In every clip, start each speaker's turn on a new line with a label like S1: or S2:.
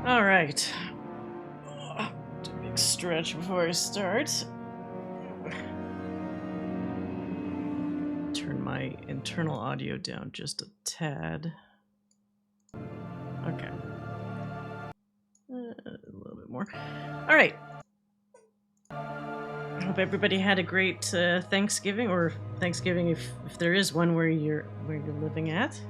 S1: All right. Do a big stretch before I start. Turn my internal audio down just a tad. Okay. A little bit more. All right. I hope everybody had a great Thanksgiving, or Thanksgiving if there is one where you're living at.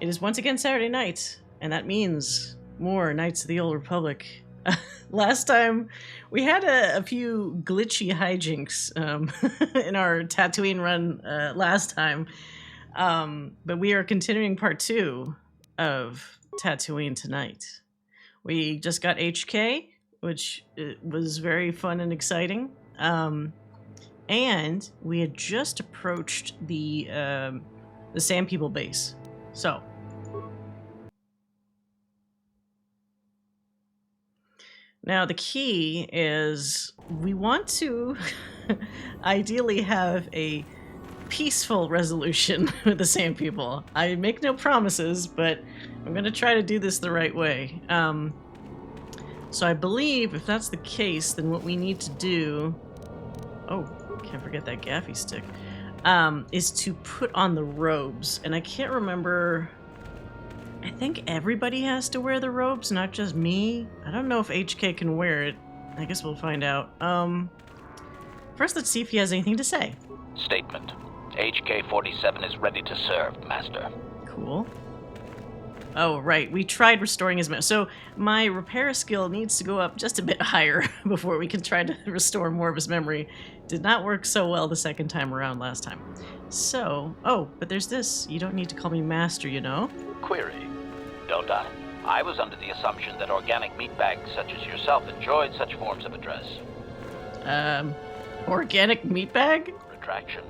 S1: It is once again Saturday night, and that means more Knights of the Old Republic. Last time we had a few glitchy hijinks in our Tatooine run last time, but we are continuing part 2 of Tatooine tonight. We just got HK, which was very fun and exciting, and we had just approached the Sand People base. So now the key is we want to ideally have a peaceful resolution with the Sand People. I make no promises, but I'm going to try to do this the right way. So I believe if that's the case, then what we need to do... Oh, can't forget that gaffy stick. Is to put on the robes. And I can't remember... I think everybody has to wear the robes, not just me. I don't know if HK can wear it. I guess we'll find out. First, let's see if he has anything to say.
S2: Statement. HK-47 is ready to serve, Master.
S1: Cool. Oh, right. We tried restoring his memory. So my repair skill needs to go up just a bit higher before we can try to restore more of his memory. Did not work so well the second time around last time. So, oh, but there's this. You don't need to call me Master, you know?
S2: Query. Don't I? I was under the assumption that organic meatbags such as yourself enjoyed such forms of address.
S1: Organic meatbag?
S2: Retraction.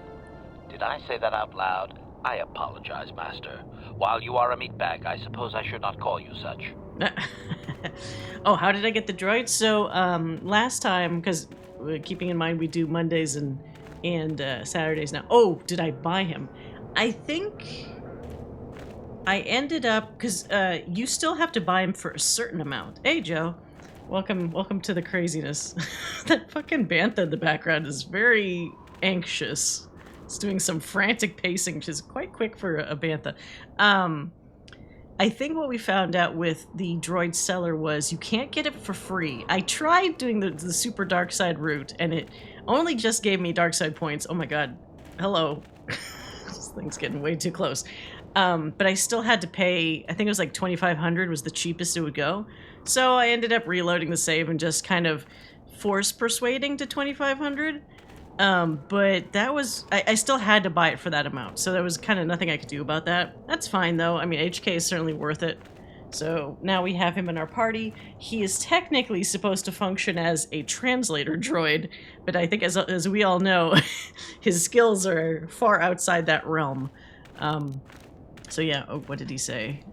S2: Did I say that out loud? I apologize, Master. While you are a meatbag, I suppose I should not call you such.
S1: Oh, how did I get the droid? So, last time, because keeping in mind we do Mondays and Saturdays now. Oh, did I buy him? I think I ended up, because you still have to buy him for a certain amount. Hey, Joe. Welcome to the craziness. That fucking bantha in the background is very anxious. It's doing some frantic pacing, which is quite quick for a bantha. I think what we found out with the droid seller was you can't get it for free. I tried doing the super dark side route, and it only just gave me dark side points. Oh my god. Hello. This thing's getting way too close. But I still had to pay, I think it was like 2,500 was the cheapest it would go. So I ended up reloading the save and just kind of force persuading to 2,500. But that was, I still had to buy it for that amount. So there was kind of nothing I could do about that. That's fine though. I mean, HK is certainly worth it. So now we have him in our party. He is technically supposed to function as a translator droid, but I think as we all know, his skills are far outside that realm. So yeah, oh, what did he say?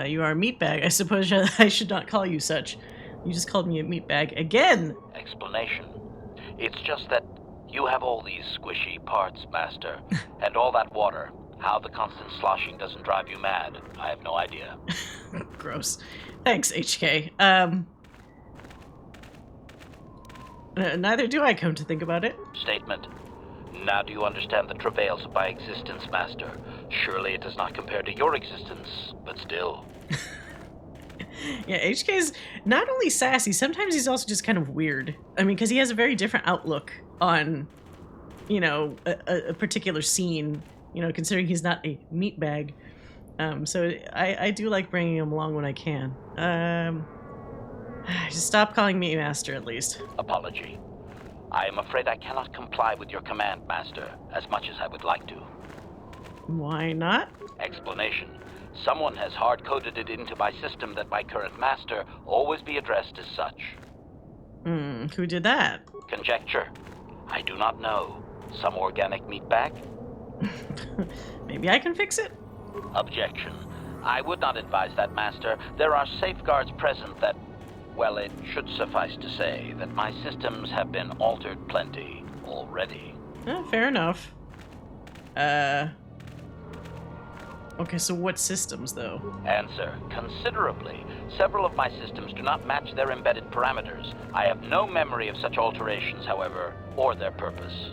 S1: You are a meatbag. I suppose I should not call you such. You just called me a meatbag again.
S2: Explanation. It's just that you have all these squishy parts, Master, and all that water. How the constant sloshing doesn't drive you mad, I have no idea.
S1: Gross. Thanks, HK. Neither do I, come to think about it.
S2: Statement. Now do you understand the travails of my existence, Master? Surely it does not compare to your existence, but still.
S1: Yeah, HK's not only sassy, sometimes he's also just kind of weird. I mean, because he has a very different outlook on, you know, a particular scene, you know, considering he's not a meatbag. So I do like bringing him along when I can. Just stop calling me Master, at least.
S2: Apology. I am afraid I cannot comply with your command, Master, as much as I would like to.
S1: Why not?
S2: Explanation. Someone has hard-coded it into my system that my current master always be addressed as such.
S1: Who did that?
S2: Conjecture. I do not know. Some organic meat bag?
S1: Maybe I can fix it?
S2: Objection. I would not advise that, Master. There are safeguards present that, well, it should suffice to say that my systems have been altered plenty already.
S1: Fair enough. Okay, so what systems, though?
S2: Answer. Considerably. Several of my systems do not match their embedded parameters. I have no memory of such alterations, however, or their purpose.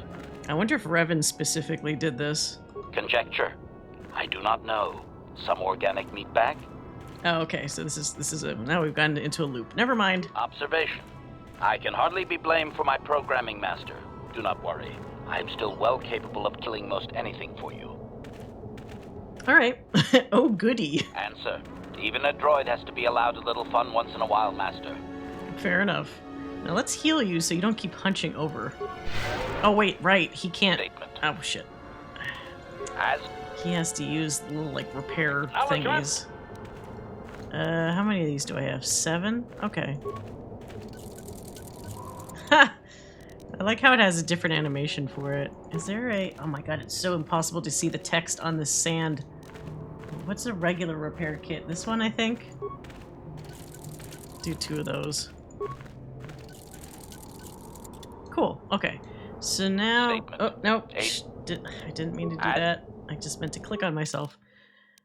S1: I wonder if Revan specifically did this.
S2: Conjecture. I do not know. Some organic meat bag?
S1: Oh, okay, so this is a... Now we've gotten into a loop. Never mind.
S2: Observation. I can hardly be blamed for my programming, Master. Do not worry. I am still well capable of killing most anything for you.
S1: Alright. Oh, goody.
S2: Answer. Even a droid has to be allowed a little fun once in a while, Master.
S1: Fair enough. Now let's heal you so you don't keep hunching over. Oh, wait, right. He can't...
S2: Statement.
S1: Oh, shit.
S2: As...
S1: He has to use the little, like, repair thingies. How many of these do I have? 7? Okay. Ha! I like how it has a different animation for it. Is there a... Oh my god, it's so impossible to see the text on the sand. What's a regular repair kit? This one, I think? Do 2 of those. Cool, okay. So now...
S2: Statement.
S1: Oh, no.
S2: 8.
S1: I didn't mean to do that. I just meant to click on myself.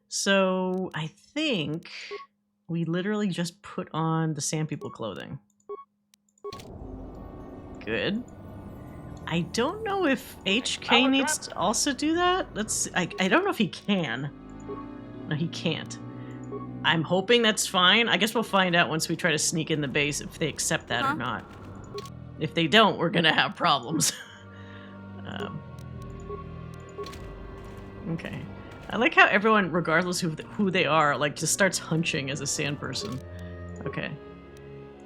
S1: So, I think we literally just put on the Sand People clothing. Good. I don't know if HK needs to also do that. I don't know if he can. No, he can't. I'm hoping that's fine. I guess we'll find out once we try to sneak in the base if they accept that or not. If they don't, we're gonna have problems. Okay. I like how everyone, regardless of who they are, like just starts hunching as a sand person. Okay.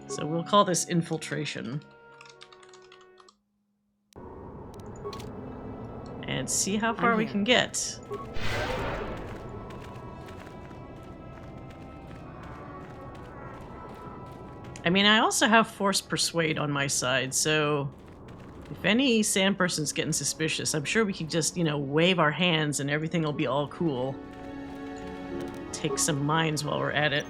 S1: So we'll call this infiltration. And see how far we can get. I mean, I also have Force Persuade on my side, so if any sand person's getting suspicious, I'm sure we could just, you know, wave our hands and everything will be all cool. Take some mines while we're at it.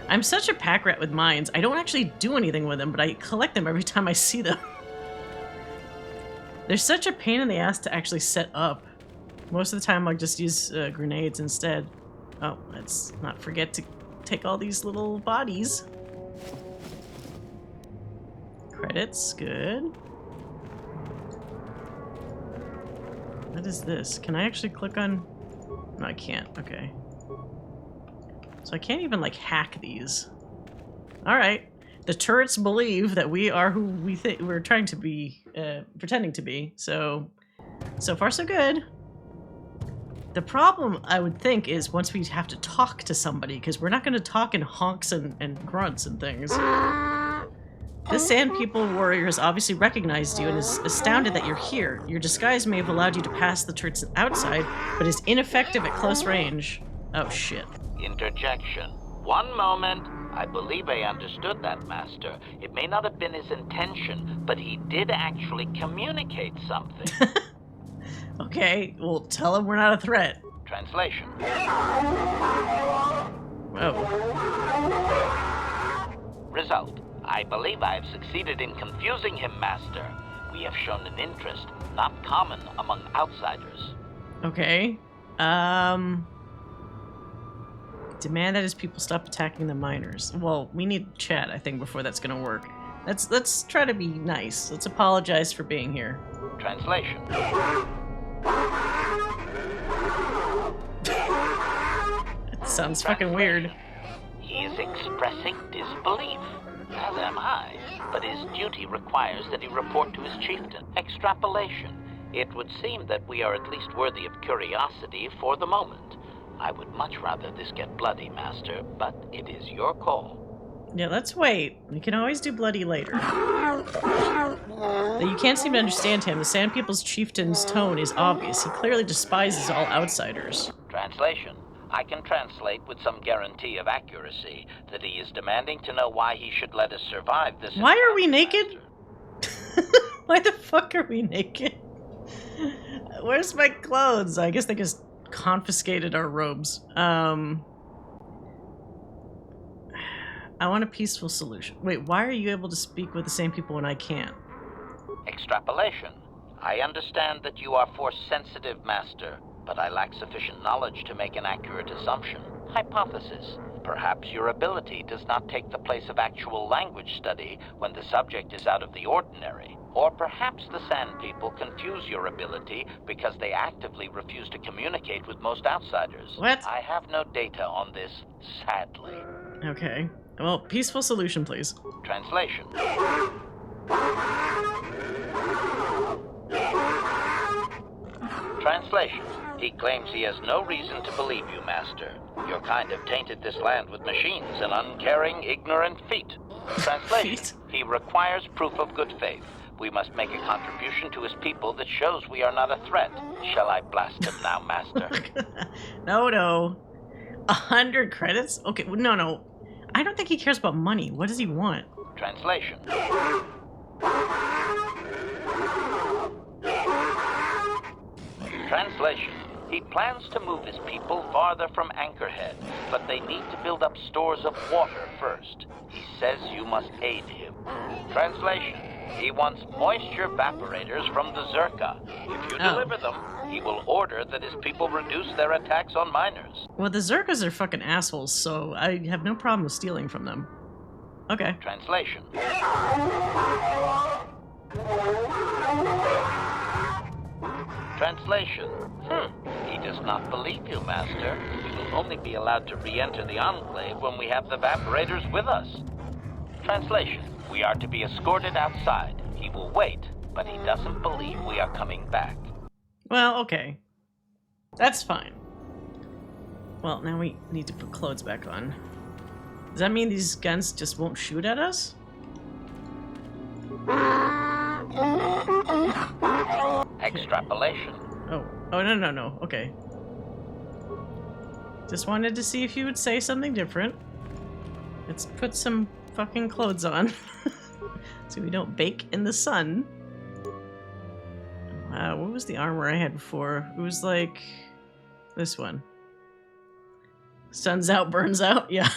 S1: I'm such a pack rat with mines. I don't actually do anything with them, but I collect them every time I see them. They're such a pain in the ass to actually set up. Most of the time, I'll just use grenades instead. Oh, let's not forget to take all these little bodies. Credits, good. What is this? Can I actually click on... No, I can't. Okay. So I can't even, like, hack these. Alright. The turrets believe that we are who we think we're trying to be, pretending to be. So far so good. The problem, I would think, is once we have to talk to somebody, because we're not going to talk in honks and grunts and things. This Sand People warrior has obviously recognized you and is astounded that you're here. Your disguise may have allowed you to pass the turrets outside, but is ineffective at close range. Oh, shit.
S2: Interjection. One moment. I believe I understood that, Master. It may not have been his intention, but he did actually communicate something.
S1: Okay, well, tell him we're not a threat.
S2: Translation.
S1: Oh.
S2: Result. I believe I have succeeded in confusing him, Master. We have shown an interest not common among outsiders.
S1: Okay. Demand that his people stop attacking the miners. Well, we need chat, I think, before that's gonna work. Let's try to be nice. Let's apologize for being here.
S2: Translation.
S1: It sounds fucking weird.
S2: He is expressing disbelief, as am I, but his duty requires that he report to his chieftain. Extrapolation. It would seem that we are at least worthy of curiosity for the moment. I would much rather this get bloody, Master, but it is your call.
S1: Yeah, let's wait. We can always do bloody later. You can't seem to understand him. The Sand People's chieftain's tone is obvious. He clearly despises all outsiders.
S2: Translation. I can translate with some guarantee of accuracy that he is demanding to know why he should let us survive this.
S1: Why are we naked? Why the fuck are we naked? Where's my clothes? I guess they just confiscated our robes. I want a peaceful solution. Wait, why are you able to speak with the same people when I can't?
S2: Extrapolation. I understand that you are Force-sensitive, Master, but I lack sufficient knowledge to make an accurate assumption. Hypothesis. Perhaps your ability does not take the place of actual language study when the subject is out of the ordinary. Or perhaps the Sand People confuse your ability because they actively refuse to communicate with most outsiders.
S1: What?
S2: I have no data on this, sadly.
S1: Okay. Well, peaceful solution, please.
S2: Translation. Translation. He claims he has no reason to believe you, Master. Your kind have tainted this land with machines and uncaring, ignorant feet. Translation. He requires proof of good faith. We must make a contribution to his people that shows we are not a threat. Shall I blast him now, Master?
S1: No. 100 credits? Okay, no. I don't think he cares about money. What does he want?
S2: Translation. Translation. He plans to move his people farther from Anchorhead, but they need to build up stores of water first. He says you must aid him. Translation. He wants moisture evaporators from the Zerka. If you deliver them, he will order that his people reduce their attacks on miners.
S1: Well, the Zerkas are fucking assholes, so I have no problem with stealing from them. Okay.
S2: Translation. Translation. He does not believe you, Master. We will only be allowed to re-enter the Enclave when we have the evaporators with us. Translation. We are to be escorted outside. He will wait, but he doesn't believe we are coming back.
S1: Well, okay. That's fine. Well, now we need to put clothes back on. Does that mean these guns just won't shoot at us?
S2: Extrapolation.
S1: Oh, no. Okay. Just wanted to see if you would say something different. Let's put some fucking clothes on. So we don't bake in the sun. What was the armor I had before? It was like this one. Sun's out, burns out. Yeah.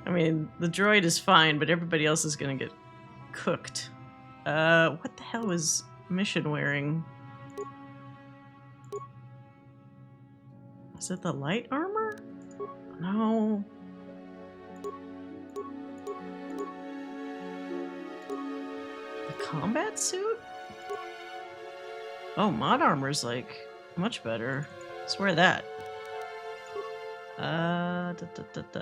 S1: I mean, the droid is fine, but everybody else is gonna get cooked. What the hell is Mission wearing? Is it the light armor? No. The combat suit? Oh, mod armor's like much better. Let's wear that.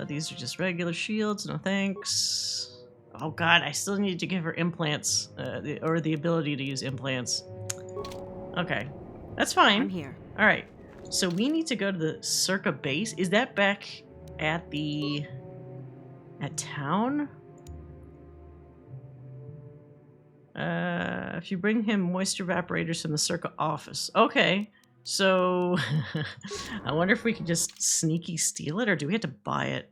S1: These are just regular shields, no thanks. Oh god, I still need to give her implants, or the ability to use implants. Okay, that's fine.
S3: I'm here.
S1: All right, so we need to go to the Circa base. Is that back at town? If you bring him moisture evaporators from the Circa office. Okay, so I wonder if we can just sneaky steal it, or do we have to buy it?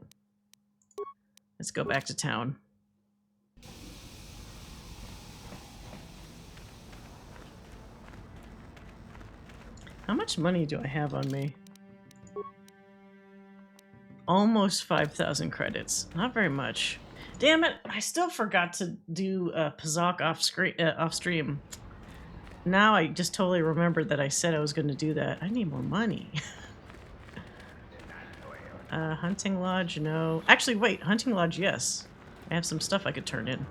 S1: Let's go back to town. How much money do I have on me? Almost 5,000 credits. Not very much. Damn it! I still forgot to do Pazak off stream. Now I just totally remembered that I said I was going to do that. I need more money. Hunting lodge, no. Actually, wait. Hunting lodge, yes. I have some stuff I could turn in.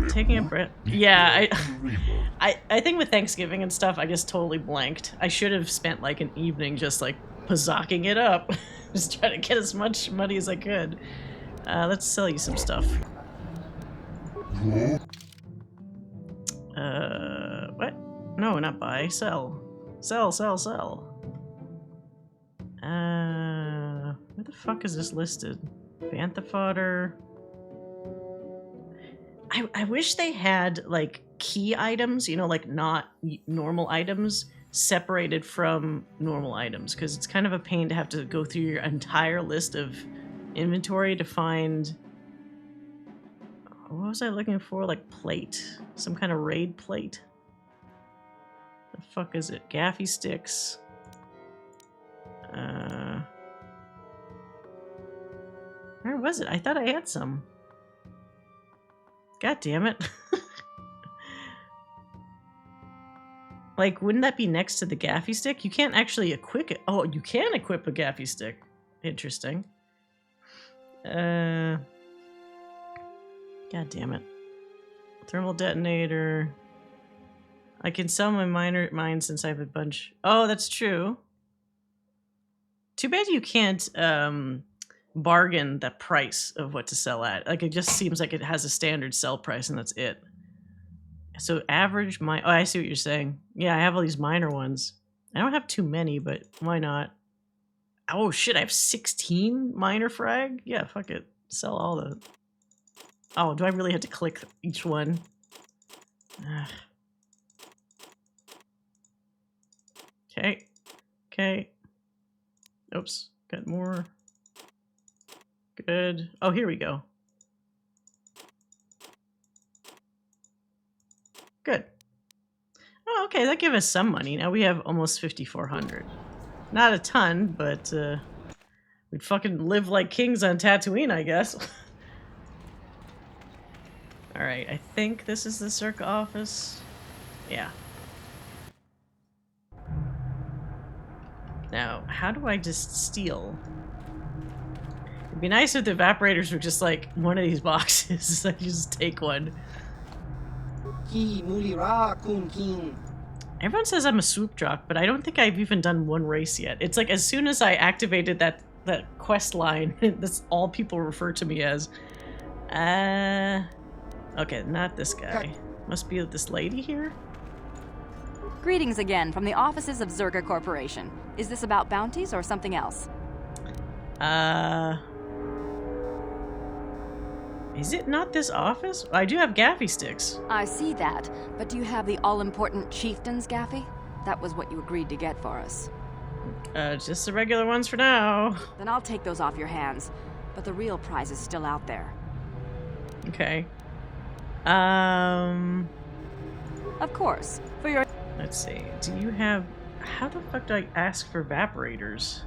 S1: Taking a breath. Yeah, I think with Thanksgiving and stuff, I just totally blanked. I should have spent like an evening just like Pazaking it up. Just trying to get as much money as I could. Let's sell you some stuff. What? No, not buy. Sell. Sell. Where the fuck is this listed? Bantha fodder. I wish they had, like, key items, you know, like, not normal items, separated from normal items, because it's kind of a pain to have to go through your entire list of inventory to find... What was I looking for? Like plate. Some kind of raid plate. The fuck is it? Gaffy sticks. Where was it? I thought I had some. God damn it. Like, wouldn't that be next to the gaffy stick? You can't actually equip it. Oh, you can equip a gaffy stick. Interesting. God damn it. Thermal detonator. I can sell my mine since I have a bunch. Oh, that's true. Too bad you can't bargain the price of what to sell at. Like, it just seems like it has a standard sell price and that's it. So average mine. Oh, I see what you're saying. Yeah, I have all these minor ones. I don't have too many, but why not? Oh shit, I have 16 minor frag? Yeah, fuck it. Sell all the... Oh, do I really have to click each one? Ugh. Okay. Okay. Oops. Got more. Good. Oh, here we go. Good. Oh, okay. That gave us some money. Now we have almost 5,400. Not a ton, but we'd fucking live like kings on Tatooine, I guess. Alright, I think this is the Circa office. Yeah. Now, how do I just steal? It'd be nice if the evaporators were just like one of these boxes. Like, you just take one. Everyone says I'm a swoop jock, but I don't think I've even done one race yet. It's like as soon as I activated that quest line, that's all people refer to me as. Okay, not this guy. Must be this lady here?
S3: Greetings again from the offices of Zerga Corporation. Is this about bounties or something else?
S1: Is it not this office? I do have gaffy sticks.
S3: I see that, but do you have the all-important Chieftain's gaffy? That was what you agreed to get for us.
S1: Just the regular ones for now.
S3: Then I'll take those off your hands, but the real prize is still out there.
S1: Okay.
S3: Of course, for your...
S1: Let's see. Do you have... How the fuck do I ask for evaporators?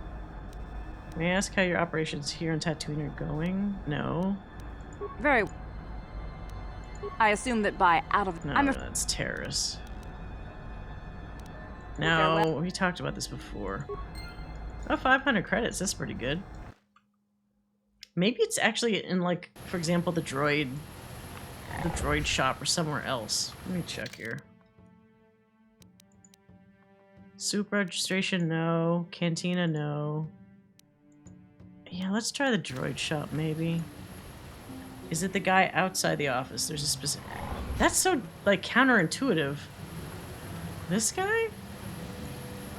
S1: May I ask how your operations here in Tatooine are going? No.
S3: Very... I assume that by out of...
S1: No, that's terrorists. No,
S3: Okay, well...
S1: we talked about this before. Oh, 500 credits. That's pretty good. Maybe it's actually in, like, for example, the droid shop or somewhere else. Let me check here. Soup registration, no. Cantina, no. Yeah, let's try the droid shop, maybe. Is it the guy outside the office? There's a specific... That's so, like, counterintuitive. This guy?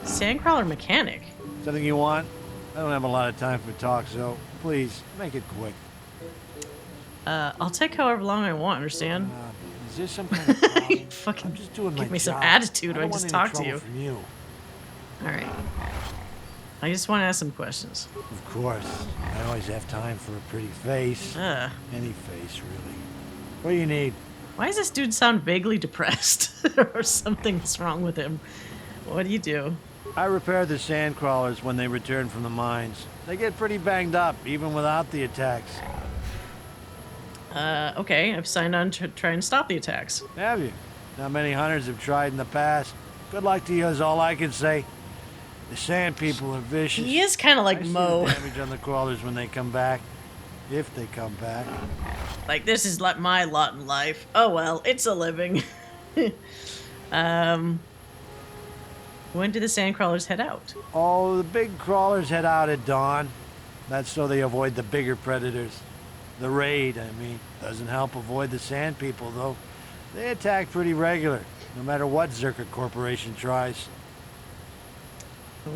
S1: Sandcrawler mechanic.
S4: Something you want? I don't have a lot of time for talk, so please, make it quick.
S1: I'll take however long I want, understand?
S4: Is there some kind of problem?
S1: Fucking
S4: I'm just doing my
S1: give me some
S4: job.
S1: attitude when I
S4: don't
S1: just
S4: want
S1: talk
S4: any
S1: to you.
S4: trouble from you.
S1: Alright. I just want to ask some questions.
S4: Of course. I always have time for a pretty face. Any face, really. What do you need?
S1: Why does this dude sound vaguely depressed? Or something's wrong with him? What do you do?
S4: I repair the sand crawlers when they return from the mines. They get pretty banged up, even without the attacks.
S1: Okay, I've signed on to try and stop the attacks.
S4: Have you? Not many hunters have tried in the past. Good luck to you is all I can say. The sand people are vicious.
S1: He is kind of like
S4: I see
S1: Mo.
S4: the damage on the crawlers when they come back. If they come back.
S1: Like, this is like my lot in life. Oh well, it's a living. When do the sandcrawlers head out?
S4: Oh, the big crawlers head out at dawn. That's so they avoid the bigger predators. The raid, I mean. Doesn't help avoid the sand people, though. They attack pretty regular, no matter what Zerka Corporation tries.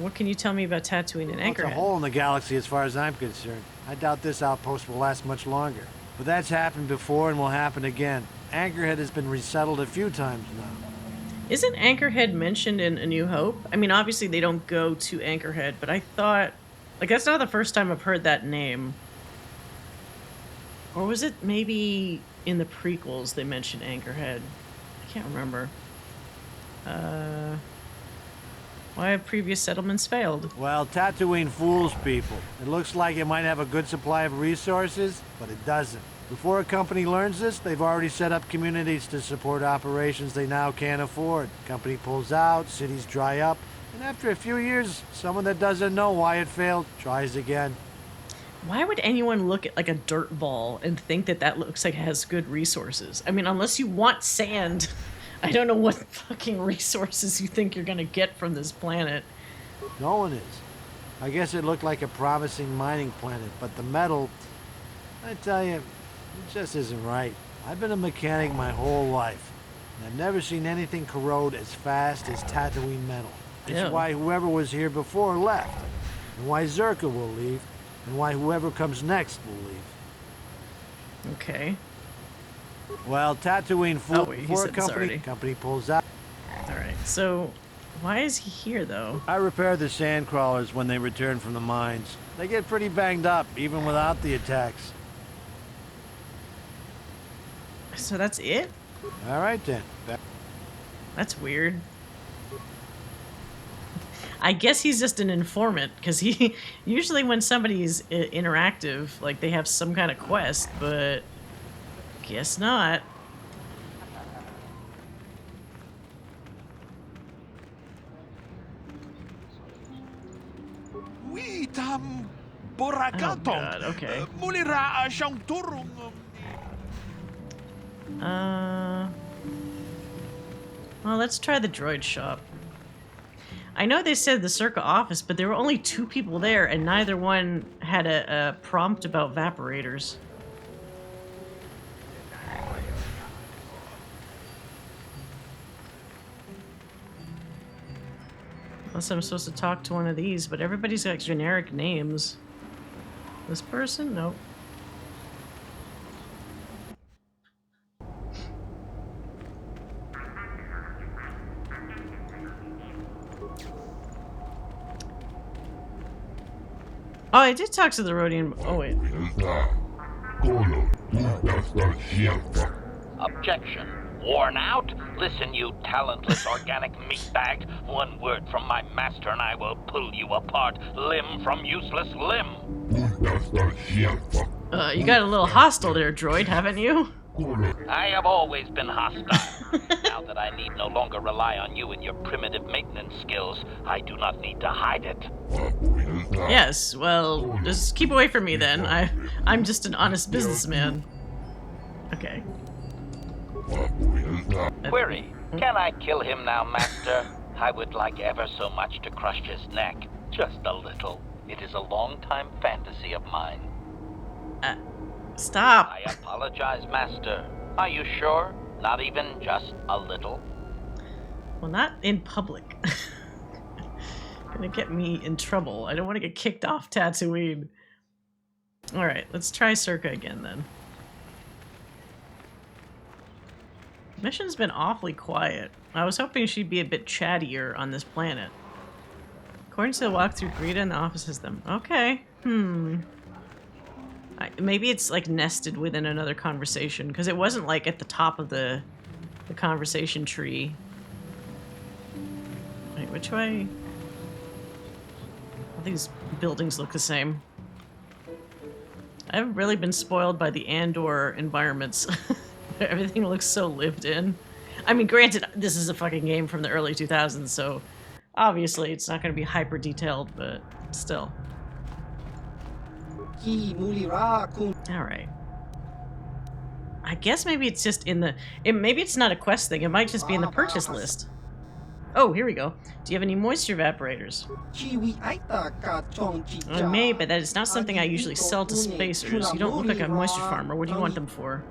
S1: What can you tell me about Tatooine and
S4: It's a
S1: Anchorhead?
S4: hole in the galaxy as far as I'm concerned. I doubt this outpost will last much longer. But that's happened before and will happen again. Anchorhead has been resettled a few times now.
S1: Isn't Anchorhead mentioned in A New Hope? I mean, obviously they don't go to Anchorhead, but I thought... Like, that's not the first time I've heard that name. Or was it maybe in the prequels they mentioned Anchorhead? I can't remember. Why have previous settlements failed?
S4: Well, Tatooine fools people. It looks like it might have a good supply of resources, but it doesn't. Before a company learns this, they've already set up communities to support operations they now can't afford. Company pulls out, cities dry up, and after a few years, someone that doesn't know why it failed tries again.
S1: Why would anyone look at like a dirt ball and think that that looks like it has good resources? I mean, unless you want sand, I don't know what fucking resources you think you're gonna get from this planet.
S4: No one is. I guess it looked like a promising mining planet, but the metal, I tell you, it just isn't right. I've been a mechanic my whole life, and I've never seen anything corrode as fast as Tatooine metal. It's
S1: Ew.
S4: why whoever was here before left, and why Zerka will leave, and why whoever comes next will leave.
S1: Okay.
S4: Well, Tatooine
S1: Oh, wait, he
S4: for a
S1: said this already.
S4: company pulls out.
S1: Alright, so why is he here, though?
S4: I repair the sand crawlers when they return from the mines. They get pretty banged up, even without the attacks.
S1: So that's it?
S4: All right, then.
S1: That's weird. I guess he's just an informant, because he... Usually when somebody's interactive, like, they have some kind of quest, but... Guess not.
S5: Witam
S1: Oh,
S5: Boragatong.
S1: God, okay.
S5: Mulira siyang turong.
S1: Well, let's try the droid shop. I know they said the Circa office, but there were only 2 people there, and neither one had a prompt about evaporators. Unless I'm supposed to talk to one of these, but everybody's got generic names. This person? Nope. Oh, I did talk to the Rhodian. Oh, wait.
S2: Objection. Worn out? Listen, you talentless organic meatbag. One word from my master and I will pull you apart, limb from useless limb.
S1: You got a little hostile there, droid, haven't you?
S2: I have always been hostile. Now that I need no longer rely on you and your primitive maintenance skills, I do not need to hide it.
S1: Yes, well, just keep away from me then. I'm just an honest businessman. Okay.
S2: Query. Can I kill him now, master? I would like ever so much to crush his neck. Just a little. It is a long-time fantasy of mine.
S1: Stop.
S2: I apologize, master. Are you sure? Not even just a little?
S1: Well, not in public. Gonna get me in trouble. I don't want to get kicked off Tatooine. Alright, let's try Circa again then. Mission's been awfully quiet. I was hoping she'd be a bit chattier on this planet. According to the walkthrough, Greta in the office has them. Okay. Maybe it's like nested within another conversation, because it wasn't like at the top of the conversation tree. Wait, which way? All these buildings look the same. I've really been spoiled by the Andor environments. Everything looks so lived in. I mean, granted, this is a fucking game from the early 2000s, so obviously it's not going to be hyper detailed, but still. Alright. I guess maybe it's just in the... maybe it's not a quest thing. It might just be in the purchase list. Oh, here we go. Do you have any moisture evaporators? I may, but that is not something I usually sell to spacers. You don't look like a moisture farmer. What do you want them for?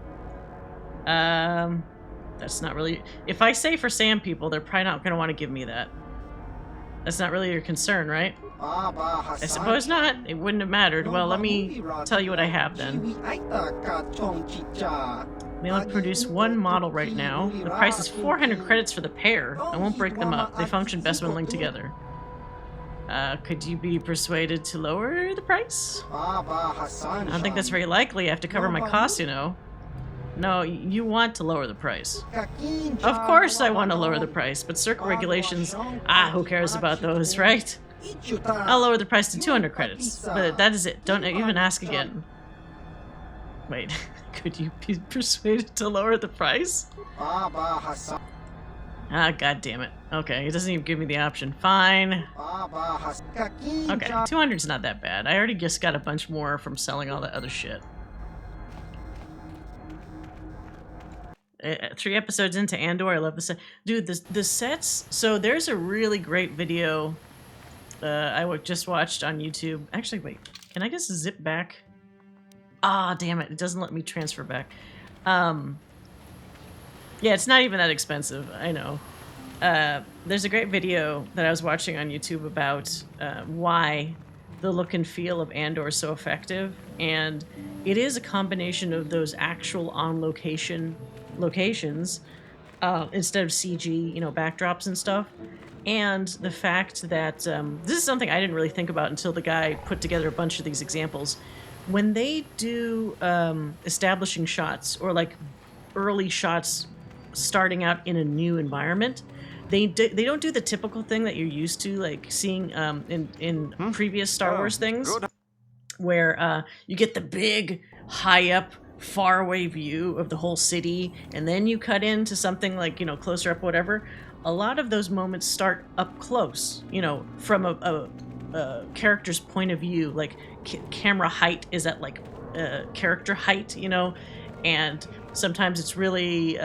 S1: That's not really... If I say for sand people, they're probably not going to want to give me that. That's not really your concern, right? I suppose not. It wouldn't have mattered. Well, let me tell you what I have then. They only produce one model right now. The price is 400 credits for the pair. I won't break them up. They function best when linked together. Could you be persuaded to lower the price? I don't think that's very likely. I have to cover my costs, you know. No, you want to lower the price. Of course I want to lower the price, but circle regulations, who cares about those, right? I'll lower the price to 200 credits, but that is it. Don't even ask again. Wait, could you be persuaded to lower the price? God damn it. Okay, it doesn't even give me the option. Fine. Okay, 200's not that bad. I already just got a bunch more from selling all that other shit. 3 episodes into Andor, I love the set. Dude, the sets, so there's a really great video I just watched on YouTube. Actually, wait, can I just zip back? Ah, damn it, it doesn't let me transfer back. Yeah, it's not even that expensive, I know. There's a great video that I was watching on YouTube about why the look and feel of Andor is so effective, and it is a combination of those actual on-location locations instead of CG, you know, backdrops and stuff, and the fact that this is something I didn't really think about until the guy put together a bunch of these examples. When they do establishing shots or like early shots starting out in a new environment, they don't do the typical thing that you're used to, like seeing in previous Star Wars things, where you get the big, high up, far away view of the whole city, and then you cut into something like, you know, closer up, whatever. A lot of those moments start up close, you know, from a character's point of view, like camera height is at like character height, you know, and sometimes it's really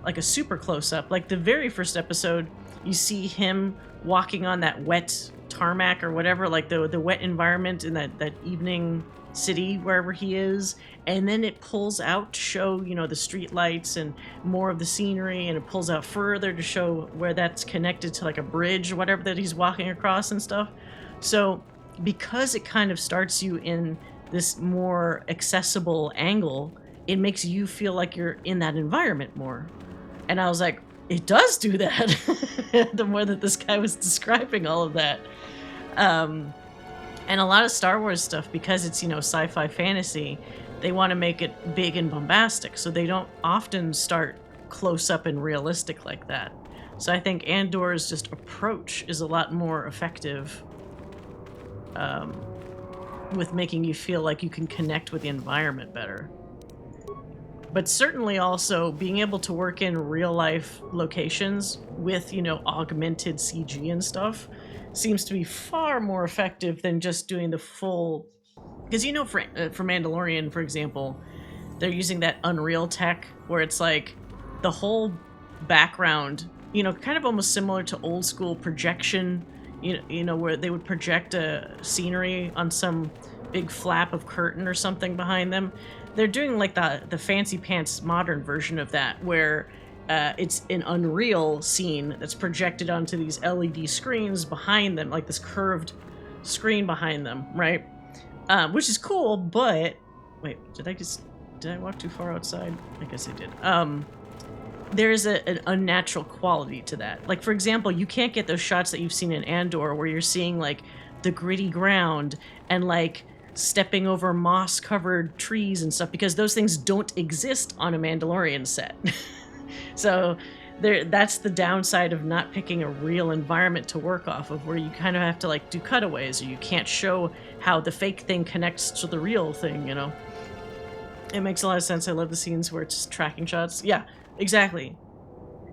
S1: like a super close up. Like the very first episode, you see him walking on that wet tarmac or whatever, like the wet environment in that evening city wherever he is, and then it pulls out to show, you know, the street lights and more of the scenery, and it pulls out further to show where that's connected to like a bridge or whatever that he's walking across and stuff. So because it kind of starts you in this more accessible angle, it makes you feel like you're in that environment more. And I was like, it does do that. The more that this guy was describing all of that. And a lot of Star Wars stuff, because it's, you know, sci-fi fantasy, they want to make it big and bombastic, so they don't often start close up and realistic like that. So I think Andor's just approach is a lot more effective with making you feel like you can connect with the environment better. But certainly also being able to work in real life locations with, you know, augmented CG and stuff seems to be far more effective than just doing the full... Because, you know, for Mandalorian, for example, they're using that Unreal tech where it's like the whole background, you know, kind of almost similar to old school projection, you know, where they would project a scenery on some big flap of curtain or something behind them. They're doing like the fancy pants modern version of that, where it's an Unreal scene that's projected onto these LED screens behind them, like this curved screen behind them, right? Which is cool, but... Wait, did I walk too far outside? I guess I did. There's an unnatural quality to that. Like, for example, you can't get those shots that you've seen in Andor where you're seeing, like, the gritty ground and, like, stepping over moss-covered trees and stuff, because those things don't exist on a Mandalorian set. So that's the downside of not picking a real environment to work off of, where you kind of have to like do cutaways, or you can't show how the fake thing connects to the real thing, you know? It makes a lot of sense. I love the scenes where it's just tracking shots. Yeah, exactly.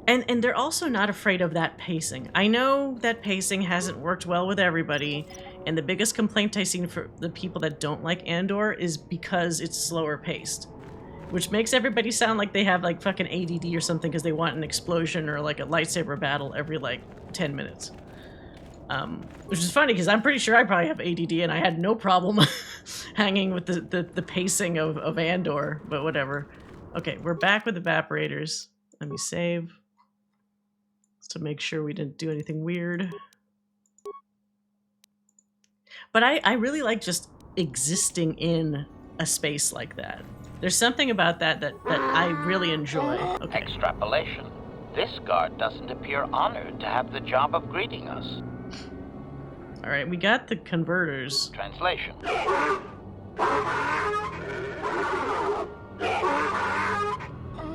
S1: And they're also not afraid of that pacing. I know that pacing hasn't worked well with everybody, and the biggest complaint I've seen for the people that don't like Andor is because it's slower paced. Which makes everybody sound like they have like fucking ADD or something because they want an explosion or like a lightsaber battle every like 10 minutes. Which is funny because I'm pretty sure I probably have ADD and I had no problem hanging with the pacing of Andor, but whatever. Okay, we're back with evaporators. Let me save. Just to make sure we didn't do anything weird. But I really like just existing in a space like that. There's something about that I really enjoy. Okay.
S2: Extrapolation. This guard doesn't appear honored to have the job of greeting us.
S1: All right, we got the converters.
S2: Translation.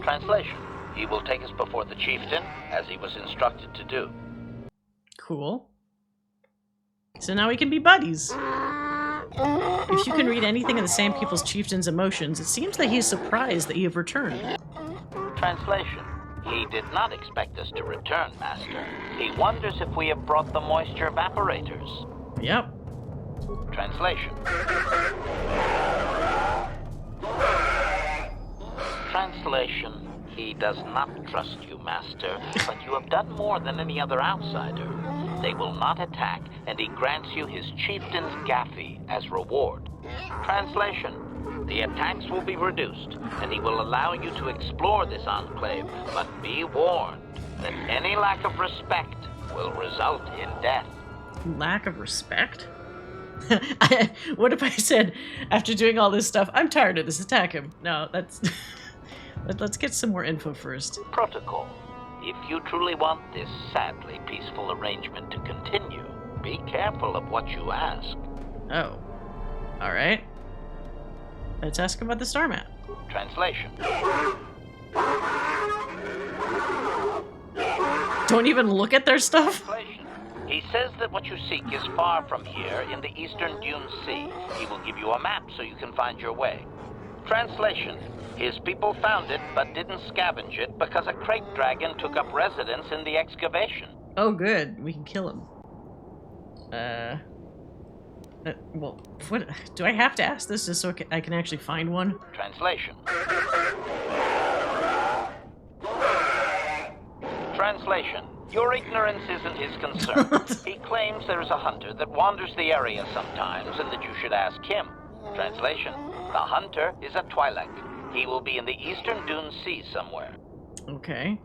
S2: Translation. He will take us before the chieftain, as he was instructed to do.
S1: Cool. So now we can be buddies. If you can read anything in the Sand People's chieftain's emotions, it seems that he is surprised that you have returned.
S2: Translation. He did not expect us to return, Master. He wonders if we have brought the moisture evaporators.
S1: Yep.
S2: Translation. Translation. He does not trust you, Master, but you have done more than any other outsider. They will not attack, and he grants you his chieftain's gaffy as reward. Translation. The attacks will be reduced, and he will allow you to explore this enclave, but be warned that any lack of respect will result in death.
S1: Lack of respect? What if I said, after doing all this stuff, I'm tired of this, attack him? No, that's... Let's get some more info first.
S2: Protocol. If you truly want this sadly peaceful arrangement to continue, be careful of what you ask.
S1: Oh. Alright. Let's ask about the star map.
S2: Translation.
S1: Don't even look at their stuff?
S2: Translation. He says that what you seek is far from here in the eastern Dune Sea. He will give you a map so you can find your way. Translation. His people found it, but didn't scavenge it because a crate dragon took up residence in the excavation.
S1: Oh, good. We can kill him. Well, what, do I have to ask this just so I can actually find one?
S2: Translation. Translation. Your ignorance isn't his concern. He claims there is a hunter that wanders the area sometimes and that you should ask him. Translation. The hunter is a Twi'lek. He will be in the eastern Dune Sea somewhere.
S1: Okay.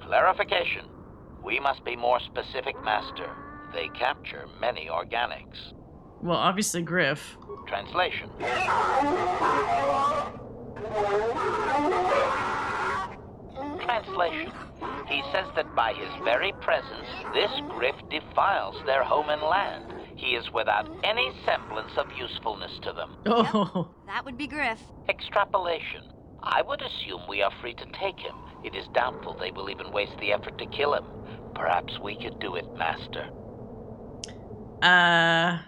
S2: Clarification. We must be more specific, Master. They capture many organics.
S1: Well, obviously Griff.
S2: Translation. Translation. He says that by his very presence, this Griff defiles their home and land. He is without any semblance of usefulness to them.
S1: Oh.
S3: That would be Griff.
S2: Extrapolation. I would assume we are free to take him. It is doubtful they will even waste the effort to kill him. Perhaps we could do it, Master.
S1: I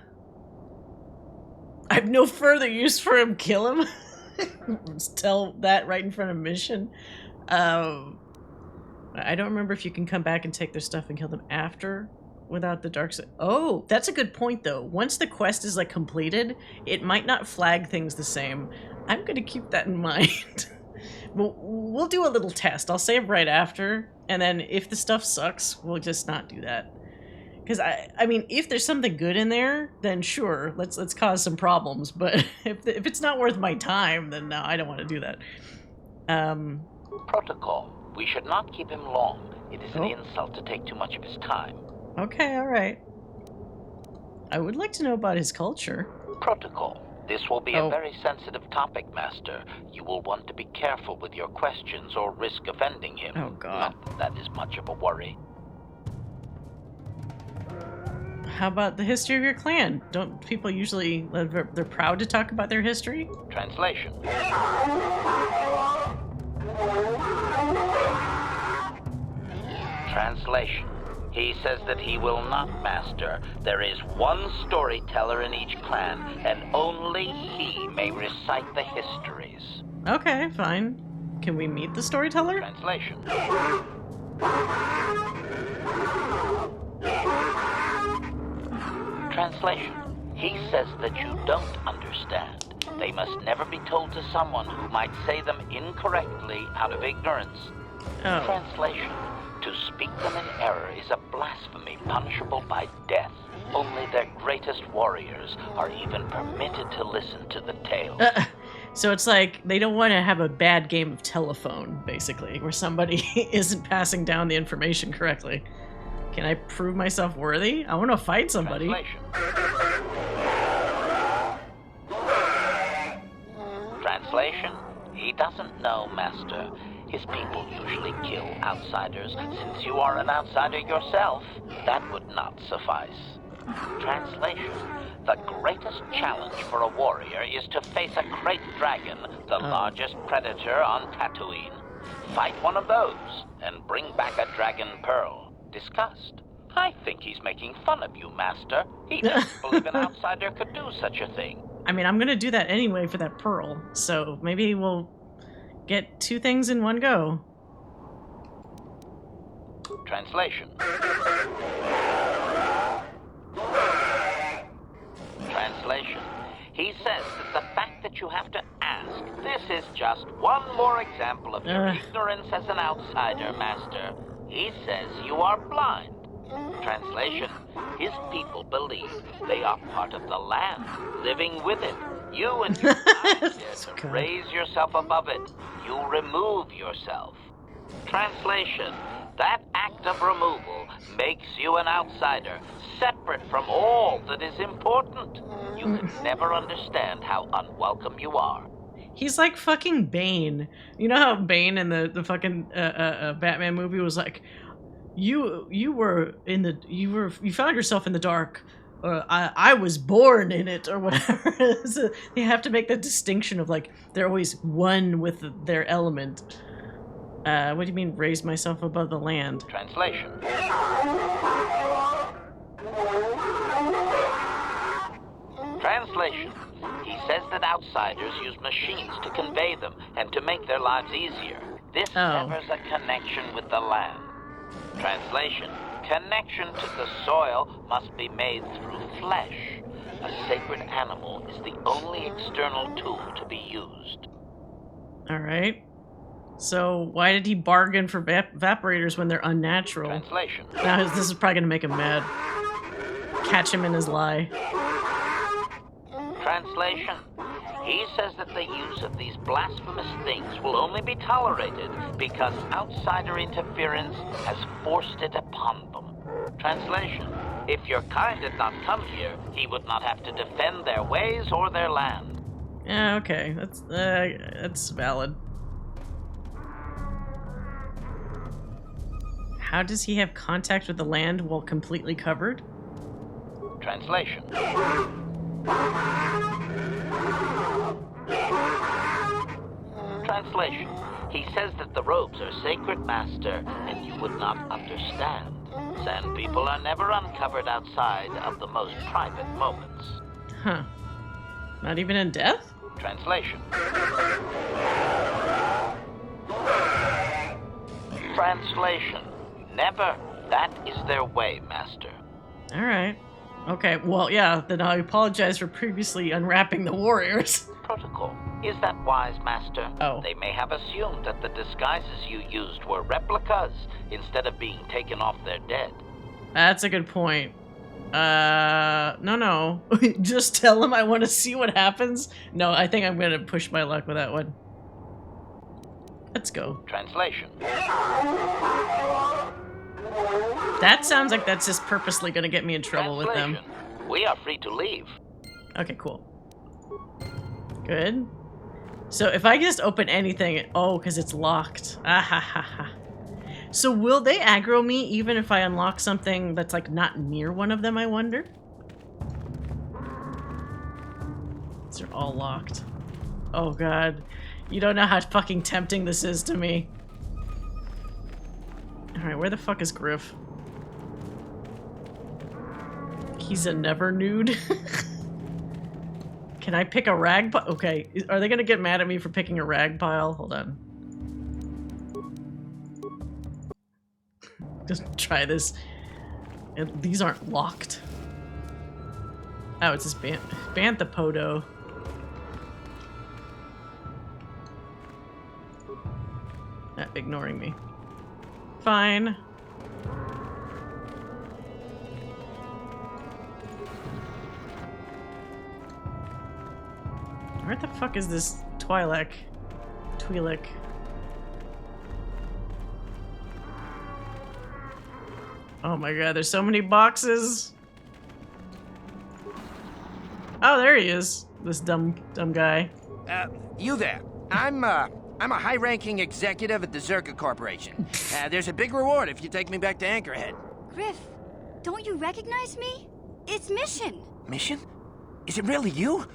S1: have no further use for him. Kill him? Just tell that right in front of Mission. I don't remember if you can come back and take their stuff and kill them after without the dark side. Oh, that's a good point though. Once the quest is like completed, it might not flag things the same. I'm gonna keep that in mind. We'll do a little test. I'll save right after, and then if the stuff sucks, we'll just not do that. Because I mean, if there's something good in there, then sure, let's cause some problems. But if it's not worth my time, then no, I don't want to do that.
S2: Protocol. We should not keep him long. It is an insult to take too much of his time.
S1: Okay, all right. I would like to know about his culture.
S2: Protocol. This will be a very sensitive topic, Master. You will want to be careful with your questions or risk offending him.
S1: Oh, God.
S2: Not that is much of a worry.
S1: How about the history of your clan? Don't people usually, they're proud to talk about their history?
S2: Translation. Translation. He says that he will not, Master. There is one storyteller in each clan, and only he may recite the histories.
S1: Okay, fine. Can we meet the storyteller?
S2: Translation. Translation. He says that you don't understand. They must never be told to someone who might say them incorrectly out of ignorance.
S1: Oh.
S2: Translation. To speak them in error is a blasphemy punishable by death. Only their greatest warriors are even permitted to listen to the tale.
S1: So it's like they don't want to have a bad game of telephone, basically, where somebody isn't passing down the information correctly. Can I prove myself worthy? I want to fight somebody.
S2: Translation. Translation? He doesn't know, Master. His people usually kill outsiders. Since you are an outsider yourself, that would not suffice. Translation. The greatest challenge for a warrior is to face a great dragon, the largest predator on Tatooine. Fight one of those, and bring back a dragon pearl. Discussed. I think he's making fun of you, Master. He doesn't believe an outsider could do such a thing.
S1: I mean, I'm gonna do that anyway for that pearl, so maybe we'll get two things in one go.
S2: Translation. Translation. He says that the fact that you have to ask, this is just one more example of your ignorance as an outsider, Master. He says you are blind. Translation. His people believe they are part of the land, living with it. You and your ideas raise yourself above it. You remove yourself. Translation. That act of removal makes you an outsider, separate from all that is important. You can never understand how unwelcome you are.
S1: He's like fucking Bane. You know how Bane in the fucking Batman movie was like, you found yourself in the dark. I was born in it, or whatever. So they have to make that distinction of like they're always one with their element. What do you mean, raise myself above the land?
S2: Translation. Translation. He says that outsiders use machines to convey them and to make their lives easier. This severs a connection with the land. Translation. Connection to the soil must be made through flesh. A sacred animal is the only external tool to be used.
S1: Alright. So why did he bargain for evaporators when they're unnatural?
S2: Translation.
S1: Now this is probably gonna make him mad. Catch him in his lie.
S2: Translation. He says that the use of these blasphemous things will only be tolerated because outsider interference has forced it upon them. Translation. If your kind had not come here, he would not have to defend their ways or their land.
S1: Yeah, okay. That's valid. How does he have contact with the land while completely covered?
S2: Translation. Translation. He says that the robes are sacred, Master, and you would not understand. Sand people are never uncovered outside of the most private moments.
S1: Huh. Not even in death?
S2: Translation. Translation. Never. That is their way, Master.
S1: Alright. Okay, well, yeah, then I apologize for previously unwrapping the warriors.
S2: Protocol. Is that wise, Master?
S1: Oh.
S2: They may have assumed that the disguises you used were replicas instead of being taken off their dead.
S1: That's a good point. No. Just tell him I want to see what happens. No, I think I'm going to push my luck with that one. Let's go.
S2: Translation.
S1: That sounds like that's just purposely going to get me in trouble with them.
S2: We are free to leave.
S1: Okay, cool. Good. So if I just open anything, because it's locked. Ah ha ha ha. So will they aggro me even if I unlock something that's like not near one of them, I wonder? These are all locked. Oh god. You don't know how fucking tempting this is to me. Alright, where the fuck is Griff? He's a never nude. Can I pick a rag pile? Okay, are they gonna get mad at me for picking a rag pile? Hold on. Just try this. And these aren't locked. Oh, it's this Banthopodo. Ignoring me. Fine. Where the fuck is this Twi'lek? Oh my god, there's so many boxes. Oh, there he is. This dumb guy.
S6: You there. I'm a high-ranking executive at the Zerka Corporation. There's a big reward if you take me back to Anchorhead.
S7: Griff, don't you recognize me? It's Mission.
S6: Mission? Is it really you?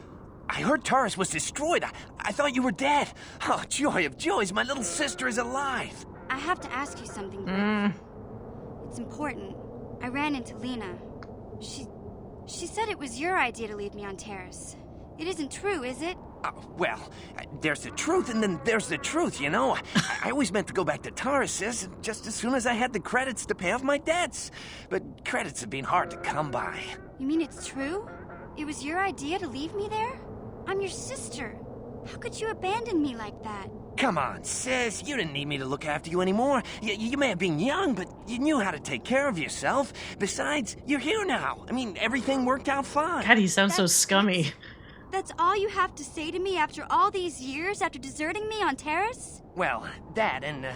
S6: I heard Taurus was destroyed. I thought you were dead. Oh, joy of joys, my little sister is alive.
S7: I have to ask you something, Griff. It's important. I ran into Lena. She said it was your idea to leave me on Terrace. It isn't true, is it?
S6: Well, there's the truth and then there's the truth, you know? I always meant to go back to Taurus's just as soon as I had the credits to pay off my debts. But credits have been hard to come by.
S7: You mean it's true? It was your idea to leave me there? I'm your sister. How could you abandon me like that?
S6: Come on, sis. You didn't need me to look after you anymore. You may have been young, but you knew how to take care of yourself. Besides, you're here now. I mean, everything worked out fine.
S1: God, he sounds so scummy.
S7: That's all you have to say to me after all these years, after deserting me on Terrace?
S6: Well, that, and,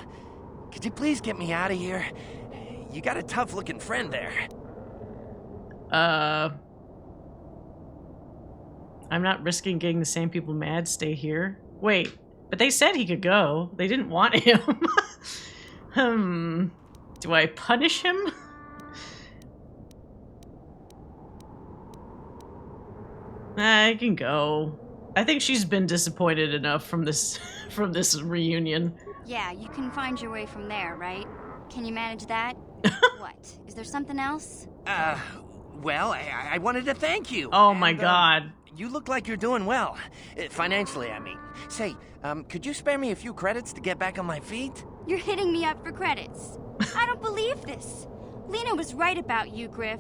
S6: could you please get me out of here? You got a tough-looking friend there.
S1: I'm not risking getting the same people mad. Stay here. Wait, but they said he could go. They didn't want him. Do I punish him? I can go. I think she's been disappointed enough from this reunion.
S7: Yeah, you can find your way from there, right? Can you manage that? What? Is there something else?
S6: Well, I wanted to thank you.
S1: Oh my god.
S6: You look like you're doing well. Financially, I mean. Say, could you spare me a few credits to get back on my feet?
S7: You're hitting me up for credits. I don't believe this. Lena was right about you, Griff.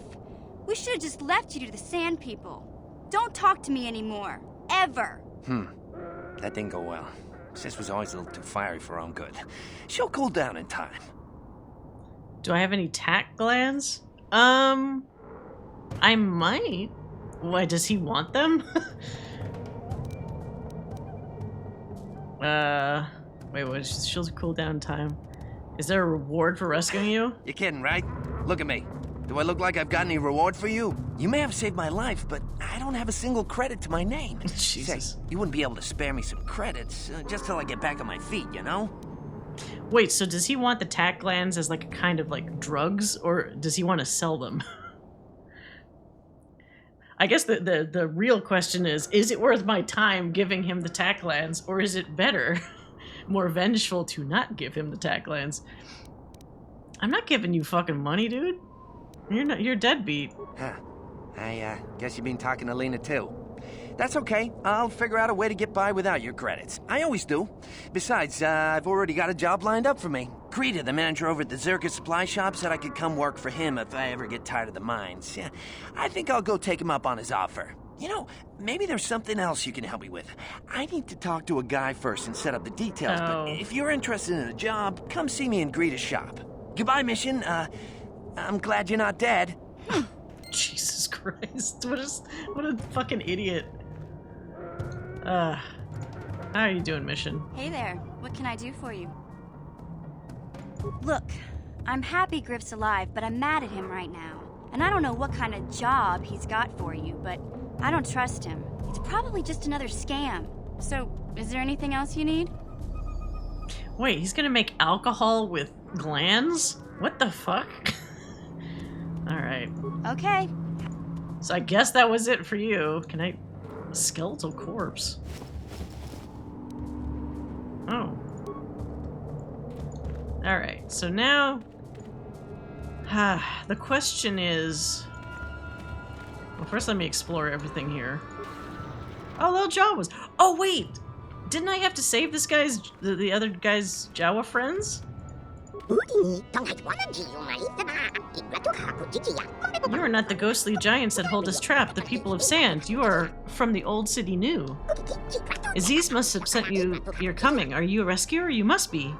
S7: We should have just left you to the Sand People. Don't talk to me anymore. Ever.
S6: That didn't go well. Sis was always a little too fiery for her own good. She'll cool down in time.
S1: Do I have any tact glands? I might. Why, does he want them? Wait, what? She'll cool down time. Is there a reward for rescuing you?
S6: You're kidding, right? Look at me. Do I look like I've got any reward for you? You may have saved my life, but I don't have a single credit to my name.
S1: Jesus.
S6: Say, you wouldn't be able to spare me some credits, just till I get back on my feet, you know?
S1: Wait, so does he want the tact glands as like a kind of like drugs, or does he want to sell them? I guess the real question is it worth my time giving him the tact glands, or is it better, more vengeful to not give him the tact glands? I'm not giving you fucking money, dude. You're deadbeat.
S6: Huh. I guess you've been talking to Lena too. That's okay. I'll figure out a way to get by without your credits. I always do. Besides, I've already got a job lined up for me. Krita, the manager over at the Zerka supply shop, said I could come work for him if I ever get tired of the mines. Yeah, I think I'll go take him up on his offer. You know, maybe there's something else you can help me with. I need to talk to a guy first and set up the details, but if you're interested in a job, come see me in Greta's shop. Goodbye, Mission. I'm glad you're not dead.
S1: Jesus Christ. What a fucking idiot. How are you doing, Mission?
S7: Hey there. What can I do for you? Look, I'm happy Griff's alive, but I'm mad at him right now. And I don't know what kind of job he's got for you, but I don't trust him. It's probably just another scam. So, is there anything else you need?
S1: Wait, he's gonna make alcohol with glands? What the fuck? Alright.
S7: Okay.
S1: So I guess that was it for you. Can I... Skeletal corpse. Oh. Alright, so now... the question is... Well, first let me explore everything here. Oh, little Jawas. Oh, wait! Didn't I have to save this guy's... the other guy's Jawa friends? You are not the ghostly giants that hold us trapped, the people of sand. You are from the old city new. Aziz must have sent you your coming. Are you a rescuer? You must be.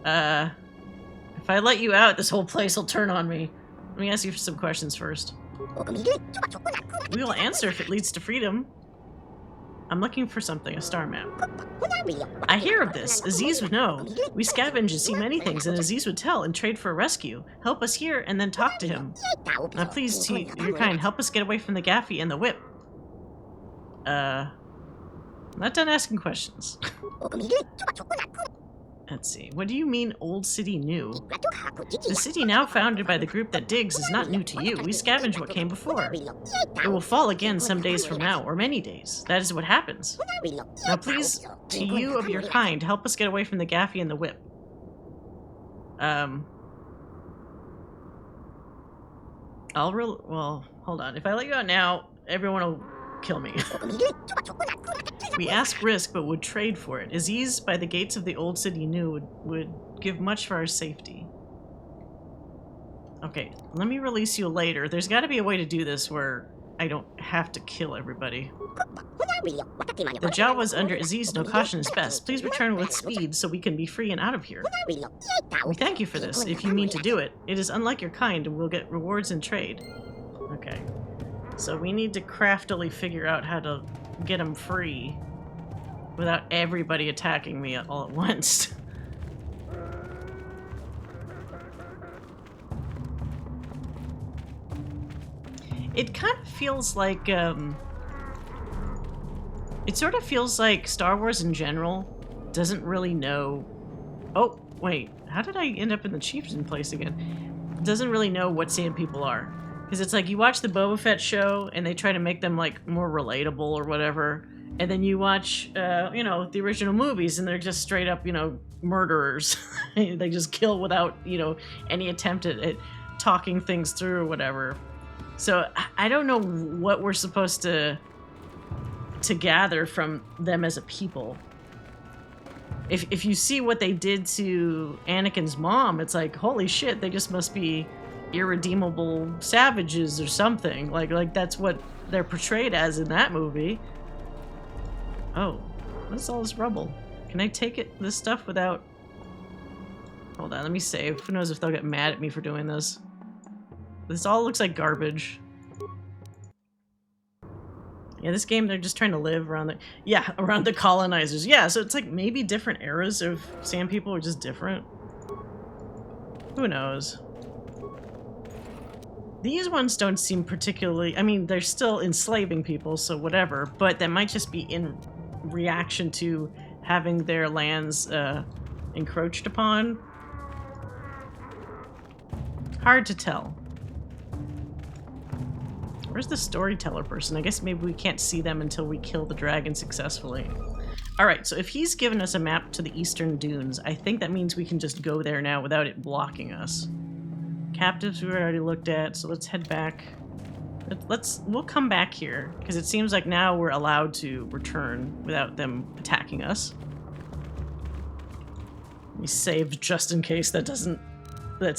S1: If I let you out, this whole place will turn on me. Let me ask you some questions first. We will answer if it leads to freedom. I'm looking for something, a star map. I hear of this. Aziz would know. We scavenge and see many things, and Aziz would tell and trade for a rescue. Help us here and then talk to him. Now please, to your kind, help us get away from the Gaffy and the whip. I'm not done asking questions. Let's see. What do you mean, old city new? The city now founded by the group that digs is not new to you. We scavenge what came before. It will fall again some days from now, or many days. That is what happens. Now please, to you of your kind, help us get away from the Gaffy and the Whip. Well, hold on. If I let you out now, everyone will kill me. We ask risk, but would trade for it. Aziz, by the gates of the old city new, would give much for our safety. Okay, let me release you later. There's got to be a way to do this where I don't have to kill everybody. The Jawas under Aziz, no caution is best. Please return with speed so we can be free and out of here. We thank you for this, if you mean to do it. It is unlike your kind, and we'll get rewards in trade. Okay. So we need to craftily figure out how to get him free without everybody attacking me all at once. It kind of feels like, it sort of feels like Star Wars in general doesn't really know... Oh, wait, how did I end up in the chieftain place again? Doesn't really know what sand people are. Because it's like, you watch the Boba Fett show, and they try to make them, like, more relatable or whatever. And then you watch, you know, the original movies, and they're just straight up, you know, murderers. They just kill without, you know, any attempt at talking things through or whatever. So, I don't know what we're supposed to gather from them as a people. If you see what they did to Anakin's mom, it's like, holy shit, they just must be irredeemable savages or something. Like that's what they're portrayed as in that movie. Oh, what's all this rubble? Can I take this stuff without... Hold on, let me save. Who knows if they'll get mad at me for doing this. This all looks like garbage. Yeah, this game, they're just trying to live around the... Yeah, around the colonizers. Yeah, so it's like maybe different eras of sand people are just different. Who knows? These ones don't seem particularly... I mean, they're still enslaving people, so whatever. But that might just be in reaction to having their lands encroached upon. Hard to tell. Where's the storyteller person? I guess maybe we can't see them until we kill the dragon successfully. Alright, so if he's given us a map to the eastern dunes, I think that means we can just go there now without it blocking us. Captives we already looked at, so let's head back. We'll come back here, because it seems like now we're allowed to return without them attacking us. We saved just in case that's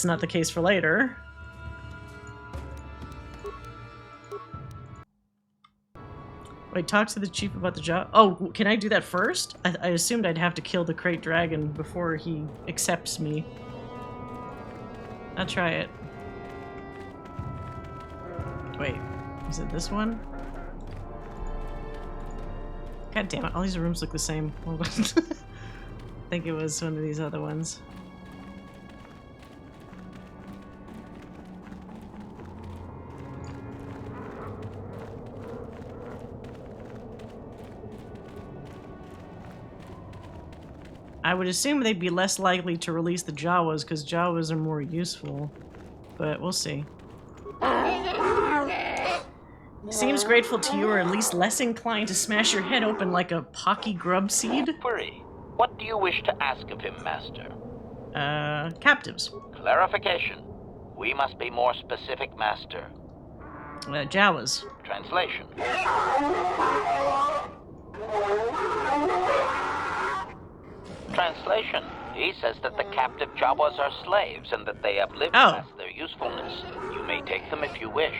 S1: not the case for later. Wait, talk to the chief about the job. Oh, can I do that first? I assumed I'd have to kill the crate dragon before he accepts me. I'll try it. Wait, is it this one? God damn it, all these rooms look the same. Hold on. I think it was one of these other ones. I would assume they'd be less likely to release the Jawas, because Jawas are more useful. But we'll see. Seems grateful to you, or at least less inclined to smash your head open like a pocky grub seed?
S2: Query. What do you wish to ask of him, Master?
S1: Captives.
S2: Clarification. We must be more specific, Master.
S1: Jawas.
S2: Translation. Translation. He says that the captive Jawas are slaves and that they have lived past their usefulness. You may take them if you wish.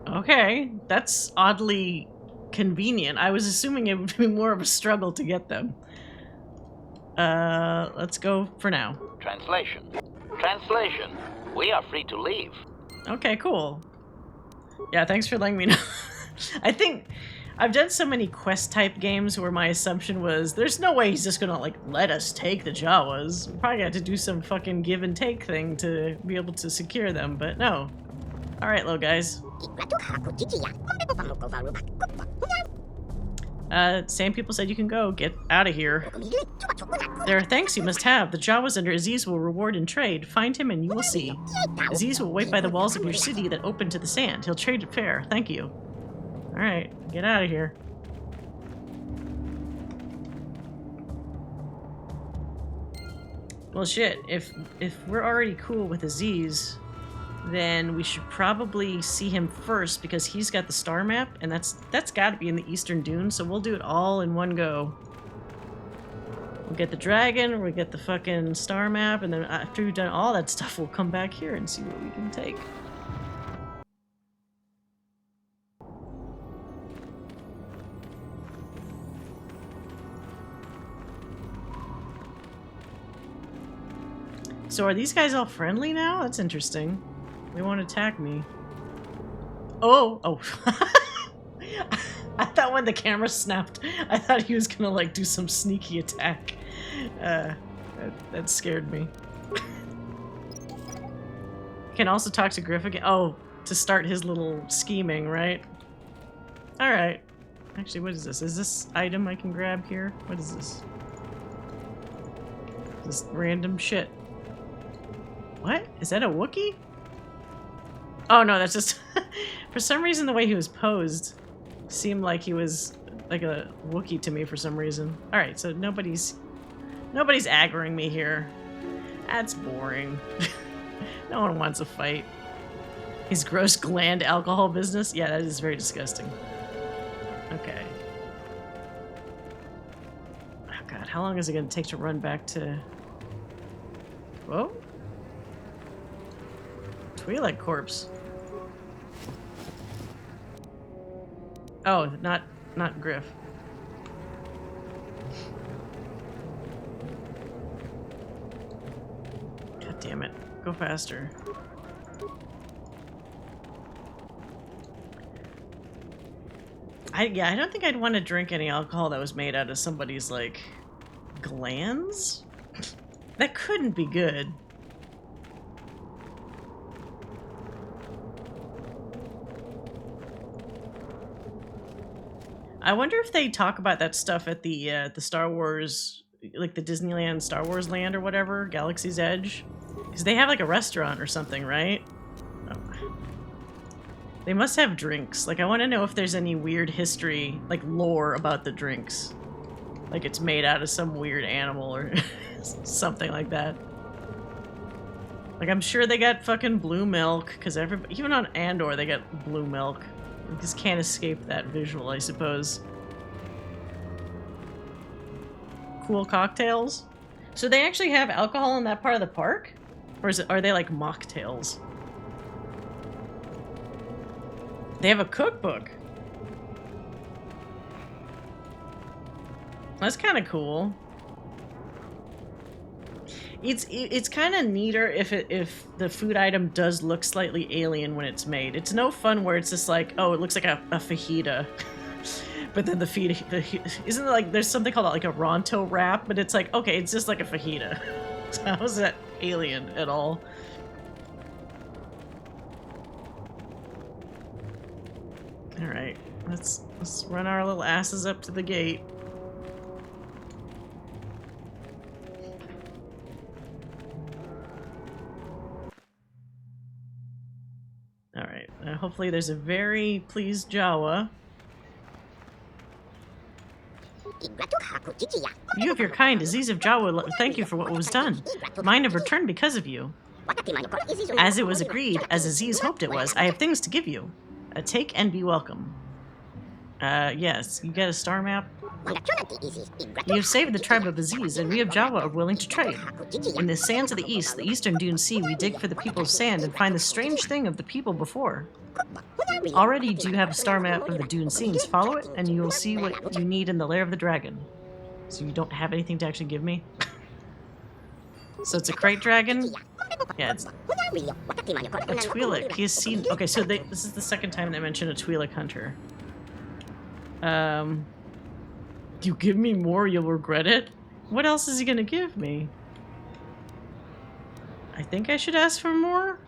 S1: Okay, that's oddly convenient. I was assuming it would be more of a struggle to get them. Let's go for now.
S2: Translation. Translation. We are free to leave.
S1: Okay, cool. Yeah, thanks for letting me know. I think I've done so many quest-type games where my assumption was, there's no way he's just gonna, like, let us take the Jawas. We probably had to do some fucking give-and-take thing to be able to secure them, but no. Alright, little guys. Sand people said you can go. Get out of here. There are thanks you must have. The Jawas under Aziz will reward in trade. Find him and you will see. Aziz will wait by the walls of your city that open to the sand. He'll trade it fair. Thank you. Alright, get out of here. Well, shit. If we're already cool with Aziz, then we should probably see him first because he's got the star map, and that's got to be in the Eastern Dunes. So we'll do it all in one go. We'll get the dragon, we'll get the fucking star map, and then after we've done all that stuff, we'll come back here and see what we can take. So are these guys all friendly now? That's interesting. They won't attack me. Oh! I thought when the camera snapped, I thought he was gonna like do some sneaky attack. That scared me. Can also talk to Griff again. Oh, to start his little scheming, right? Alright. Actually, what is this? Is this item I can grab here? What is this? Just random shit. What? Is that a Wookiee? Oh no, that's just... For some reason the way he was posed seemed like he was like a Wookiee to me for some reason. Alright, so nobody's aggroing me here. That's boring. No one wants a fight. His gross gland alcohol business? Yeah, that is very disgusting. Okay. Oh god, how long is it gonna take to run back to... Whoa? Twi'lek corpse. Oh, not Griff. God damn it. Go faster. I don't think I'd want to drink any alcohol that was made out of somebody's, like, glands? That couldn't be good. I wonder if they talk about that stuff at the Star Wars, like the Disneyland Star Wars Land or whatever, Galaxy's Edge. Because they have like a restaurant or something, right? Oh. They must have drinks. Like, I want to know if there's any weird history, like lore about the drinks. Like it's made out of some weird animal or something like that. Like, I'm sure they got fucking blue milk, because even on Andor they got blue milk. You just can't escape that visual, I suppose. Cool cocktails. So they actually have alcohol in that part of the park? Or are they like mocktails? They have a cookbook. That's kind of cool. It's kind of neater if the food item does look slightly alien when it's made. It's no fun where it's just like, oh, it looks like a fajita. But then the isn't it like there's something called like a Ronto wrap, but it's like, okay, it's just like a fajita. So how is that alien at all? All right, let's run our little asses up to the gate. All right, hopefully there's a very pleased Jawa. You of your kind, Aziz of Jawa, thank you for what was done. Mine have returned because of you. As it was agreed, as Aziz hoped it was, I have things to give you. Take and be welcome. Yes, you get a star map. You have saved the tribe of Aziz, and we of Jawa are willing to trade. In the sands of the east, the eastern dune sea, we dig for the people of sand and find the strange thing of the people before. Already do you have a star map of the dune scenes. Follow it, and you will see what you need in the lair of the dragon. So you don't have anything to actually give me? So it's a crate dragon? Yeah, it's... A Twi'lek. He has seen... Okay, so this is the second time they mentioned a Twi'lek hunter. You give me more, you'll regret it? What else is he gonna give me? I think I should ask for more?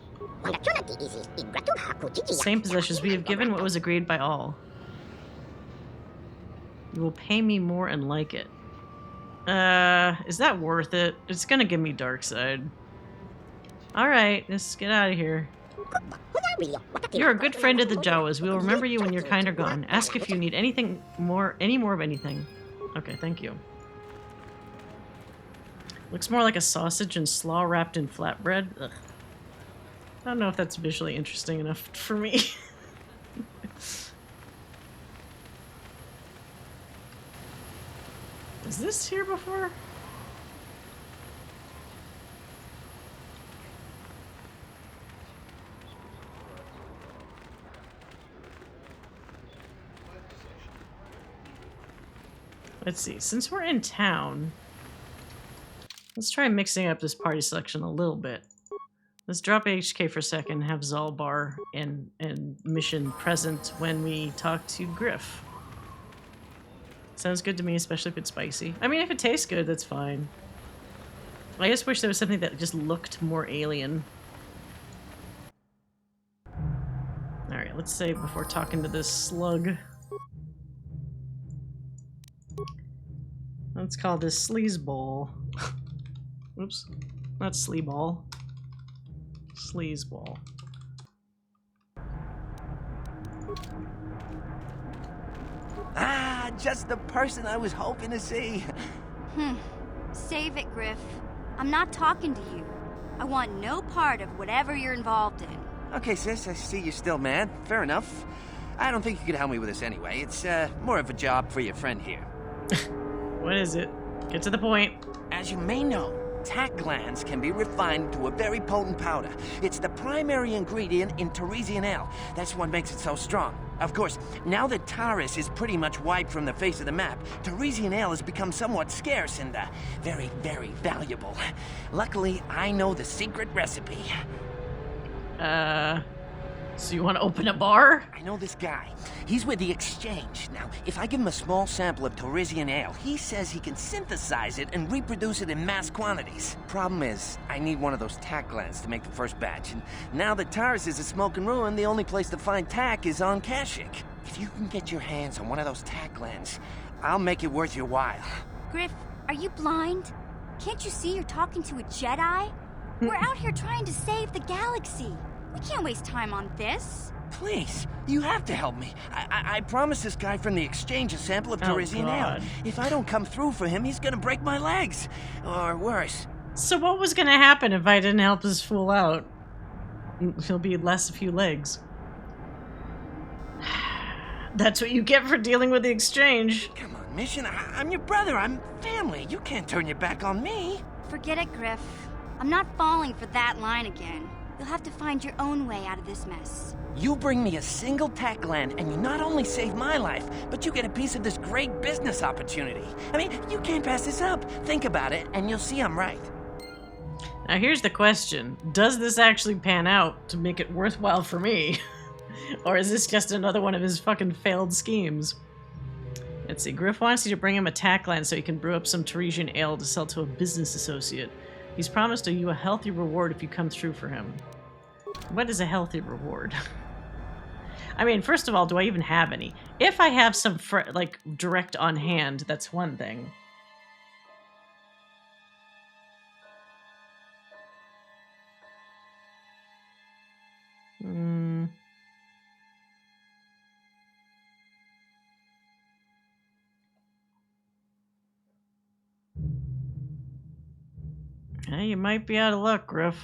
S1: Same possessions we have given what was agreed by all. You will pay me more and like it. Is that worth it? It's gonna give me dark side. Alright, let's get out of here. You're a good friend of the Jawas. We will remember you when your kind are gone. Ask if you need anything more, any more of anything. Okay, thank you. Looks more like a sausage and slaw wrapped in flatbread. Ugh. I don't know if that's visually interesting enough for me. Is this here before? Let's see, since we're in town, let's try mixing up this party selection a little bit. Let's drop HK for a second, have Zalbar and mission present when we talk to Griff. Sounds good to me, especially if it's spicy. I mean, if it tastes good, that's fine. I just wish there was something that just looked more alien. Alright, let's save before talking to this slug. Let's call this Sleazeball. Oops. Not Sleeball. Sleazeball.
S6: Ah, just the person I was hoping to see.
S7: Save it, Griff. I'm not talking to you. I want no part of whatever you're involved in.
S6: Okay, sis, I see you're still mad. Fair enough. I don't think you could help me with this anyway. It's more of a job for your friend here.
S1: What is it? Get to the point.
S6: As you may know, tack glands can be refined to a very potent powder. It's the primary ingredient in Teresian ale. That's what makes it so strong. Of course, now that Taris is pretty much wiped from the face of the map, Teresian ale has become somewhat scarce and very, very valuable. Luckily, I know the secret recipe.
S1: So you want to open a bar?
S6: I know this guy. He's with the Exchange. Now, if I give him a small sample of Teresian ale, he says he can synthesize it and reproduce it in mass quantities. Problem is, I need one of those tack glands to make the first batch, and now that Taris is a smoking ruin, the only place to find tack is on Kashyyyk. If you can get your hands on one of those tack glands, I'll make it worth your while.
S7: Griff, are you blind? Can't you see you're talking to a Jedi? We're out here trying to save the galaxy. We can't waste time on this.
S6: Please, you have to help me. I promised this guy from the Exchange a sample of Teresian ale. If I don't come through for him, he's gonna break my legs. Or worse.
S1: So what was gonna happen if I didn't help this fool out? He'll be less a few legs. That's what you get for dealing with the Exchange.
S6: Come on, Mission. I'm your brother. I'm family. You can't turn your back on me.
S7: Forget it, Griff. I'm not falling for that line again. You'll have to find your own way out of this mess.
S6: You bring me a single tack gland, and you not only save my life, but you get a piece of this great business opportunity. I mean, you can't pass this up. Think about it, and you'll see I'm right.
S1: Now here's the question. Does this actually pan out to make it worthwhile for me? Or is this just another one of his fucking failed schemes? Let's see. Griff wants you to bring him a tack gland so he can brew up some Teresian ale to sell to a business associate. He's promised you a healthy reward if you come through for him. What is a healthy reward? I mean, first of all, do I even have any? If I have some, like, direct on hand, that's one thing. You might be out of luck, Griff.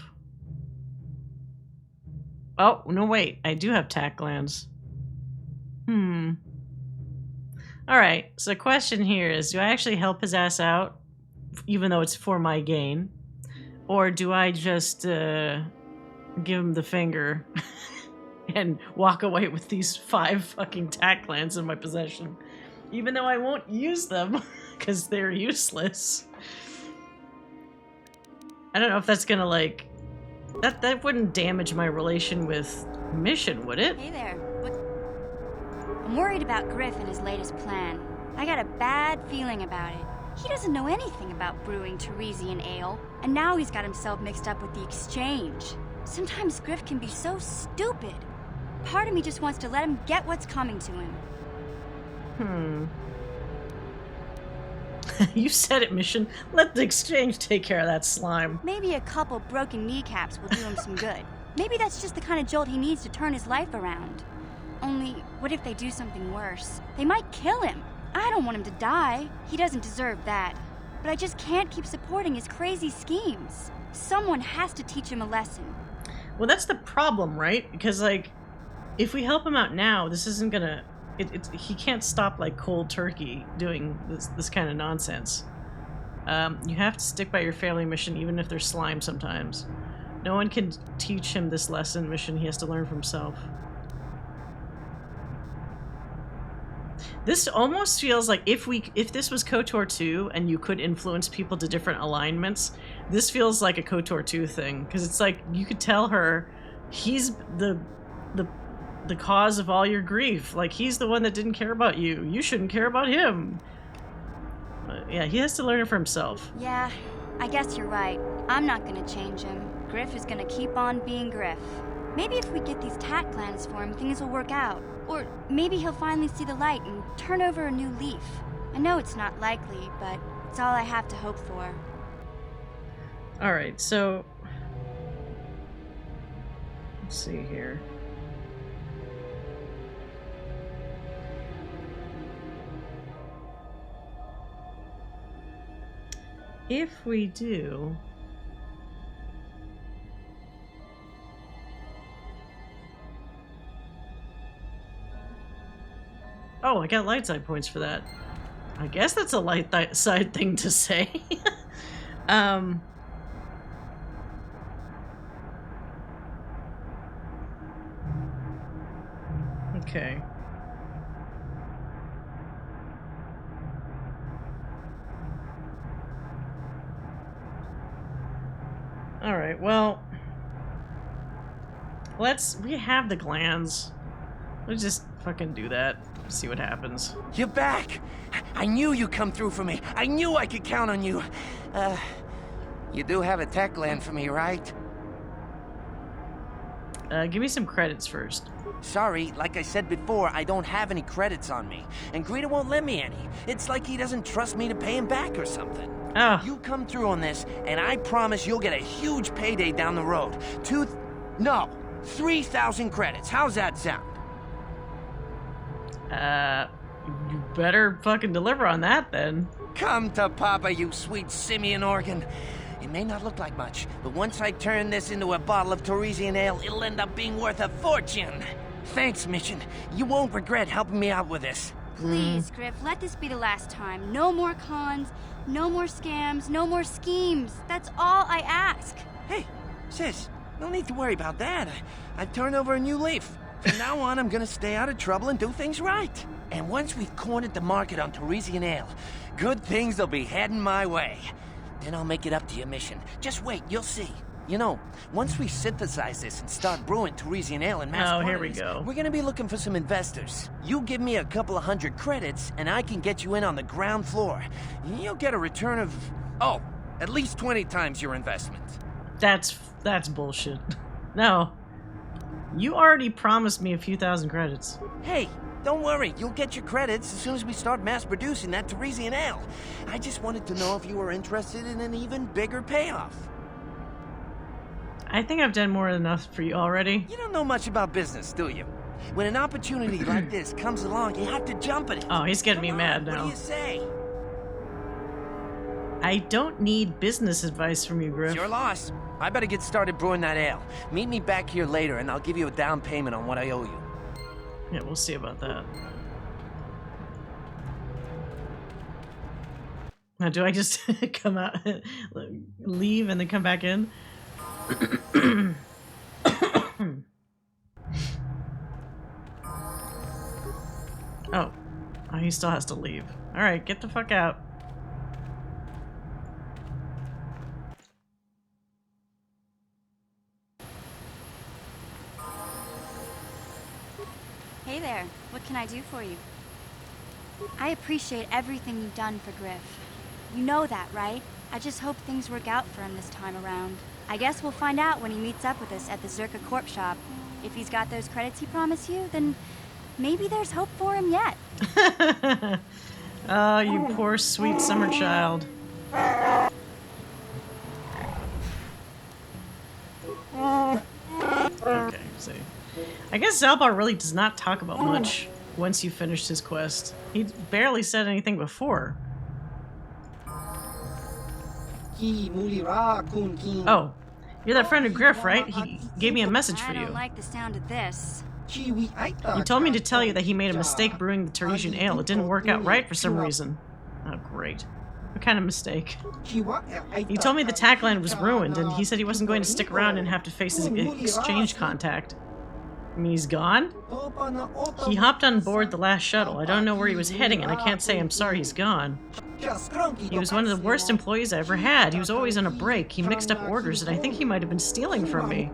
S1: Oh, no wait. I do have tack glands. Alright, so the question here is, do I actually help his ass out, even though it's for my gain? Or do I just give him the finger and walk away with these 5 fucking tack glands in my possession? Even though I won't use them, because they're useless. I don't know if that's gonna, like... That wouldn't damage my relation with Mission, would it?
S7: Hey there. What? I'm worried about Griff and his latest plan. I got a bad feeling about it. He doesn't know anything about brewing Teresian ale, and now he's got himself mixed up with the Exchange. Sometimes Griff can be so stupid. Part of me just wants to let him get what's coming to him.
S1: You said it, Mission. Let the exchange take care of that slime.
S7: Maybe a couple broken kneecaps will do him some good. Maybe that's just the kind of jolt he needs to turn his life around. Only, what if they do something worse? They might kill him. I don't want him to die. He doesn't deserve that. But I just can't keep supporting his crazy schemes. Someone has to teach him a lesson.
S1: Well, that's the problem, right? Because, like, if we help him out now, this isn't gonna... he can't stop, like, cold turkey doing this kind of nonsense. You have to stick by your family, Mission, even if there's slime sometimes. No one can teach him this lesson, Mission. He has to learn for himself. This almost feels like if this was KOTOR 2 and you could influence people to different alignments, this feels like a KOTOR 2 thing. Because it's like, you could tell her he's the cause of all your grief. Like, he's the one that didn't care about you. You shouldn't care about him. Yeah, he has to learn it for himself.
S7: Yeah, I guess you're right. I'm not gonna change him. Griff is gonna keep on being Griff. Maybe if we get these tat plans for him, things will work out. Or maybe he'll finally see the light and turn over a new leaf. I know it's not likely, but it's all I have to hope for.
S1: Alright, so... let's see here. If we do... oh, I got light side points for that. I guess that's a light side thing to say. Okay. Alright, well... we have the glands. Let's just fucking do that. See what happens.
S6: You're back! I knew you'd come through for me. I knew I could count on you. You do have a tech land for me, right?
S1: Give me some credits first.
S6: Sorry, like I said before, I don't have any credits on me. And Greta won't lend me any. It's like he doesn't trust me to pay him back or something.
S1: Oh.
S6: You come through on this, and I promise you'll get a huge payday down the road. 3,000 credits. How's that sound?
S1: You better fucking deliver on that then.
S6: Come to Papa, you sweet simian organ. It may not look like much, but once I turn this into a bottle of Torresian ale, it'll end up being worth a fortune. Thanks, Mission. You won't regret helping me out with this.
S7: Please, Griff, let this be the last time. No more cons, no more scams, no more schemes. That's all I ask.
S6: Hey, sis, no need to worry about that. I've turned over a new leaf. From now on, I'm gonna stay out of trouble and do things right. And once we've cornered the market on Torresian ale, good things will be heading my way. Then I'll make it up to you, Mission. Just wait, you'll see. You know, once we synthesize this and start brewing Torresian ale in mass quantities,
S1: here we go.
S6: We're gonna be looking for some investors. You give me a couple of 100 credits, and I can get you in on the ground floor. You'll get a return of, at least 20 times your investment.
S1: That's bullshit. No. You already promised me a few thousand credits.
S6: Hey, don't worry. You'll get your credits as soon as we start mass-producing that Torresian ale. I just wanted to know if you were interested in an even bigger payoff.
S1: I think I've done more than enough for you already.
S6: You don't know much about business, do you? When an opportunity like this comes along, you have to jump at it.
S1: Oh, he's getting me mad now.
S6: What do you say?
S1: I don't need business advice from you, Griff.
S6: It's your loss. I better get started brewing that ale. Meet me back here later, and I'll give you a down payment on what I owe you.
S1: Yeah, we'll see about that. Now, do I just come out, leave, and then come back in? Oh, he still has to leave. All right, get the fuck out.
S7: Hey there, what can I do for you? I appreciate everything you've done for Griff. You know that, right? I just hope things work out for him this time around. I guess we'll find out when he meets up with us at the Zerka Corp shop. If he's got those credits he promised you, then maybe there's hope for him yet.
S1: Oh, you poor sweet summer child. Okay, see. I guess Zalbar really does not talk about much once you finished his quest. He barely said anything before. Oh, you're that friend of Griff, right? He gave me a message for
S7: I
S1: you.
S7: don't like the sound of this.
S1: He told me to tell you that he made a mistake brewing the Tarisian ale. It didn't work out right for some reason. Oh, great. What kind of mistake? He told me the tagline was ruined, and he said he wasn't going to stick around and have to face his exchange contact. I mean, he's gone? He hopped on board the last shuttle. I don't know where he was heading, and I can't say I'm sorry he's gone. He was one of the worst employees I ever had. He was always on a break. He mixed up orders, and I think he might have been stealing from me.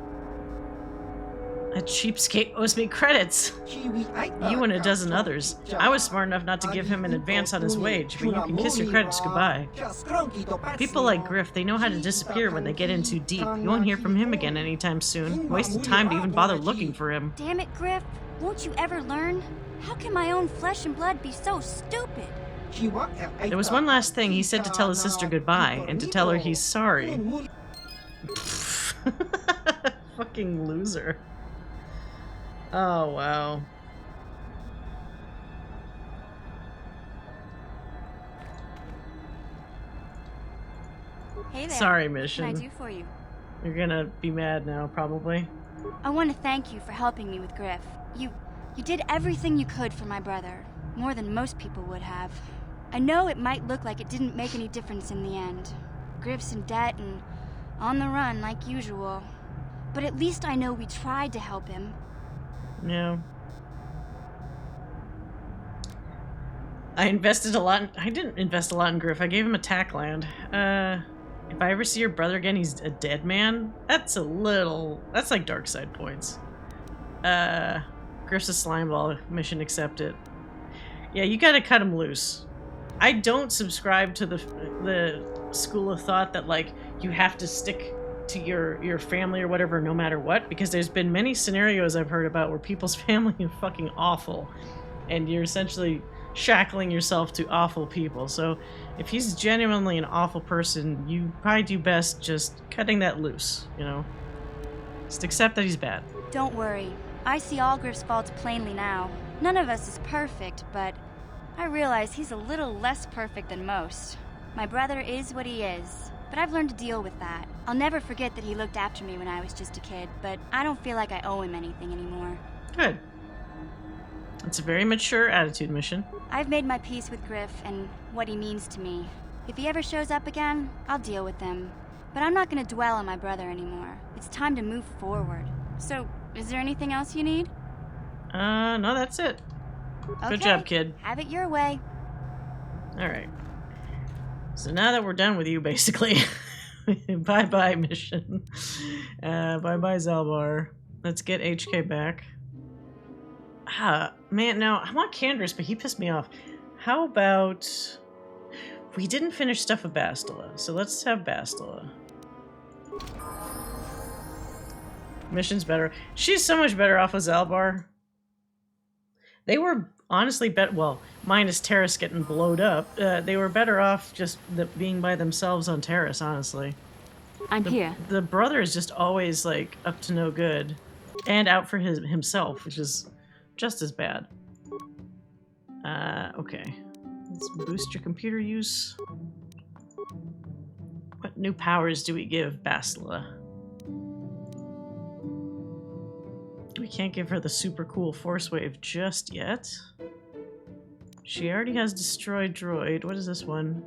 S1: That cheapskate owes me credits. You and a dozen others. I was smart enough not to give him an advance on his wage, but you can kiss your credits goodbye. People like Griff, they know how to disappear when they get in too deep. You won't hear from him again anytime soon. Wasted time to even bother looking for him.
S7: Damn it, Griff. Won't you ever learn? How can my own flesh and blood be so stupid?
S1: There was one last thing. He said to tell his sister goodbye, and to tell her he's sorry. Fucking loser. Oh, wow.
S7: Hey there.
S1: Sorry,
S7: What can I
S1: mission.
S7: do for you?
S1: You're gonna be mad now, probably.
S7: I want to thank you for helping me with Griff. You did everything you could for my brother. More than most people would have. I know it might look like it didn't make any difference in the end. Griff's in debt and on the run like usual. But at least I know we tried to help him.
S1: Yeah. I invested a lot I didn't invest a lot in Griff. I gave him a tack land. If I ever see your brother again, he's a dead man. That's like dark side points. Griff's a slime ball. Mission accepted. Yeah, you gotta cut him loose. I don't subscribe to the school of thought that, like, you have to stick to your family or whatever no matter what, because there's been many scenarios I've heard about where people's family are fucking awful, and you're essentially shackling yourself to awful people. So if he's genuinely an awful person, you probably do best just cutting that loose, you know? Just accept that he's bad.
S7: Don't worry. I see all Griff's faults plainly now. None of us is perfect, but I realize he's a little less perfect than most. My brother is what he is, but I've learned to deal with that. I'll never forget that he looked after me when I was just a kid, but I don't feel like I owe him anything anymore.
S1: Good. It's a very mature attitude, mission.
S7: I've made my peace with Griff and what he means to me. If he ever shows up again, I'll deal with him. But I'm not going to dwell on my brother anymore. It's time to move forward. So, is there anything else you need?
S1: No, that's it.
S7: Okay.
S1: Good job, kid.
S7: Have it your way.
S1: Alright. So now that we're done with you, basically, bye-bye, mission. Bye-bye, Zalbar. Let's get HK back. Man, now, I want Canderous, but he pissed me off. How about... We didn't finish stuff with Bastila, so let's have Bastila. Mission's better. She's so much better off with Zalbar. They were honestly better, well, minus Terrace getting blowed up, they were better off just being by themselves on Terrace, honestly.
S3: I'm here.
S1: The brother is just always, like, up to no good. And out for himself, which is just as bad. Okay. Let's boost your computer use. What new powers do we give Bastila? We can't give her the super cool force wave just yet. She already has destroyed droid. What is this one?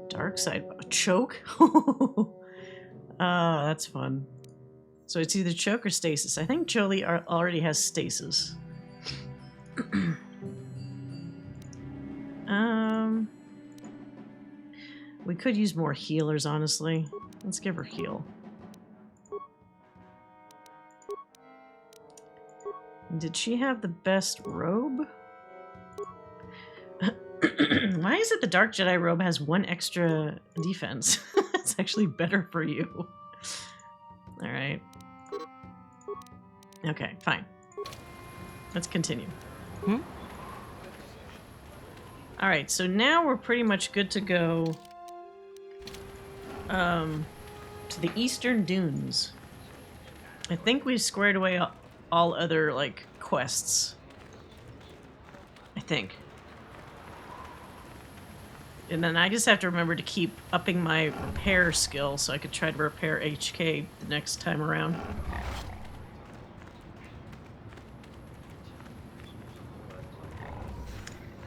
S1: Dark side choke? Oh, that's fun. So it's either choke or stasis. I think Jolie already has stasis. We could use more healers, honestly. Let's give her heal. Did she have the best robe? Why is it the Dark Jedi robe has 1 extra defense? It's actually better for you. Alright. Okay, fine. Let's continue. Alright, so now we're pretty much good to go to the Eastern Dunes. I think we've squared away all other, like, quests. I think. And then I just have to remember to keep upping my repair skill so I could try to repair HK the next time around.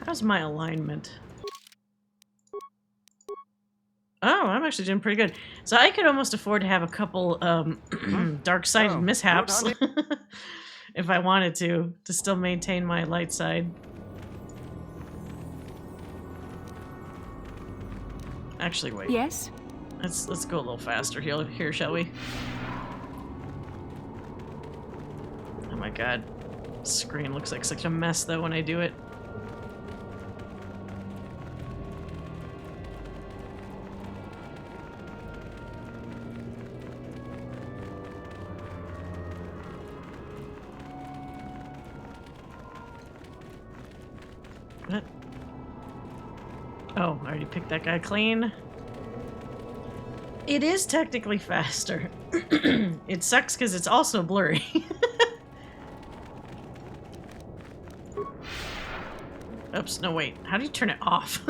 S1: How's my alignment? Oh, I'm actually doing pretty good. So I could almost afford to have a couple dark-sided mishaps if I wanted to still maintain my light side. Actually, wait.
S8: Yes?
S1: Let's go a little faster here, shall we? Oh my god. Screen looks like such a mess though when I do it. What? Oh, I already picked that guy clean. It is technically faster. It sucks because it's also blurry. Oops, no wait. How do you turn it off?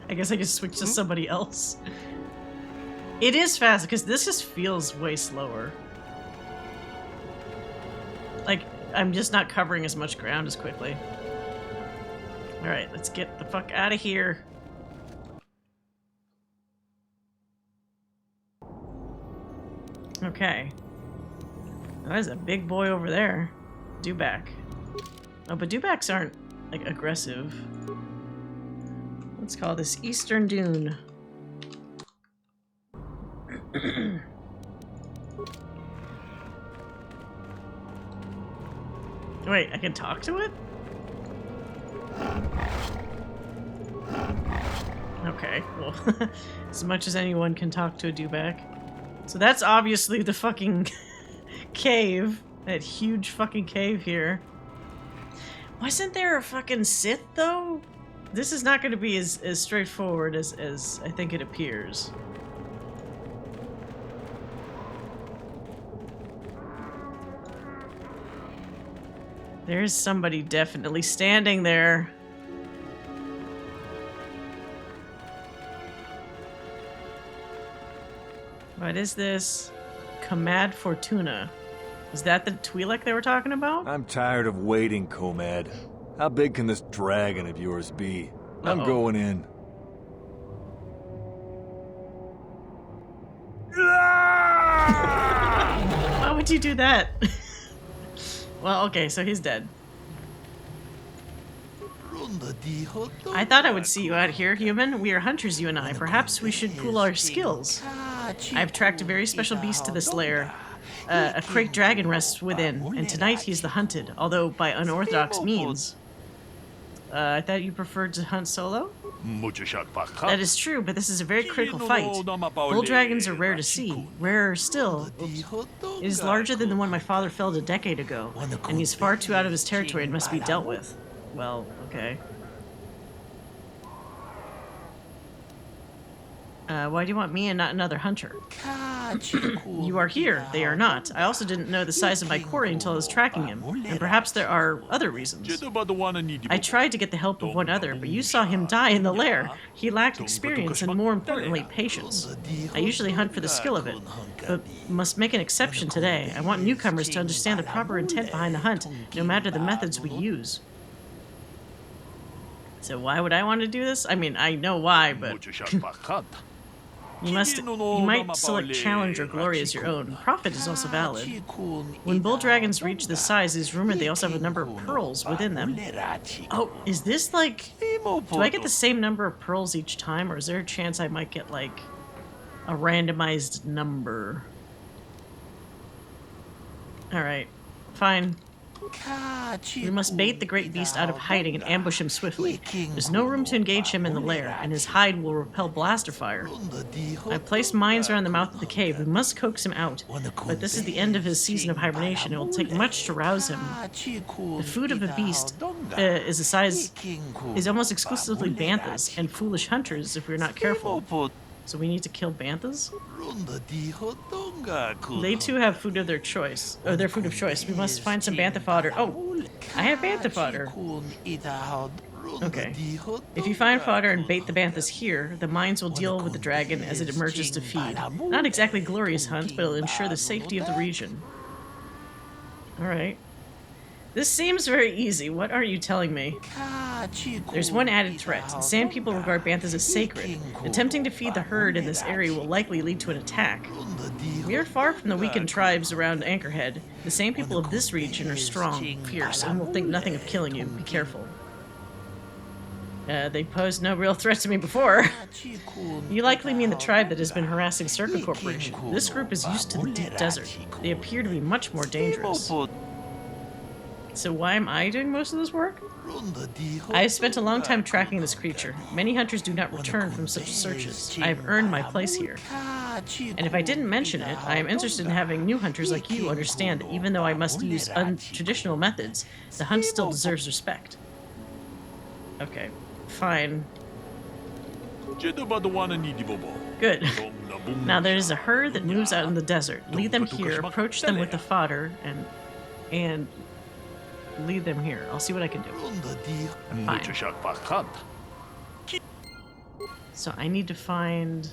S1: I guess I just switch to somebody else. It is fast because this just feels way slower. Like, I'm just not covering as much ground as quickly. Alright, let's get the fuck out of here. Okay. Oh, there's a big boy over there. Dewback. Oh, but dewbacks aren't, like, aggressive. Let's call this Eastern Dune. Wait, I can talk to it? Okay, well, as much as anyone can talk to a dewback. So that's obviously the fucking cave. That huge fucking cave here. Wasn't there a fucking Sith, though? This is not going to be as straightforward as I think it appears. There's somebody definitely standing there. What is this? Comad Fortuna. Is that the Twi'lek they were talking about?
S9: I'm tired of waiting, Comad. How big can this dragon of yours be? I'm going in.
S1: Why would you do that? Well, okay, so he's dead. I thought I would see you out here, human. We are hunters, you and I. Perhaps we should pool our skills. I've tracked a very special beast to this lair. A crate dragon rests within, and tonight he's the hunted, although by unorthodox means. I thought you preferred to hunt solo? That is true, but this is a very critical fight. Bull dragons are rare to see. Rarer still, it is larger than the one my father felled a decade ago, and he's far too out of his territory and must be dealt with. Well, okay. Why do you want me and not another hunter? You are here, they are not. I also didn't know the size of my quarry until I was tracking him, and perhaps there are other reasons. I tried to get the help of one other, but you saw him die in the lair. He lacked experience and, more importantly, patience. I usually hunt for the skill of it, but must make an exception today. I want newcomers to understand the proper intent behind the hunt, no matter the methods we use. So why would I want to do this? I mean, I know why, but... You might select challenge or glory as your own. Profit is also valid. When bull dragons reach this size, it is rumored they also have a number of pearls within them. Oh, is this like... Do I get the same number of pearls each time, or is there a chance I might get like a randomized number? Alright, fine. We must bait the great beast out of hiding and ambush him swiftly. There's no room to engage him in the lair, and his hide will repel blaster fire. I've placed mines around the mouth of the cave. We must coax him out, but this is the end of his season of hibernation. It will take much to rouse him. The food of a beast is almost exclusively banthas and foolish hunters if we're not careful. So we need to kill banthas? They too have food of their choice, or their food of choice. We must find some bantha fodder. Oh, I have bantha fodder. Okay. If you find fodder and bait the banthas here, the mines will deal with the dragon as it emerges to feed. Not exactly glorious hunt, but it'll ensure the safety of the region. Alright. This seems very easy. What are you telling me? There's one added threat. The Sand People regard banthas as sacred. Attempting to feed the herd in this area will likely lead to an attack. We are far from the weakened tribes around Anchorhead. The Sand People of this region are strong, fierce, and will think nothing of killing you. Be careful. They posed no real threat to me before. You likely mean the tribe that has been harassing Circa Corporation. This group is used to the deep desert. They appear to be much more dangerous. So why am I doing most of this work? I have spent a long time tracking this creature. Many hunters do not return from such searches. I have earned my place here. And if I didn't mention it, I am interested in having new hunters like you understand that even though I must use untraditional methods, the hunt still deserves respect. Okay, fine. Good. Now there's a herd that moves out in the desert. Lead them here, approach them with the fodder, and lead them here. I'll see what I can do. Fine. So I need to find...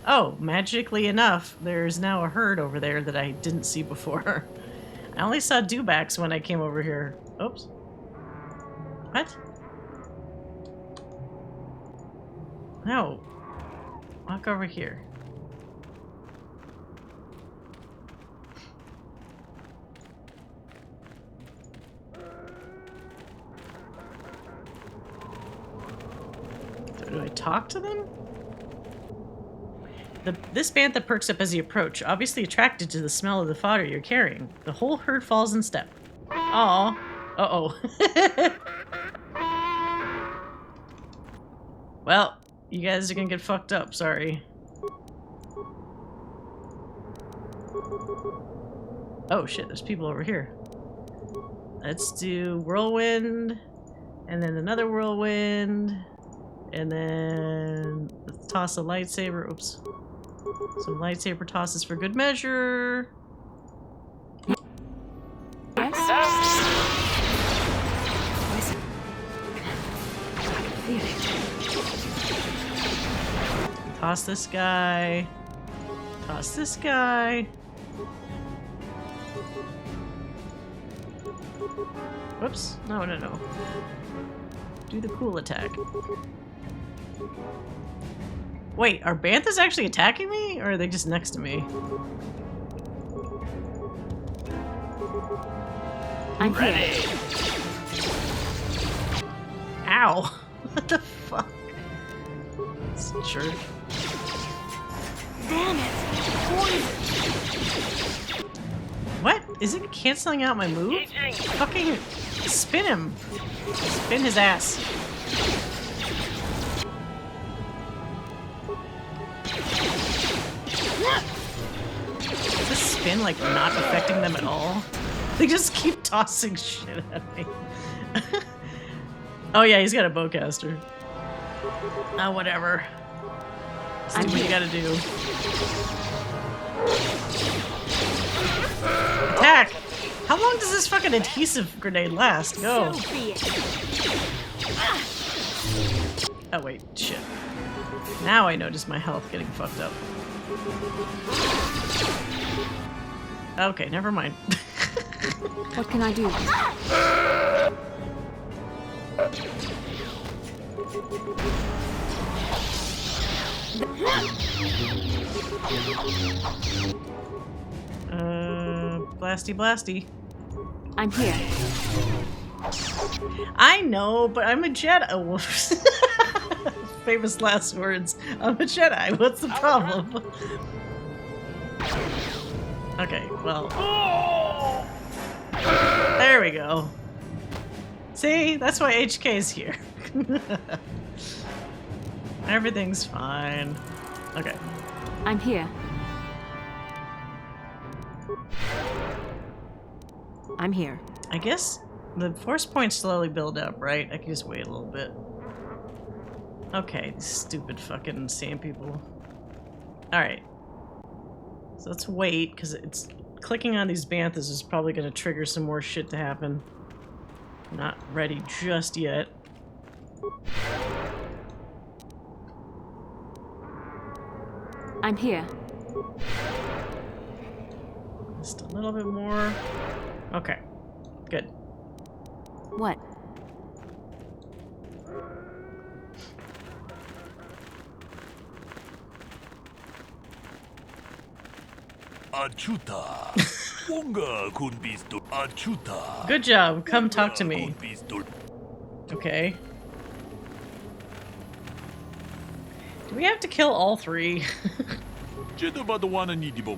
S1: Oh, magically enough, there's now a herd over there that I didn't see before. I only saw dewbacks when I came over here. Oops. What? No. Walk over here. Do I talk to them? This bantha perks up as you approach, obviously attracted to the smell of the fodder you're carrying. The whole herd falls in step. Aw. Uh-oh. Well, you guys are gonna get fucked up, sorry. Oh shit, there's people over here. Let's do whirlwind, and then another whirlwind. And then let's toss a lightsaber. Oops. Some lightsaber tosses for good measure. Toss this guy. Toss this guy. Whoops. No, no, no. Do the cool attack. Wait, are banthas actually attacking me? Or are they just next to me?
S3: I'm
S1: ready. Ow! What the fuck? This jerk.
S7: Damn it!
S1: What? Is it canceling out my move? Fucking spin him! Spin his ass. Is this spin like not affecting them at all? They just keep tossing shit at me. Oh yeah, he's got a bowcaster. Oh, whatever. Just do what you gotta do. Attack! How long does this fucking adhesive grenade last? Go! Oh wait, shit. Now I notice my health getting fucked up. Okay, never mind.
S3: What can I do?
S1: Blasty blasty.
S3: I'm here.
S1: I know, but I'm a Jedi. Oh, famous last words. I'm a Jedi. What's the problem? Okay, well. There we go. See? That's why HK is here. Everything's fine. Okay.
S3: I'm here. I'm here.
S1: I guess the force points slowly build up, right? I can just wait a little bit. Okay, these stupid fucking sand people. Alright. So let's wait, because it's clicking on these banthas is probably going to trigger some more shit to happen. Not ready just yet.
S3: I'm here.
S1: Just a little bit more. Okay. Good.
S3: What?
S5: Achuta. Wonga kun pistol. Achuta.
S1: Good job. Come talk to me. Okay. Do we have to kill all three?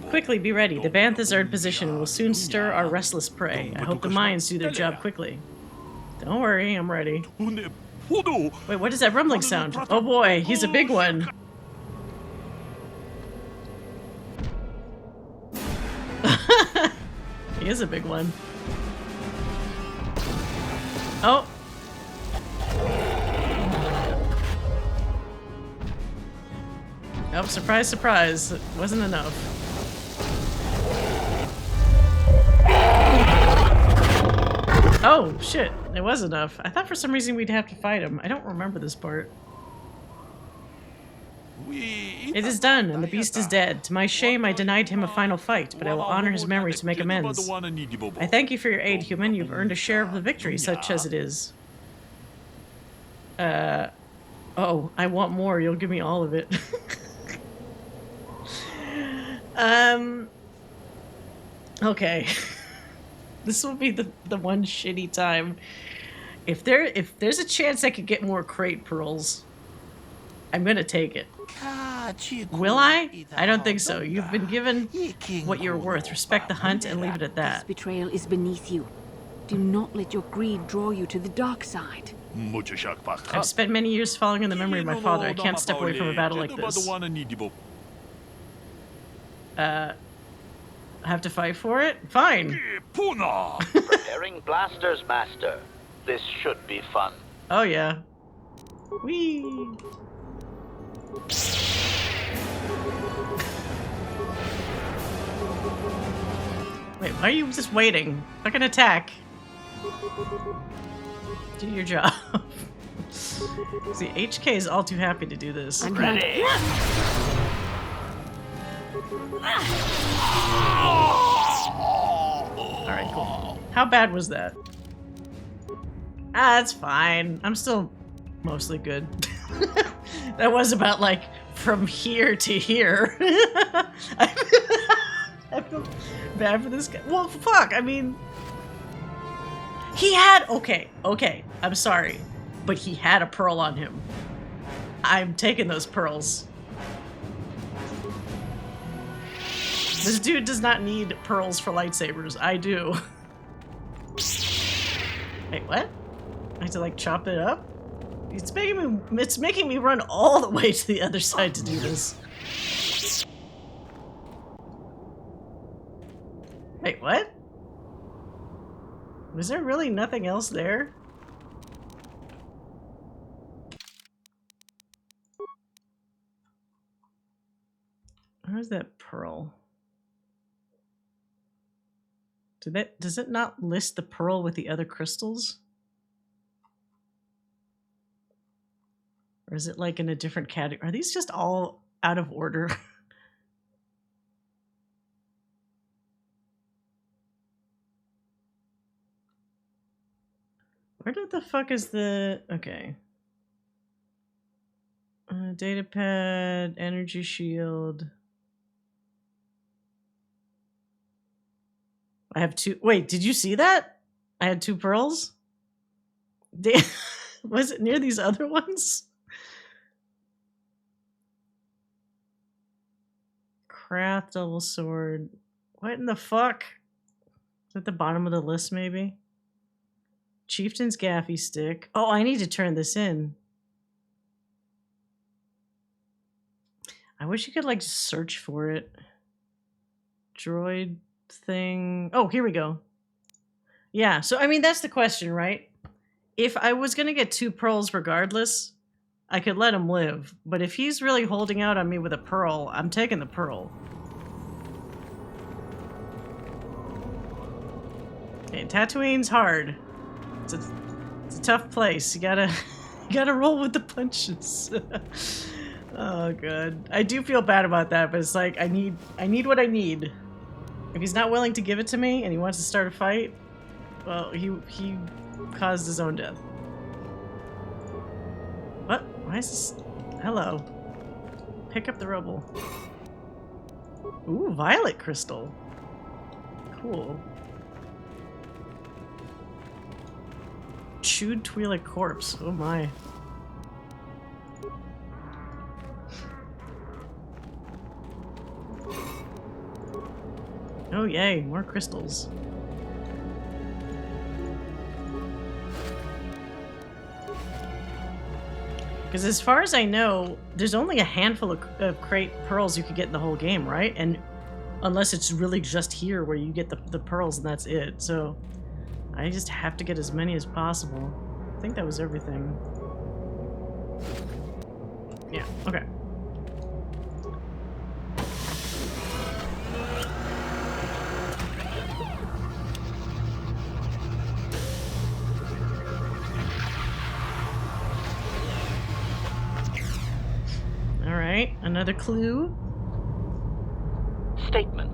S1: Quickly, be ready. The banthas are in position and will soon stir our restless prey. I hope the mines do their job quickly. Don't worry, I'm ready. Wait, what is that rumbling sound? Oh boy, he's a big one. He is a big one. Oh. Oh, surprise, surprise. It wasn't enough. Oh, shit. It was enough. I thought for some reason we'd have to fight him. I don't remember this part. It is done, and the beast is dead. To my shame, I denied him a final fight, but I will honor his memory to make amends. I thank you for your aid, human. You've earned a share of the victory, such as it is. Oh, I want more. You'll give me all of it. Okay. This will be the one shitty time. If there's a chance I could get more crate pearls, I'm gonna take it. Will I? I don't think so. You've been given what you're worth. Respect the hunt and leave it at
S8: This
S1: that.
S8: betrayal is beneath you. Do not let your greed draw you to the dark side.
S1: I've spent many years following in the memory of my father. I can't step away from a battle like this. I have to fight for it? Fine.
S2: Preparing blasters, Master. This should be fun.
S1: Oh yeah. Whee! Wait, why are you just waiting? Fucking attack. Do your job. See, HK is all too happy to do this.
S3: I'm
S2: Ready?
S1: Alright, cool. How bad was that? Ah, that's fine. I'm still mostly good. That was about, like, from here to here. I feel bad for this guy. Well, fuck, I mean... He had... Okay, I'm sorry. But he had a pearl on him. I'm taking those pearls. This dude does not need pearls for lightsabers. I do. Wait, what? I have to, like, chop it up? It's making me run all the way to the other side to do this. Wait, what? Was there really nothing else there? Where's that pearl? Does it not list the pearl with the other crystals? Or is it like in a different category? Are these just all out of order? Where the fuck is the... Okay. Data pad, energy shield. I have two... Wait, did you see that? I had 2 pearls? Was it near these other ones? Craft double sword. What in the fuck? at the bottom of the list, maybe? Chieftain's gaffy stick. Oh, I need to turn this in. I wish you could, like, search for it. Droid thing. Oh, here we go. Yeah, so, I mean, that's the question, right? If I was going to get 2 pearls regardless, I could let him live. But if he's really holding out on me with a pearl, I'm taking the pearl. Okay, Tatooine's hard. It's a tough place. You gotta roll with the punches. Oh god, I do feel bad about that, but it's like I need what I need. If he's not willing to give it to me and he wants to start a fight, well, he caused his own death. What? Why is this? Hello. Pick up the rubble. Ooh, violet crystal. Cool. Chewed Twi'lek corpse. Oh my. Oh yay, more crystals. Because as far as I know, there's only a handful of crate pearls you could get in the whole game, right? And unless it's really just here where you get the pearls and that's it. So I just have to get as many as possible. I think that was everything. Yeah, okay. Alright, another clue.
S2: Statement.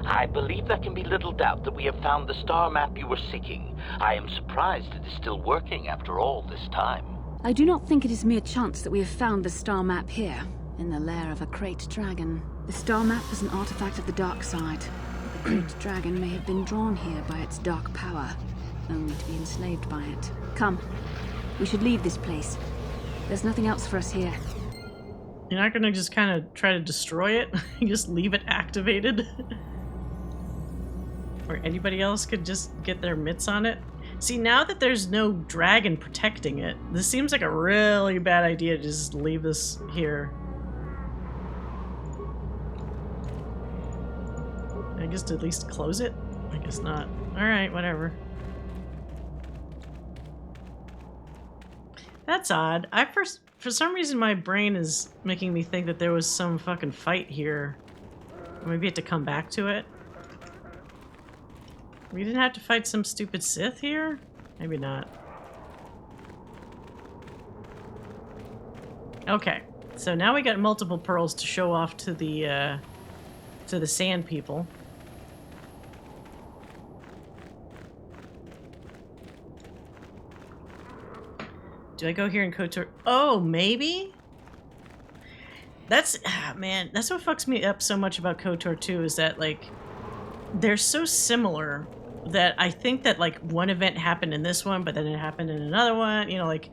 S2: I believe there can be little doubt that we have found the star map you were seeking. I am surprised it is still working after all this time.
S8: I do not think it is mere chance that we have found the star map here, in the lair of a Krayt dragon. The star map was an artifact of the dark side. The Krayt dragon may have been drawn here by its dark power, only to be enslaved by it. Come, we should leave this place. There's nothing else for us here.
S1: You're not gonna just kind of try to destroy it? Just leave it activated? Or anybody else could just get their mitts on it? See, now that there's no dragon protecting it, this seems like a really bad idea to just leave this here. I guess to at least close it? I guess not. Alright, whatever. That's odd. For some reason my brain is making me think that there was some fucking fight here. Or maybe I had to come back to it. We didn't have to fight some stupid Sith here? Maybe not. Okay, so now we got multiple pearls to show off to the sand people. Do I go here in KOTOR? Oh, maybe? That's, man, that's what fucks me up so much about KOTOR 2 is that, like, they're so similar that I think that, like, one event happened in this one, but then it happened in another one. You know, like,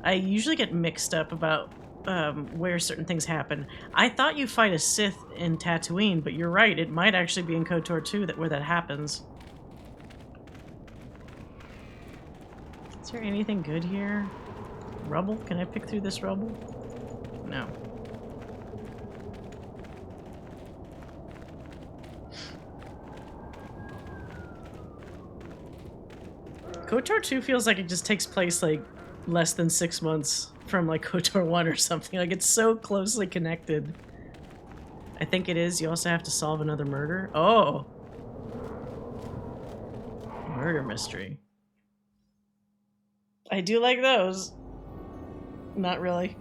S1: I usually get mixed up about where certain things happen. I thought you fight a Sith in Tatooine, but you're right. It might actually be in KOTOR 2 where that happens. Is there anything good here? Rubble? Can I pick through this rubble? No. KOTOR 2 feels like it just takes place like less than 6 months from like KOTOR 1 or something. Like it's so closely connected. I think it is. You also have to solve another murder. Oh! Murder mystery. I do like those. Not really.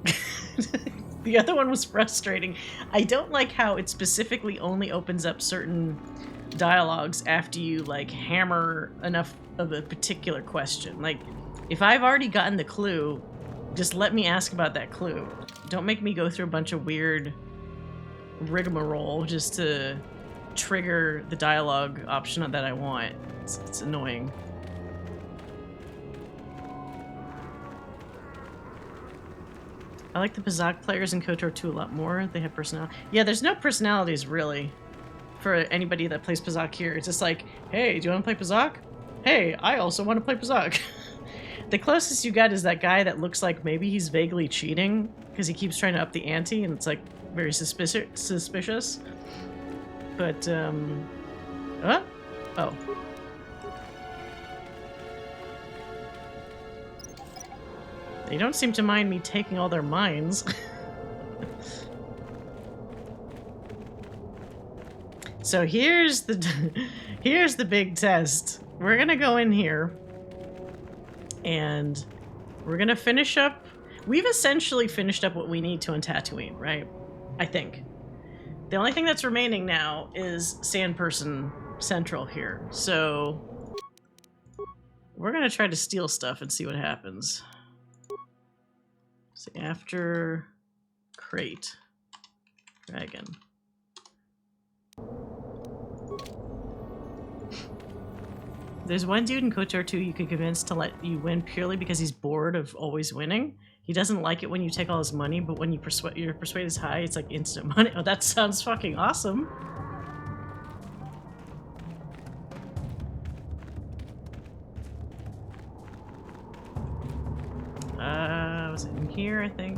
S1: The other one was frustrating. I don't like how it specifically only opens up certain dialogues after you like hammer enough of a particular question. Like, if I've already gotten the clue, just let me ask about that clue. Don't make me go through a bunch of weird rigmarole just to trigger the dialogue option that I want. It's annoying. I like the Pazak players in KOTOR 2 a lot more. They have personality. Yeah, there's no personalities, really. for anybody that plays Pazak here. It's just like, hey, do you want to play Pazak? Hey, I also want to play Pazak. The closest you get is that guy that looks like maybe he's vaguely cheating because he keeps trying to up the ante, and it's like very suspicious. But huh? Oh. They don't seem to mind me taking all their mines. So here's the big test. We're gonna go in here and we're gonna finish up. We've essentially finished up what we need to on Tatooine, right? I think. The only thing that's remaining now is Sandperson Central here. So we're gonna try to steal stuff and see what happens. So after crate, dragon. There's one dude in KOTOR 2 you can convince to let you win purely because he's bored of always winning. He doesn't like it when you take all his money, but when you your persuade is high, it's like instant money. Oh, that sounds fucking awesome. Was it in here, I think?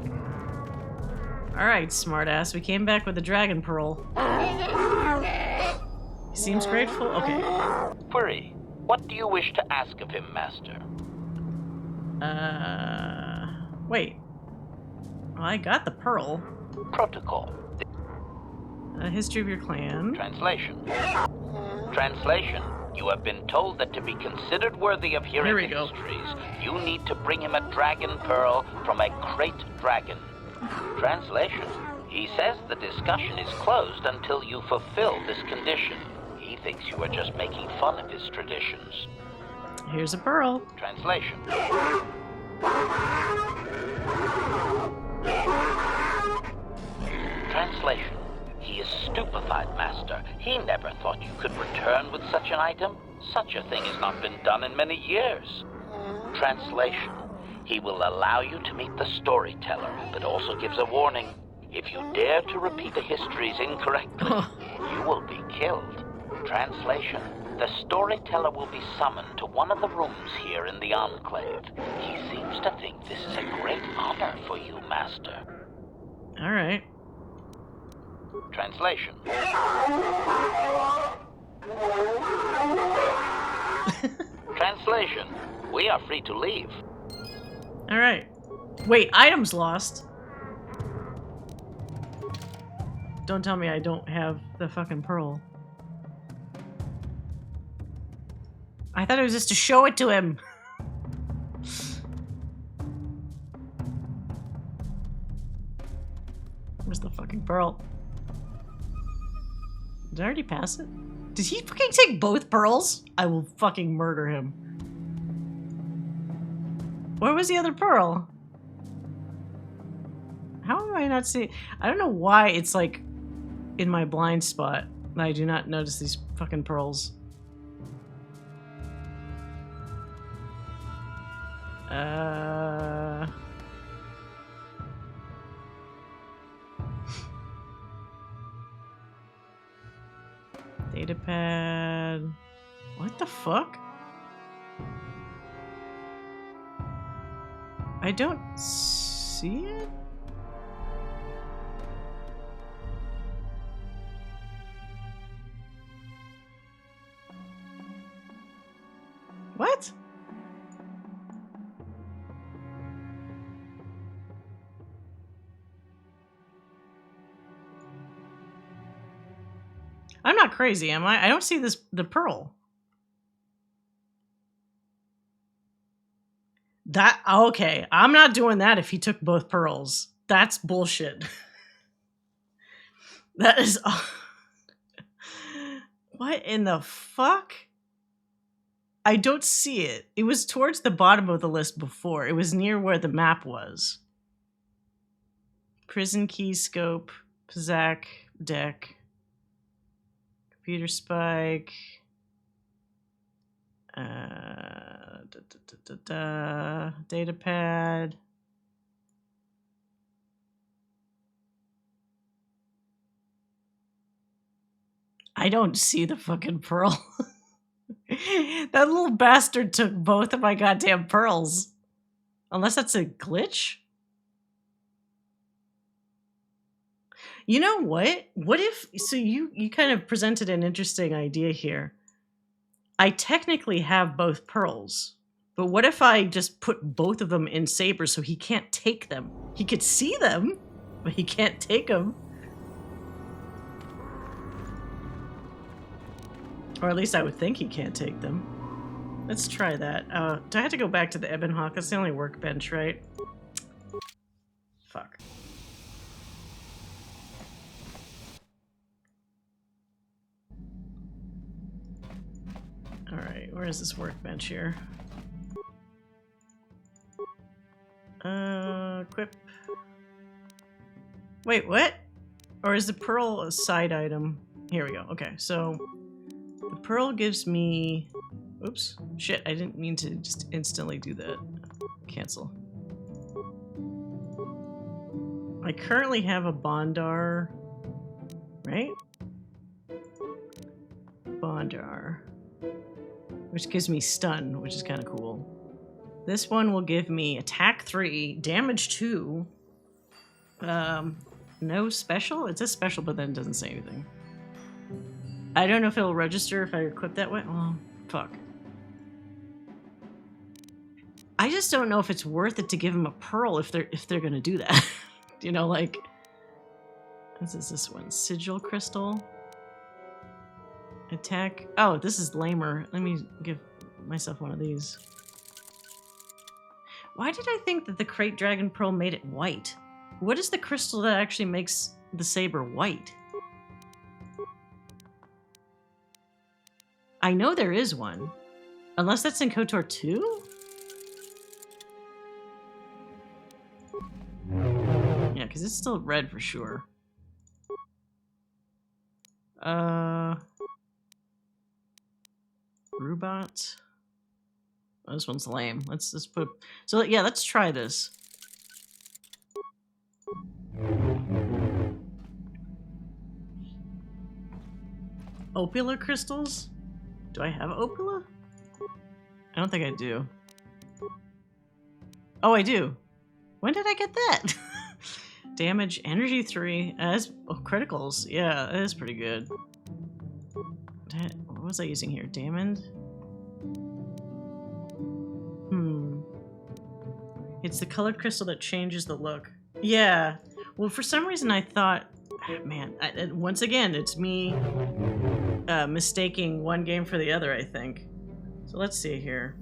S1: Alright, smartass. We came back with a dragon pearl. He seems grateful. Okay.
S2: Query. What do you wish to ask of him, Master?
S1: Wait. Well, I got the pearl.
S2: Protocol.
S1: History of your clan.
S2: Translation. Translation. You have been told that to be considered worthy of hearing the histories, you need to bring him a dragon pearl from a great dragon. Translation. He says the discussion is closed until you fulfill this condition. He thinks you are just making fun of his traditions.
S1: Here's a pearl.
S2: Translation. Translation. He is stupefied, Master. He never thought you could return with such an item. Such a thing has not been done in many years. Translation. He will allow you to meet the storyteller, but also gives a warning. If you dare to repeat the histories incorrectly, you will be killed. Translation. The storyteller will be summoned to one of the rooms here in the Enclave. He seems to think this is a great honor for you, Master.
S1: All right.
S2: Translation. Translation. We are free to leave.
S1: All right. Wait, items lost. Don't tell me I don't have the fucking pearl. I thought it was just to show it to him. Where's the fucking pearl? Did I already pass it? Did he fucking take both pearls? I will fucking murder him. Where was the other pearl? How am I not seeing? I don't know why it's like in my blind spot. I do not notice these fucking pearls. Datapad. What the fuck? I don't see it? What? I'm not crazy, am I? I don't see the pearl. Okay, I'm not doing that if he took both pearls. That's bullshit. That is... What in the fuck? I don't see it. It was towards the bottom of the list before. It was near where the map was. Prison key scope, Pazak, deck, computer spike, data pad. I don't see the fucking pearl. That little bastard took both of my goddamn pearls. Unless that's a glitch? You know what? What if... So you kind of presented an interesting idea here. I technically have both pearls. But what if I just put both of them in Saber so he can't take them? He could see them, but he can't take them. Or at least I would think he can't take them. Let's try that. Do I have to go back to the Ebon Hawk? That's the only workbench, right? Fuck. Alright, where is this workbench here? Equip. Wait, what? Or is the pearl a side item? Here we go. Okay, so the pearl gives me... Oops. Shit, I didn't mean to just instantly do that. Cancel. I currently have a Bondar, right? Bondar. Which gives me stun, which is kind of cool. This one will give me attack 3, damage 2. No special? It says special, but then it doesn't say anything. I don't know if it'll register if I equip that way. Well, fuck. I just don't know if it's worth it to give him a pearl if they're gonna do that. You know, like, what is this one? Sigil crystal. Attack. Oh, this is lamer. Let me give myself one of these. Why did I think that the Crate Dragon Pearl made it white? What is the crystal that actually makes the saber white? I know there is one. Unless that's in KOTOR 2? Yeah, because it's still red for sure. Robot. Oh, this one's lame. Let's put... So yeah, let's try this. Opula crystals? Do I have Opula? I don't think I do. Oh, I do. When did I get that? Damage, energy 3. Criticals. Yeah, that is pretty good. What was I using here? Diamond? It's the colored crystal that changes the look. Yeah. Well, for some reason I thought... Man, once again, it's me mistaking one game for the other, I think. So let's see here.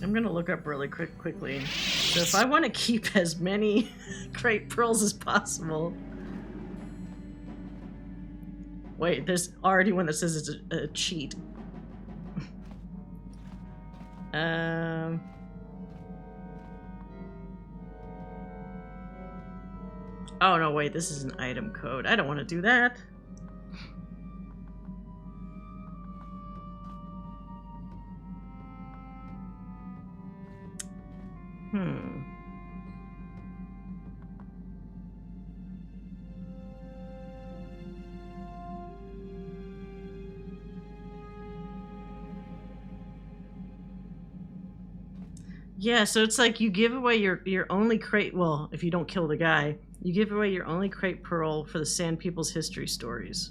S1: I'm gonna look up really quickly. So if I want to keep as many crate pearls as possible... Wait, there's already one that says it's a cheat. Oh no, wait, this is an item code. I don't want to do that. Yeah, so it's like you give away your only crate... Well, if you don't kill the guy, you give away your only crate pearl for the Sand People's history stories.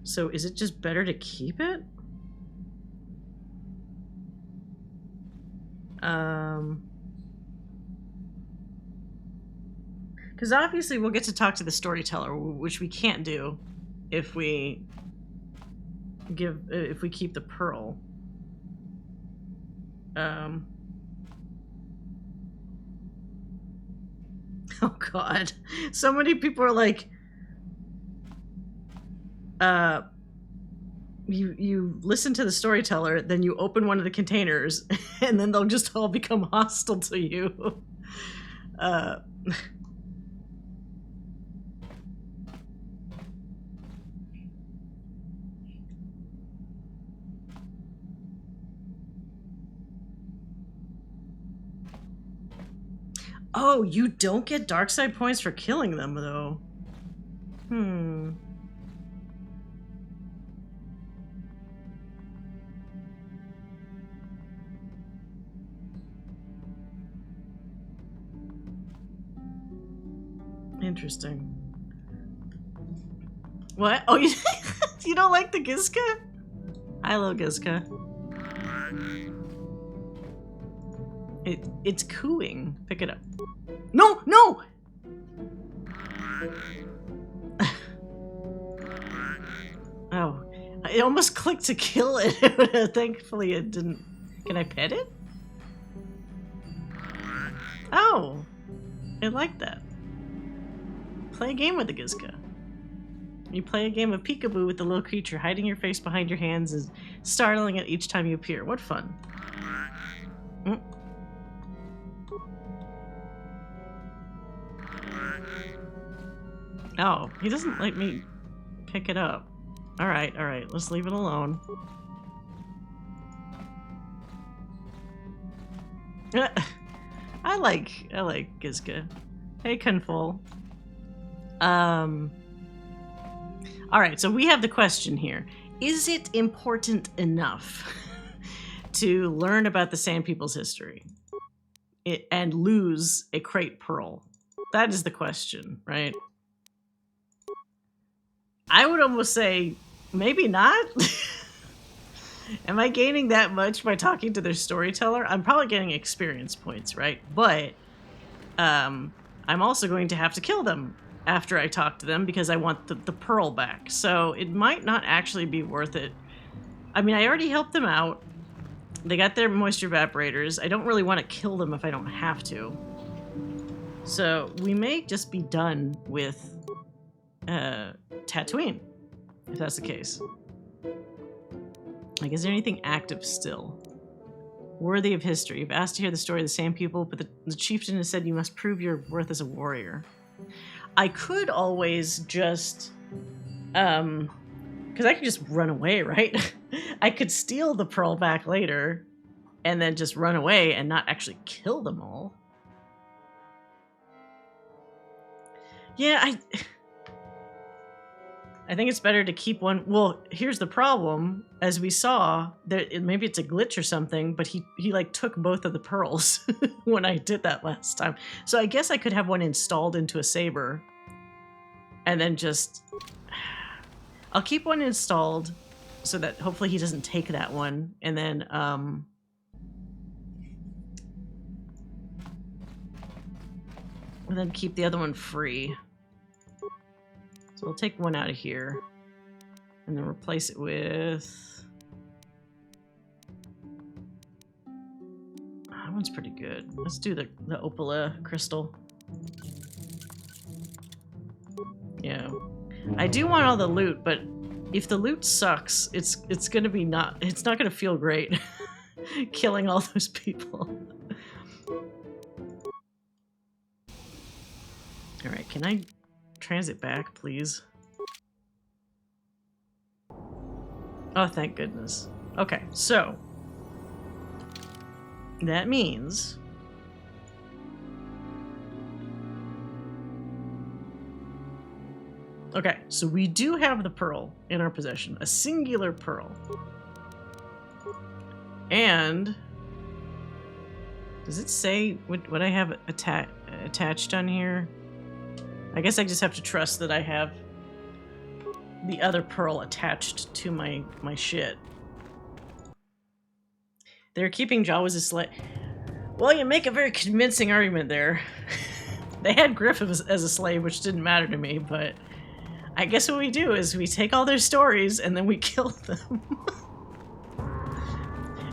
S1: So is it just better to keep it? Because obviously we'll get to talk to the storyteller, which we can't do if we keep the pearl. Oh god. So many people are like, you listen to the storyteller, then you open one of the containers, and then they'll just all become hostile to you. Oh, you don't get dark side points for killing them, though. Interesting. What? Oh, you you don't like the Gizka? I love Gizka. It's cooing. Pick it up. No, no! Oh, I almost clicked to kill it. Thankfully it didn't. Can I pet it? Oh, I like that. Play a game with the Gizka. You play a game of peekaboo with the little creature, hiding your face behind your hands and startling it each time you appear. What fun. Mm. Oh, he doesn't let me pick it up. Alright, let's leave it alone. I like Gizka. Hey, Kunful. Alright, so we have the question here. Is it important enough to learn about the Sand People's history and lose a crate pearl? That is the question, right? I would almost say, maybe not. Am I gaining that much by talking to their storyteller? I'm probably getting experience points, right? But I'm also going to have to kill them after I talk to them because I want the pearl back. So it might not actually be worth it. I mean, I already helped them out. They got their moisture evaporators. I don't really want to kill them if I don't have to. So we may just be done with Tatooine, if that's the case. Like, is there anything active still? Worthy of history. You've asked to hear the story of the Sand People, but the chieftain has said you must prove your worth as a warrior. I could always just, because I could just run away, right? I could steal the pearl back later, and then just run away and not actually kill them all. Yeah, I think it's better to keep one. Well, here's the problem. As we saw, maybe it's a glitch or something, but he like took both of the pearls when I did that last time. So I guess I could have one installed into a saber and then just... I'll keep one installed so that hopefully he doesn't take that one, and then keep the other one free. So we'll take one out of here and then replace it with... That one's pretty good. Let's do the Opala crystal. Yeah. I do want all the loot, but if the loot sucks, it's gonna be it's not gonna feel great killing all those people. Alright, can I transit back, please? Oh, thank goodness. Okay, so that means okay, so we do have the pearl in our possession, a singular pearl. And does it say what I have attached on here? I guess I just have to trust that I have the other pearl attached to my shit. They're keeping Jawa as a slave. Well, you make a very convincing argument there. They had Griff as a slave, which didn't matter to me, but I guess what we do is we take all their stories and then we kill them.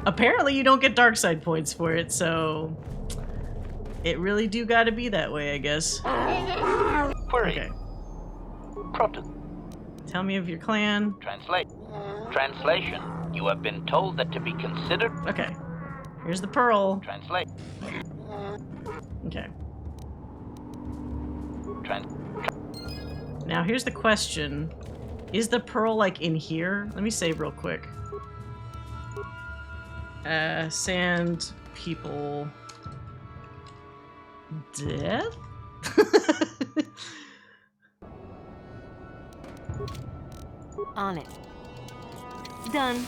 S1: Apparently you don't get dark side points for it, so it really do gotta be that way, I guess.
S2: Query.
S1: Okay.
S2: Proto.
S1: Tell me of your clan.
S2: Translation. You have been told that to be considered...
S1: Okay. Here's the pearl.
S2: Translate.
S1: Okay. Now here's the question. Is the pearl like in here? Let me save real quick. Sand people... Death?
S10: On it. Done.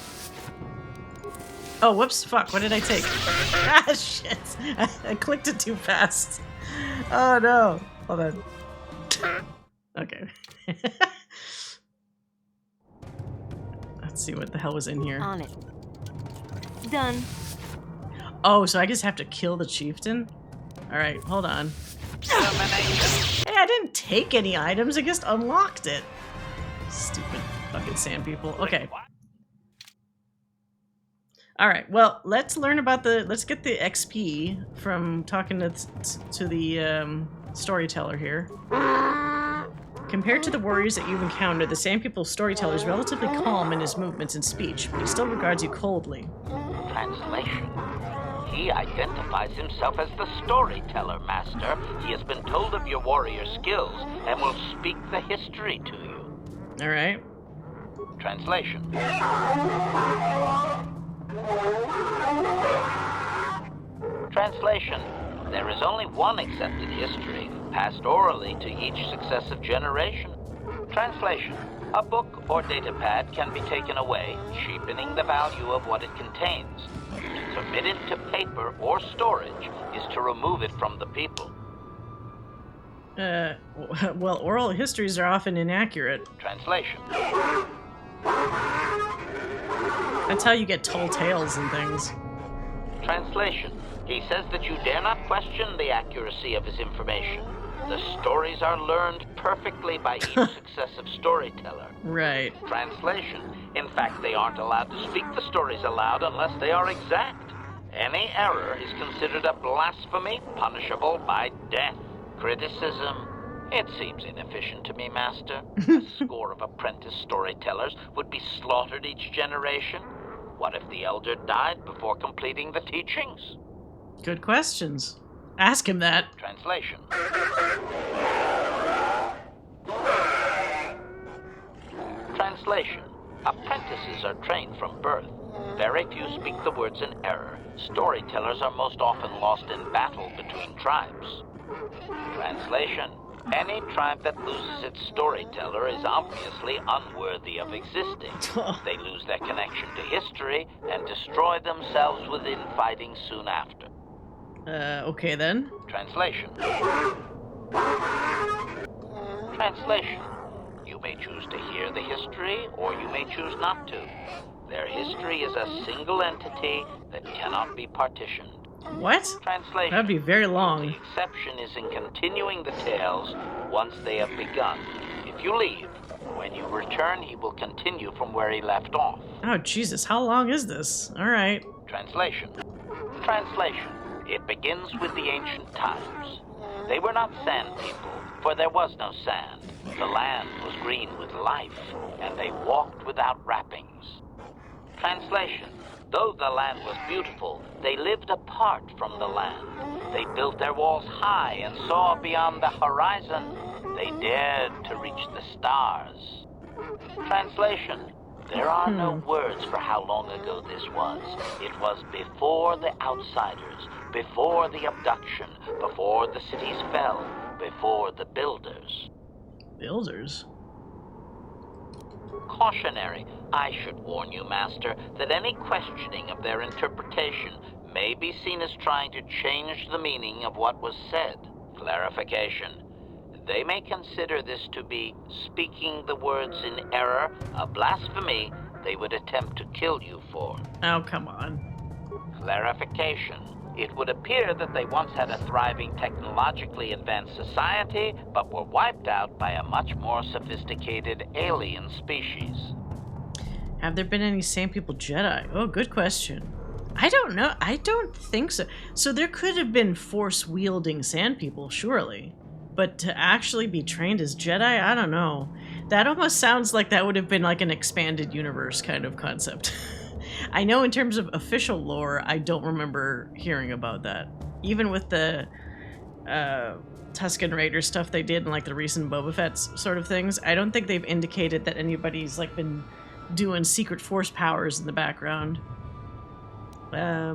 S1: Oh, whoops. Fuck. What did I take? Ah, shit. I clicked it too fast. Oh, no. Hold on. Okay. Let's see what the hell was in here.
S10: On it. Done.
S1: Oh, so I just have to kill the chieftain? Alright, hold on. Hey, I didn't take any items, I just unlocked it. Stupid fucking sand people. Okay. Alright, well, let's learn about let's get the XP from talking to the storyteller here. Compared to the warriors that you've encountered, the Sand People's storyteller is relatively calm in his movements and speech, but he still regards you coldly.
S2: Translation. He identifies himself as the storyteller, Master. He has been told of your warrior skills and will speak the history to you.
S1: Alright.
S2: Translation. Translation. There is only one accepted history, passed orally to each successive generation. Translation. A book or datapad can be taken away, cheapening the value of what it contains. To submit it to paper or storage is to remove it from the people.
S1: Well, oral histories are often inaccurate.
S2: Translation.
S1: That's how you get tall tales and things.
S2: Translation. He says that you dare not question the accuracy of his information. The stories are learned perfectly by each successive storyteller.
S1: Right.
S2: Translation. In fact, they aren't allowed to speak the stories aloud unless they are exact. Any error is considered a blasphemy punishable by death. Criticism. It seems inefficient to me, Master. A score of apprentice storytellers would be slaughtered each generation. What if the elder died before completing the teachings?
S1: Good questions. Ask him that.
S2: Translation. Translation. Apprentices are trained from birth. Very few speak the words in error. Storytellers are most often lost in battle between tribes. Translation. Any tribe that loses its storyteller is obviously unworthy of existing. They lose their connection to history and destroy themselves with infighting soon after.
S1: Okay then.
S2: Translation. Translation. You may choose to hear the history, or you may choose not to. Their history is a single entity that cannot be partitioned.
S1: What?
S2: Translation.
S1: That'd be very long.
S2: The exception is in continuing the tales once they have begun. If you leave, when you return, he will continue from where he left off.
S1: Oh, Jesus, how long is this? Alright.
S2: Translation. Translation. It begins with the ancient times. They were not sand people, for there was no sand. The land was green with life, and they walked without wrappings. Translation. Though the land was beautiful, they lived apart from the land. They built their walls high and saw beyond the horizon. They dared to reach the stars. Translation. There are no words for how long ago this was. It was before the outsiders, before the abduction, before the cities fell, before the builders.
S1: Builders?
S2: Cautionary. I should warn you, Master, that any questioning of their interpretation may be seen as trying to change the meaning of what was said. Clarification. They may consider this to be speaking the words in error, a blasphemy they would attempt to kill you for.
S1: Oh, come on.
S2: Clarification. It would appear that they once had a thriving technologically advanced society, but were wiped out by a much more sophisticated alien species.
S1: Have there been any Sand People Jedi? Oh, good question. I don't know. I don't think so. So there could have been force-wielding Sand People, surely. But to actually be trained as Jedi, I don't know. That almost sounds like that would have been like an expanded universe kind of concept. I know in terms of official lore, I don't remember hearing about that. Even with the Tusken Raider stuff they did in like the recent Boba Fett sort of things, I don't think they've indicated that anybody's like been doing secret force powers in the background. I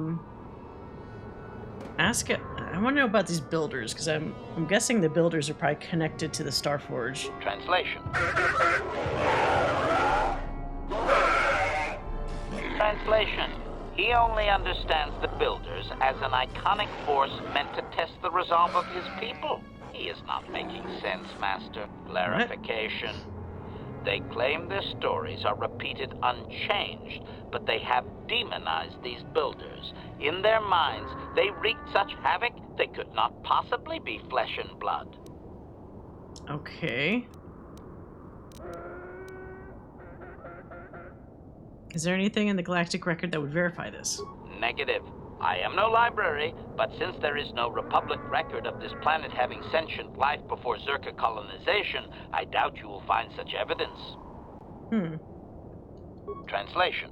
S1: want to know about these builders, because I'm guessing the builders are probably connected to the Starforge.
S2: Translation. Translation. He only understands the builders as an iconic force meant to test the resolve of his people. He is not making sense, Master. Clarification. They claim their stories are repeated unchanged, but they have demonized these builders. In their minds, they wreaked such havoc they could not possibly be flesh and blood.
S1: Okay. Is there anything in the galactic record that would verify this?
S2: Negative. I am no library, but since there is no Republic record of this planet having sentient life before Zerka colonization, I doubt you will find such evidence. Translation.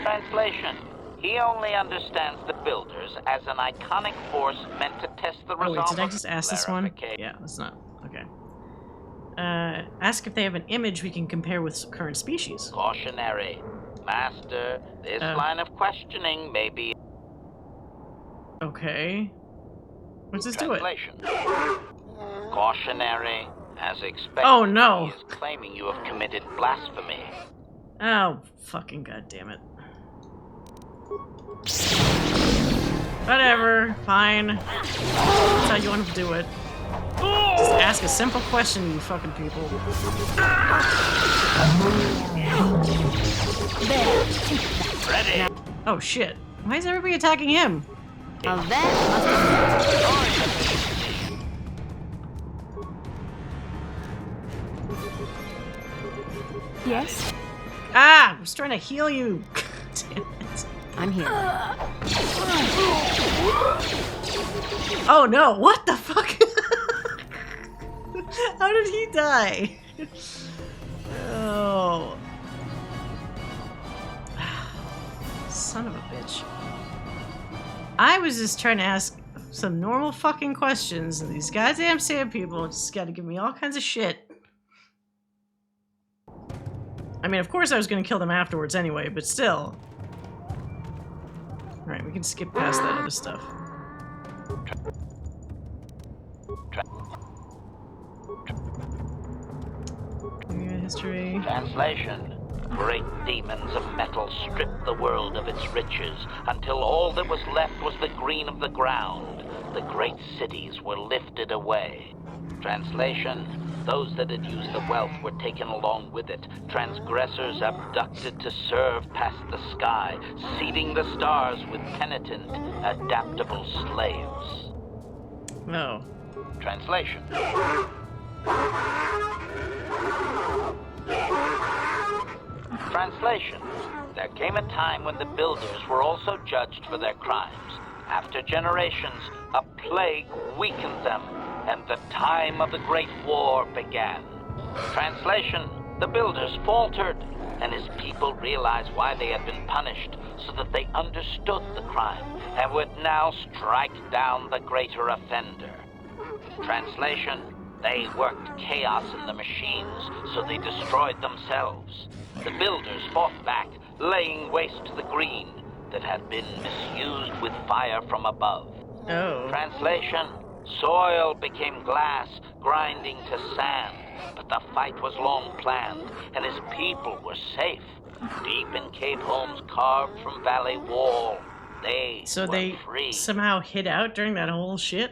S2: Translation. He only understands the builders as an iconic force meant to test the resolve.
S1: Wait, did I just ask this one? Yeah, that's not. Okay. Ask if they have an image we can compare with current species.
S2: Cautionary. Master, this line of questioning may be...
S1: Okay. Let's just do it.
S2: Cautionary. As expected,
S1: oh, no.
S2: He is claiming you have committed blasphemy.
S1: Oh, fucking goddamn it. Whatever, fine. That's how you want to do it. Just ask a simple question, you fucking people.
S2: Ready?
S1: Oh shit. Why is everybody attacking him?
S3: Now that
S8: Yes?
S1: Ah! I was trying to heal you. Damn it.
S3: I'm here.
S1: Oh no, what the fuck? How did he die? Oh. Son of a bitch. I was just trying to ask some normal fucking questions, and these goddamn sand people just gotta give me all kinds of shit. I mean, of course I was gonna kill them afterwards anyway, but still. Alright, we can skip past that other stuff. History.
S2: Translation. Great demons of metal stripped the world of its riches until all that was left was the green of the ground. The great cities were lifted away. Translation. Those that had used the wealth were taken along with it. Transgressors abducted to serve past the sky, seeding the stars with penitent, adaptable slaves.
S1: No.
S2: Translation. Translation. There came a time when the builders were also judged for their crimes. After generations, a plague weakened them, and the time of the Great War began. Translation. The builders faltered, and his people realized why they had been punished, so that they understood the crime, and would now strike down the greater offender. Translation. They worked chaos in the machines, so they destroyed themselves. The builders fought back, laying waste to the green that had been misused with fire from above.
S1: Oh.
S2: Translation. Soil became glass, grinding to sand, but the fight was long planned, and his people were safe. Deep in cave homes carved from valley wall, they were free.
S1: Somehow hid out during that whole shit?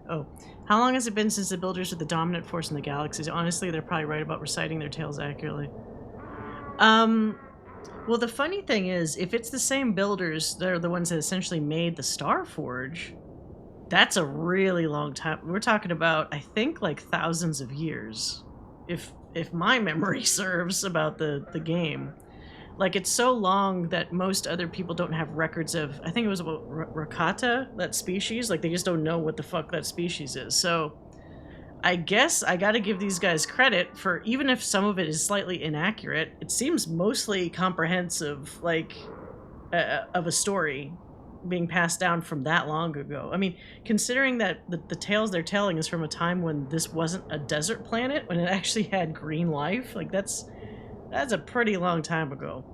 S1: Oh. How long has it been since the builders were the dominant force in the galaxies? Honestly, they're probably right about reciting their tales accurately. Well, the funny thing is, if it's the same builders, they're the ones that essentially made the Star Forge, that's a really long time. We're talking about, I think, like thousands of years. If my memory serves about the game. Like, it's so long that most other people don't have records of, I think it was about Rakata, that species. Like, they just don't know what the fuck that species is. So, I guess I gotta give these guys credit for, even if some of it is slightly inaccurate, it seems mostly comprehensive, like, of a story being passed down from that long ago. I mean, considering that the tales they're telling is from a time when this wasn't a desert planet, when it actually had green life, like, that's a pretty long time ago.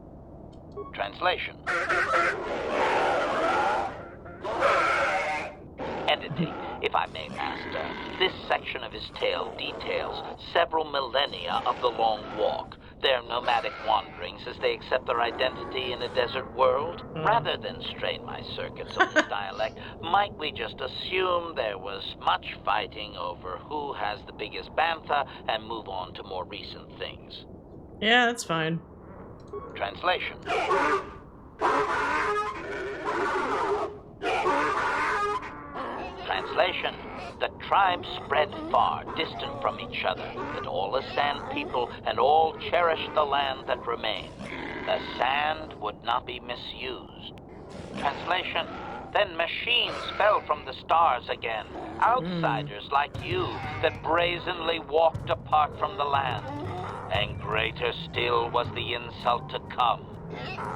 S2: Translation. Editing, if I may, Master. This section of his tale details several millennia of the Long Walk. their nomadic wanderings as they accept their identity in a desert world? Rather than strain my circuits on this dialect, might we just assume there was much fighting over who has the biggest bantha and move on to more recent things?
S1: Yeah, that's fine.
S2: Translation. Translation. The tribes spread far, distant from each other, but all the sand people and all cherished the land that remained. The sand would not be misused. Translation. Then machines fell from the stars again, outsiders like you that brazenly walked apart from the land. And greater still was the insult to come.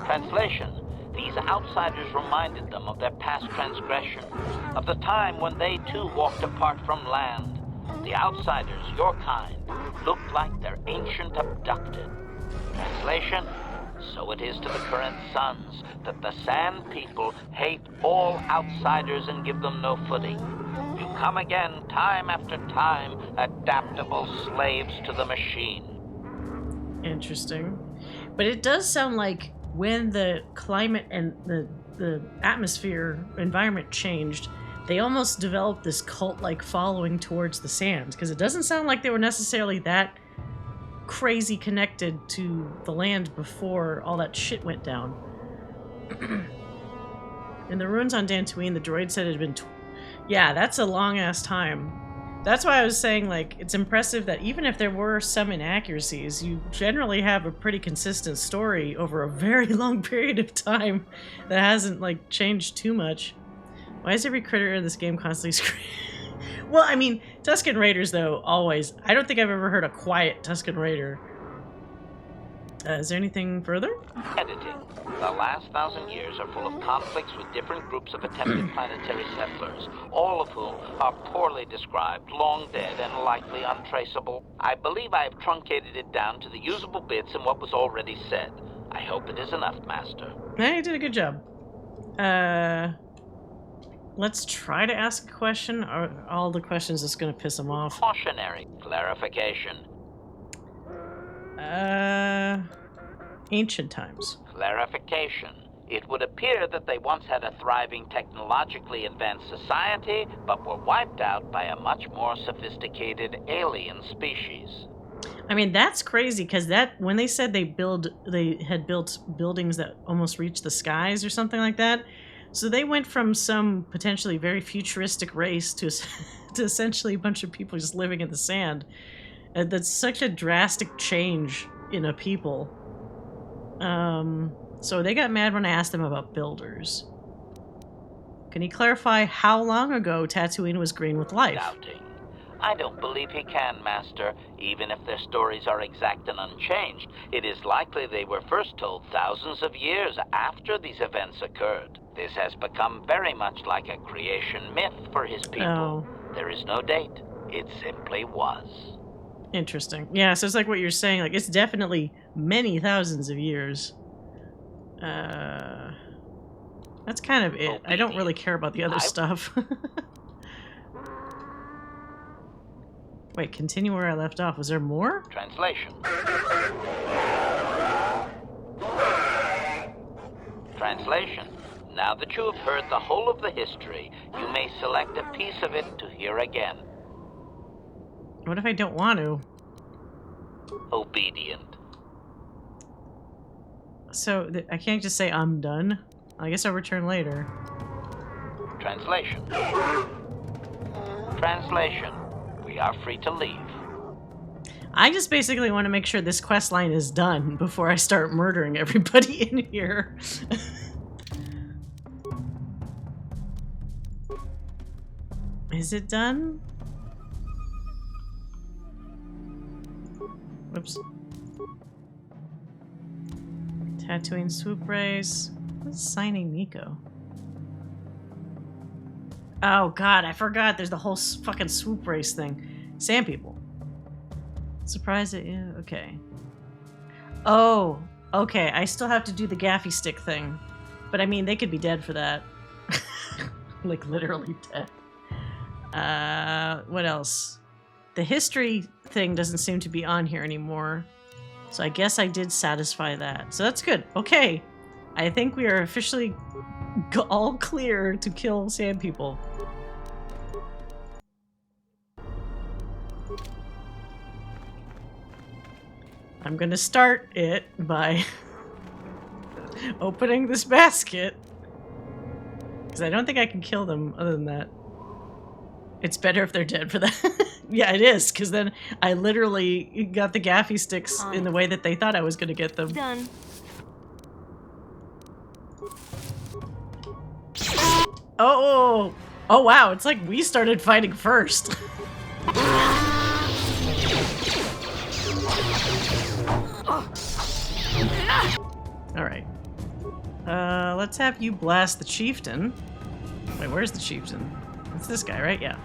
S2: Translation. These outsiders reminded them of their past transgression, of the time when they too walked apart from land. The outsiders, your kind, looked like their ancient abducted. Translation. So it is to the current sons that the Sand People hate all outsiders and give them no footing. You come again, time after time, adaptable slaves to the machine.
S1: Interesting. But it does sound like when the climate and the atmosphere environment changed, they almost developed this cult-like following towards the sands, because it doesn't sound like they were necessarily that crazy connected to the land before all that shit went down. In the ruins on Tatooine, the droid said it had been yeah, that's a long-ass time. That's why I was saying, like, it's impressive that even if there were some inaccuracies, you generally have a pretty consistent story over a very long period of time that hasn't, like, changed too much. Why is every critter in this game constantly screaming? Well, I mean, Tusken Raiders, though, always. I don't think I've ever heard a quiet Tusken Raider. Is there anything further?
S2: Editing. The last 1,000 years are full of conflicts with different groups of attempted planetary settlers, all of whom are poorly described, long dead, and likely untraceable. I believe I have truncated it down to the usable bits in what was already said. I hope it is enough, Master.
S1: Hey, you did a good job. Let's try to ask a question. Are all the questions that's going to piss him off?
S2: Cautionary clarification.
S1: Ancient times.
S2: Clarification. It would appear that they once had a thriving technologically advanced society, but were wiped out by a much more sophisticated alien species.
S1: I mean, that's crazy, because that when they said they had built buildings that almost reached the skies or something like that, so they went from some potentially very futuristic race to essentially a bunch of people just living in the sand. That's such a drastic change in a people. So they got mad when I asked them about builders. Can he clarify how long ago Tatooine was green with life?
S2: Doubting. I don't believe he can, Master. Even if their stories are exact and unchanged, it is likely they were first told thousands of years after these events occurred. This has become very much like a creation myth for his people.
S1: Oh.
S2: There is no date. It simply was.
S1: Interesting. Yeah, so it's like what you're saying. Like, it's definitely many thousands of years. That's kind of it. I don't really care about the other stuff. Wait, continue where I left off. Was there more?
S2: Translation. Translation. Now that you have heard the whole of the history, you may select a piece of it to hear again.
S1: What if I don't want to?
S2: Obedient.
S1: So, I can't just say I'm done? I guess I'll return later.
S2: Translation. Translation. We are free to leave.
S1: I just basically want to make sure this quest line is done before I start murdering everybody in here. Is it done? Whoops. Tatooine swoop race. What's signing Nico? Oh god, I forgot there's the whole fucking swoop race thing. Sand people. Surprised it, yeah, okay. Oh, okay, I still have to do the gaffy stick thing. But I mean, they could be dead for that. Like, literally dead. What else? The history thing doesn't seem to be on here anymore. So I guess I did satisfy that. So that's good. Okay. I think we are officially all clear to kill sand people. I'm gonna start it by opening this basket. Because I don't think I can kill them other than that. It's better if they're dead for that. Yeah, it is, because then I literally got the gaffy sticks in the way that they thought I was gonna get them.
S10: Done.
S1: Oh! Oh wow, it's like we started fighting first. Alright. Let's have you blast the chieftain. Wait, where's the chieftain? It's this guy, right? Yeah.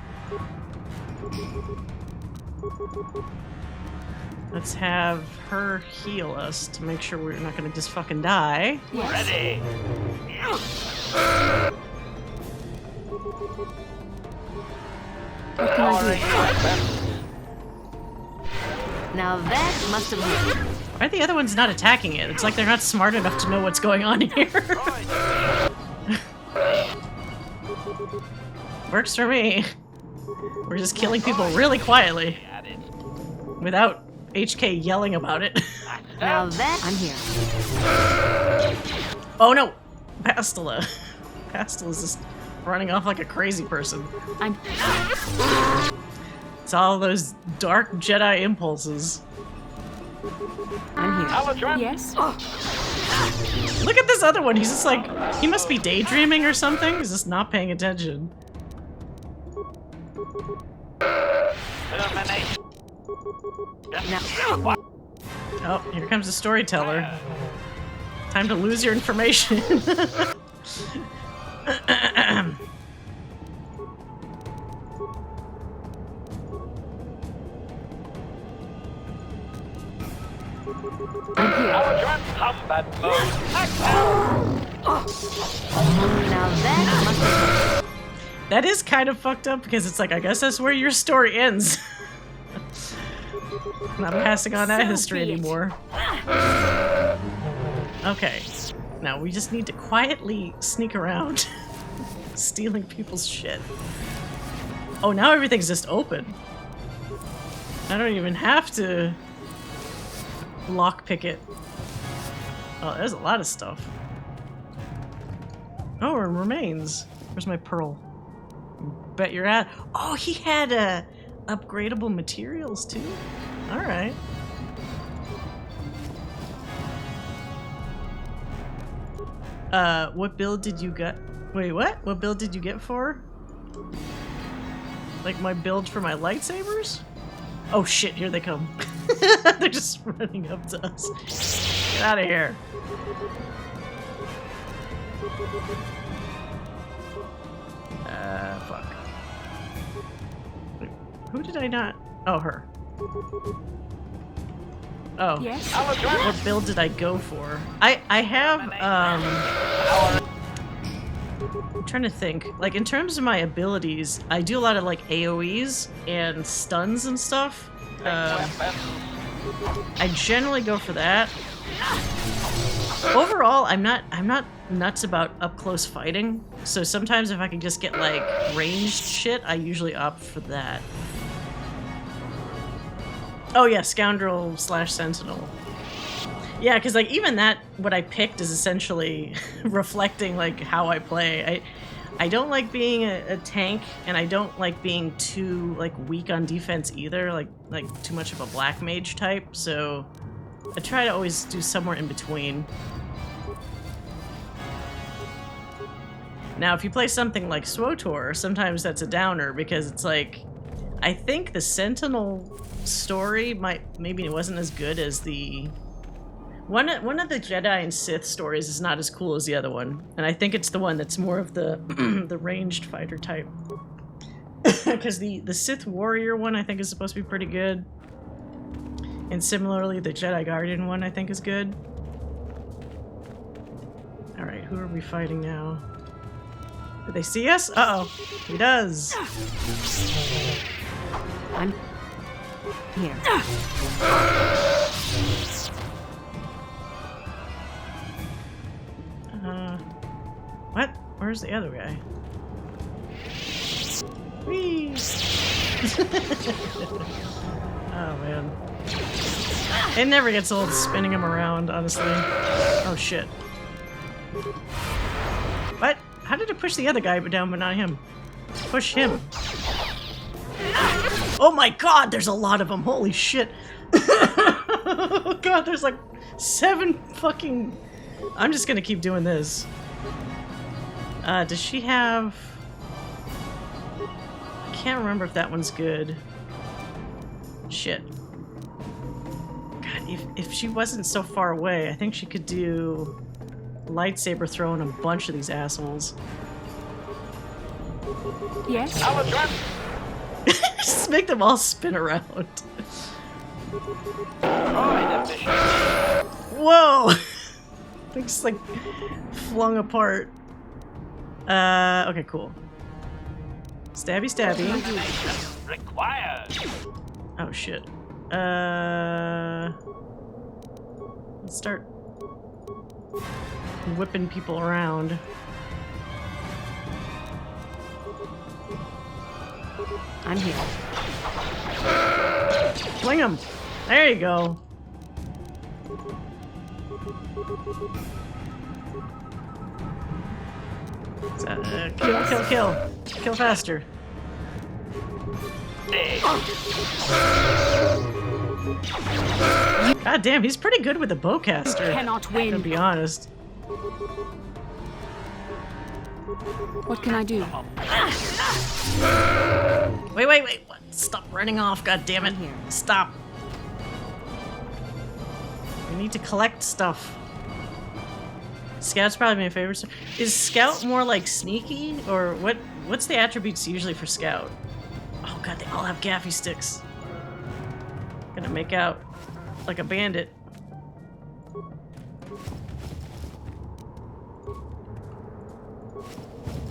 S1: Let's have her heal us to make sure we're not gonna just fucking die.
S2: Ready.
S8: What can I
S10: Now that must have worked.
S1: Why are the other ones not attacking it? It's like they're not smart enough to know what's going on here. Works for me. We're just killing people really quietly. Without HK yelling about it.
S10: Now that I'm here.
S1: Oh no! Pastilla. Pastilla's just running off like a crazy person. It's all those dark Jedi impulses.
S10: I'm here.
S2: Alejandro.
S10: Yes.
S1: Look at this other one. He's just like, he must be daydreaming or something. He's just not paying attention.
S2: Termination.
S10: Now,
S1: Oh, here comes the storyteller. Time to lose your information.
S2: Alejandro, combat mode.
S10: now that must have worked.
S1: That is kind of fucked up because it's like, I guess that's where your story ends. Not passing on that history anymore. Okay. Now we just need to quietly sneak around, stealing people's shit. Oh, now everything's just open. I don't even have to lockpick it. Oh, there's a lot of stuff. Oh, and remains. Where's my pearl? Bet you're at. Oh, he had upgradable materials too. All right. What build did you get? Wait, what? What build did you get for? Like my build for my lightsabers? Oh shit, here they come. They're just running up to us. Get out of here. Fuck. Wait, who did I not? Oh, her. Oh.
S10: Yes.
S1: What build did I go for? I have, I'm trying to think. Like, in terms of my abilities, I do a lot of, like, AoEs and stuns and stuff. I generally go for that. Overall, I'm not nuts about up-close fighting, so sometimes if I can just get, like, ranged shit, I usually opt for that. Oh yeah, Scoundrel / Sentinel. Yeah, because like even that, what I picked is essentially reflecting like how I play. I don't like being a tank, and I don't like being too like weak on defense either, like too much of a black mage type. So I try to always do somewhere in between. Now, if you play something like SWTOR, sometimes that's a downer because it's like, I think the Sentinel story maybe it wasn't as good as the one of the Jedi and Sith stories is not as cool as the other one, and I think it's the one that's more of the the ranged fighter type. Because the Sith warrior one I think is supposed to be pretty good, and similarly the Jedi Guardian one I think is good. All right, who are we fighting now? Did they see us? Uh-oh, he does.
S10: I'm here.
S1: where's the other guy? Whee! Oh man. It never gets old spinning him around, honestly. Oh shit. What? How did it push the other guy down but not him? Push him. Oh my god, there's a lot of them. Holy shit. Oh god, there's like 7 fucking... I'm just gonna keep doing this. Does she have... I can't remember if that one's good. Shit. God, if she wasn't so far away, I think she could do lightsaber throwing a bunch of these assholes.
S3: Yes?
S1: Just make them all spin around. Whoa! Things like flung apart. Okay, cool. Stabby, stabby.
S2: Required.
S1: Oh shit. Let's start whipping people around.
S10: I'm here.
S1: Fling him! There you go. Kill. Kill faster. God damn, he's pretty good with the bowcaster.
S3: Cannot win.
S1: To be honest.
S3: What can I do?
S1: Wait. What? Stop running off, god damn it. Stop. We need to collect stuff. Scout's probably my favorite. Is Scout more like sneaky? Or what's the attributes usually for Scout? Oh god, they all have gaffy sticks. Gonna make out like a bandit.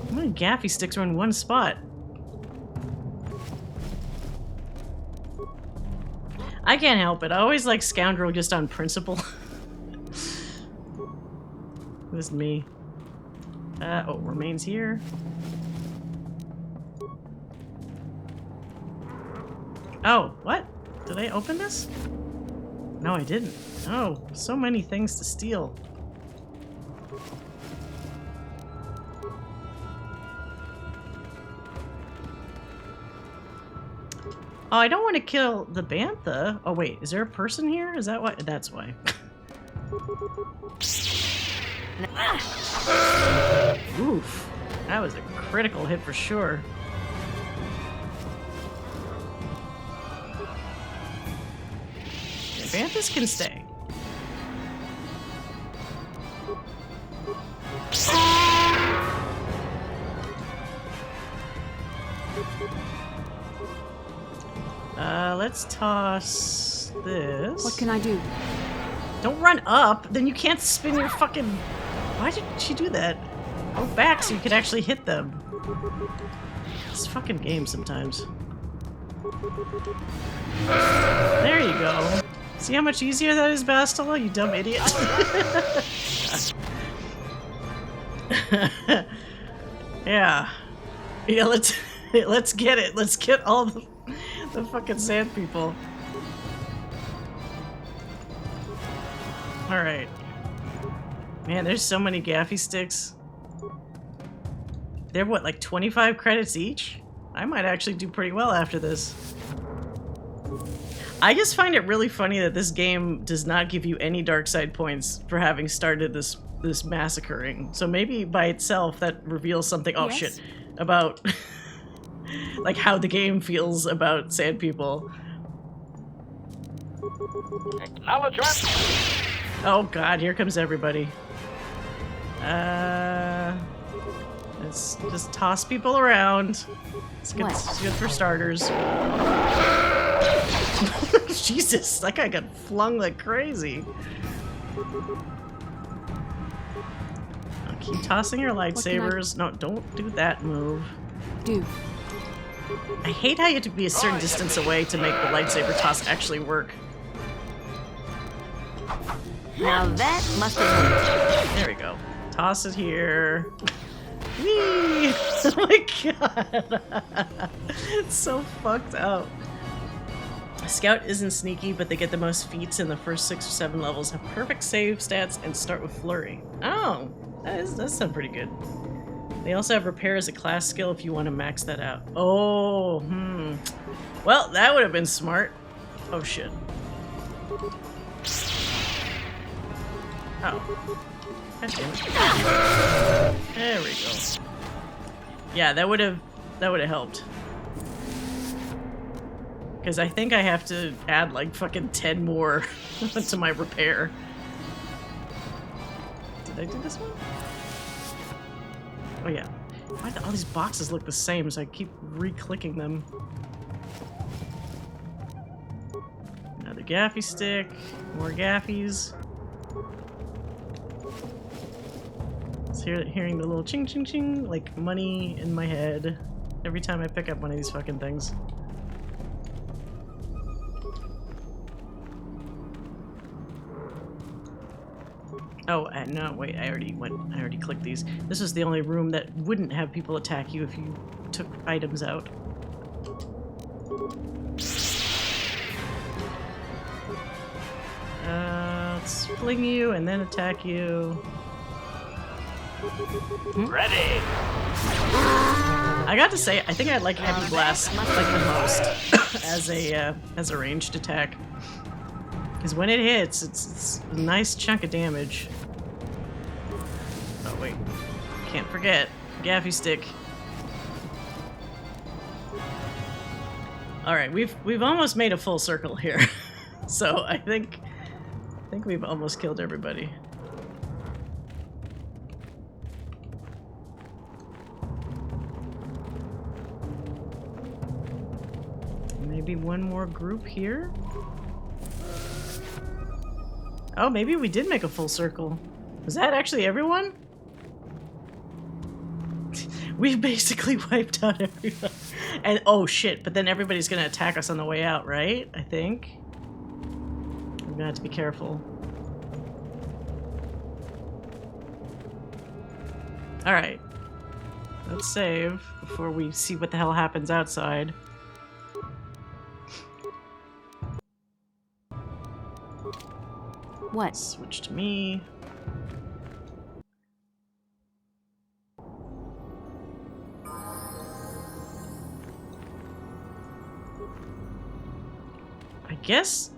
S1: How many gaffy sticks are in one spot? I can't help it. I always like Scoundrel just on principle. It was me. Oh, remains here. Oh, what? Did I open this? No, I didn't. Oh, so many things to steal. Oh, I don't want to kill the bantha. Oh wait, is there a person here? Is that why? That's why. Oof. That was a critical hit for sure. Yeah, banthas can stay. Let's toss this.
S3: What can I do?
S1: Don't run up, then you can't spin your fucking... Why did she do that? Go back so you can actually hit them. It's fucking game sometimes. There you go. See how much easier that is, Bastila, you dumb idiot? Yeah. Yeah, let's get it. Let's get all the fucking sand people. Alright. Man, there's so many gaffy sticks. They're what, like 25 credits each? I might actually do pretty well after this. I just find it really funny that this game does not give you any dark side points for having started this massacring. So maybe by itself that reveals something, oh shit, about like how the game feels about sand people.
S2: Acknowledgement.
S1: Oh god, here comes everybody. Let's just toss people around. It's good, it's good for starters. Jesus, that guy got flung like crazy. I'll keep tossing your lightsabers. No, don't do that move. I hate how you have to be a certain distance away to make the lightsaber toss actually work.
S10: Now that must have worked.
S1: There we go. Toss it here. Whee! Oh my god! It's so fucked up. Scout isn't sneaky, but they get the most feats in the first 6 or 7 levels, have perfect save stats, and start with flurry. Oh, that sounds pretty good. They also have repair as a class skill if you want to max that out. Oh, well, that would have been smart. Oh shit. Oh. God damn it. There we go. Yeah, that would have helped. Because I think I have to add like fucking 10 more to my repair. Did I do this one? Oh yeah. Why do all these boxes look the same, so I keep re-clicking them? Another gaffy stick. More gaffies. Hearing the little ching ching ching, like money in my head every time I pick up one of these fucking things. Oh, no, wait, I already clicked these. This was the only room that wouldn't have people attack you if you took items out. Let's fling you and then attack you.
S2: Ready!
S1: I got to say, I think I like Heavy Blast like the most as a ranged attack. Because when it hits, it's a nice chunk of damage. Oh wait, can't forget Gaffy Stick. All right, we've almost made a full circle here, so I think we've almost killed everybody. Maybe one more group here. Oh, maybe we did make a full circle. Was that actually everyone? We've basically wiped out everyone. And oh shit, but then everybody's gonna attack us on the way out, right? I think. We're gonna have to be careful. Alright. Let's save before we see what the hell happens outside.
S10: What?
S1: Switch to me. I guess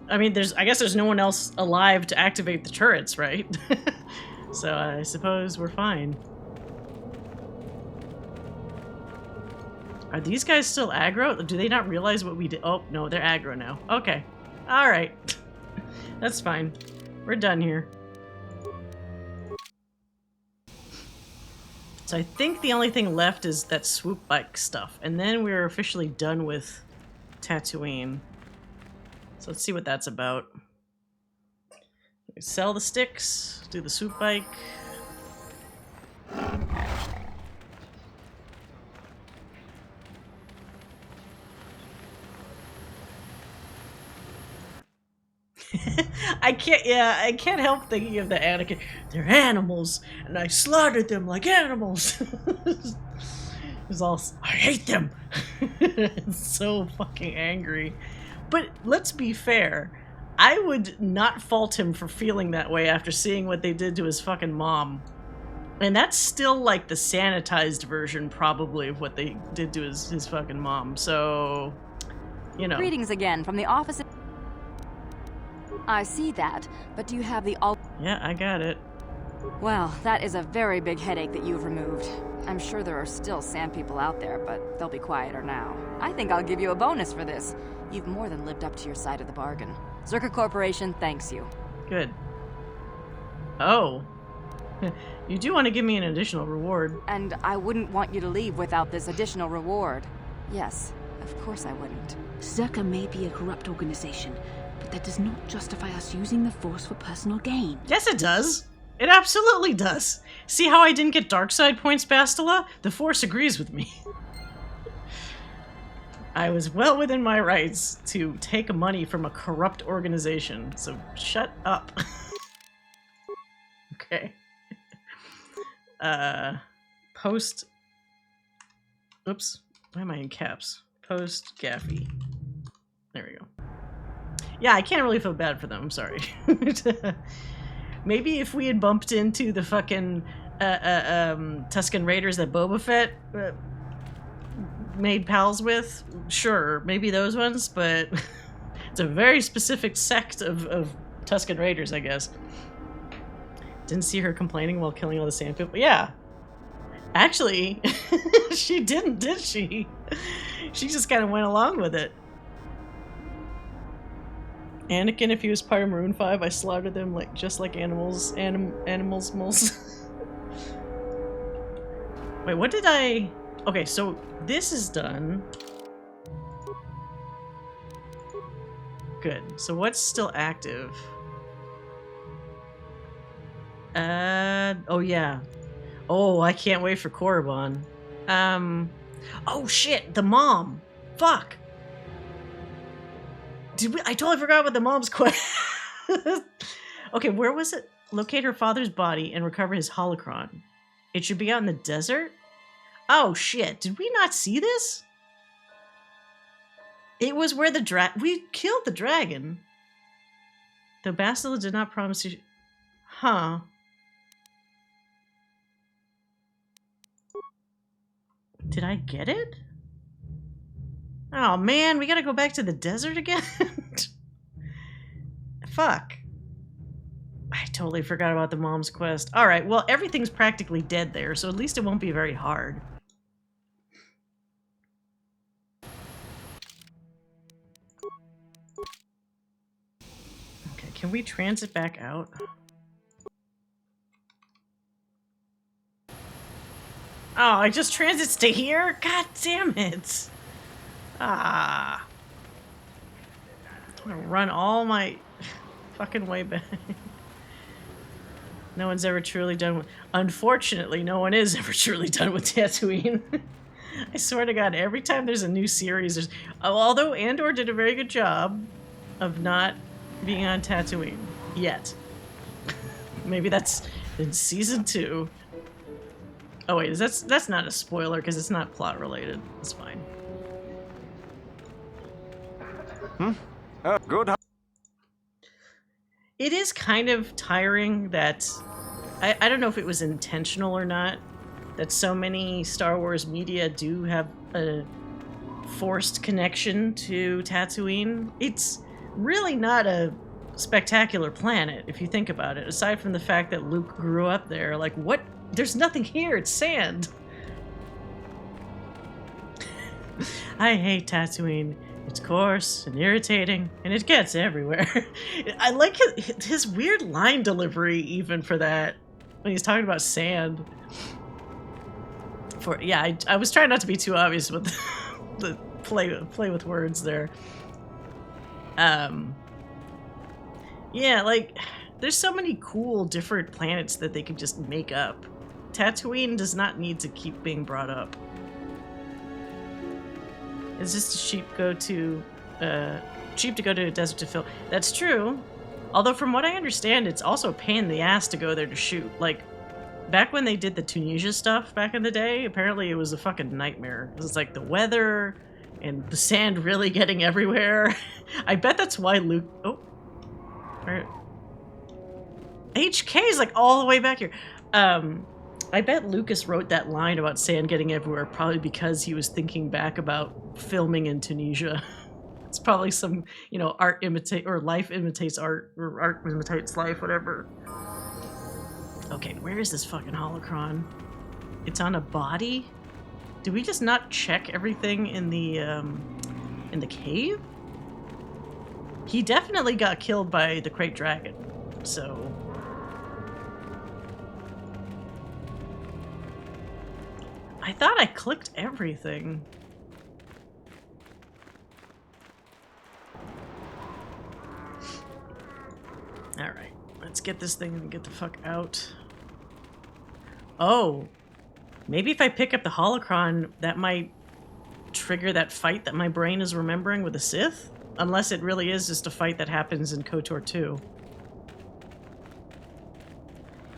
S1: there's no one else alive to activate the turrets, right? So I suppose we're fine. Are these guys still aggro? Do they not realize what we did? Oh, no, they're aggro now. Okay. Alright. That's fine. We're done here. So I think the only thing left is that swoop bike stuff. And then we're officially done with Tatooine. So let's see what that's about. Sell the sticks, do the swoop bike. I can't help thinking of the Anakin. They're animals, and I slaughtered them like animals. It's all, I hate them. It's so fucking angry. But let's be fair. I would not fault him for feeling that way after seeing what they did to his fucking mom. And that's still like the sanitized version, probably, of what they did to his fucking mom. So, you know.
S3: Greetings again from the office. I see that, but do you have the all?
S1: Yeah, I got it.
S3: Well, that is a very big headache that you've removed. I'm sure there are still sand people out there, but they'll be quieter now. I think I'll give you a bonus for this. You've more than lived up to your side of the bargain. Zerka Corporation thanks you.
S1: Good. Oh. You do want to give me an additional reward.
S3: And I wouldn't want you to leave without this additional reward. Yes, of course I wouldn't.
S8: Zerka may be a corrupt organization, but that does not justify us using the Force for personal gain.
S1: Yes, it does. It absolutely does. See how I didn't get dark side points, Bastila? The Force agrees with me. I was well within my rights to take money from a corrupt organization, so shut up. Okay. Post... Oops. Why am I in caps? Post Gaffy. There we go. Yeah, I can't really feel bad for them. I'm sorry. Maybe if we had bumped into the fucking Tusken Raiders that Boba Fett made pals with, sure, maybe those ones, but it's a very specific sect of Tusken Raiders, I guess. Didn't see her complaining while killing all the sand people. Yeah. Actually, she didn't, did she? She just kind of went along with it. Anakin, if he was part of Maroon 5, I slaughtered them like just like animals. Animals. Wait, what did I... Okay, so this is done. Good. So what's still active? Oh yeah. Oh, I can't wait for Korriban. Oh shit, the mom. Fuck. I totally forgot about the mom's quest. Okay, where was it? Locate her father's body and recover his holocron. It should be out in the desert? Oh shit, did we not see this? It was where we killed the dragon. The Bastila did not promise to... Huh. Did I get it? Oh man, we gotta go back to the desert again? Fuck. I totally forgot about the mom's quest. Alright, well everything's practically dead there, so at least it won't be very hard. Okay, can we transit back out? Oh, I just transits to here? God damn it. Ah. I'm gonna run all my fucking way back. No one's ever truly done with... Unfortunately, no one is ever truly done with Tatooine. I swear to God, every time there's a new series, there's... Although Andor did a very good job of not being on Tatooine. Yet. Maybe that's in season 2. Oh wait, that's not a spoiler because it's not plot related. It's fine.
S6: Good.
S1: It is kind of tiring that I don't know if it was intentional or not, that so many Star Wars media do have a forced connection to Tatooine. It's really not a spectacular planet if you think about it, aside from the fact that Luke grew up there. Like, what? There's nothing here, it's sand. I hate Tatooine. It's coarse and irritating, and it gets everywhere. I like his weird line delivery even for that, when he's talking about sand. I was trying not to be too obvious with the play with words there. Yeah, like, there's so many cool different planets that they could just make up. Tatooine does not need to keep being brought up. It's just cheap to go to a desert to film. That's true. Although from what I understand, it's also a pain in the ass to go there to shoot. Like, back when they did the Tunisia stuff back in the day, apparently it was a fucking nightmare. It was like the weather and the sand really getting everywhere. I bet that's why Luke... Oh. Where... HK is like all the way back here. I bet Lucas wrote that line about sand getting everywhere probably because he was thinking back about filming in Tunisia. It's probably some, you know, art imitate or life imitates art or art imitates life, whatever. Okay, where is this fucking holocron? It's on a body? Did we just not check everything in the cave? He definitely got killed by the Krayt Dragon, so... I thought I clicked everything. Alright, let's get this thing and get the fuck out. Oh! Maybe if I pick up the holocron, that might trigger that fight that my brain is remembering with the Sith? Unless it really is just a fight that happens in KOTOR 2.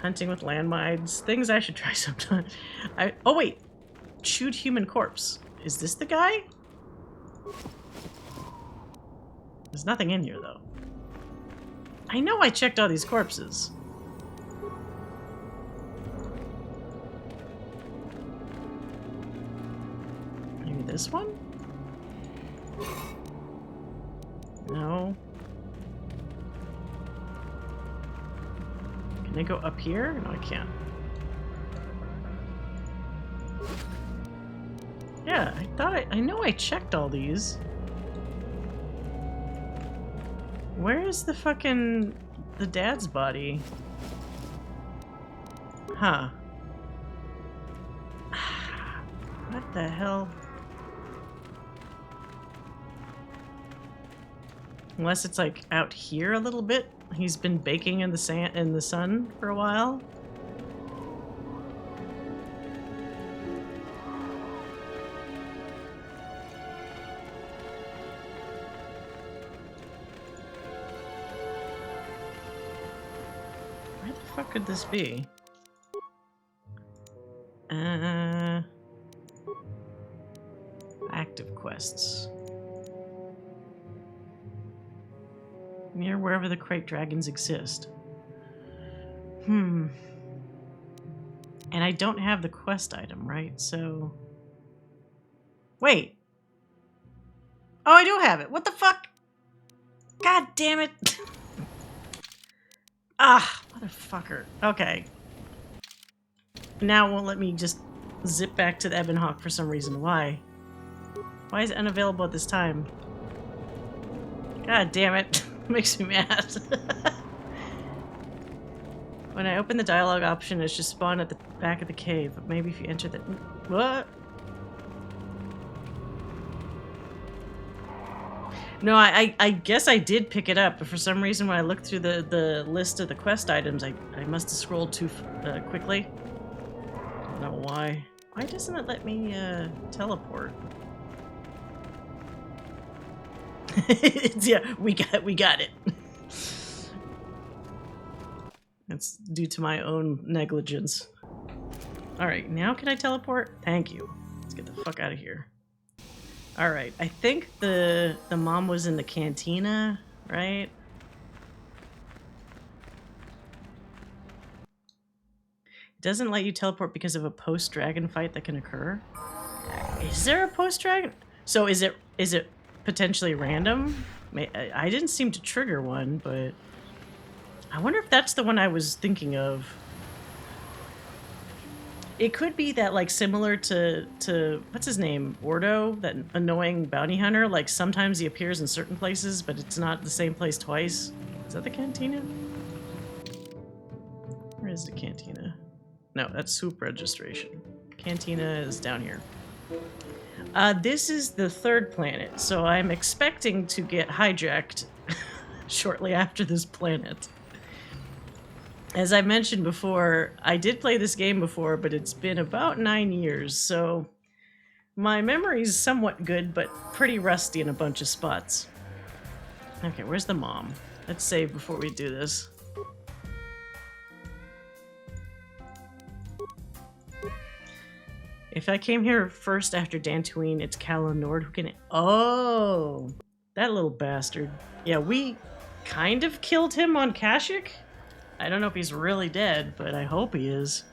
S1: Hunting with landmines. Things I should try sometime. Oh wait! Chewed human corpse. Is this the guy? There's nothing in here though. I know I checked all these corpses. Maybe this one? No. Can I go up here? No, I can't. Yeah, I know I checked all these. Where is the dad's body? Huh. What the hell? Unless it's like out here a little bit. He's been baking in the sun for a while. Where the fuck could this be? Active quests. Near wherever the crate dragons exist. And I don't have the quest item, right? So... Wait! Oh, I do have it! What the fuck? God damn it! Ah, motherfucker. Okay. Now it won't let me just zip back to the Ebon Hawk for some reason. Why? Why is it unavailable at this time? God damn it. Makes me mad. When I open the dialogue option, it's just spawned at the back of the cave. But maybe if you enter the... What? No, I guess I did pick it up, but for some reason when I looked through the list of the quest items, I must have scrolled too quickly. I don't know why. Why doesn't it let me teleport? Yeah, we got it. That's due to my own negligence. Alright, now can I teleport? Thank you. Let's get the fuck out of here. Alright, I think the mom was in the cantina, right? It doesn't let you teleport because of a post-dragon fight that can occur. Is there a post-dragon? So is it potentially random? I didn't seem to trigger one, but I wonder if that's the one I was thinking of. It could be that, like, similar to what's his name? Ordo, that annoying bounty hunter. Like, sometimes he appears in certain places, but it's not the same place twice. Is that the cantina? Where is the cantina? No, that's soup registration. Cantina is down here. This is the third planet, so I'm expecting to get hijacked shortly after this planet. As I mentioned before, I did play this game before, but it's been about 9 years, so my memory's somewhat good, but pretty rusty in a bunch of spots. Okay, where's the mom? Let's save before we do this. If I came here first after Tatooine, it's Calo Nord who can... Oh! That little bastard. Yeah, we kind of killed him on Kashyyyk? I don't know if he's really dead, but I hope he is.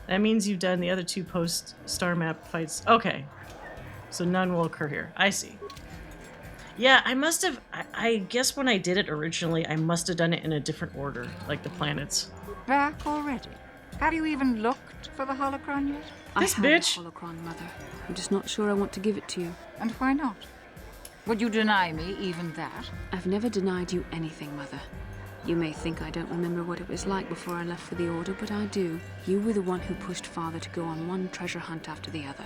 S1: That means you've done the other two post-star map fights. Okay. So none will occur here. I see. Yeah, I must have... I guess when I did it originally, I must have done it in a different order, like the planets.
S11: Back already? Have you even looked for the holocron yet?
S1: This
S8: I
S1: bitch!
S8: have a holocron, Mother. I'm just not sure I want to give it to you.
S11: And why not? Would you deny me even that?
S8: I've never denied you anything, Mother. You may think I don't remember what it was like before I left for the Order, but I do. You were the one who pushed Father to go on one treasure hunt after the other.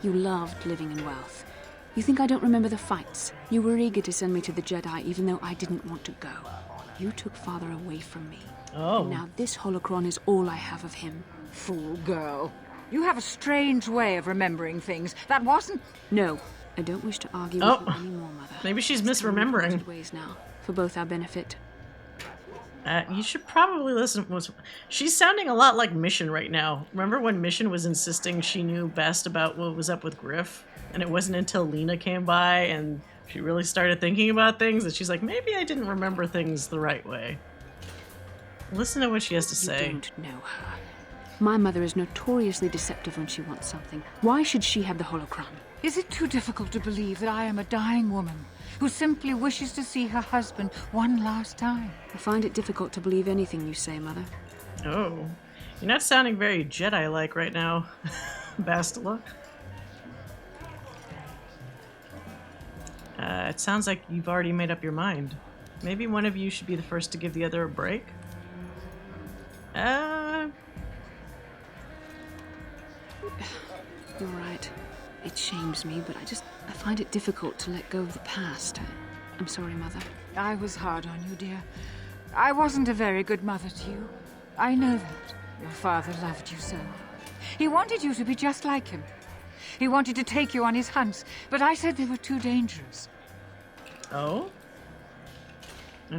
S8: You loved living in wealth. You think I don't remember the fights? You were eager to send me to the Jedi even though I didn't want to go. You took Father away from me.
S1: Oh.
S8: And now this holocron is all I have of him.
S11: Fool girl. You have a strange way of remembering things. That wasn't...
S8: No, I don't wish to argue with you anymore, Mother.
S1: Maybe she's misremembering.
S8: Ways now, for both our benefit.
S1: You should probably listen. She's sounding a lot like Mission right now. Remember when Mission was insisting she knew best about what was up with Griff? And it wasn't until Lena came by and she really started thinking about things that she's like, maybe I didn't remember things the right way. Listen to what she has to say.
S8: You don't know her. My mother is notoriously deceptive when she wants something. Why should she have the holocron?
S11: Is it too difficult to believe that I am a dying woman who simply wishes to see her husband one last time?
S8: I find it difficult to believe anything you say, Mother.
S1: Oh, you're not sounding very Jedi-like right now, Bastila. It sounds like you've already made up your mind. Maybe one of you should be the first to give the other a break?
S8: You're right. It shames me, but I find it difficult to let go of the past. I'm sorry, Mother.
S11: I was hard on you, dear. I wasn't a very good mother to you. I know that. Your father loved you so. He wanted you to be just like him. He wanted to take you on his hunts, but I said they were too dangerous.
S1: Oh?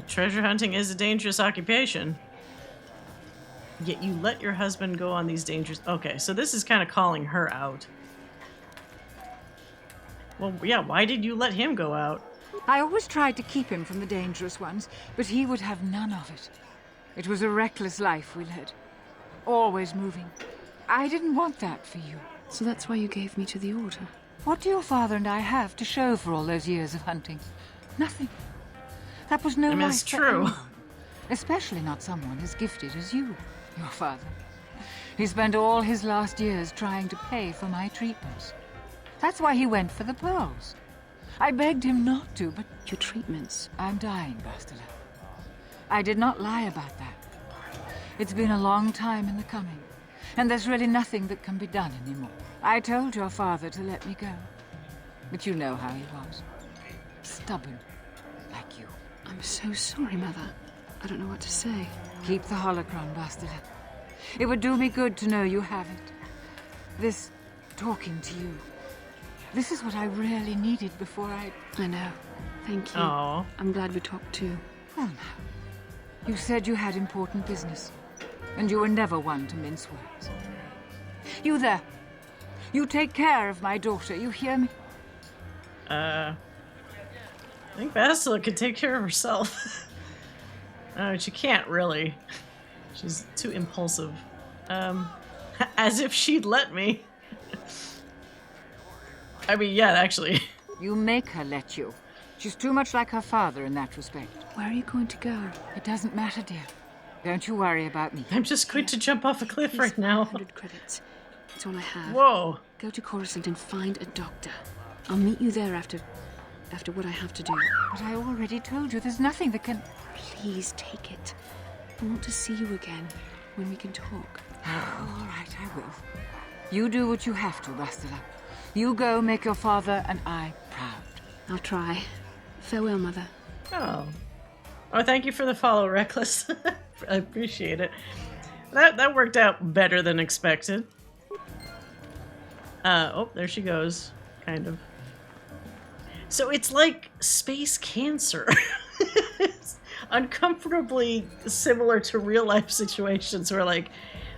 S1: Treasure hunting is a dangerous occupation. Yet you let your husband go on these dangerous... Okay, so this is kind of calling her out. Well, yeah, why did you let him go out?
S11: I always tried to keep him from the dangerous ones, but he would have none of it. It was a reckless life we led. Always moving. I didn't want that for you.
S8: So that's why you gave me to the Order?
S11: What do your father and I have to show for all those years of hunting? Nothing. That was no life
S1: it's
S11: for
S1: true.
S11: anyone. Especially not someone as gifted as you, your father. He spent all his last years trying to pay for my treatments. That's why he went for the pearls. I begged him not to, but...
S8: Your treatments?
S11: I'm dying, Bastila. I did not lie about that. It's been a long time in the coming, and there's really nothing that can be done anymore. I told your father to let me go, but you know how he was. Stubborn, like you.
S8: I'm so sorry, Mother. I don't know what to say.
S11: Keep the holocron, Bastila. It would do me good to know you have it. This talking to you. This is what I really needed before I
S8: know. Thank you.
S1: Aww.
S8: I'm glad we talked too.
S11: Well, now. You said you had important business, and you were never one to mince words. You there. You take care of my daughter, you hear me?
S1: I think Bastila can take care of herself. She can't really. She's too impulsive. As if she'd let me. I mean, yeah, actually.
S11: You make her let you. She's too much like her father in that respect.
S8: Where are you going to go?
S11: It doesn't matter, dear. Don't you worry about me.
S1: I'm just going to jump off a cliff right now.
S8: 100 credits. That's all I have.
S1: Whoa.
S8: Go to Coruscant and find a doctor. I'll meet you there after what I have to do.
S11: But I already told you there's nothing that can...
S8: Please take it. I want to see you again when we can talk.
S11: All right, I will. You do what you have to, Bastila. You go make your father and I proud.
S8: I'll try. Farewell, Mother.
S1: Oh, thank you for the follow, Reckless. I appreciate it. That worked out better than expected. Oh, there she goes. Kind of. So it's like space cancer. It's uncomfortably similar to real life situations where, like,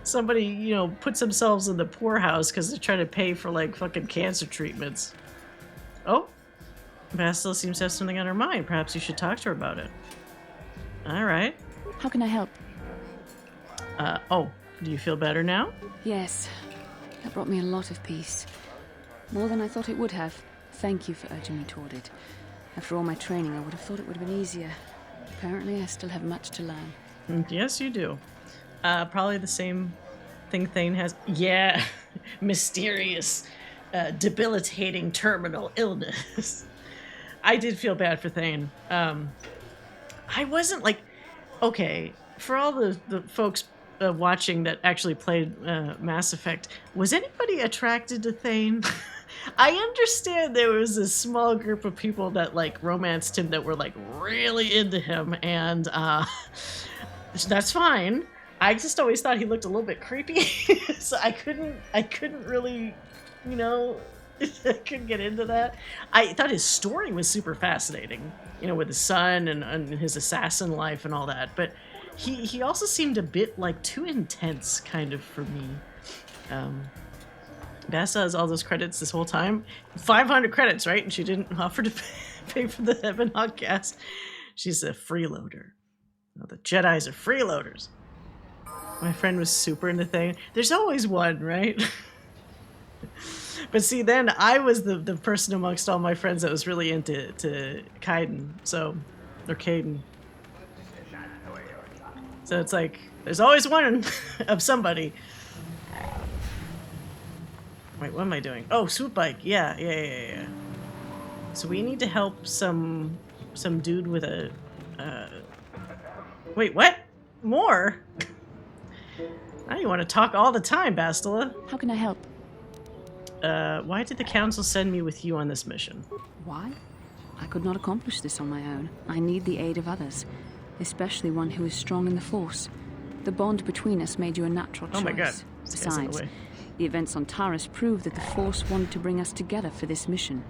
S1: somebody, puts themselves in the poorhouse because they're trying to pay for, like, fucking cancer treatments. Oh, Bastila seems to have something on her mind. Perhaps you should talk to her about it. All right.
S8: How can I help?
S1: Do you feel better now?
S8: Yes. That brought me a lot of peace. More than I thought it would have. Thank you for urging me toward it. After all my training, I would have thought it would have been easier. Apparently, I still have much to learn.
S1: Yes, you do. Probably the same thing Thane has. Yeah, mysterious, debilitating terminal illness. I did feel bad for Thane. I wasn't like... Okay, for all the folks watching that actually played Mass Effect, was anybody attracted to Thane? I understand there was a small group of people that, like, romanced him that were, like, really into him, and that's fine. I just always thought he looked a little bit creepy, so I couldn't really, I couldn't get into that. I thought his story was super fascinating, with his son and his assassin life and all that, but he also seemed a bit like too intense, kind of, for me. Basta has all those credits this whole time. 500 credits, right? And she didn't offer to pay for the Heaven Hawk gas. She's a freeloader. Oh, the Jedis are freeloaders. My friend was super into thing. There's always one, right? But see, then I was the person amongst all my friends that was really into Kaiden. So, or Caden. So it's like, there's always one of somebody. Wait, what am I doing? Oh, swoop bike. Yeah. So we need to help some dude with a... Wait, what? More? Now you want to talk all the time, Bastila.
S8: How can I help?
S1: Why did the council send me with you on this mission?
S8: Why? I could not accomplish this on my own. I need the aid of others, especially one who is strong in the Force. The bond between us made you a natural choice.
S1: Oh my god.
S8: Besides, the events on Taris prove that the Force wanted to bring us together for this mission.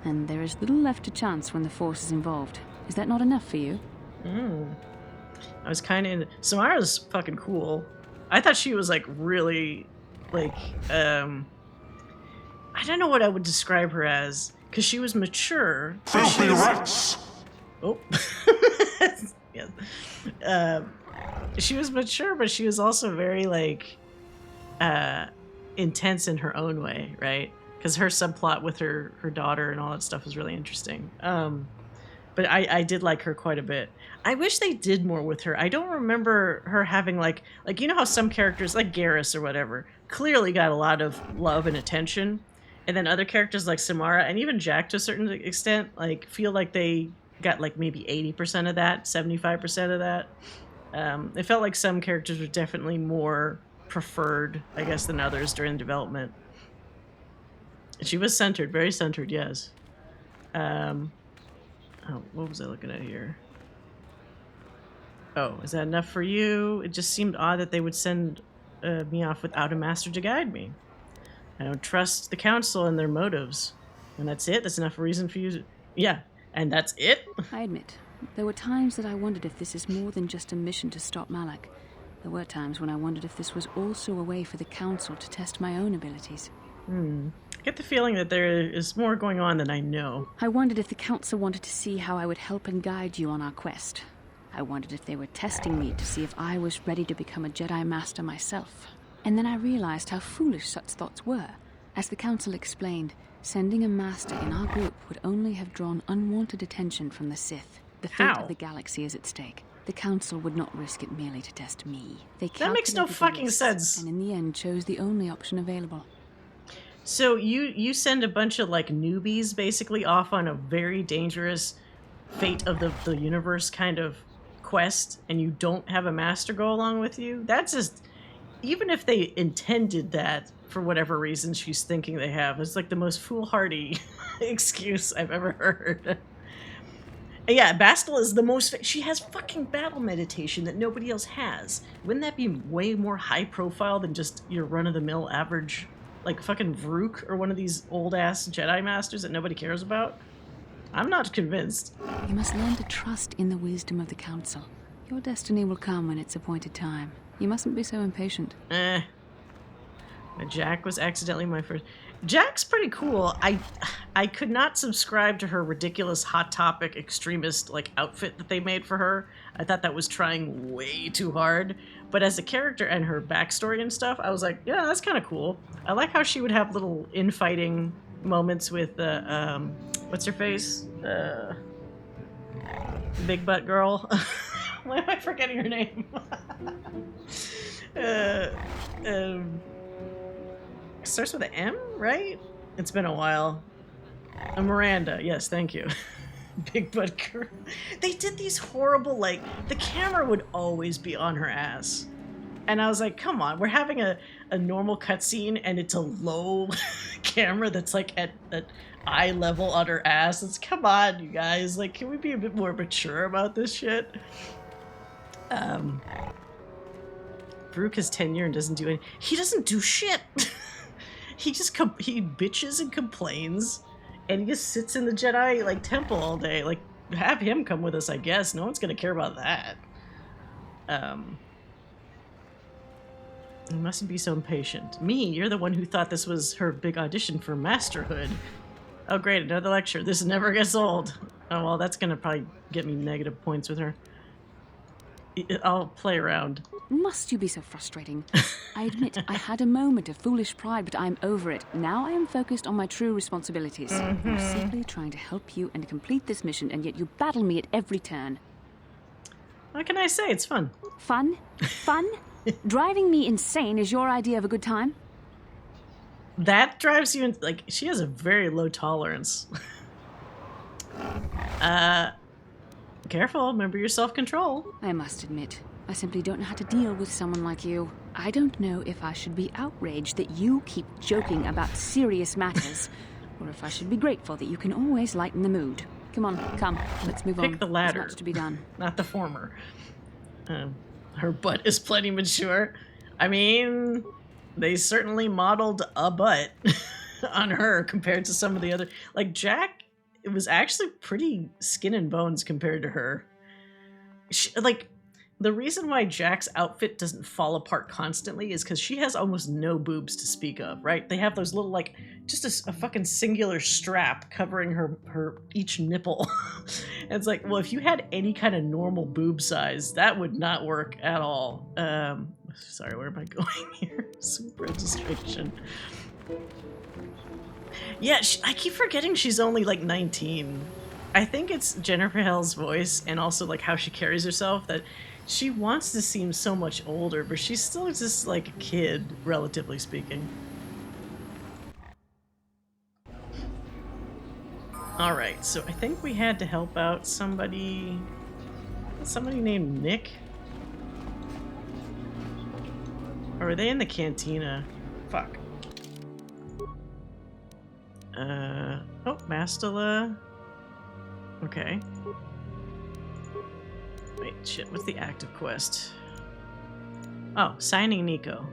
S8: And there is little left to chance when the Force is involved. Is that not enough for you?
S1: I was kind of in... Samara's fucking cool. I thought she was, like, really, like, I don't know what I would describe her as, because she was mature.
S5: Filthy rats!
S1: Oh. Yeah. She was mature, but she was also very, like, intense in her own way, right? Because her subplot with her daughter and all that stuff was really interesting. But I did like her quite a bit. I wish they did more with her. I don't remember her having, like you know how some characters, like Garrus or whatever, clearly got a lot of love and attention. And then other characters like Samara and even Jack to a certain extent, like, feel like they got like maybe 80% of that, 75% of that. It felt like some characters were definitely more preferred, I guess, than others during development. She was centered, very centered, yes. Oh, what was I looking at here? Oh, is that enough for you? It just seemed odd that they would send me off without a master to guide me. I don't trust the council and their motives. And that's it? That's enough reason for you to... Yeah, and that's it?
S8: I admit, there were times that I wondered if this is more than just a mission to stop Malak. There were times when I wondered if this was also a way for the council to test my own abilities.
S1: I get the feeling that there is more going on than I know.
S8: I wondered if the council wanted to see how I would help and guide you on our quest. I wondered if they were testing me to see if I was ready to become a Jedi Master myself. And then I realized how foolish such thoughts were. As the council explained, sending a master in our group would only have drawn unwanted attention from the Sith. The fate of the galaxy is at stake. The council would not risk it merely to test me.
S1: That makes no fucking sense.
S8: And in the end chose the only option available.
S1: So you send a bunch of, like, newbies basically off on a very dangerous fate of the universe kind of quest, and you don't have a master go along with you? That's just... Even if they intended that for whatever reason she's thinking they have, it's like the most foolhardy excuse I've ever heard. Yeah, Bastila is the most... She has fucking battle meditation that nobody else has. Wouldn't that be way more high profile than just your run-of-the-mill average, like fucking Vrook or one of these old-ass Jedi Masters that nobody cares about? I'm not convinced.
S8: You must learn to trust in the wisdom of the council. Your destiny will come when it's appointed time. You mustn't be so impatient.
S1: Jack was accidentally my first... Jack's pretty cool. I could not subscribe to her ridiculous Hot Topic extremist, like, outfit that they made for her. I thought that was trying way too hard. But as a character and her backstory and stuff, I was like, yeah, that's kind of cool. I like how she would have little infighting moments with, what's her face? Big butt girl. Why am I forgetting her name? Starts with an M, right? It's been a while. Miranda, yes, thank you. Big butt girl. They did these horrible, like, the camera would always be on her ass. And I was like, come on, we're having a normal cutscene and it's a low camera that's like at eye level on her ass. It's, come on, you guys. Like, can we be a bit more mature about this shit? Vrook has tenure and doesn't do anything. He doesn't do shit. He just he bitches and complains, and he just sits in the Jedi, like, temple all day. Like, have him come with us, I guess. No one's gonna care about that. You mustn't be so impatient. Me, you're the one who thought this was her big audition for masterhood. Oh great, another lecture. This never gets old. Oh well, that's gonna probably get me negative points with her. I'll play around.
S8: Must you be so frustrating? I admit I had a moment of foolish pride, but I'm over it. Now I am focused on my true responsibilities. I'm simply trying to help you and complete this mission, and yet you battle me at every turn.
S1: What can I say? It's fun.
S8: Fun? Fun? Driving me insane is your idea of a good time?
S1: That drives you in, like, she has a very low tolerance. Careful, remember your self-control.
S8: I must admit, I simply don't know how to deal with someone like you. I don't know if I should be outraged that you keep joking about serious matters, or if I should be grateful that you can always lighten the mood. Come on, come, let's move on.
S1: Pick the latter.
S8: There's much to be done.
S1: Not the former. Her butt is plenty mature. I mean, they certainly modeled a butt on her compared to some of the other. Like, Jack, it was actually pretty skin and bones compared to her. Like, the reason why Jack's outfit doesn't fall apart constantly is because she has almost no boobs to speak of, right? They have those little, like, just a fucking singular strap covering her each nipple. And it's like, well, if you had any kind of normal boob size, that would not work at all. Sorry, where am I going here? Super registration. Yeah, I keep forgetting she's only like 19. I think it's Jennifer Hill's voice and also like how she carries herself that she wants to seem so much older, but she's still just like a kid, relatively speaking. Alright, so I think we had to help out somebody named Nick? Or are they in the cantina? Fuck. Oh, Mastela. Okay. Wait, shit, what's the active quest? Oh, signing Nico.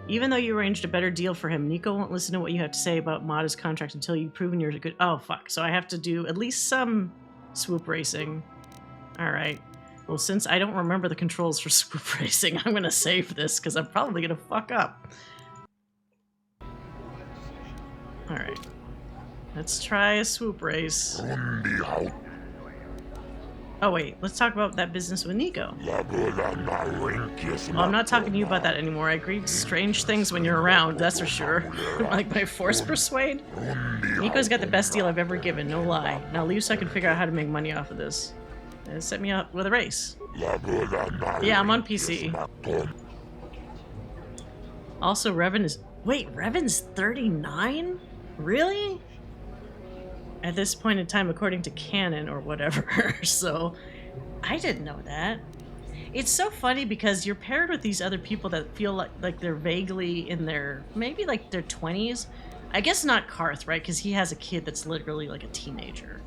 S1: Even though you arranged a better deal for him, Nico won't listen to what you have to say about Mada's contract until you've proven you're good. Oh, fuck. So I have to do at least some swoop racing. Alright. Well, since I don't remember the controls for swoop racing, I'm gonna save this, because I'm probably gonna fuck up. Alright. Let's try a swoop race. Oh wait, let's talk about that business with Nico. Well, I'm not talking to you about that anymore. I agreed strange things when you're around, that's for sure. Like my force persuade? Nico's got the best deal I've ever given, no lie. Now leave so I can figure out how to make money off of this. And set me up with a race. Yeah, I'm on PC. Also, Revan is... Wait, Revan's 39? Really? At this point in time, according to canon or whatever. So, I didn't know that. It's so funny because you're paired with these other people that feel like they're vaguely in their, maybe like their 20s. I guess not Carth, right? Because he has a kid that's literally like a teenager.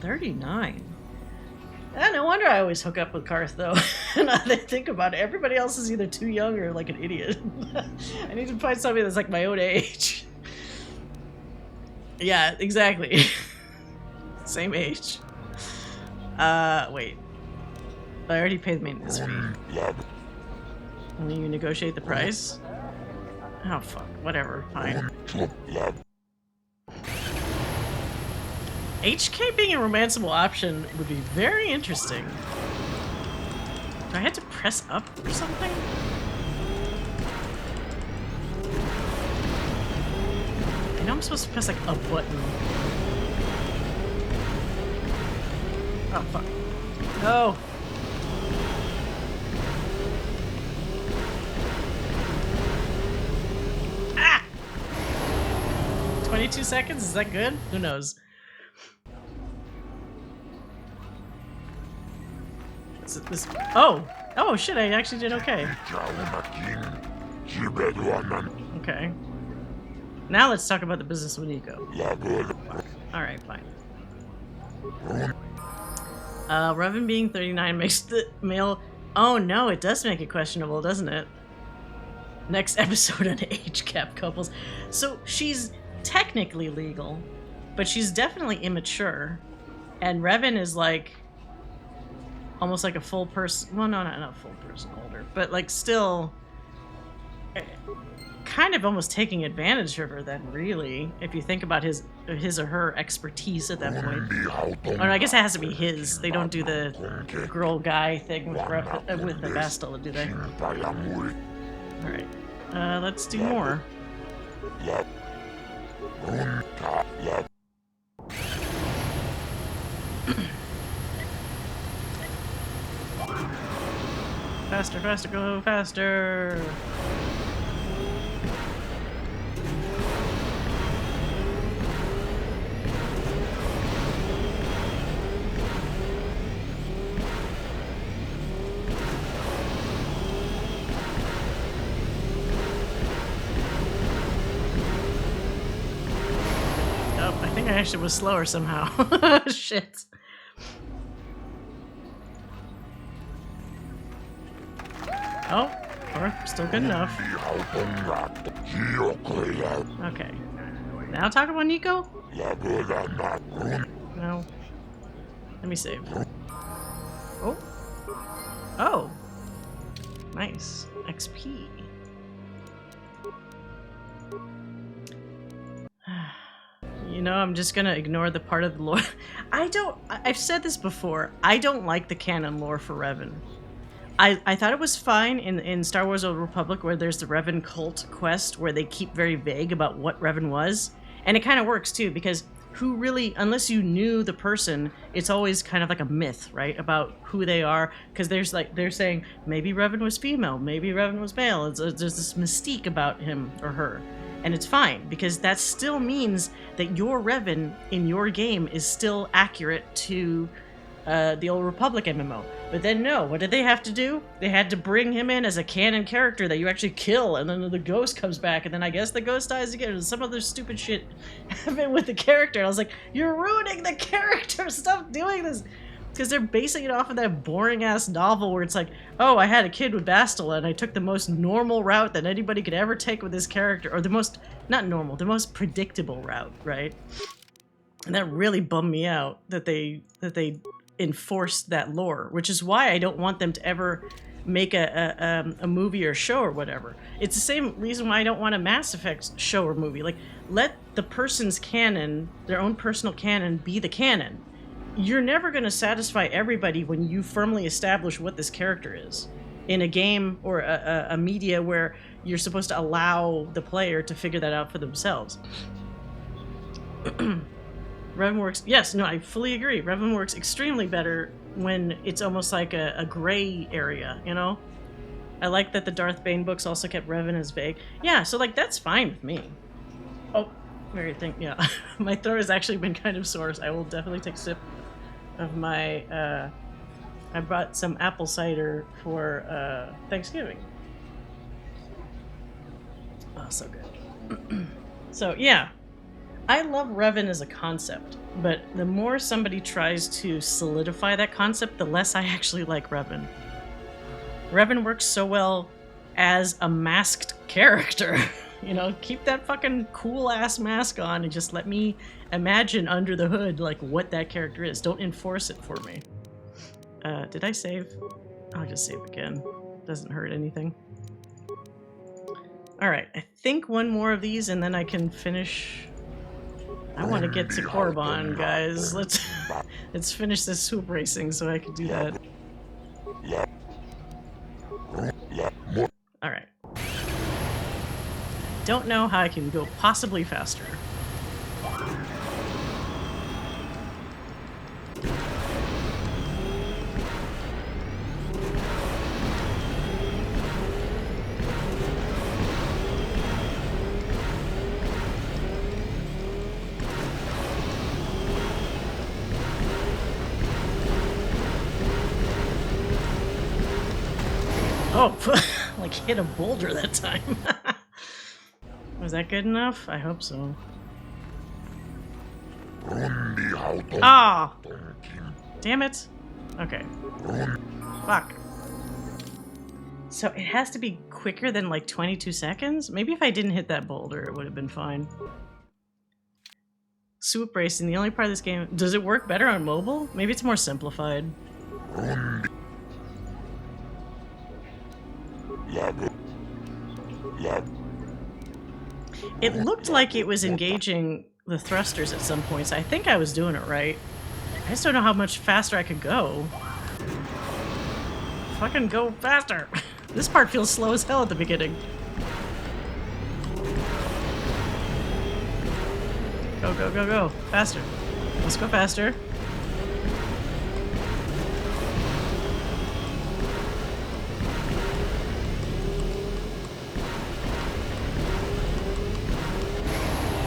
S1: 39. No wonder I always hook up with Carth, though. Now that I think about it, everybody else is either too young or like an idiot. I need to find somebody that's like my own age. Yeah, exactly. Same age. Wait. I already paid the maintenance fee. And then you negotiate the price? Oh, fuck. Whatever. Fine. HK being a romanceable option would be very interesting. Do I have to press up or something? I know I'm supposed to press like a button. Oh, fuck. No! Ah! 22 seconds? Is that good? Who knows? This, oh shit, I actually did okay. Okay. Now let's talk about the business with Nico. Alright, fine. Revan being 39 makes the male... Oh no, it does make it questionable, doesn't it? Next episode on age gap couples. So she's technically legal, but she's definitely immature. And Revan is like almost like a full person. Well, no, not full person older, but like still kind of almost taking advantage of her then, really, if you think about his or her expertise at that point. Or I guess it has to be his. They don't do the girl guy thing with the Bastila, do they? Alright. Let's do more. Faster, faster, go faster! Oh, I think I actually was slower somehow. Shit. Oh, Carth, still good enough. Okay. Now talk about Nico? No. Let me save. Oh. Oh. Nice. XP. You know, I'm just gonna ignore the part of the lore. I've said this before, I don't like the canon lore for Revan. I thought it was fine in Star Wars Old Republic, where there's the Revan cult quest where they keep very vague about what Revan was. And it kind of works too, because who really, unless you knew the person, it's always kind of like a myth, right? About who they are. Because there's like, they're saying maybe Revan was female, maybe Revan was male. There's this mystique about him or her. And it's fine, because that still means that your Revan in your game is still accurate to the Old Republic MMO. But then no, what did they have to do? They had to bring him in as a canon character that you actually kill, and then the ghost comes back, and then I guess the ghost dies again, and some other stupid shit happened with the character. I was like, you're ruining the character! Stop doing this! Because they're basing it off of that boring-ass novel where it's like, oh, I had a kid with Bastila, and I took the most normal route that anybody could ever take with this character, or the most, not normal, the most predictable route, right? And that really bummed me out that they enforced that lore, which is why I don't want them to ever make a movie or show or whatever. It's the same reason why I don't want a Mass Effect show or movie. Like, let the person's canon, their own personal canon, be the canon. You're never going to satisfy everybody when you firmly establish what this character is in a game or a media where you're supposed to allow the player to figure that out for themselves. Revan works, yes, no, I fully agree. Revan works extremely better when it's almost like a gray area, you know? I like that the Darth Bane books also kept Revan as vague. Yeah, so like, that's fine with me. Oh, very thing, yeah. My throat has actually been kind of sore, so I will definitely take a sip of my, I brought some apple cider for Thanksgiving. Oh, so good. So, yeah. I love Revan as a concept, but the more somebody tries to solidify that concept, the less I actually like Revan. Revan works so well as a masked character. You know, keep that fucking cool-ass mask on and just let me imagine under the hood, like, what that character is. Don't enforce it for me. Did I save? I'll just save again. Doesn't hurt anything. Alright, I think one more of these and then I can finish... I want to get to Korriban, guys. Let's finish this swoop racing so I can do that. Alright. Don't know how I can go possibly faster. Oh, like hit a boulder that time. Was that good enough? I hope so. Ah! Oh, damn it. Okay. Fuck. So it has to be quicker than like 22 seconds? Maybe if I didn't hit that boulder, it would have been fine. Swoop racing, the only part of this game... Does it work better on mobile? Maybe it's more simplified. It looked like it was engaging the thrusters at some points. I think I was doing it right. I just don't know how much faster I could go. Fucking go faster! This part feels slow as hell at the beginning. Go, go, go, go. Faster. Let's go faster.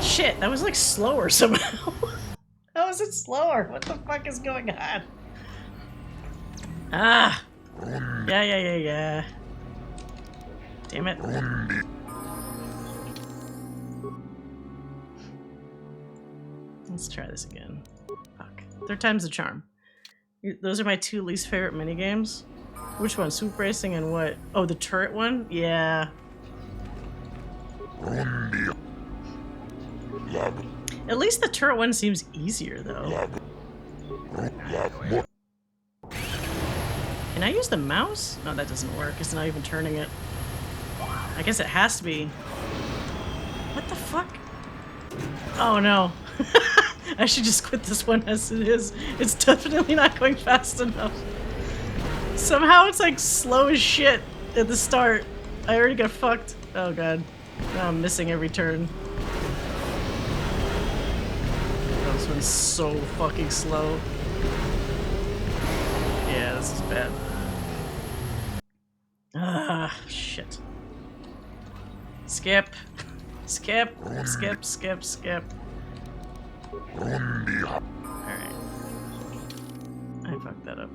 S1: Shit, that was like slower somehow. How is it slower? What the fuck is going on? Ah! Yeah. Damn it. Let's try this again. Fuck. Third time's the charm. Those are my two least favorite minigames. Which one? Swoop racing and what? Oh, the turret one? Yeah. At least the turret one seems easier, though. Can I use the mouse? No, that doesn't work. It's not even turning it. I guess it has to be. What the fuck? Oh no. I should just quit this one as it is. It's definitely not going fast enough. Somehow it's like slow as shit at the start. I already got fucked. Oh god. Now I'm missing every turn. Oh, this one's so fucking slow. Yeah, this is bad. Ah, shit. Skip. Skip. Skip, skip, skip. Alright. I fucked that up.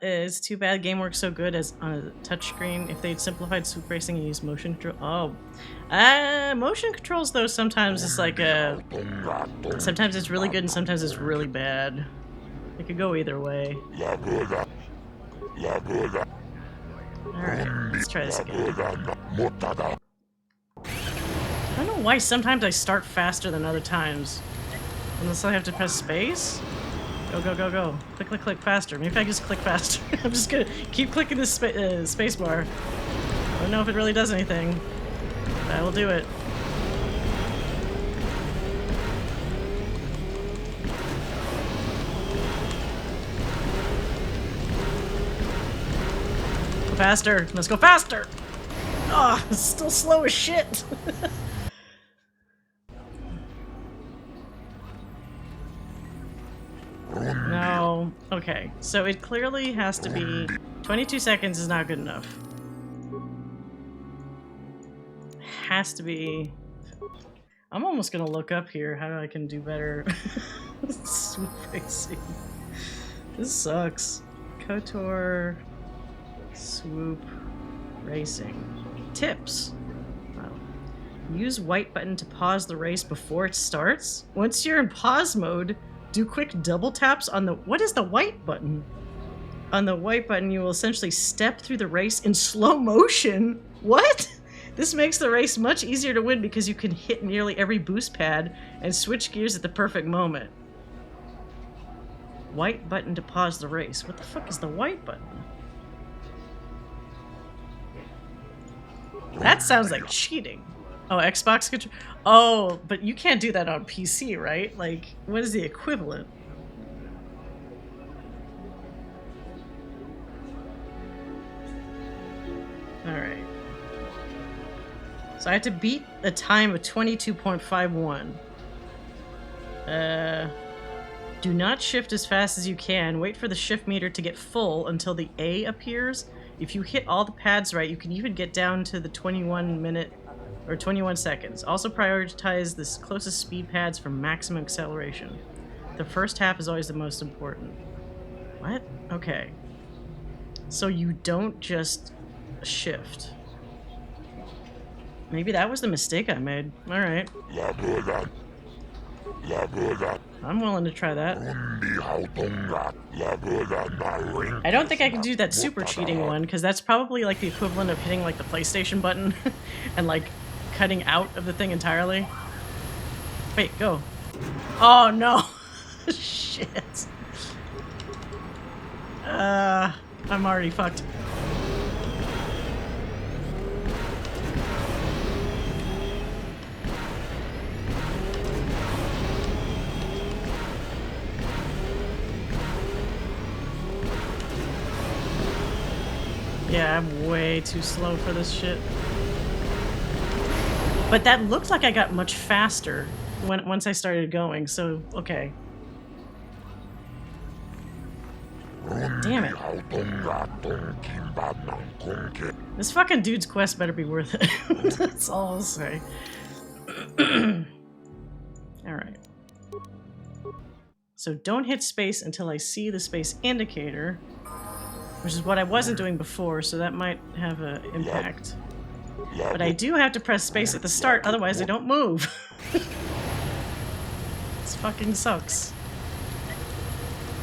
S1: It's too bad game works so good as on a touchscreen. If they'd simplified swoop racing and used motion control. Oh. Motion controls though sometimes it's like a... Sometimes it's really good and sometimes it's really bad. It could go either way. Alright, let's try this again. I don't know why sometimes I start faster than other times. Unless I have to press space? Go, go, go, go. Click, click, click faster. Maybe if I just click faster. I'm just gonna keep clicking this space bar. I don't know if it really does anything. But I will do it. Go faster. Let's go faster! Oh, it's still slow as shit. No. Okay, so it clearly has to be... 22 seconds is not good enough. Has to be... I'm almost gonna look up here how I can do better. Swoop racing. This sucks. KOTOR... Swoop... Racing. Tips. Wow. Use white button to pause the race before it starts. Once you're in pause mode, do quick double taps on the... What is the white button? On the white button, you will essentially step through the race in slow motion. What? This makes the race much easier to win because you can hit nearly every boost pad and switch gears at the perfect moment. White button to pause the race. What the fuck is the white button? That sounds like cheating. Oh, Xbox control. Oh, but you can't do that on PC, right? Like, what is the equivalent? Alright. So I have to beat a time of 22.51. Do not shift as fast as you can. Wait for the shift meter to get full until the A appears. If you hit all the pads right, you can even get down to the 21 minute or 21 seconds. Also prioritize the closest speed pads for maximum acceleration. The first half is always the most important. What? Okay. So you don't just shift. Maybe that was the mistake I made. Alright. I'm willing to try that. I don't think I can do that super cheating one, because that's probably like the equivalent of hitting like the PlayStation button and like cutting out of the thing entirely. Wait, go. Oh no. Shit. I'm already fucked. Yeah, I'm way too slow for this shit. But that looked like I got much faster once I started going, so okay. Damn it. This fucking dude's quest better be worth it. That's all I'll say. Alright. So don't hit space until I see the space indicator, which is what I wasn't doing before, so that might have an impact. But I do have to press space at the start, otherwise I don't move. This fucking sucks.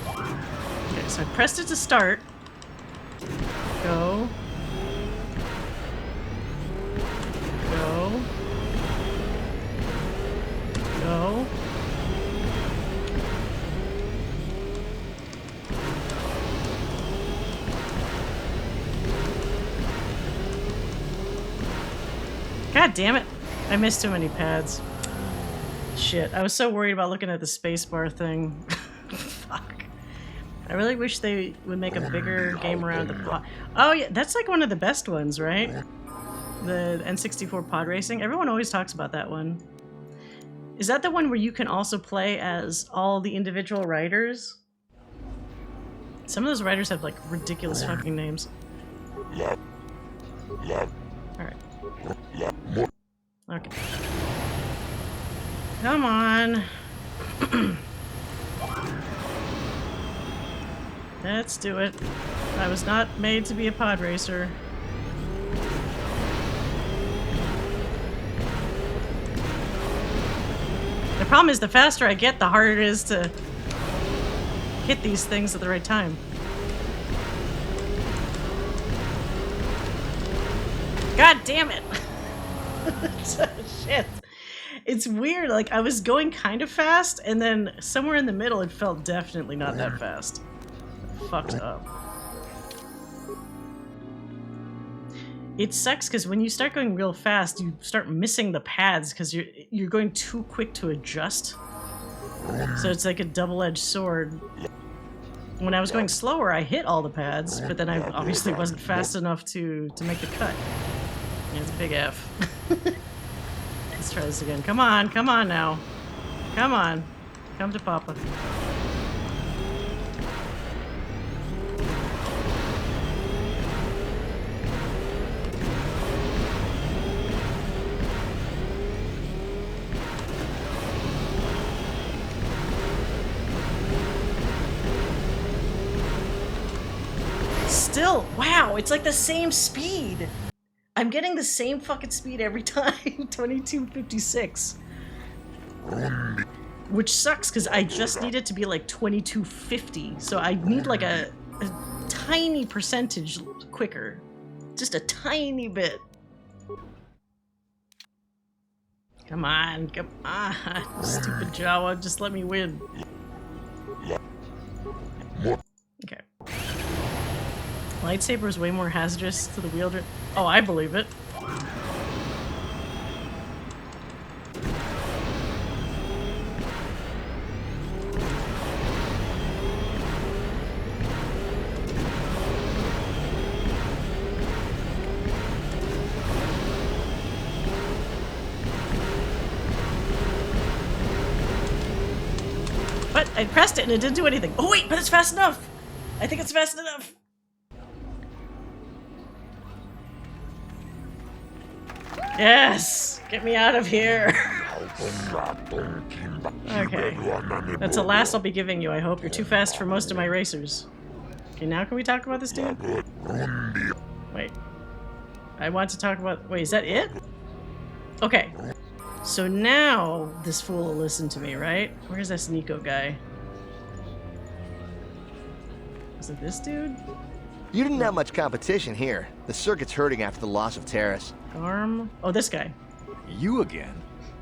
S1: Okay, so I pressed it to start. Go. Go. Go. God damn it. I missed too many pads. Shit, I was so worried about looking at the spacebar thing. Fuck. I really wish they would make a bigger game around the pod. Oh yeah, that's like one of the best ones, right? The N64 pod racing. Everyone always talks about that one. Is that the one where you can also play as all the individual riders? Some of those riders have like ridiculous fucking names. Alright. Okay. Come on. Let's do it. I was not made to be a pod racer. The problem is the faster I get, the harder it is to hit these things at the right time. God damn it! Shit. It's weird, like I was going kind of fast, and then somewhere in the middle it felt definitely not that fast. Fucked up. It sucks because when you start going real fast, you start missing the pads because you're going too quick to adjust. So it's like a double-edged sword. When I was going slower, I hit all the pads, but then I obviously wasn't fast enough to make the cut. Yeah, it's a big F. Let's try this again. Come on now. Come on. Come to Papa. Still, wow, it's like the same speed. I'm getting the same fucking speed every time. 2256. Which sucks because I just need it to be like 2250. So I need like a tiny percentage quicker. Just a tiny bit. Come on, come on. Stupid Jawa, just let me win. Okay. Lightsaber is way more hazardous to the wielder. Oh, I believe it. But I pressed it and it didn't do anything. Oh wait, but it's fast enough! I think it's fast enough. Yes! Get me out of here! Okay. That's the last I'll be giving you, I hope. You're too fast for most of my racers. Okay, now can we talk about this dude? Wait. I want to talk about... Wait, is that it? Okay. So now this fool will listen to me, right? Where's this Nico guy? Is it this dude?
S12: You didn't have much competition here. The circuit's hurting after the loss of Terrace.
S1: Arm? Oh, this guy.
S9: You again?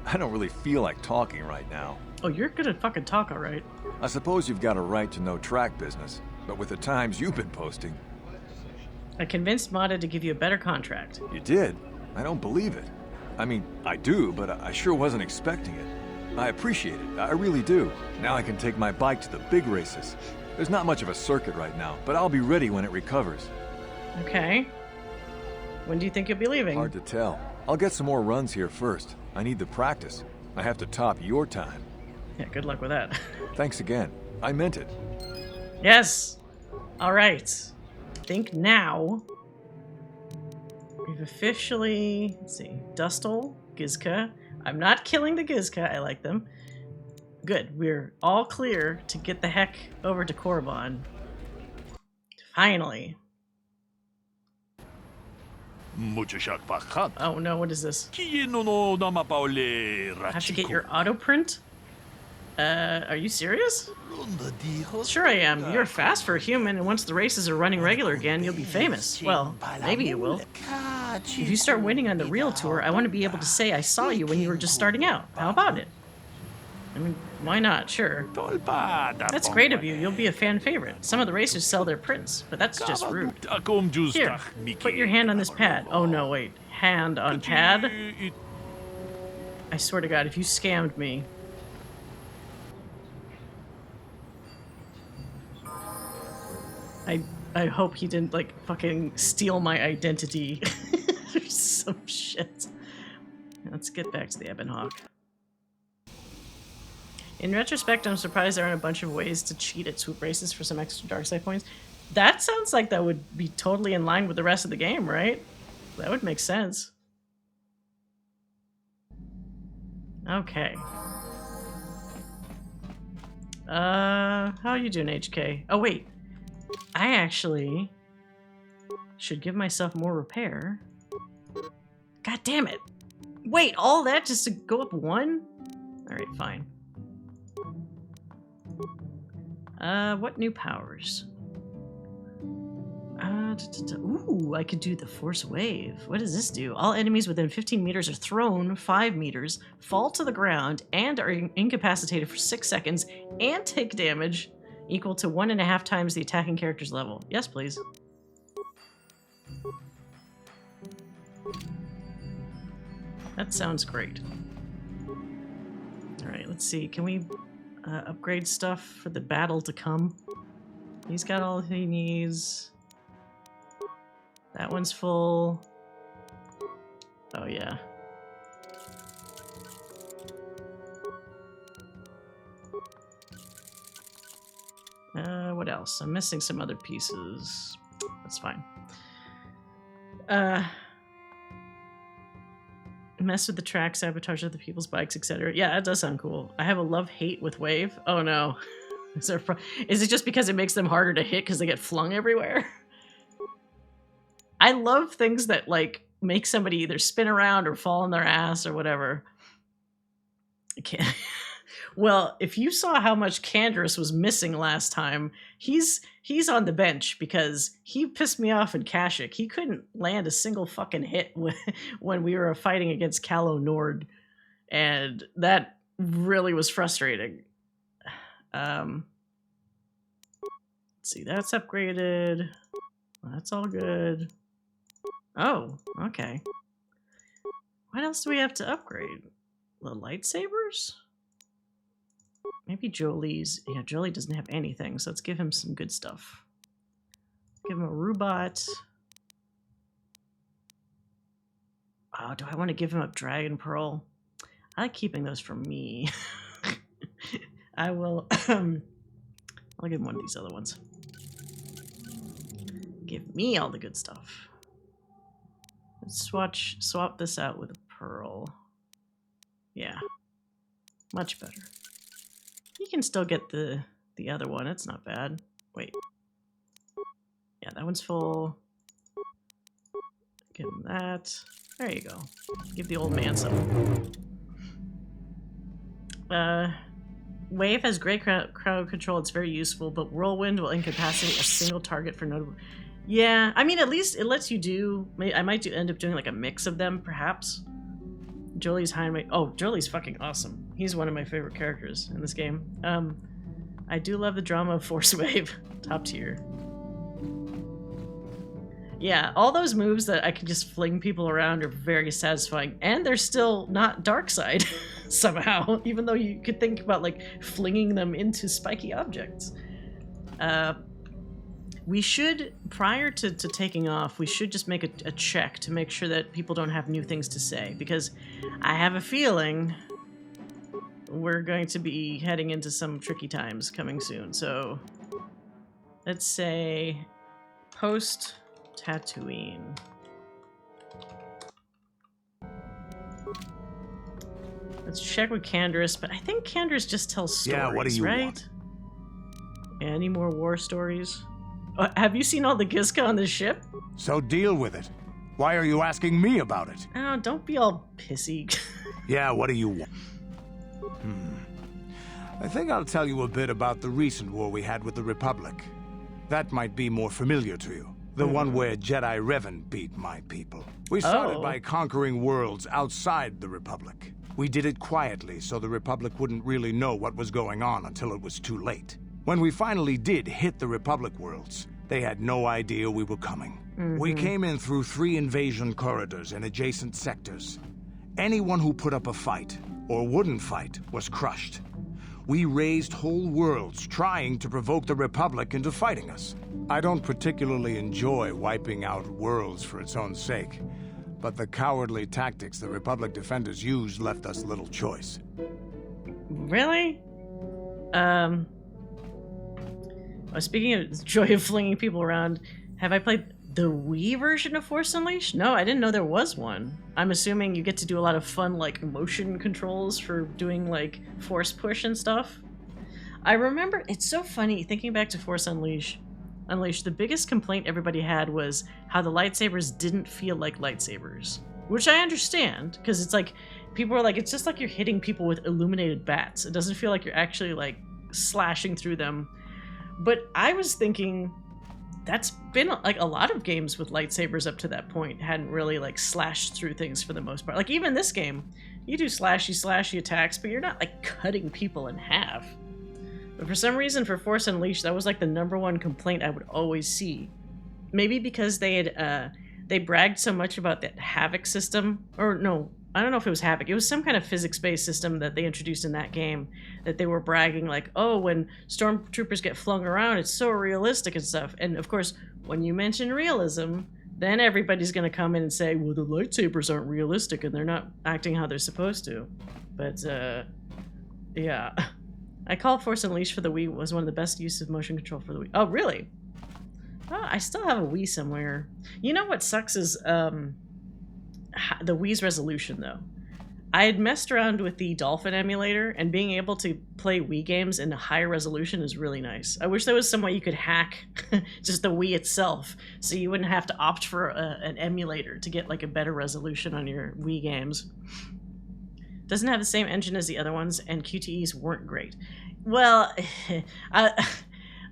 S9: I don't really feel like talking right now.
S1: Oh, you're gonna fucking talk, alright.
S9: I suppose you've got a right to know track business, but with the times you've been posting...
S1: I convinced Mata to give you a better contract.
S9: You did? I don't believe it. I mean, I do, but I sure wasn't expecting it. I appreciate it, I really do. Now I can take my bike to the big races. There's not much of a circuit right now, but I'll be ready when it recovers.
S1: Okay. When do you think you'll be leaving?
S9: Hard to tell. I'll get some more runs here first. I need the practice. I have to top your time.
S1: Yeah, good luck with that.
S9: Thanks again. I meant it.
S1: Yes! Alright. Think now. We've officially... Let's see. Dustle, Gizka. I'm not killing the Gizka. I like them. Good. We're all clear to get the heck over to Korriban. Finally. Oh no, what is this? I have to get your auto print? Are you serious? Sure I am. You're fast for a human, and once the races are running regular again, you'll be famous. Well, maybe you will. If you start winning on the real tour, I want to be able to say I saw you when you were just starting out. How about it? I mean, why not? Sure. That's great of you. You'll be a fan favorite. Some of the racers sell their prints, but that's just rude. Here, put your hand on this pad. Oh no, wait. Hand on pad? I swear to God, if you scammed me... I hope he didn't, like, fucking steal my identity or some shit. Let's get back to the Ebon Hawk. In retrospect, I'm surprised there aren't a bunch of ways to cheat at swoop races for some extra dark side points. That sounds like that would be totally in line with the rest of the game, right? That would make sense. Okay. How are you doing, HK? Oh, wait. I actually should give myself more repair. God damn it. Wait, all that just to go up one? Alright, fine. What new powers? Ooh, I could do the Force Wave. What does this do? All enemies within 15 meters are thrown 5 meters, fall to the ground, and are incapacitated for 6 seconds, and take damage equal to 1.5 times the attacking character's level. Yes, please. That sounds great. Alright, let's see. Can we upgrade stuff for the battle to come? He's got all he needs. That one's full. Oh, yeah. What else? I'm missing some other pieces. That's fine. Mess with the track, sabotage other people's bikes, etc. Yeah, that does sound cool. I have a love-hate with Wave. Oh no. Is it just because it makes them harder to hit because they get flung everywhere? I love things that, like, make somebody either spin around or fall on their ass or whatever. I can't... Well, if you saw how much Canderous was missing last time, he's on the bench because he pissed me off in Kashyyyk. He couldn't land a single fucking hit when we were fighting against Calo Nord, and that really was frustrating. Let's see, that's upgraded. That's all good. Oh, okay. What else do we have to upgrade? The lightsabers? Maybe Jolie's. Yeah, Jolie doesn't have anything, so let's give him some good stuff. Give him a robot. Oh, do I want to give him a Dragon Pearl? I like keeping those for me. I will. I'll give him one of these other ones. Give me all the good stuff. Let's swap this out with a pearl. Yeah, much better. You can still get the other one. It's not bad. Wait. Yeah, that one's full. Give him that. There you go. Give the old man some. Wave has great crowd control. It's very useful, but Whirlwind will incapacitate a single target for notable... Yeah, I mean, at least it lets you do... I might end up doing like a mix of them, perhaps. Jolie's Hindway. Oh, Jolie's fucking awesome. He's one of my favorite characters in this game. I do love the drama of Force Wave. Top tier. Yeah, all those moves that I can just fling people around are very satisfying. And they're still not dark side somehow, even though you could think about like flinging them into spiky objects. We should, prior to taking off, we should just make a check to make sure that people don't have new things to say, because I have a feeling we're going to be heading into some tricky times coming soon. So let's say post Tatooine. Let's check with Canderous, but I think Canderous just tells stories,
S12: yeah, what do you
S1: right?
S12: want?
S1: Any more war stories? Have you seen all the Gizka on this ship?
S12: So deal with it. Why are you asking me about it?
S1: Oh, don't be all pissy.
S12: Yeah, what do you want? I think I'll tell you a bit about the recent war we had with the Republic. That might be more familiar to you. The one where Jedi Revan beat my people. We started by conquering worlds outside the Republic. We did it quietly so the Republic wouldn't really know what was going on until it was too late. When we finally did hit the Republic worlds, they had no idea we were coming. We came in through 3 invasion corridors in adjacent sectors. Anyone who put up a fight, or wouldn't fight, was crushed. We razed whole worlds trying to provoke the Republic into fighting us. I don't particularly enjoy wiping out worlds for its own sake, but the cowardly tactics the Republic defenders used left us little choice.
S1: Really? Speaking of the joy of flinging people around, have I played the Wii version of Force Unleashed? No, I didn't know there was one. I'm assuming you get to do a lot of fun, like, motion controls for doing, like, force push and stuff. I remember, it's so funny, thinking back to Force Unleashed, the biggest complaint everybody had was how the lightsabers didn't feel like lightsabers. Which I understand, because it's like, people are like, it's just like you're hitting people with illuminated bats. It doesn't feel like you're actually, like, slashing through them. But I was thinking, that's been like a lot of games with lightsabers up to that point hadn't really like slashed through things for the most part. Like even this game, you do slashy attacks, but you're not like cutting people in half. But for some reason for Force Unleashed, that was like the #1 complaint I would always see. Maybe because they had they bragged so much about that Havoc system, or no, I don't know if it was Havoc. It was some kind of physics-based system that they introduced in that game that they were bragging like, oh, when stormtroopers get flung around, it's so realistic and stuff. And of course, when you mention realism, then everybody's going to come in and say, well, the lightsabers aren't realistic and they're not acting how they're supposed to. But, yeah. I call Force Unleashed for the Wii was one of the best uses of motion control for the Wii. Oh, really? Oh, I still have a Wii somewhere. You know what sucks is, the Wii's resolution, though. I had messed around with the Dolphin emulator, and being able to play Wii games in a higher resolution is really nice. I wish there was some way you could hack just the Wii itself, so you wouldn't have to opt for an emulator to get like a better resolution on your Wii games. Doesn't have the same engine as the other ones, and QTEs weren't great. Well,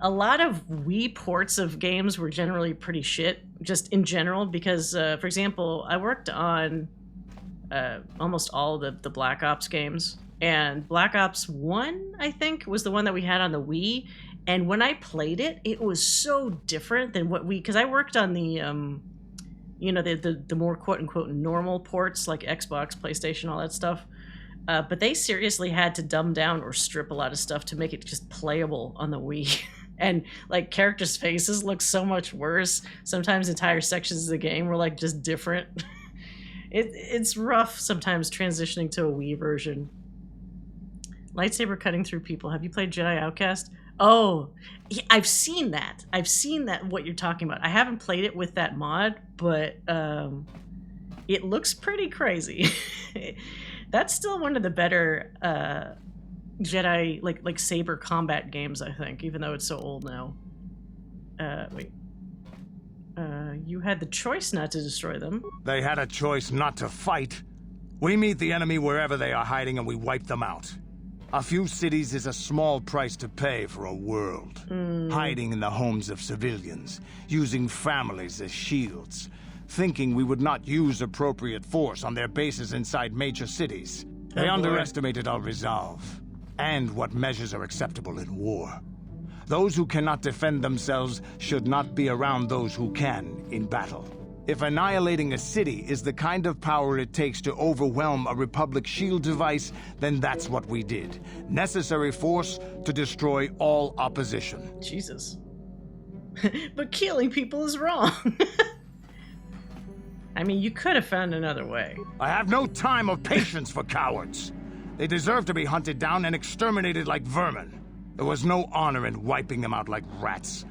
S1: a lot of Wii ports of games were generally pretty shit, just in general, because, for example, I worked on almost all the Black Ops games, and Black Ops 1, I think, was the one that we had on the Wii, and when I played it, it was so different than what because I worked on the, you know, the more quote-unquote normal ports, like Xbox, PlayStation, all that stuff. But they seriously had to dumb down or strip a lot of stuff to make it just playable on the Wii. And like characters' faces look so much worse. Sometimes entire sections of the game were like just different. It's rough sometimes transitioning to a Wii version. Lightsaber cutting through people. Have you played Jedi Outcast? Oh, yeah, I've seen that. I've seen that, what you're talking about. I haven't played it with that mod, but it looks pretty crazy. That's still one of the better Jedi like saber combat games, I think, even though it's so old now. Wait. You had the choice not to destroy them.
S12: They had a choice not to fight. We meet the enemy wherever they are hiding and we wipe them out. A few cities is a small price to pay for a world. Hiding in the homes of civilians, using families as shields. thinking we would not use appropriate force on their bases inside major cities. They underestimated our resolve, and what measures are acceptable in war. Those who cannot defend themselves should not be around those who can in battle. If annihilating a city is the kind of power it takes to overwhelm a Republic shield device, then that's what we did. Necessary force to destroy all opposition.
S1: Jesus. But killing people is wrong. I mean, you could have found another way.
S12: I have no time or patience for cowards. They deserve to be hunted down and exterminated like vermin. There was no honor in wiping them out like rats.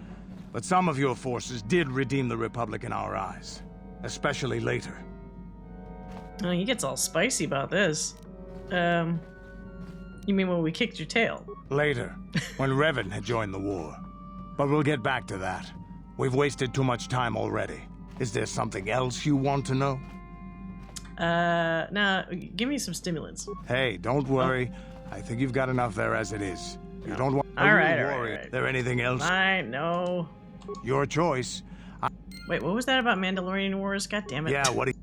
S12: But some of your forces did redeem the Republic in our eyes. Especially later.
S1: Oh, he gets all spicy about this. You mean when we kicked your tail?
S12: Later, when Revan had joined the war. But we'll get back to that. We've wasted too much time already. Is there something else you want to know?
S1: Nah, give me some stimulants.
S12: Hey, don't worry. I think you've got enough there as it is. You don't want to worry. Is there anything else?
S1: I know.
S12: Your choice.
S1: Wait, what was that about Mandalorian Wars? God damn it.
S12: Yeah, what do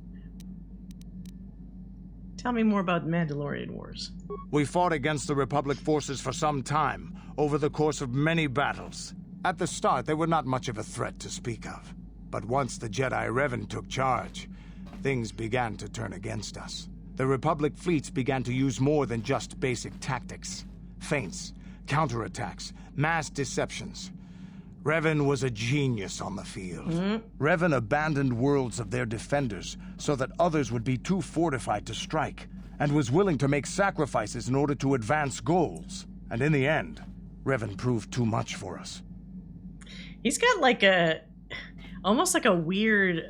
S1: Tell me more about Mandalorian Wars.
S12: We fought against the Republic forces for some time, over the course of many battles. At the start, they were not much of a threat to speak of. But once the Jedi Revan took charge, things began to turn against us. The Republic fleets began to use more than just basic tactics. Feints, counterattacks, mass deceptions. Revan was a genius on the field. Revan abandoned worlds of their defenders so that others would be too fortified to strike, and was willing to make sacrifices in order to advance goals. And in the end, Revan proved too much for us.
S1: He's got like a... almost like a weird...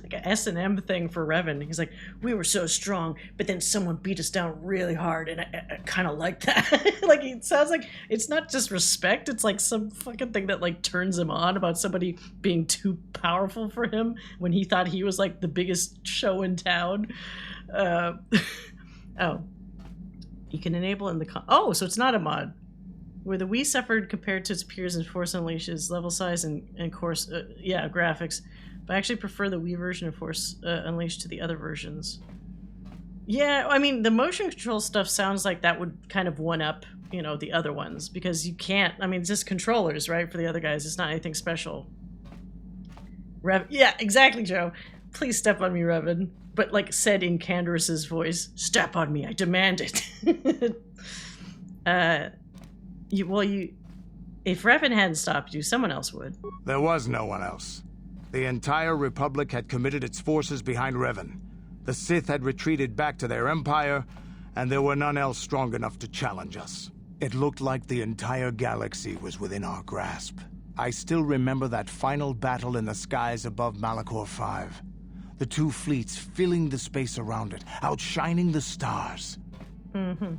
S1: like a S&M thing for Revan. He's like, we were so strong, but then someone beat us down really hard, and I kind of like that. Like, it sounds like it's not just respect, it's like some fucking thing that like turns him on about somebody being too powerful for him when he thought he was like the biggest show in town. Oh. You can enable in the... oh, so it's not a mod. Where the Wii suffered compared to its peers in Force Unleashes, level size and course, yeah, graphics. But I actually prefer the Wii version of Force Unleashed to the other versions. Yeah, I mean, the motion control stuff sounds like that would kind of one-up, you know, the other ones. Because you can't, I mean, it's just controllers, right, for the other guys. It's not anything special. Yeah, exactly, Joe. Please step on me, Revan. But, like, said in Candace's voice, step on me, I demand it. If Revan hadn't stopped you, someone else would.
S12: There was no one else. The entire Republic had committed its forces behind Revan. The Sith had retreated back to their empire, and there were none else strong enough to challenge us. It looked like the entire galaxy was within our grasp. I still remember that final battle in the skies above Malachor 5. The two fleets filling the space around it, outshining the stars.
S1: Mm-hmm.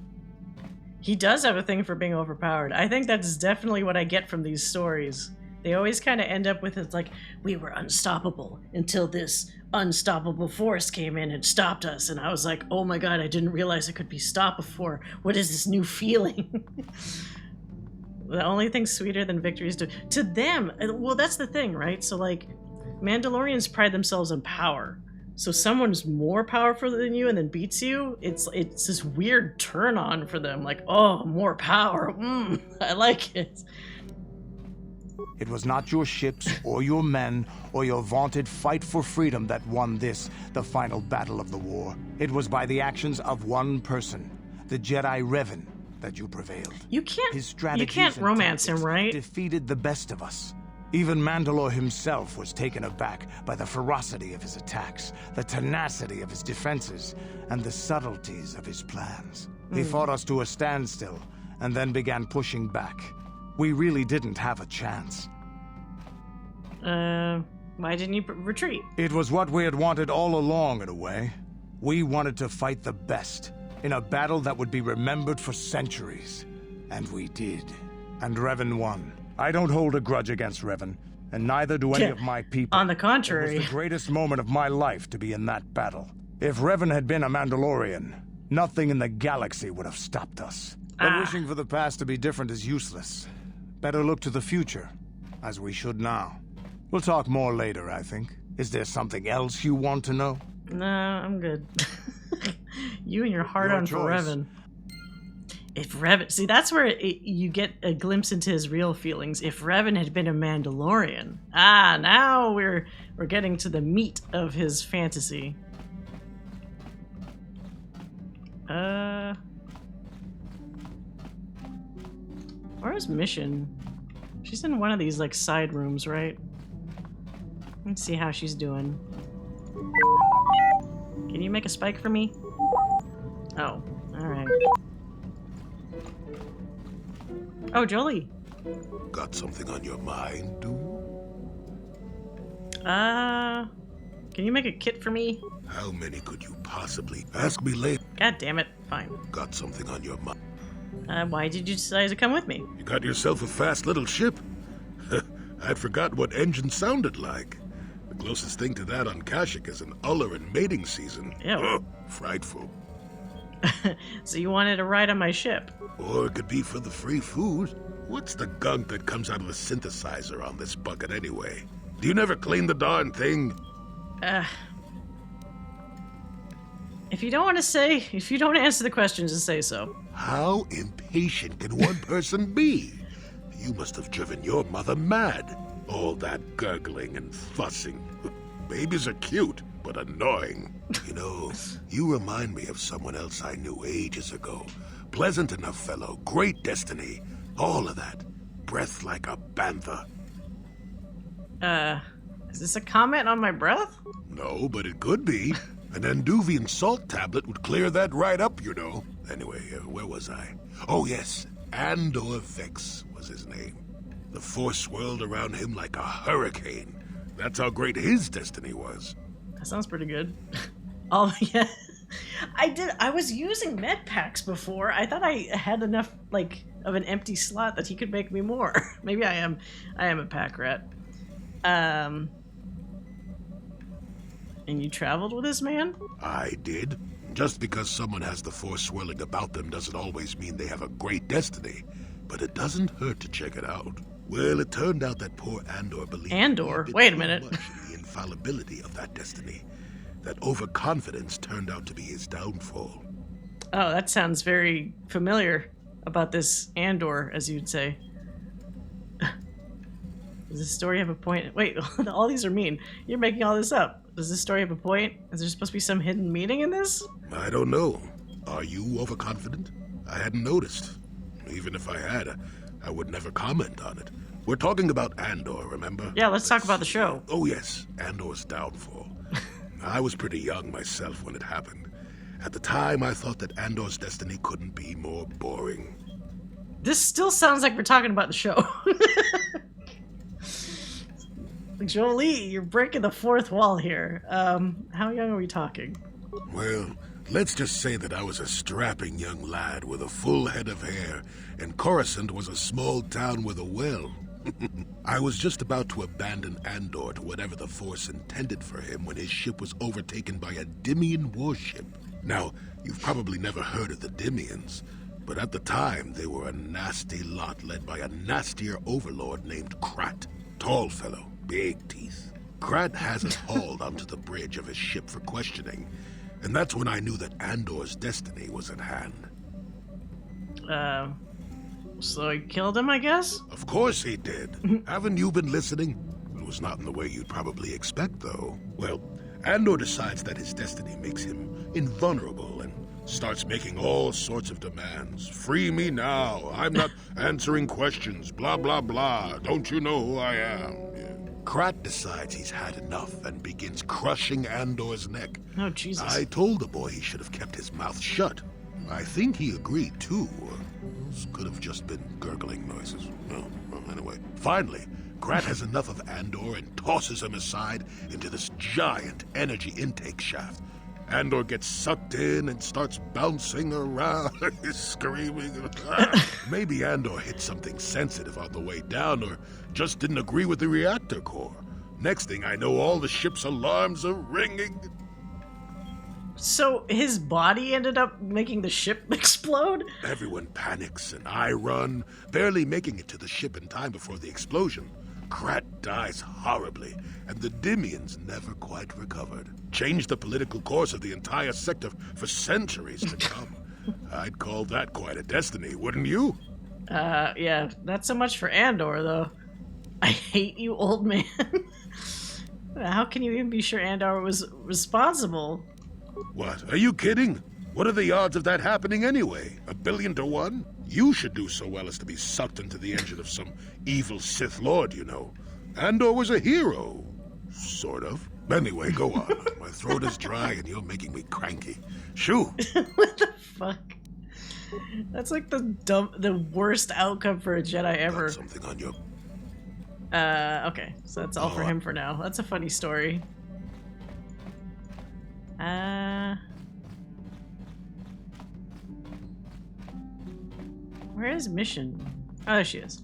S1: He does have a thing for being overpowered. I think that's definitely what I get from these stories. They always kind of end up with it's like, we were unstoppable until this unstoppable force came in and stopped us. And I was like, oh my god, I didn't realize it could be stopped before. What is this new feeling? The only thing sweeter than victory is to them. Well, that's the thing, right? So like, Mandalorians pride themselves on power. So someone's more powerful than you and then beats you, it's this weird turn on for them. Like, oh, more power. I like it.
S12: It was not your ships or your men or your vaunted fight for freedom that won this, the final battle of the war. It was by the actions of one person, the Jedi Revan, that you prevailed.
S1: You can't.
S12: His strategies
S1: you can't romance him, right?
S12: Defeated the best of us. Even Mandalore himself was taken aback by the ferocity of his attacks, the tenacity of his defenses, and the subtleties of his plans. He fought us to a standstill, and then began pushing back. We really didn't have a chance.
S1: Why didn't you retreat?
S12: It was what we had wanted all along, in a way. We wanted to fight the best, in a battle that would be remembered for centuries. And we did. And Revan won. I don't hold a grudge against Revan, and neither do any of my people.
S1: On the contrary.
S12: It was the greatest moment of my life to be in that battle. If Revan had been a Mandalorian, nothing in the galaxy would have stopped us. But wishing for the past to be different is useless. Better look to the future, as we should now. We'll talk more later, I think. Is there something else you want to know?
S1: No, I'm good. You and your hard-on for Revan. If Revan... See, that's where you get a glimpse into his real feelings. If Revan had been a Mandalorian. Ah, now we're getting to the meat of his fantasy. Where's Mission? She's in one of these, like, side rooms, right? Let's see how she's doing. Can you make a spike for me? Oh, alright. Oh, Jolie.
S13: Got something on your mind, dude?
S1: Can you make a kit for me?
S13: How many could you possibly ask me later?
S1: God damn it. Fine.
S13: Got something on your mind?
S1: Why did you decide to come with me?
S13: You got yourself a fast little ship. I'd forgotten what engine sounded like. The closest thing to that on Kashyyyk is an uller in mating season.
S1: Ew.
S13: Oh, frightful.
S1: So you wanted to ride on my ship?
S13: Or it could be for the free food. What's the gunk that comes out of the synthesizer on this bucket anyway? Do you never clean the darn thing?
S1: If you don't want to say, if you don't answer the question, just say so.
S13: How impatient can one person be? You must have driven your mother mad. All that gurgling and fussing. Babies are cute, but annoying. You know, you remind me of someone else I knew ages ago. Pleasant enough fellow, great destiny, all of that. Breath like a bantha.
S1: Is this a comment on my breath?
S13: No, but it could be. An Anduvian salt tablet would clear that right up, you know. Anyway, where was I? Oh, yes, Andor Vex was his name. The Force swirled around him like a hurricane. That's how great his destiny was.
S1: That sounds pretty good. Oh, yeah. I was using med packs before. I thought I had enough, like, of an empty slot that he could make me more. Maybe I am a pack rat. And you traveled with this man?
S13: I did. Just because someone has the Force swirling about them doesn't always mean they have a great destiny. But it doesn't hurt to check it out. Well, it turned out that poor Andor believed...
S1: Andor? Wait a minute.
S13: ...much in the infallibility of that destiny. That overconfidence turned out to be his downfall.
S1: Oh, that sounds very familiar about this Andor, as you'd say. Does this story have a point? Wait, all these are mean. You're making all this up. Does this story have a point? Is there supposed to be some hidden meaning in this?
S13: I don't know. Are you overconfident? I hadn't noticed. Even if I had, I would never comment on it. We're talking about Andor, remember?
S1: Yeah, let's talk about the show.
S13: Oh yes, Andor's downfall. I was pretty young myself when it happened. At the time, I thought that Andor's destiny couldn't be more boring.
S1: This still sounds like we're talking about the show. Jolie, you're breaking the fourth wall here. How young are we talking?
S13: Well, let's just say that I was a strapping young lad with a full head of hair, and Coruscant was a small town with a well. I was just about to abandon Andor to whatever the Force intended for him when his ship was overtaken by a Dimian warship. Now, you've probably never heard of the Dimians, but at the time they were a nasty lot led by a nastier overlord named Krat. Tall fellow, big teeth. Krat has us hauled onto the bridge of his ship for questioning, and that's when I knew that Andor's destiny was at hand.
S1: So he killed him, I guess?
S13: Of course he did. Haven't you been listening? It was not in the way you'd probably expect, though. Well, Andor decides that his destiny makes him invulnerable and starts making all sorts of demands. Free me now. I'm not answering questions. Blah, blah, blah. Don't you know who I am? Yeah. Krat decides he's had enough and begins crushing Andor's neck.
S1: Oh, Jesus.
S13: I told the boy he should have kept his mouth shut. I think he agreed, too. Those could have just been gurgling noises. Well, anyway. Finally, Krat has enough of Andor and tosses him aside into this giant energy intake shaft. Andor gets sucked in and starts bouncing around, screaming. Maybe Andor hit something sensitive on the way down or just didn't agree with the reactor core. Next thing I know, all the ship's alarms are ringing.
S1: So his body ended up making the ship explode?
S13: Everyone panics and I run, barely making it to the ship in time before the explosion. Krat dies horribly, and the Dimians never quite recovered. Changed the political course of the entire sector for centuries to come. I'd call that quite a destiny, wouldn't you?
S1: Yeah, not so much for Andor, though. I hate you, old man. How can you even be sure Andor was responsible?
S13: What, are you kidding? What are the odds of that happening anyway? 1,000,000,000 to 1? You should do so well as to be sucked into the engine of some evil Sith Lord, you know. Andor was a hero. Sort of. Anyway, go on. My throat is dry and you're making me cranky. Shoo!
S1: What the fuck? That's like the worst outcome for a Jedi ever.
S13: Got something on your...
S1: Okay. So that's all for him for now. That's a funny story. Where is Mission? Oh, there she is.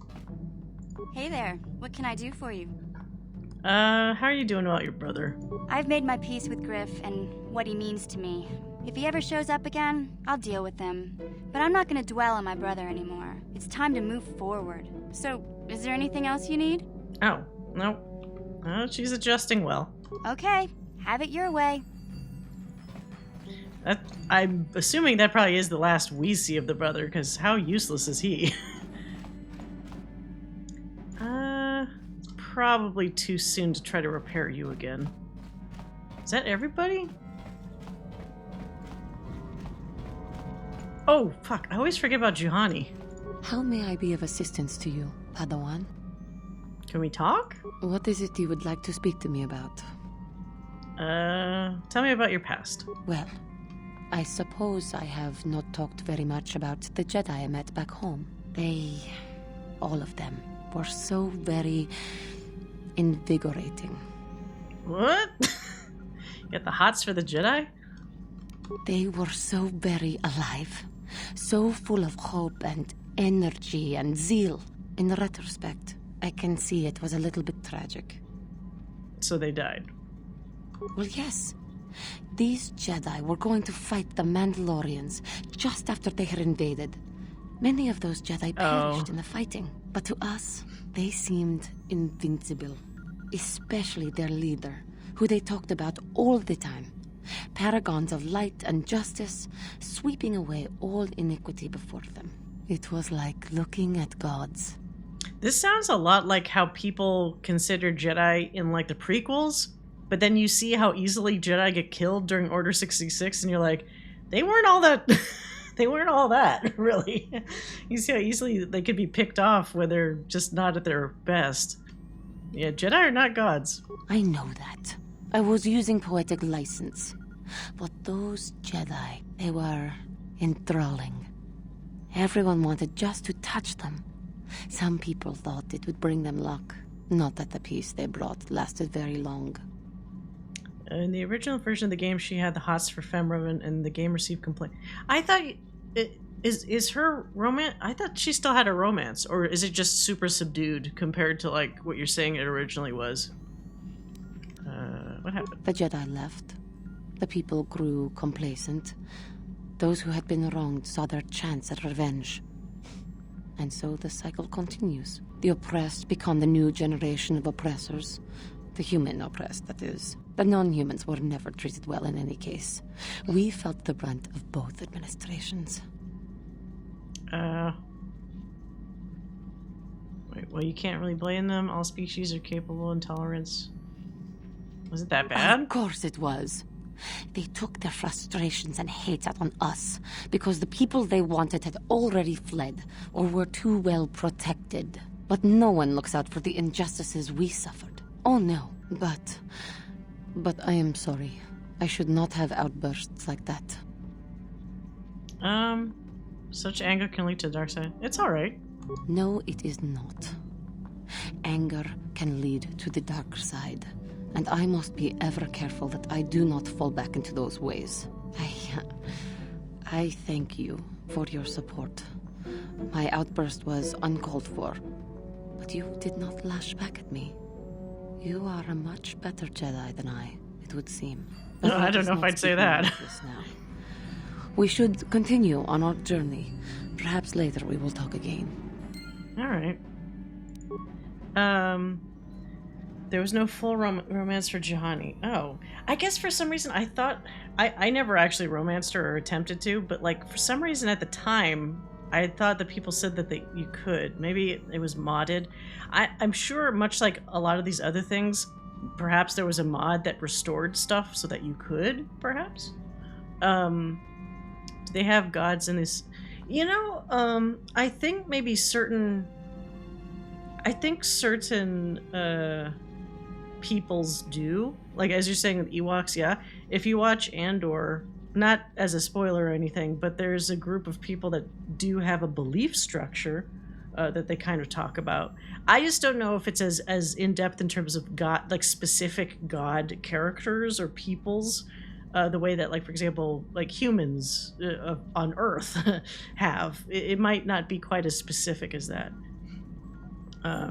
S7: Hey there. What can I do for you?
S1: How are you doing about your brother?
S7: I've made my peace with Griff and what he means to me. If he ever shows up again, I'll deal with him. But I'm not gonna dwell on my brother anymore. It's time to move forward. So, is there anything else you need?
S1: Oh, no. Oh, she's adjusting well.
S7: Okay, have it your way.
S1: I'm assuming that probably is the last we see of the brother, because how useless is he? Probably too soon to try to repair you again. Is that everybody? Oh, fuck. I always forget about Juhani.
S14: How may I be of assistance to you, Padawan?
S1: Can we talk?
S14: What is it you would like to speak to me about?
S1: Tell me about your past.
S14: Well, I suppose I have not talked very much about the Jedi I met back home. They, all of them, were so very invigorating.
S1: What? You got the hots for the Jedi?
S14: They were so very alive, so full of hope and energy and zeal. In retrospect, I can see it was a little bit tragic.
S1: So they died?
S14: Well, yes. These Jedi were going to fight the Mandalorians just after they had invaded. Many of those Jedi perished in the fighting, but to us, they seemed invincible. Especially their leader, who they talked about all the time. Paragons of light and justice, sweeping away all iniquity before them. It was like looking at gods.
S1: This sounds a lot like how people consider Jedi in, like, the prequels, but then you see how easily Jedi get killed during Order 66, and you're like, they weren't all that... They weren't all that, really. You see how easily they could be picked off when they're just not at their best. Yeah, Jedi are not gods.
S14: I know that. I was using poetic license. But those Jedi, they were enthralling. Everyone wanted just to touch them. Some people thought it would bring them luck. Not that the peace they brought lasted very long.
S1: In the original version of the game, she had the hots for Femrevan, and the game received complaint. I thought... Is her romance... I thought she still had a romance, or is it just super subdued compared to, like, what you're saying it originally was? What happened?
S14: The Jedi left. The people grew complacent. Those who had been wronged saw their chance at revenge. And so the cycle continues. The oppressed become the new generation of oppressors. The human oppressed, that is. The non-humans were never treated well in any case. We felt the brunt of both administrations.
S1: Wait, well, you can't really blame them. All species are capable of intolerance. Was it that bad?
S14: Of course it was. They took their frustrations and hate out on us because the people they wanted had already fled or were too well protected. But no one looks out for the injustices we suffered. Oh no, but I am sorry. I should not have outbursts like that.
S1: Such anger can lead to the dark side. It's alright.
S14: No, it is not. Anger can lead to the dark side, and I must be ever careful that I do not fall back into those ways. I thank you for your support. My outburst was uncalled for, but you did not lash back at me. You are a much better Jedi than I, it would seem.
S1: No, I don't know if I'd say that.
S14: Now. We should continue on our journey. Perhaps later we will talk again.
S1: Alright. There was no full romance for Juhani. Oh, I guess for some reason I thought I never actually romanced her or attempted to, but like for some reason at the time I thought that people said that you could. Maybe it was modded. I'm sure, much like a lot of these other things, perhaps there was a mod that restored stuff so that you could. Perhaps. Do they have gods in this? You know, I think maybe certain. I think certain peoples do. Like, as you're saying with Ewoks, yeah. If you watch Andor, not as a spoiler or anything, but there's a group of people that do have a belief structure that they kind of talk about. I just don't know if it's as in-depth in terms of God, like specific God characters or peoples, the way that, like, for example, like humans on Earth have. It might not be quite as specific as that.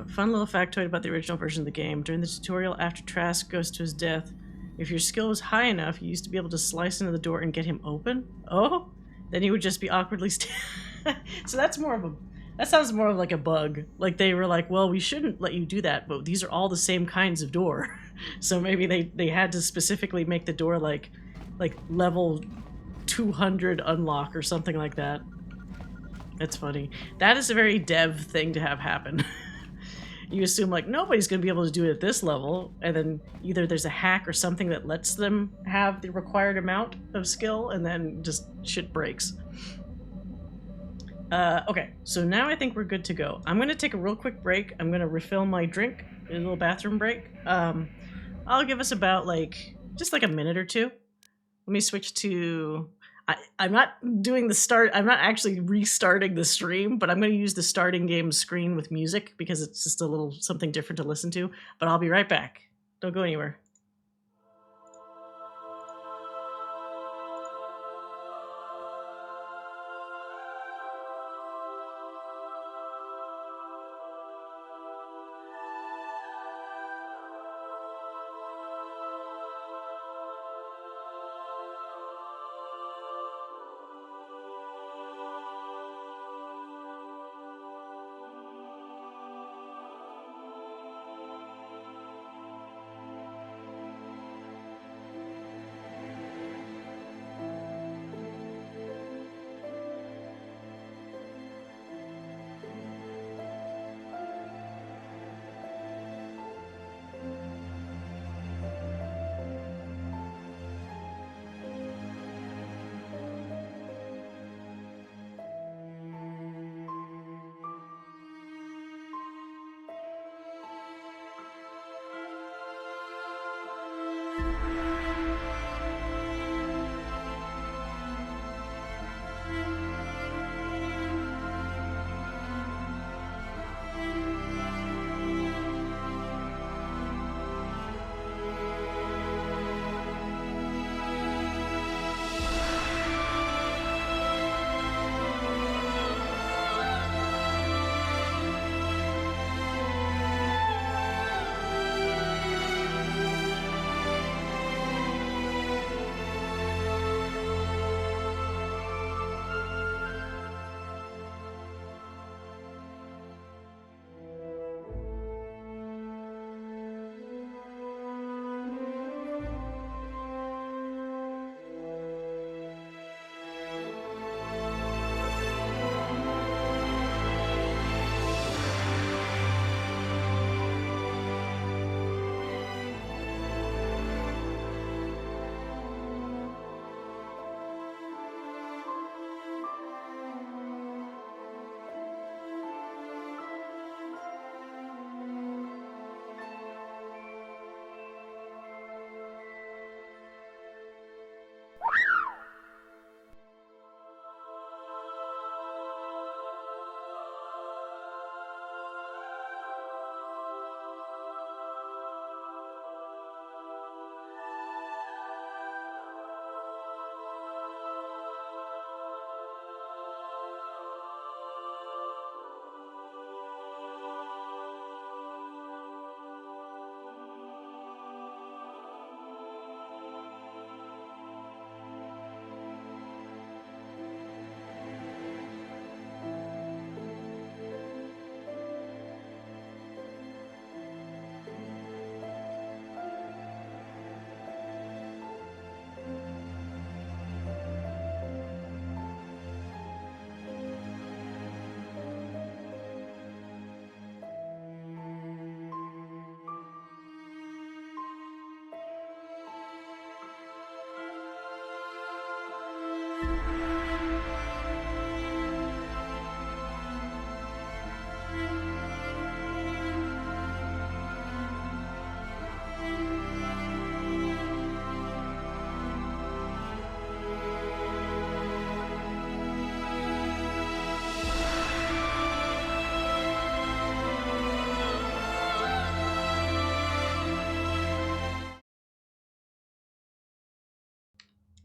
S1: Fun little factoid about the original version of the game. During the tutorial, after Trask goes to his death, if your skill was high enough, you used to be able to slice into the door and get him open. Oh? Then he would just be awkwardly So that's more of a... That sounds more of like a bug. Like they were like, well, we shouldn't let you do that, but these are all the same kinds of door. So maybe they had to specifically make the door like level 200 unlock or something like that. That's funny. That is a very dev thing to have happen. You assume, like, nobody's going to be able to do it at this level, and then either there's a hack or something that lets them have the required amount of skill, and then just shit breaks. Okay, so now I think we're good to go. I'm going to take a real quick break. I'm going to refill my drink, a little bathroom break. I'll give us about, like, just like a minute or two. Let me switch to... I'm not doing the start. I'm not actually restarting the stream, but I'm going to use the starting game screen with music because it's just a little something different to listen to. But I'll be right back. Don't go anywhere.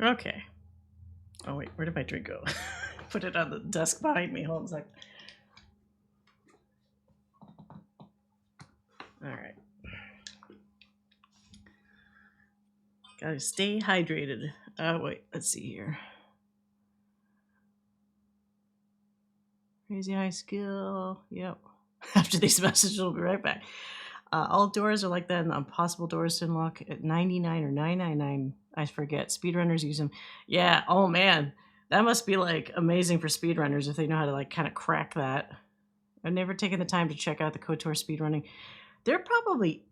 S1: Okay. Oh wait, where did my drink go? Put it on the desk behind me. Hold on a sec. Alright. Gotta stay hydrated. Wait, let's see here. Crazy high skill. Yep. After these messages, we'll be right back. All doors are like that, and impossible doors to unlock at 99 or 999. I forget. Speedrunners use them. Yeah. Oh man, that must be like amazing for speedrunners if they know how to like kind of crack that. I've never taken the time to check out the KOTOR speedrunning. They're probably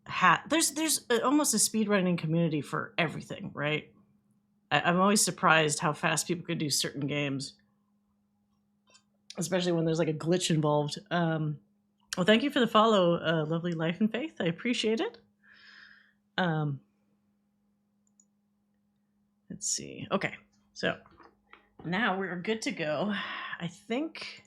S1: there's almost a speedrunning community for everything, right? I'm always surprised how fast people could do certain games, especially when there's like a glitch involved. Well, thank you for the follow, lovely Life and Faith. I appreciate it. Let's see. Okay, so now we're good to go. I think.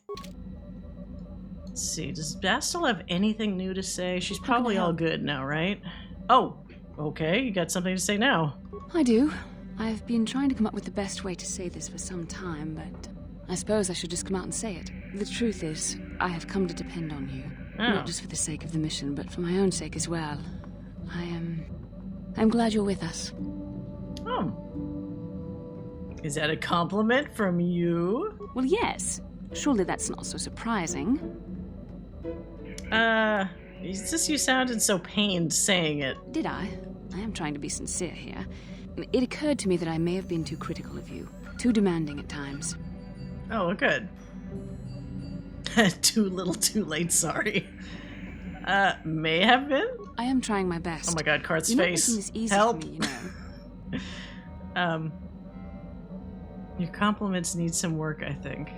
S1: Let's see. Does Bastel have anything new to say? She's probably all good now, right? Oh, okay. You got something to say now.
S8: I do. I've been trying to come up with the best way to say this for some time, but I suppose I should just come out and say it. The truth is, I have come to depend on you.
S1: Oh.
S8: Not just for the sake of the mission, but for my own sake as well. I'm glad you're with us.
S1: Oh. Is that a compliment from you?
S8: Well, yes. Surely that's not so surprising.
S1: It's just you sounded so pained saying it.
S8: Did I? I am trying to be sincere here. It occurred to me that I may have been too critical of you. Too demanding at times.
S1: Oh, good. Too little, too late, sorry. May have been?
S8: I am trying my best.
S1: Oh my god, Carth's
S8: You're
S1: face.
S8: Not making this easy
S1: Help!
S8: For me, you know.
S1: Your compliments need some work, I think.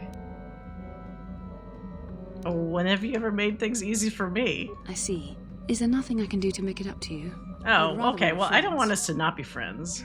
S1: Oh, when have you ever made things easy for me?
S8: I see. Is there nothing I can do to make it up to you?
S1: Oh, okay, well, I don't want us to not be friends.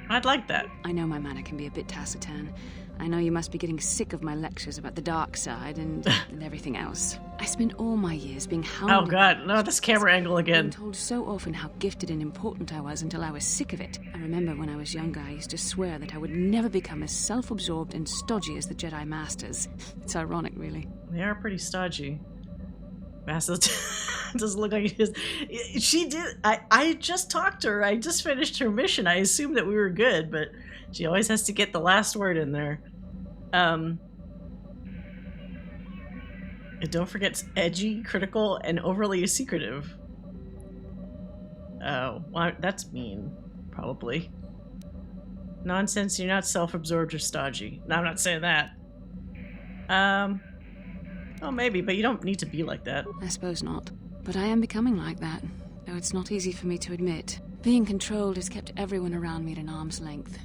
S1: I'd like that.
S8: I know my manner can be a bit taciturn. I know you must be getting sick of my lectures about the dark side and everything else. I spent all my years being hounded.
S1: Oh god, no, this camera angle again.
S8: Being told so often how gifted and important I was until I was sick of it. I remember when I was younger, I used to swear that I would never become as self-absorbed and stodgy as the Jedi Masters. It's ironic, really.
S1: They are pretty stodgy. Master doesn't look like he is. She did. I just talked to her. I just finished her mission. I assumed that we were good, but she always has to get the last word in there. And don't forget, it's edgy, critical, and overly secretive. Oh, well, that's mean, probably. Nonsense, you're not self-absorbed or stodgy. No, I'm not saying that. Oh, maybe, but you don't need to be like that.
S8: I suppose not. But I am becoming like that, though it's not easy for me to admit. Being controlled has kept everyone around me at an arm's length.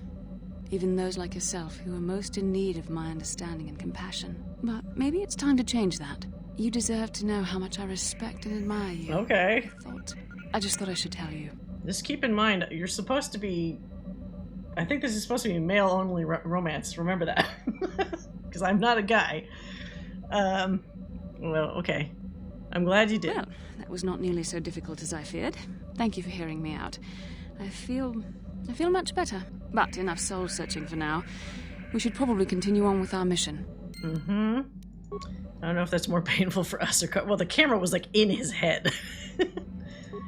S8: Even those like yourself who are most in need of my understanding and compassion. But maybe it's time to change that. You deserve to know how much I respect and admire you.
S1: Okay.
S8: I just thought I should tell you.
S1: Just keep in mind, you're supposed to be... I think this is supposed to be male-only romance. Remember that. Because I'm not a guy. Well, okay. I'm glad you did.
S8: Well, that was not nearly so difficult as I feared. Thank you for hearing me out. I feel much better. But enough soul-searching for now. We should probably continue on with our mission.
S1: Mm-hmm. I don't know if that's more painful for us or... Well, the camera was, like, in his head.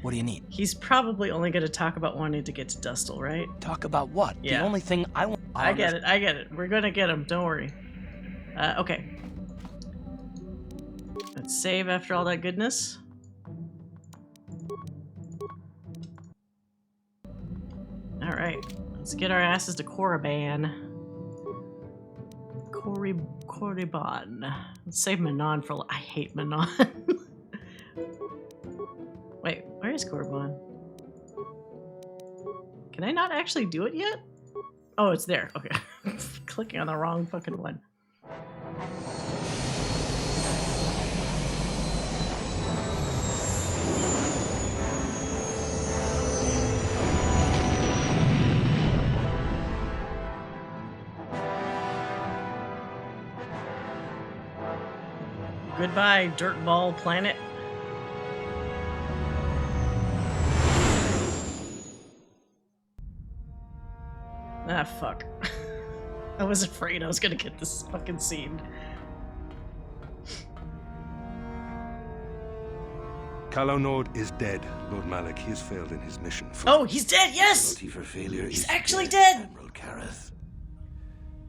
S15: What do you need?
S1: He's probably only going to talk about wanting to get to Dustle, right?
S15: Talk about what?
S1: Yeah.
S15: The only thing I want...
S1: I get it. We're going to get him. Don't worry. Okay. Let's save after all that goodness. Alright. Let's get our asses to Korriban. Korriban. Let's save Manon for... I hate Manon. Wait, where is Korriban? Can I not actually do it yet? Oh, it's there. Okay. Clicking on the wrong fucking one. Goodbye, dirtball planet. fuck. I was afraid I was gonna get this fucking scene.
S16: Calo Nord is dead, Lord Malik. He has failed in his mission.
S1: Oh, he's dead, yes!
S17: Penalty for failure
S1: He's
S17: is
S1: actually
S17: death,
S1: dead!
S17: Admiral Carth.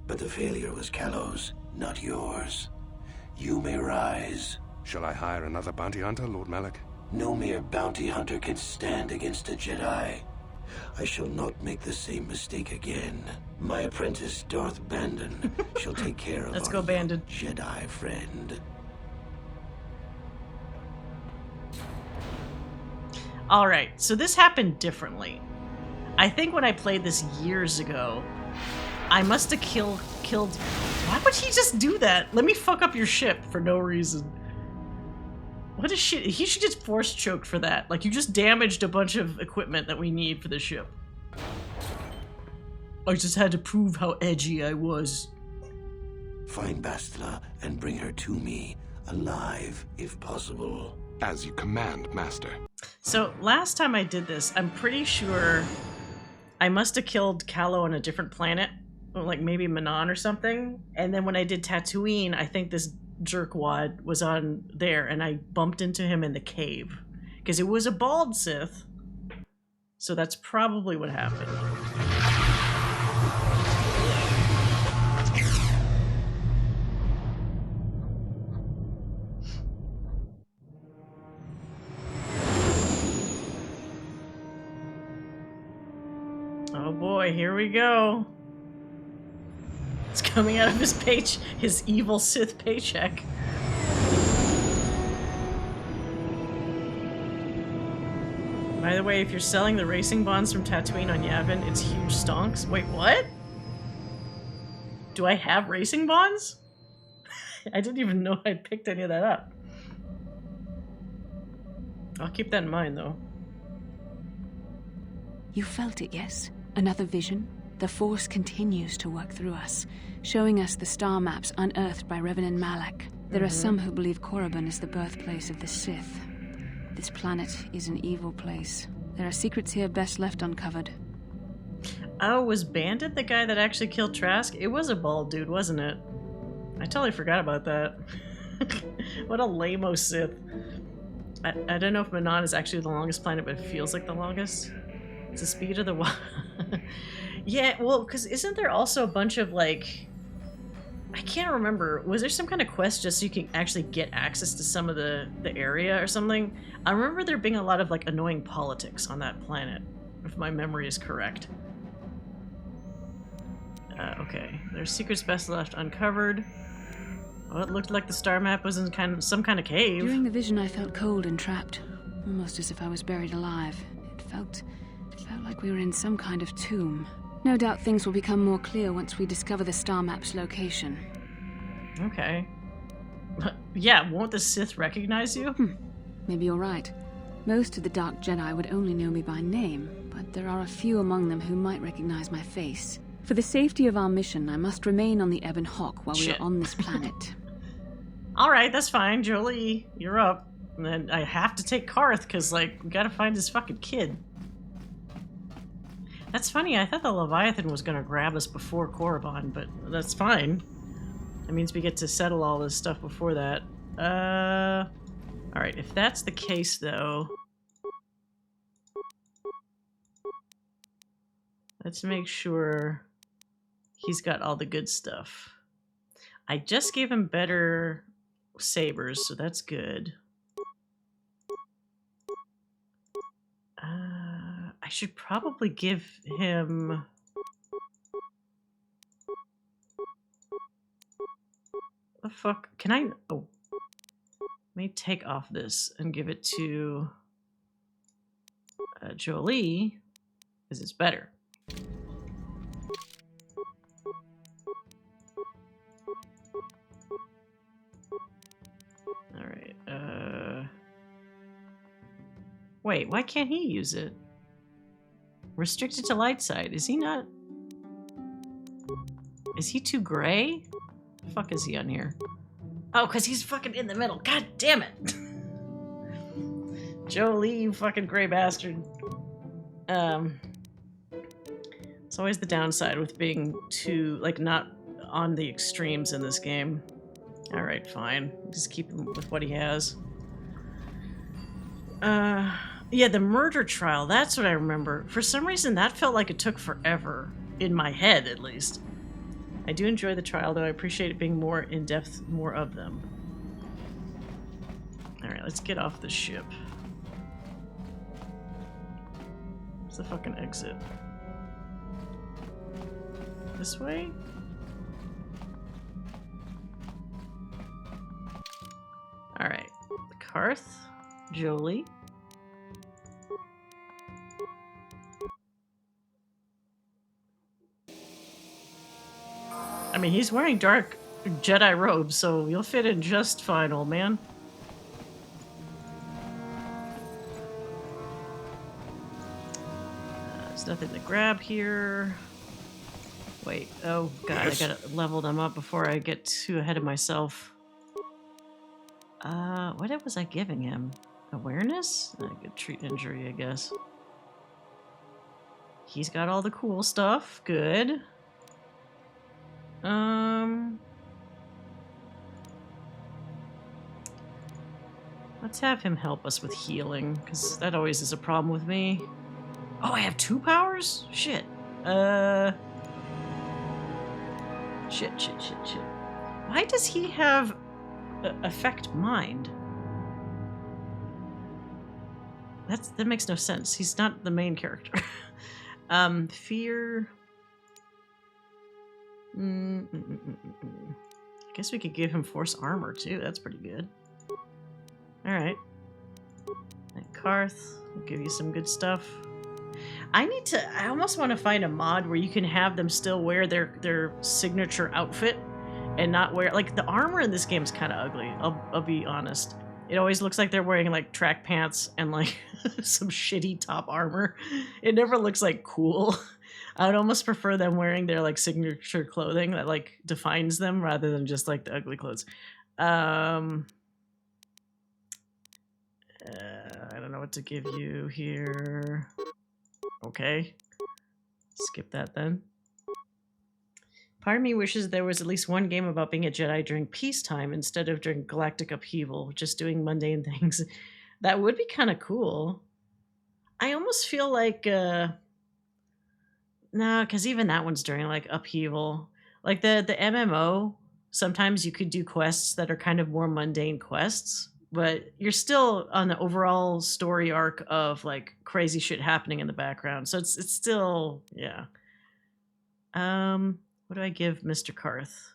S17: But the failure was Calo's, not yours. You may rise.
S16: Shall I hire another bounty hunter, Lord Malik?
S17: No mere bounty hunter can stand against a Jedi. I shall not make the same mistake again. My apprentice, Darth Bandon, shall take care of
S1: Let's
S17: our
S1: go, Bandon.
S17: Jedi friend.
S1: Alright, so this happened differently. I think when I played this years ago, I must have killed... Why would he just do that? Let me fuck up your ship for no reason. What a shit. He should get force choked for that. Like, you just damaged a bunch of equipment that we need for the ship. I just had to prove how edgy I was.
S17: Find Bastila and bring her to me, alive, if possible.
S16: As you command, Master.
S1: So, last time I did this, I'm pretty sure I must have killed Calo on a different planet. Like, maybe Manon or something. And then when I did Tatooine, I think this jerkwad was on there, and I bumped into him in the cave. Because it was a bald Sith. So that's probably what happened. Oh boy, here we go. It's coming out of his evil Sith paycheck. By the way, if you're selling the racing bonds from Tatooine on Yavin, it's huge stonks. Wait, what? Do I have racing bonds? I didn't even know I picked any of that up. I'll keep that in mind, though.
S8: You felt it, yes? Another vision? The Force continues to work through us, showing us the star maps unearthed by Revan and Malak. There are some who believe Korriban is the birthplace of the Sith. This planet is an evil place. There are secrets here best left uncovered.
S1: Oh, was Bandit the guy that actually killed Trask? It was a bald dude, wasn't it? I totally forgot about that. What a lame-o Sith. I don't know if Manon is actually the longest planet, but it feels like the longest. It's the speed of the water. Yeah, well, because isn't there also a bunch of, like... I can't remember. Was there some kind of quest just so you can actually get access to some of the area or something? I remember there being a lot of, like, annoying politics on that planet, if my memory is correct. Okay. There's secrets best left uncovered. Well, it looked like the star map was in some kind of cave.
S8: During the vision, I felt cold and trapped, almost as if I was buried alive. It felt like we were in some kind of tomb. No doubt things will become more clear once we discover the star map's location.
S1: Okay. Yeah, won't the Sith recognize you?
S8: Maybe you're right. Most of the Dark Jedi would only know me by name, but there are a few among them who might recognize my face. For the safety of our mission, I must remain on the Ebon Hawk while we are on this planet.
S1: Alright, that's fine. Jolie, you're up. And then I have to take Carth, because, like, we gotta find this fucking kid. That's funny, I thought the Leviathan was gonna grab us before Korriban, but that's fine. That means we get to settle all this stuff before that. Alright, if that's the case, though... let's make sure he's got all the good stuff. I just gave him better sabers, so that's good. I should probably give him... the fuck? Can I... oh. Let me take off this and give it to Jolie, because it's better. Alright, wait, why can't he use it? Restricted to light side. Is he not... is he too gray? The fuck is he on here? Oh, because he's fucking in the middle. God damn it! Jolie, you fucking gray bastard. It's always the downside with being too, like, not on the extremes in this game. Alright, fine. Just keep him with what he has. Yeah, the murder trial, that's what I remember. For some reason, that felt like it took forever. In my head, at least. I do enjoy the trial, though I appreciate it being more in-depth, more of them. Alright, let's get off the ship. Where's the fucking exit? This way? Alright. Carth, Jolie. I mean, he's wearing dark Jedi robes, so you'll fit in just fine, old man. There's nothing to grab here. Wait, oh god, yes. I gotta level them up before I get too ahead of myself. What was I giving him? Awareness? I could treat injury, I guess. He's got all the cool stuff. Good. Let's have him help us with healing, because that always is a problem with me. Oh, I have 2 powers? Shit. Shit. Why does he have affect mind? That makes no sense. He's not the main character. Fear. I guess we could give him force armor too. That's pretty good. Alright. And Carth will give you some good stuff. I almost want to find a mod where you can have them still wear their signature outfit and not wear, like, the armor in this game is kind of ugly. I'll be honest. It always looks like they're wearing like track pants and like some shitty top armor. It never looks like cool. I would almost prefer them wearing their like signature clothing that like defines them rather than just like the ugly clothes. I don't know what to give you here. Okay. Skip that then. Part of me wishes there was at least one game about being a Jedi during peacetime instead of during galactic upheaval, just doing mundane things. That would be kind of cool. I almost feel like, no, because even that one's during like upheaval. Like the MMO, sometimes you could do quests that are kind of more mundane quests, but you're still on the overall story arc of like crazy shit happening in the background. So it's still, yeah. What do I give Mr. Carth?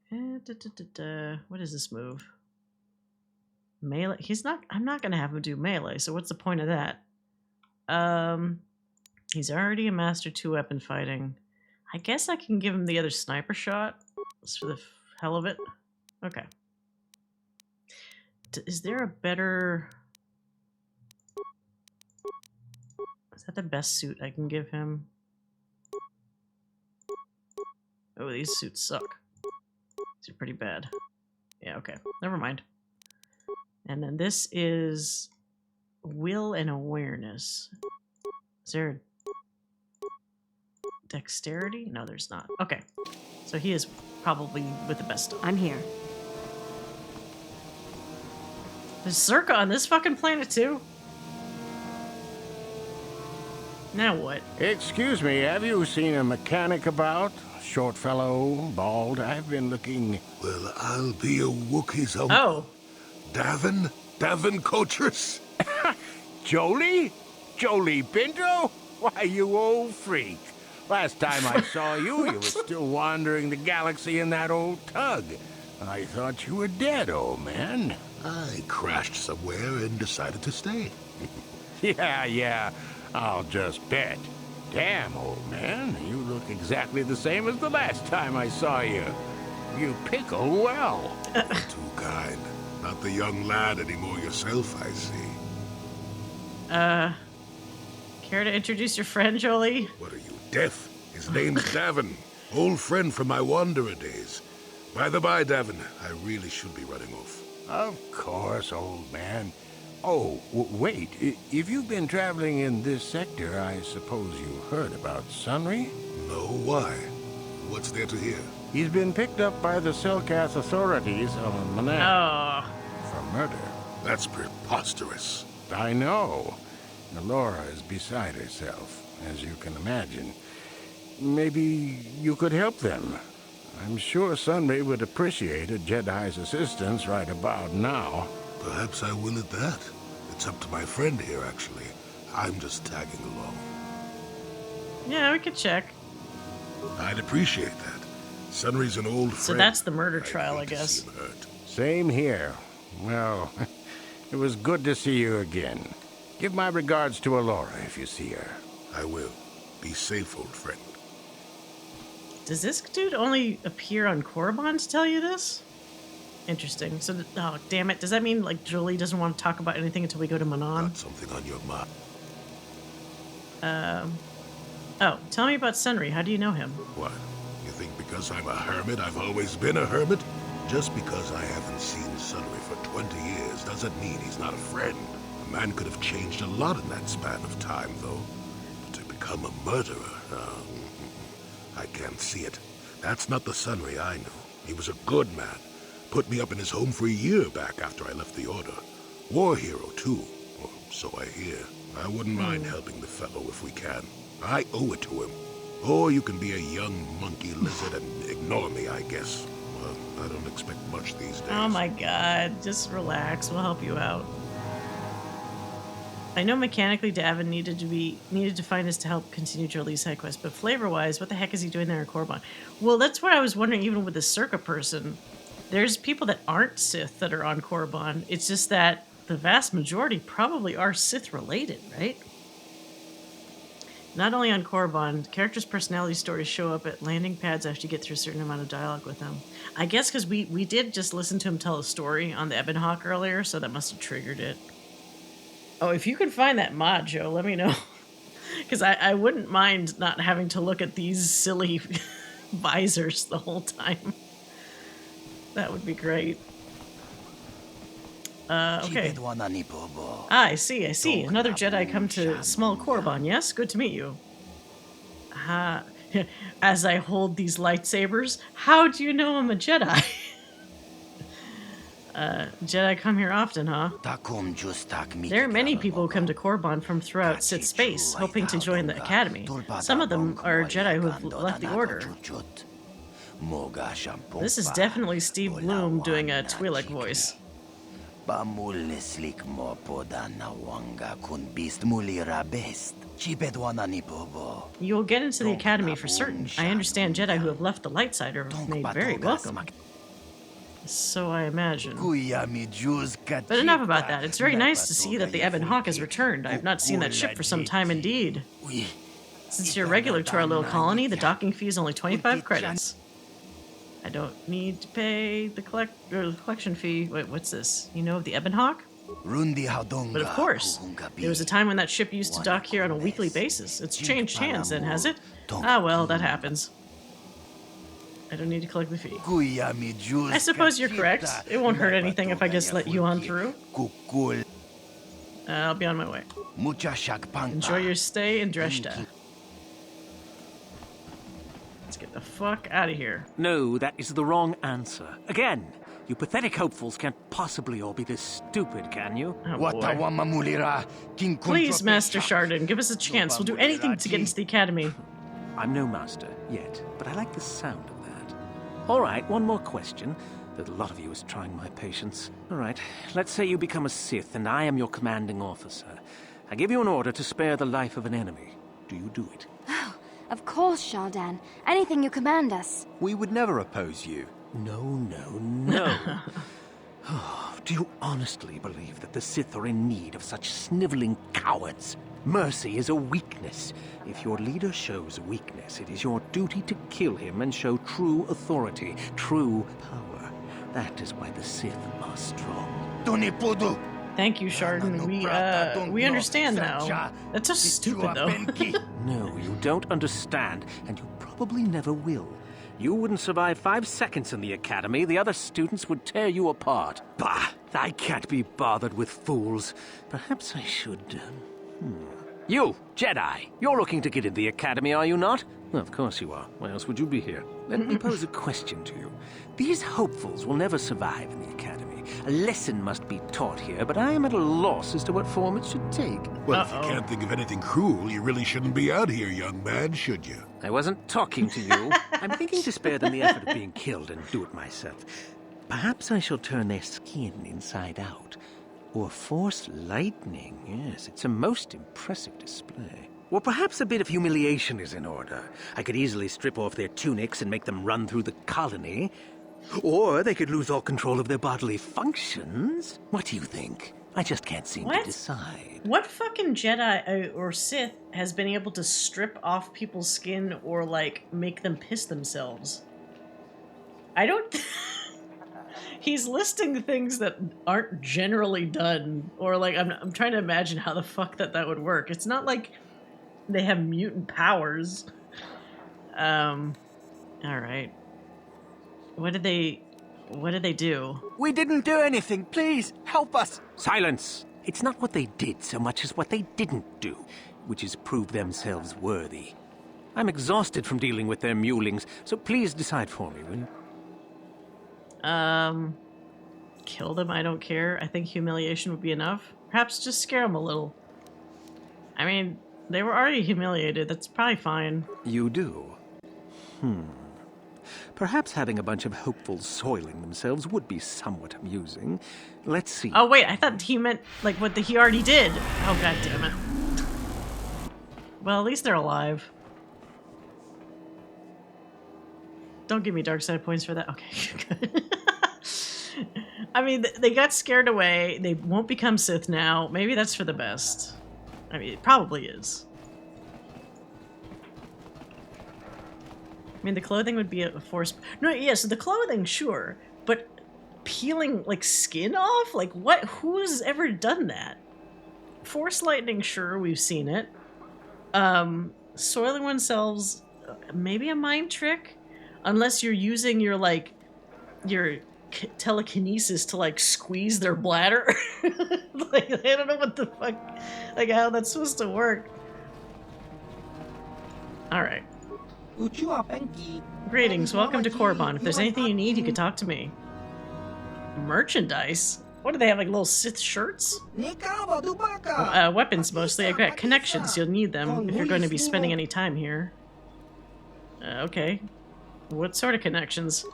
S1: What is this move? Melee? I'm not gonna have him do melee, so what's the point of that? He's already a master 2-weapon fighting. I guess I can give him the other sniper shot. Just for the hell of it. Okay. Is there a better... Is that the best suit I can give him? Oh, these suits suck. These are pretty bad. Yeah, okay. Never mind. And then this is will and awareness. Is there dexterity? No, there's not. Okay. So he is probably with the best stuff.
S10: I'm here.
S1: There's Circa on this fucking planet too? Now what?
S18: Excuse me, have you seen a mechanic about? Short fellow, bald. I've been looking...
S13: Well, I'll be a Wookiee's uncle.
S1: Oh.
S13: Davin Coatress?
S18: Jolie? Jolie Pinto? Why, you old freak. Last time I saw you, you were still wandering the galaxy in that old tug. I thought you were dead, old man.
S13: I crashed somewhere and decided to stay.
S18: Yeah. I'll just bet. Damn, old man, you look exactly the same as the last time I saw you. You pickle well.
S13: Too kind. Not the young lad anymore yourself, I see.
S1: Care to introduce your friend, Jolie?
S13: What are you, deaf? His name's Davin. Old friend from my Wanderer days. By the by, Davin, I really should be running off.
S18: Of course, old man. Oh, wait. If you've been traveling in this sector, I suppose you heard about Sunry?
S13: No, why? What's there to hear?
S18: He's been picked up by the Selkath authorities on Manan for murder.
S13: That's preposterous.
S18: I know. Laura is beside herself, as you can imagine. Maybe you could help them. I'm sure Sunry would appreciate a Jedi's assistance right about now.
S13: Perhaps I will at that. It's up to my friend here, actually. I'm just tagging along.
S1: Yeah, we could check.
S13: I'd appreciate that. Sunry's an old friend.
S1: So that's the murder trial, I guess.
S18: Same here. Well, it was good to see you again. Give my regards to Alora if you see her.
S13: I will. Be safe, old friend.
S1: Does this dude only appear on Korriban to tell you this? Interesting. So, oh, damn it. Does that mean, like, Julie doesn't want to talk about anything until we go to Manon?
S13: Got something on your mind.
S1: Oh, tell me about Sunry. How do you know him?
S13: What? You think because I'm a hermit, I've always been a hermit? Just because I haven't seen Sunry for 20 years doesn't mean he's not a friend. A man could have changed a lot in that span of time, though. But to become a murderer, I can't see it. That's not the Sunry I knew. He was a good man. Put me up in his home for a year back after I left the Order. War hero, too. Or so I hear. I wouldn't mind helping the fellow if we can. I owe it to him. Or you can be a young monkey lizard and ignore me, I guess. Well, I don't expect much these days.
S1: Oh my god. Just relax. We'll help you out. I know mechanically Davin needed to find us to help continue Jolie's side quest, but flavor-wise, what the heck is he doing there in Korriban? Well, that's what I was wondering even with the Circa person. There's people that aren't Sith that are on Korriban. It's just that the vast majority probably are Sith-related, right? Not only on Korriban, characters' personality stories show up at landing pads after you get through a certain amount of dialogue with them. I guess because we did just listen to him tell a story on the Ebon Hawk earlier, so that must have triggered it. Oh, if you can find that mod, Joe, let me know. Because I wouldn't mind not having to look at these silly visors the whole time. That would be great. Okay. I see. Another Jedi come to small Korriban, yes? Good to meet you. As I hold these lightsabers, how do you know I'm a Jedi? Jedi come here often, huh? There are many people who come to Korriban from throughout Sith space, hoping to join the Academy. Some of them are Jedi who have left the Order. This is definitely Steve Bloom doing a Twi'lek voice. You will get into the Academy for certain. I understand Jedi who have left the light side are made very welcome. So I imagine. But enough about that. It's very nice to see that the Ebon Hawk has returned. I have not seen that ship for some time indeed. Since you're regular to our little colony, the docking fee is only 25 credits. I don't need to pay the collection fee. Wait, what's this? You know of the Ebon Hawk? But of course. There was a time when that ship used to dock here on a weekly basis. It's changed hands then, has it? Ah, well, that happens. I don't need to collect the fee. I suppose you're correct. It won't hurt anything if I just let you on through. I'll be on my way. Enjoy your stay in Dreshta. Let's get the fuck out of here.
S19: No, that is the wrong answer. Again, you pathetic hopefuls can't possibly all be this stupid, can you?
S1: Oh, boy. Please, Master Chardon, give us a chance. We'll do anything to get into the Academy.
S19: I'm no master yet, but I like the sound of that. All right, one more question. A lot of you is trying my patience. All right, let's say you become a Sith and I am your commanding officer. I give you an order to spare the life of an enemy. Do you do it?
S7: Oh, of course, Shaldan. Anything you command us.
S9: We would never oppose you.
S19: No. Do you honestly believe that the Sith are in need of such sniveling cowards? Mercy is a weakness. If your leader shows weakness, it is your duty to kill him and show true authority, true power. That is why the Sith are strong.
S1: Thank you, Chardon. We understand now. That's so stupid, though.
S19: No, you don't understand, and you probably never will. You wouldn't survive 5 seconds in the academy. The other students would tear you apart. Bah! I can't be bothered with fools. Perhaps I should... You, Jedi! You're looking to get in the academy, are you not? Well, of course you are. Why else would you be here? Let me pose a question to you. These hopefuls will never survive in the academy. A lesson must be taught here, but I am at a loss as to what form it should take.
S13: Well, if you can't think of anything cruel, you really shouldn't be out here, young man, should you?
S19: I wasn't talking to you. I'm thinking to spare them the effort of being killed and do it myself. Perhaps I shall turn their skin inside out. Or force lightning. Yes, it's a most impressive display. Or perhaps a bit of humiliation is in order. I could easily strip off their tunics and make them run through the colony. Or they could lose all control of their bodily functions. What do you think? I just can't seem to decide.
S1: What fucking Jedi or Sith has been able to strip off people's skin or, like, make them piss themselves? I don't... He's listing things that aren't generally done. Or, like, I'm trying to imagine how the fuck that would work. It's not like they have mutant powers. Alright. What did they do?
S19: We didn't do anything. Please, help us. Silence. It's not what they did so much as what they didn't do, which is prove themselves worthy. I'm exhausted from dealing with their mulings, so please decide for me, will you?
S1: Kill them, I don't care. I think humiliation would be enough. Perhaps just scare them a little. I mean, they were already humiliated. That's probably fine.
S19: You do? Perhaps having a bunch of hopefuls soiling themselves would be somewhat amusing. Let's see.
S1: Oh, wait, I thought he meant, like, what he already did. Oh, god damn it. Well, at least they're alive. Don't give me dark side points for that. Okay, good. I mean, they got scared away. They won't become Sith now. Maybe that's for the best. I mean, it probably is. I mean, the clothing would be a force... No, yeah, so the clothing, sure. But peeling, like, skin off? Like, what? Who's ever done that? Force lightning, sure, we've seen it. Soiling oneself, maybe a mind trick? Unless you're using your, like, your telekinesis to, like, squeeze their bladder. Like, I don't know what the fuck, like, how that's supposed to work. Alright. Greetings, welcome to Korriban. If there's anything you need, you can talk to me. Merchandise? What do they have, like little Sith shirts? Weapons mostly. I've got connections. You'll need them if you're going to be spending any time here. Okay. What sort of connections?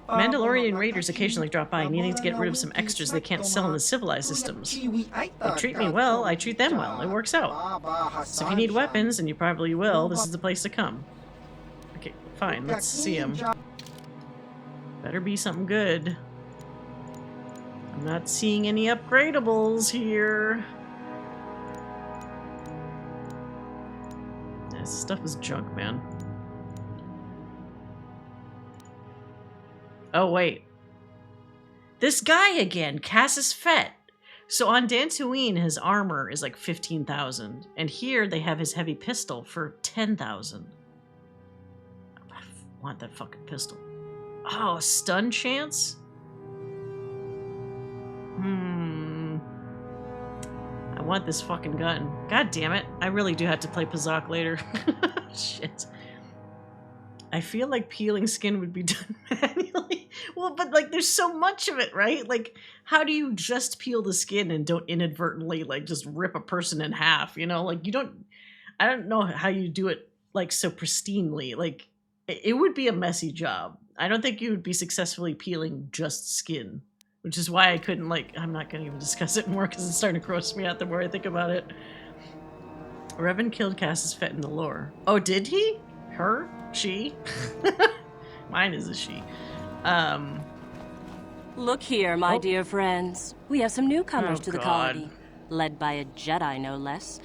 S1: Mandalorian raiders occasionally drop by, needing to get rid of some extras they can't sell in the civilized systems. They treat me well, I treat them well. It works out. So if you need weapons, and you probably will, this is the place to come. Okay, fine. Let's see them. Better be something good. I'm not seeing any upgradables here. This stuff is junk, man. Oh, wait. This guy again, Cassus Fett. So on Tatooine, his armor is like 15,000. And here they have his heavy pistol for 10,000. I want that fucking pistol. Oh, a stun chance? I want this fucking gun. God damn it. I really do have to play Pazak later. Shit. I feel like peeling skin would be done manually. Well, but like there's so much of it, right? Like, how do you just peel the skin and don't inadvertently like just rip a person in half, you know? Like you don't, I don't know how you do it like so pristinely. Like it would be a messy job. I don't think you would be successfully peeling just skin, which is why I couldn't like, I'm not gonna even discuss it more because it's starting to gross me out the more I think about it. Revan killed Cassus Fett in the lore. Oh, did he? Her? She? Mine is a she.
S10: Look here, my dear friends. We have some newcomers to the colony. Led by a Jedi, no less.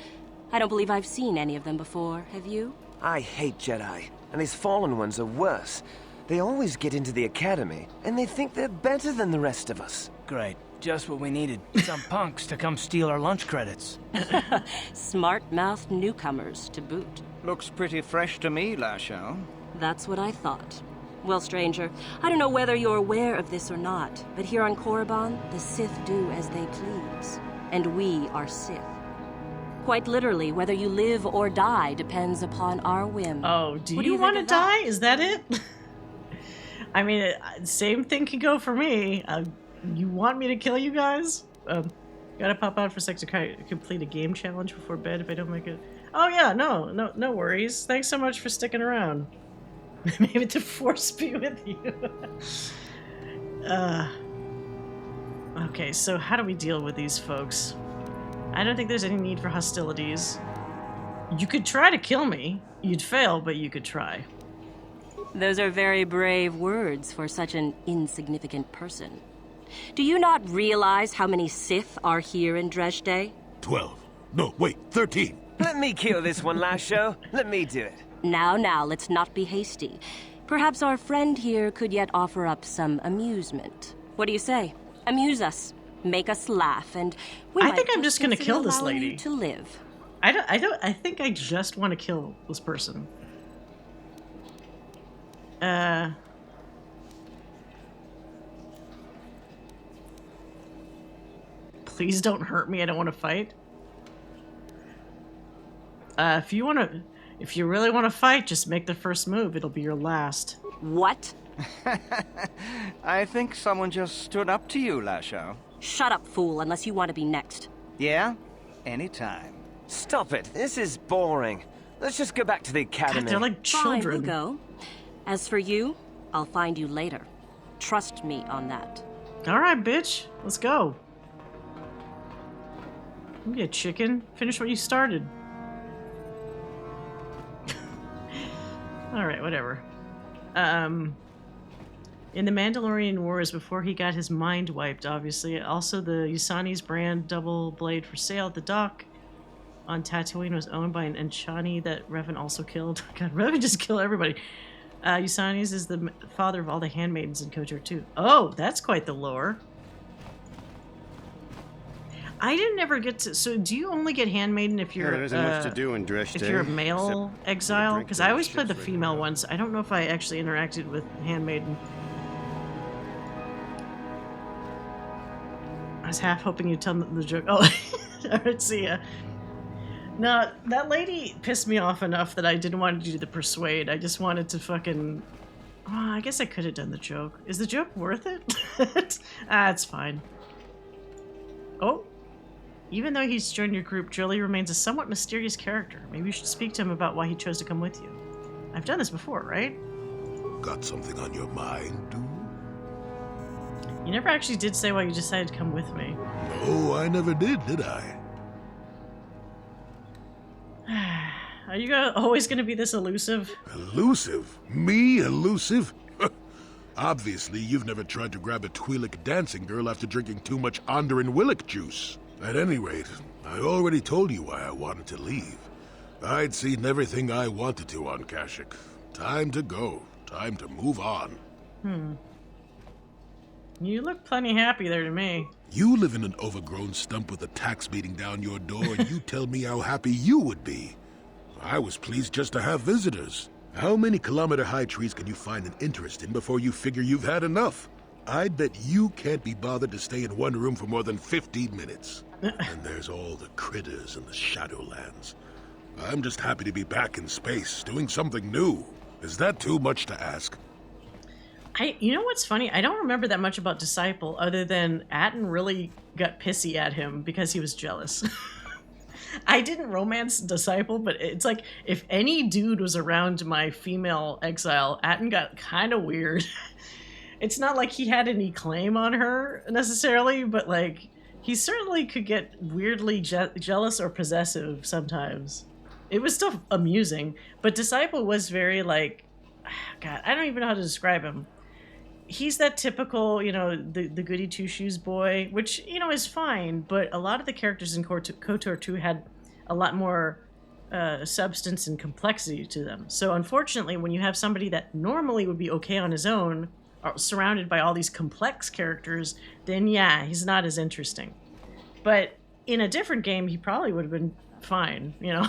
S10: I don't believe I've seen any of them before, have you?
S6: I hate Jedi, and these fallen ones are worse. They always get into the academy, and they think they're better than the rest of us.
S15: Great. Just what we needed. Some punks to come steal our lunch credits.
S10: Smart-mouthed newcomers to boot.
S20: Looks pretty fresh to me, Lashao.
S10: That's what I thought. Well, stranger, I don't know whether you're aware of this or not, but here on Korriban, the Sith do as they please. And we are Sith. Quite literally, whether you live or die depends upon our whim.
S1: Oh, do you want to die? Is that it? I mean, same thing can go for me. You want me to kill you guys? Gotta pop out for a sec to complete a game challenge before bed if I don't make it. Oh yeah, no worries. Thanks so much for sticking around. Maybe to force be with you. Okay, so how do we deal with these folks? I don't think there's any need for hostilities. You could try to kill me. You'd fail, but you could try.
S10: Those are very brave words for such an insignificant person. Do you not realize how many Sith are here in Dresde?
S13: 12. No, wait, 13.
S20: Let me kill this one, Lasho. Let me do it.
S10: Now, let's not be hasty. Perhaps our friend here could yet offer up some amusement. What do you say? Amuse us. Make us laugh, and
S1: I think I'm just gonna kill this lady.
S10: You to live.
S1: I think I just want to kill this person. Please don't hurt me. I don't want to fight. If you really want to fight, just make the first move. It'll be your last.
S10: What?
S20: I think someone just stood up to you, Lasho.
S10: Shut up, fool, unless you want to be next.
S20: Yeah? Anytime. Stop it. This is boring. Let's just go back to the academy.
S1: God, they're like children.
S10: Fine, we'll go. As for you, I'll find you later. Trust me on that.
S1: All right, bitch. Let's go. Don't be a chicken. Finish what you started. All right, whatever. In the Mandalorian Wars, before he got his mind wiped, obviously, also the Yusani's brand double blade for sale at the dock on Tatooine was owned by an Enchani that Revan also killed. God, Revan just killed everybody. Yusani's is the father of all the handmaidens in KOTOR too. Oh, that's quite the lore. I didn't ever get to. So, do you only get handmaiden if you're?
S21: There isn't much to do in Dresde.
S1: If you're a male exile, because I always played the female ones. I don't know if I actually interacted with handmaiden. I was half hoping you'd tell me the joke. Oh, alright, see ya. No, that lady pissed me off enough that I didn't want to do the persuade. I just wanted to fucking. Oh, I guess I could have done the joke. Is the joke worth it? It's fine. Oh. Even though he's joined your group, Jolie remains a somewhat mysterious character. Maybe you should speak to him about why he chose to come with you. I've done this before, right?
S13: Got something on your mind, dude?
S1: You never actually did say why you decided to come with me.
S13: No, I never did I?
S1: Are you always going to be this elusive?
S13: Elusive? Me elusive? Obviously, you've never tried to grab a Twi'lek dancing girl after drinking too much Onderan Willick juice. At any rate, I already told you why I wanted to leave. I'd seen everything I wanted to on Kashyyyk. Time to go. Time to move on.
S1: You look plenty happy there to me.
S13: You live in an overgrown stump with a tax beating down your door, and you tell me how happy you would be. I was pleased just to have visitors. How many kilometer-high trees can you find an interest in before you figure you've had enough? I'd bet you can't be bothered to stay in one room for more than 15 minutes. And there's all the critters in the Shadowlands. I'm just happy to be back in space, doing something new. Is that too much to ask?
S1: You know what's funny? I don't remember that much about Disciple, other than Atten really got pissy at him because he was jealous. I didn't romance Disciple, but it's like, if any dude was around my female exile, Atten got kind of weird. It's not like he had any claim on her, necessarily, but like, he certainly could get weirdly jealous or possessive sometimes. It was still amusing, but Disciple was very like, God, I don't even know how to describe him. He's that typical, you know, the goody two-shoes boy, which, you know, is fine, but a lot of the characters in KOTOR 2 had a lot more substance and complexity to them. So unfortunately, when you have somebody that normally would be okay on his own, surrounded by all these complex characters, then yeah, he's not as interesting. But in a different game, he probably would have been fine, you know?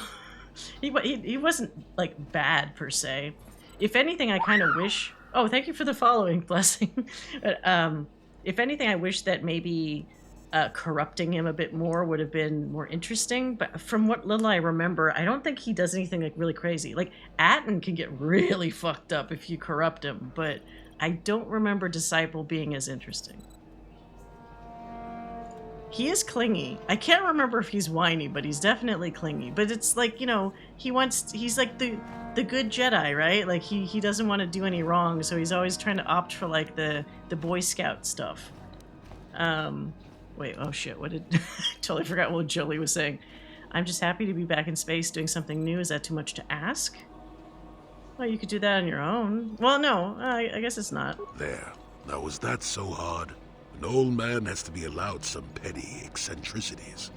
S1: He wasn't, like, bad, per se. if anything, I kind of wish... Oh, thank you for the following, Blessing. But, if anything, I wish that maybe corrupting him a bit more would have been more interesting. But from what little I remember, I don't think he does anything like really crazy. Like, Atten can get really fucked up if you corrupt him, but I don't remember Disciple being as interesting. He is clingy. I can't remember if he's whiny, but he's definitely clingy. But it's like, you know, he's like the good Jedi, right? Like he doesn't want to do any wrong, so he's always trying to opt for like the Boy Scout stuff. Wait, oh shit, what did... I totally forgot what Jolie was saying. I'm just happy to be back in space doing something new. Is that too much to ask? Well, you could do that on your own. Well, no, I guess it's not.
S13: There. Now, was that so hard? An old man has to be allowed some petty eccentricities.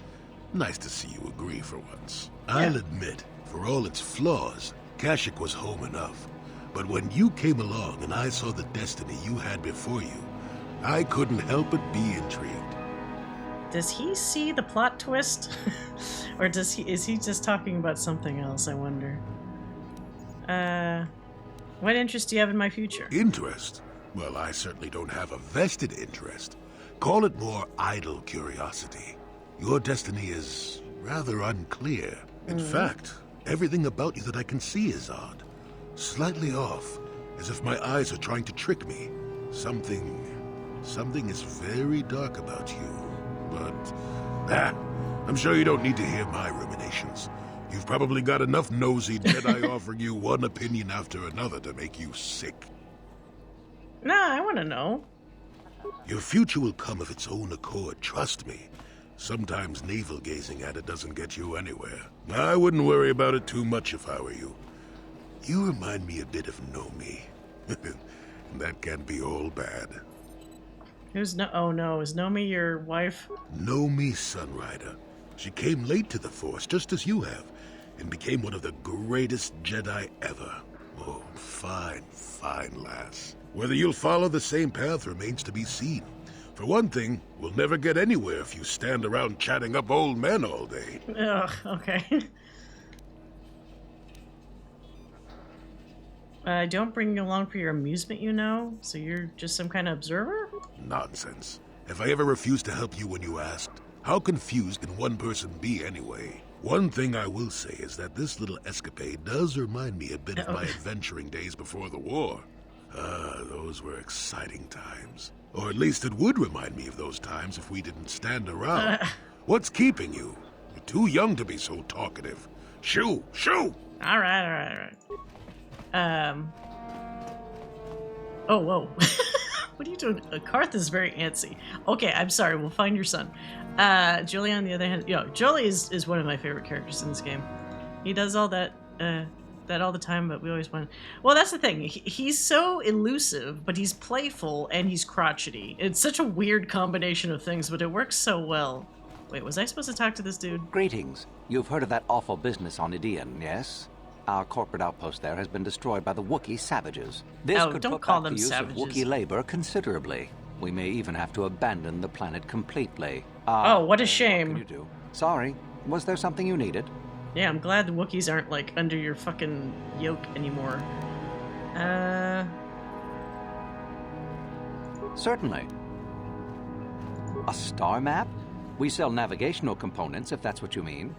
S13: Nice to see you agree for once. Yeah. I'll admit, for all its flaws, Kashyyyk was home enough. But when you came along and I saw the destiny you had before you, I couldn't help but be intrigued.
S1: Does he see the plot twist? Or is he just talking about something else, I wonder? What interest do you have in my future?
S13: Interest? Well, I certainly don't have a vested interest. Call it more idle curiosity. Your destiny is rather unclear. In fact, everything about you that I can see is odd. Slightly off, as if my eyes are trying to trick me. Something is very dark about you. But, I'm sure you don't need to hear my ruminations. You've probably got enough nosy Jedi offering you one opinion after another to make you sick.
S1: Nah, I want to know.
S13: Your future will come of its own accord, trust me. Sometimes navel-gazing at it doesn't get you anywhere. I wouldn't worry about it too much if I were you. You remind me a bit of Nomi. And that can't be all bad.
S1: Oh no, is Nomi your wife?
S13: Nomi Sunrider. She came late to the Force, just as you have, and became one of the greatest Jedi ever. Oh, fine lass. Whether you'll follow the same path remains to be seen. For one thing, we'll never get anywhere if you stand around chatting up old men all day.
S1: Ugh, okay. Don't bring you along for your amusement, you know? So you're just some kind of observer?
S13: Nonsense. Have I ever refused to help you when you asked? How confused can one person be anyway? One thing I will say is that this little escapade does remind me a bit of my adventuring days before the war. Those were exciting times. Or at least it would remind me of those times if we didn't stand around. What's keeping you? You're too young to be so talkative. Shoo! Shoo!
S1: All right. Oh, whoa. What are you doing? Carth is very antsy. Okay, I'm sorry. We'll find your son. Jolie, on the other hand, Jolie is one of my favorite characters in this game. He does all that all the time, but we always want... Well, that's the thing. He's so elusive, but he's playful and he's crotchety. It's such a weird combination of things, but it works so well. Wait, was I supposed to talk to this dude?
S2: Greetings. You've heard of that awful business on Idian, yes? Our corporate outpost there has been destroyed by the Wookiee savages. This could
S1: don't
S2: put
S1: call
S2: back
S1: them
S2: the use
S1: savages.
S2: of Wookiee labor considerably. We may even have to abandon the planet completely.
S1: Oh, what a shame.
S2: What can you do? Sorry. Was there something you needed?
S1: Yeah, I'm glad the Wookiees aren't, like, under your fucking yoke anymore.
S2: Certainly. A star map? We sell navigational components, if that's what you mean.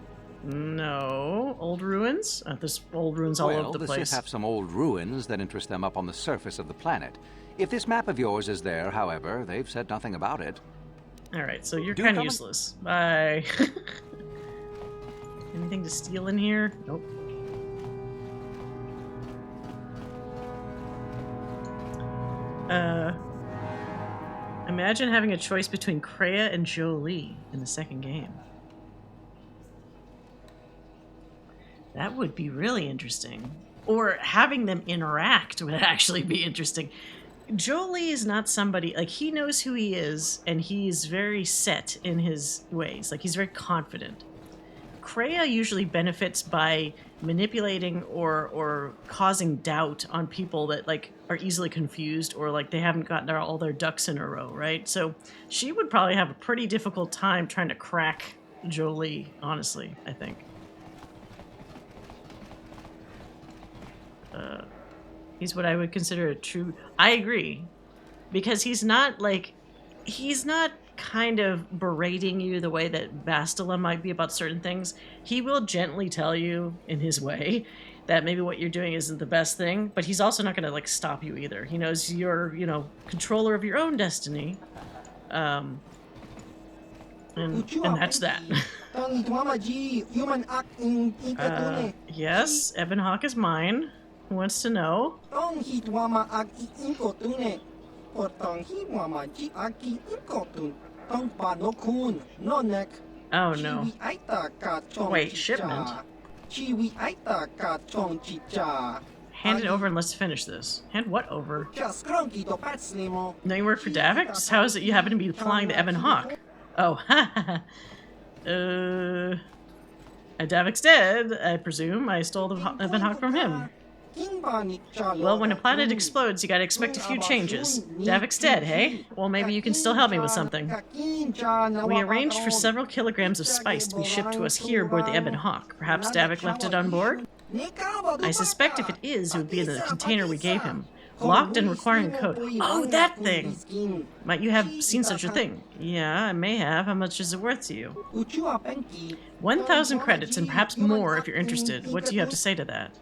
S1: No. Old ruins? There's old ruins all over the place.
S2: The Sith have some old ruins that interest them up on the surface of the planet. If this map of yours is there, however, they've said nothing about it.
S1: Alright, so you're kind of useless. Bye. Anything to steal in here? Nope. Imagine having a choice between Kreia and Jolie in the second game. That would be really interesting. Or having them interact would actually be interesting. Jolie is not somebody, like, he knows who he is, and he's very set in his ways. Like, he's very confident. Kreia usually benefits by manipulating or causing doubt on people that, like, are easily confused or, like, they haven't gotten all their ducks in a row, right? So she would probably have a pretty difficult time trying to crack Jolie, honestly, I think. He's what I would consider a true... I agree. Because he's not, like... He's not kind of berating you the way that Bastila might be about certain things. He will gently tell you, in his way, that maybe what you're doing isn't the best thing, but he's also not going to, like, stop you either. He knows you're, you know, controller of your own destiny. And that's that. Yes, Ebon Hawk is mine. Who wants to know? Oh no. Wait, shipment? Hand it over and let's finish this. Hand what over? No, you work for Davix? How is it you happen to be flying the Ebon Hawk? Oh, ha Davix dead, I presume. I stole the Ebon Hawk from him. Well, when a planet explodes, you gotta expect a few changes. Davix dead, hey? Well, maybe you can still help me with something. We arranged for several kilograms of spice to be shipped to us here aboard the Ebon Hawk. Perhaps Davix left it on board? I suspect if it is, it would be in the container we gave him. Locked and requiring code. Oh, that thing! Might you have seen such a thing? Yeah, I may have. How much is it worth to you? 1,000 credits and perhaps more if you're interested. What do you have to say to that?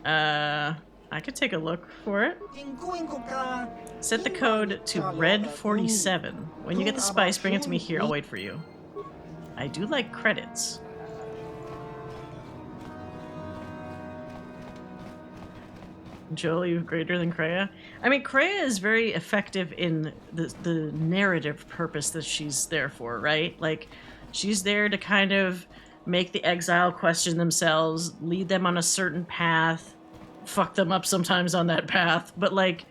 S1: I could take a look for it. Set the code to Red 47. When you get the spice, bring it to me here. I'll wait for you. I do like credits. Jolie greater than Kreia? I mean, Kreia is very effective in the narrative purpose that she's there for, right? Like, she's there to kind of make the exile question themselves, lead them on a certain path, fuck them up sometimes on that path, but like,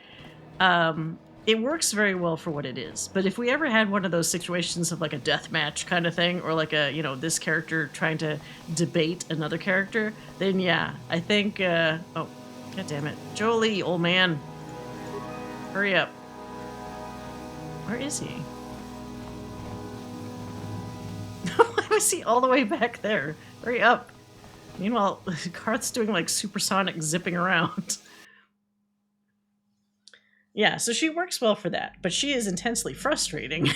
S1: it works very well for what it is. But if we ever had one of those situations of like a death match kind of thing, or like a, you know, this character trying to debate another character, then yeah, I think, oh, god damn it. Jolie, old man. Hurry up. Where is he? Why was he all the way back there? Hurry up. Meanwhile, Carth's doing like supersonic zipping around. Yeah, so she works well for that, but she is intensely frustrating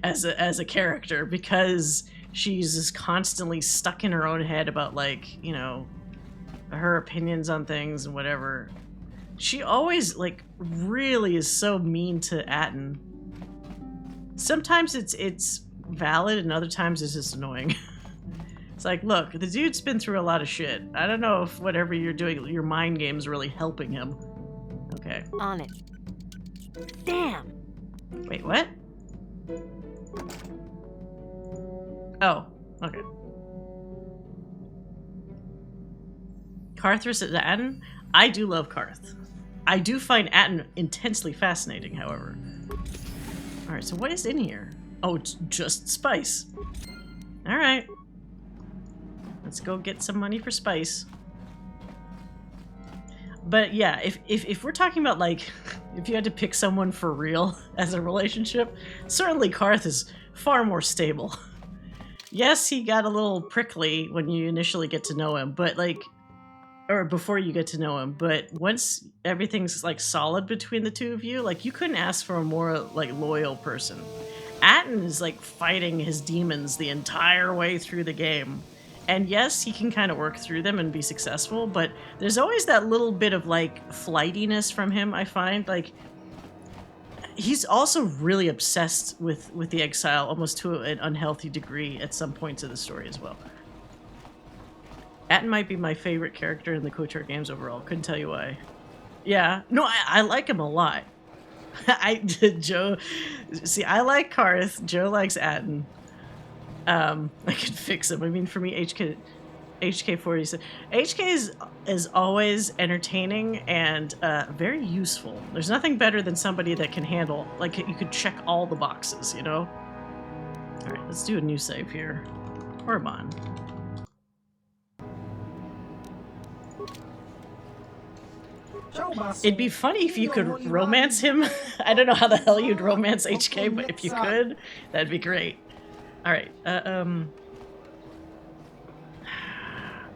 S1: as a character because she's just constantly stuck in her own head about, like, you know, her opinions on things and whatever. She always, like, really is so mean to Atten. Sometimes it's valid and other times it's just annoying. It's like, look, the dude's been through a lot of shit. I don't know if whatever you're doing, your mind game's really helping him. Okay.
S10: On it. Damn.
S1: Wait, what? Oh, okay. Carth versus Atten? I do love Carth. I do find Atten intensely fascinating, however. Alright, so what is in here? Oh, it's just spice. Alright. Let's go get some money for spice. But yeah, if we're talking about, like, if you had to pick someone for real as a relationship, certainly Carth is far more stable. Yes, he got a little prickly when you initially get to know him, but like, or before you get to know him, but once everything's like solid between the two of you, like, you couldn't ask for a more like loyal person. Atten is like fighting his demons the entire way through the game. And yes, he can kind of work through them and be successful, but there's always that little bit of like flightiness from him, I find. Like, he's also really obsessed with the exile, almost to an unhealthy degree at some points of the story as well. Atten might be my favorite character in the KOTOR games overall. Couldn't tell you why. Yeah, no, I like him a lot. Joe, see, I like Carth. Joe likes Atten. I could fix him. I mean, for me, HK40. HK is always entertaining and very useful. There's nothing better than somebody that can handle, like, you could check all the boxes, you know? All right, let's do a new save here. Korriban. It'd be funny if you could romance him. I don't know how the hell you'd romance HK, but if you could, that'd be great. All right,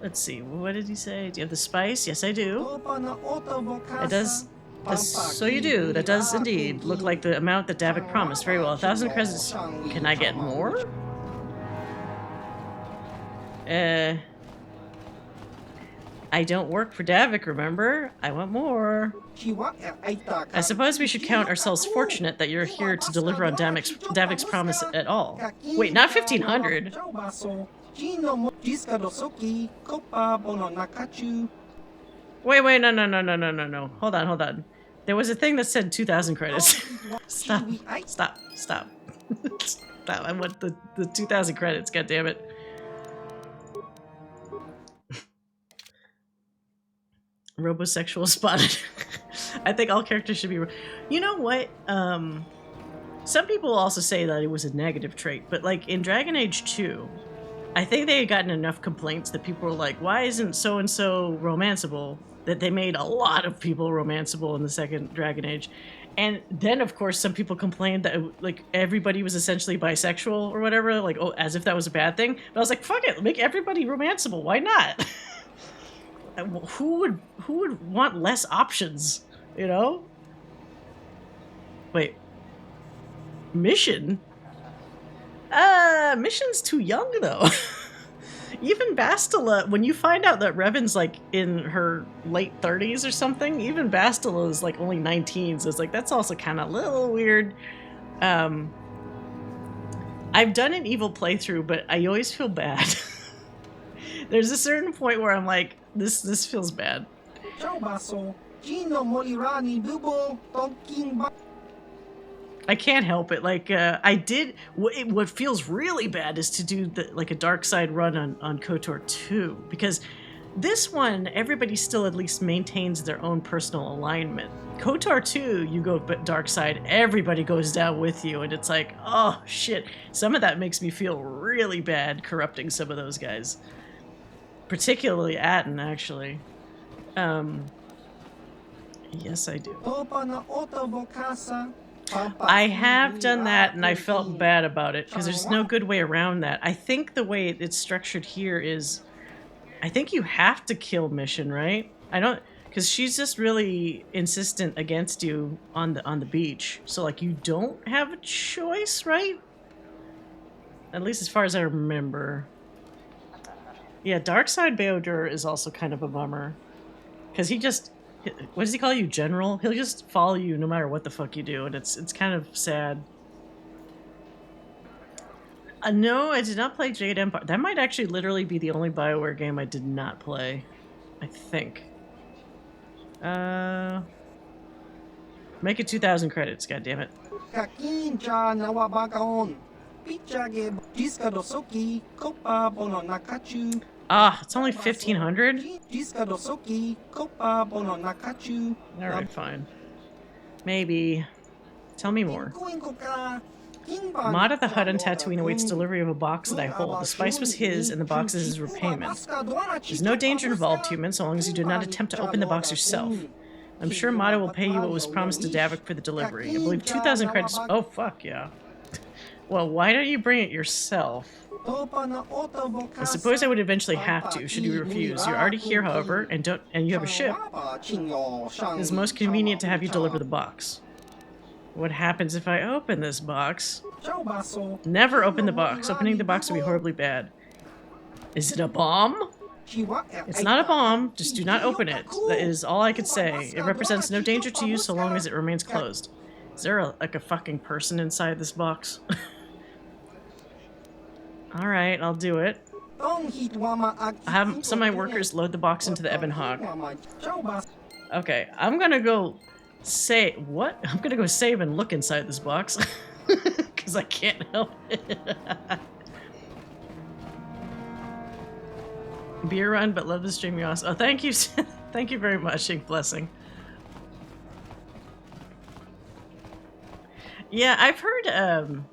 S1: Let's see. What did he say? Do you have the spice? Yes, I do. It does. So you do. That does indeed look like the amount that Davik promised. Very well. 1,000 credits. Can I get more? I don't work for Davik, remember? I want more. I suppose we should count ourselves fortunate that you're here to deliver on Davik's promise at all. Wait, not 1,500. Wait, no. Hold on. There was a thing that said 2,000 credits. Stop. Stop. I want the 2,000 credits, goddammit. Robosexual spotted. I think all characters should be... You know what? Some people also say that it was a negative trait, but like in Dragon Age 2, I think they had gotten enough complaints that people were like, why isn't so-and-so romanceable? That they made a lot of people romanceable in the second Dragon Age. And then, of course, some people complained that like everybody was essentially bisexual or whatever, like, oh, as if that was a bad thing. But I was like, fuck it, make everybody romanceable. Why not? Who would want less options, you know? Wait. Mission? Mission's too young, though. Even Bastila, when you find out that Revan's, like, in her late 30s or something, even Bastila is, like, only 19, so it's like, that's also kind of a little weird. I've done an evil playthrough, but I always feel bad. There's a certain point where I'm like, this feels bad. I can't help it. Like, I did... What feels really bad is to do like a dark side run on KOTOR 2. Because this one, everybody still at least maintains their own personal alignment. KOTOR 2, you go dark side, everybody goes down with you. And it's like, oh, shit. Some of that makes me feel really bad corrupting some of those guys. Particularly Atten, actually. Yes, I do. I have done that, and I felt bad about it, because there's no good way around that. I think the way it's structured here is... I think you have to kill Mission, right? I don't... Because she's just really insistent against you on the beach. So, like, you don't have a choice, right? At least as far as I remember. Yeah, Darkside Beodur is also kind of a bummer. Because he just... What does he call you? General? He'll just follow you no matter what the fuck you do, and it's kind of sad. No, I did not play Jade Empire. That might actually literally be the only BioWare game I did not play. I think. Make it 2,000 credits, goddammit. Ah, it's only 1,500? Alright, fine. Maybe. Tell me more. Mod at the hut on Tatooine awaits delivery of a box that I hold. The spice was his, and the box is his repayment. There's no danger involved, human, so long as you do not attempt to open the box yourself. I'm sure Mata will pay you what was promised to Davik for the delivery. I believe 2,000 credits... Oh, fuck, yeah. Well, why don't you bring it yourself? I suppose I would eventually have to, should you refuse. You're already here, however, and you have a ship. It is most convenient to have you deliver the box. What happens if I open this box? Never open the box. Opening the box would be horribly bad. Is it a bomb? It's not a bomb, just do not open it. That is all I could say. It represents no danger to you so long as it remains closed. Is there like a fucking person inside this box? Alright, I'll do it. I'll have some of my workers load the box into the Ebon Hawk. Okay, I'm gonna go save... What? I'm gonna go save and look inside this box. Because I can't help it. Beer run, but love the stream, you awesome. Oh, thank you. Thank you very much, Ink Blessing. Yeah, I've heard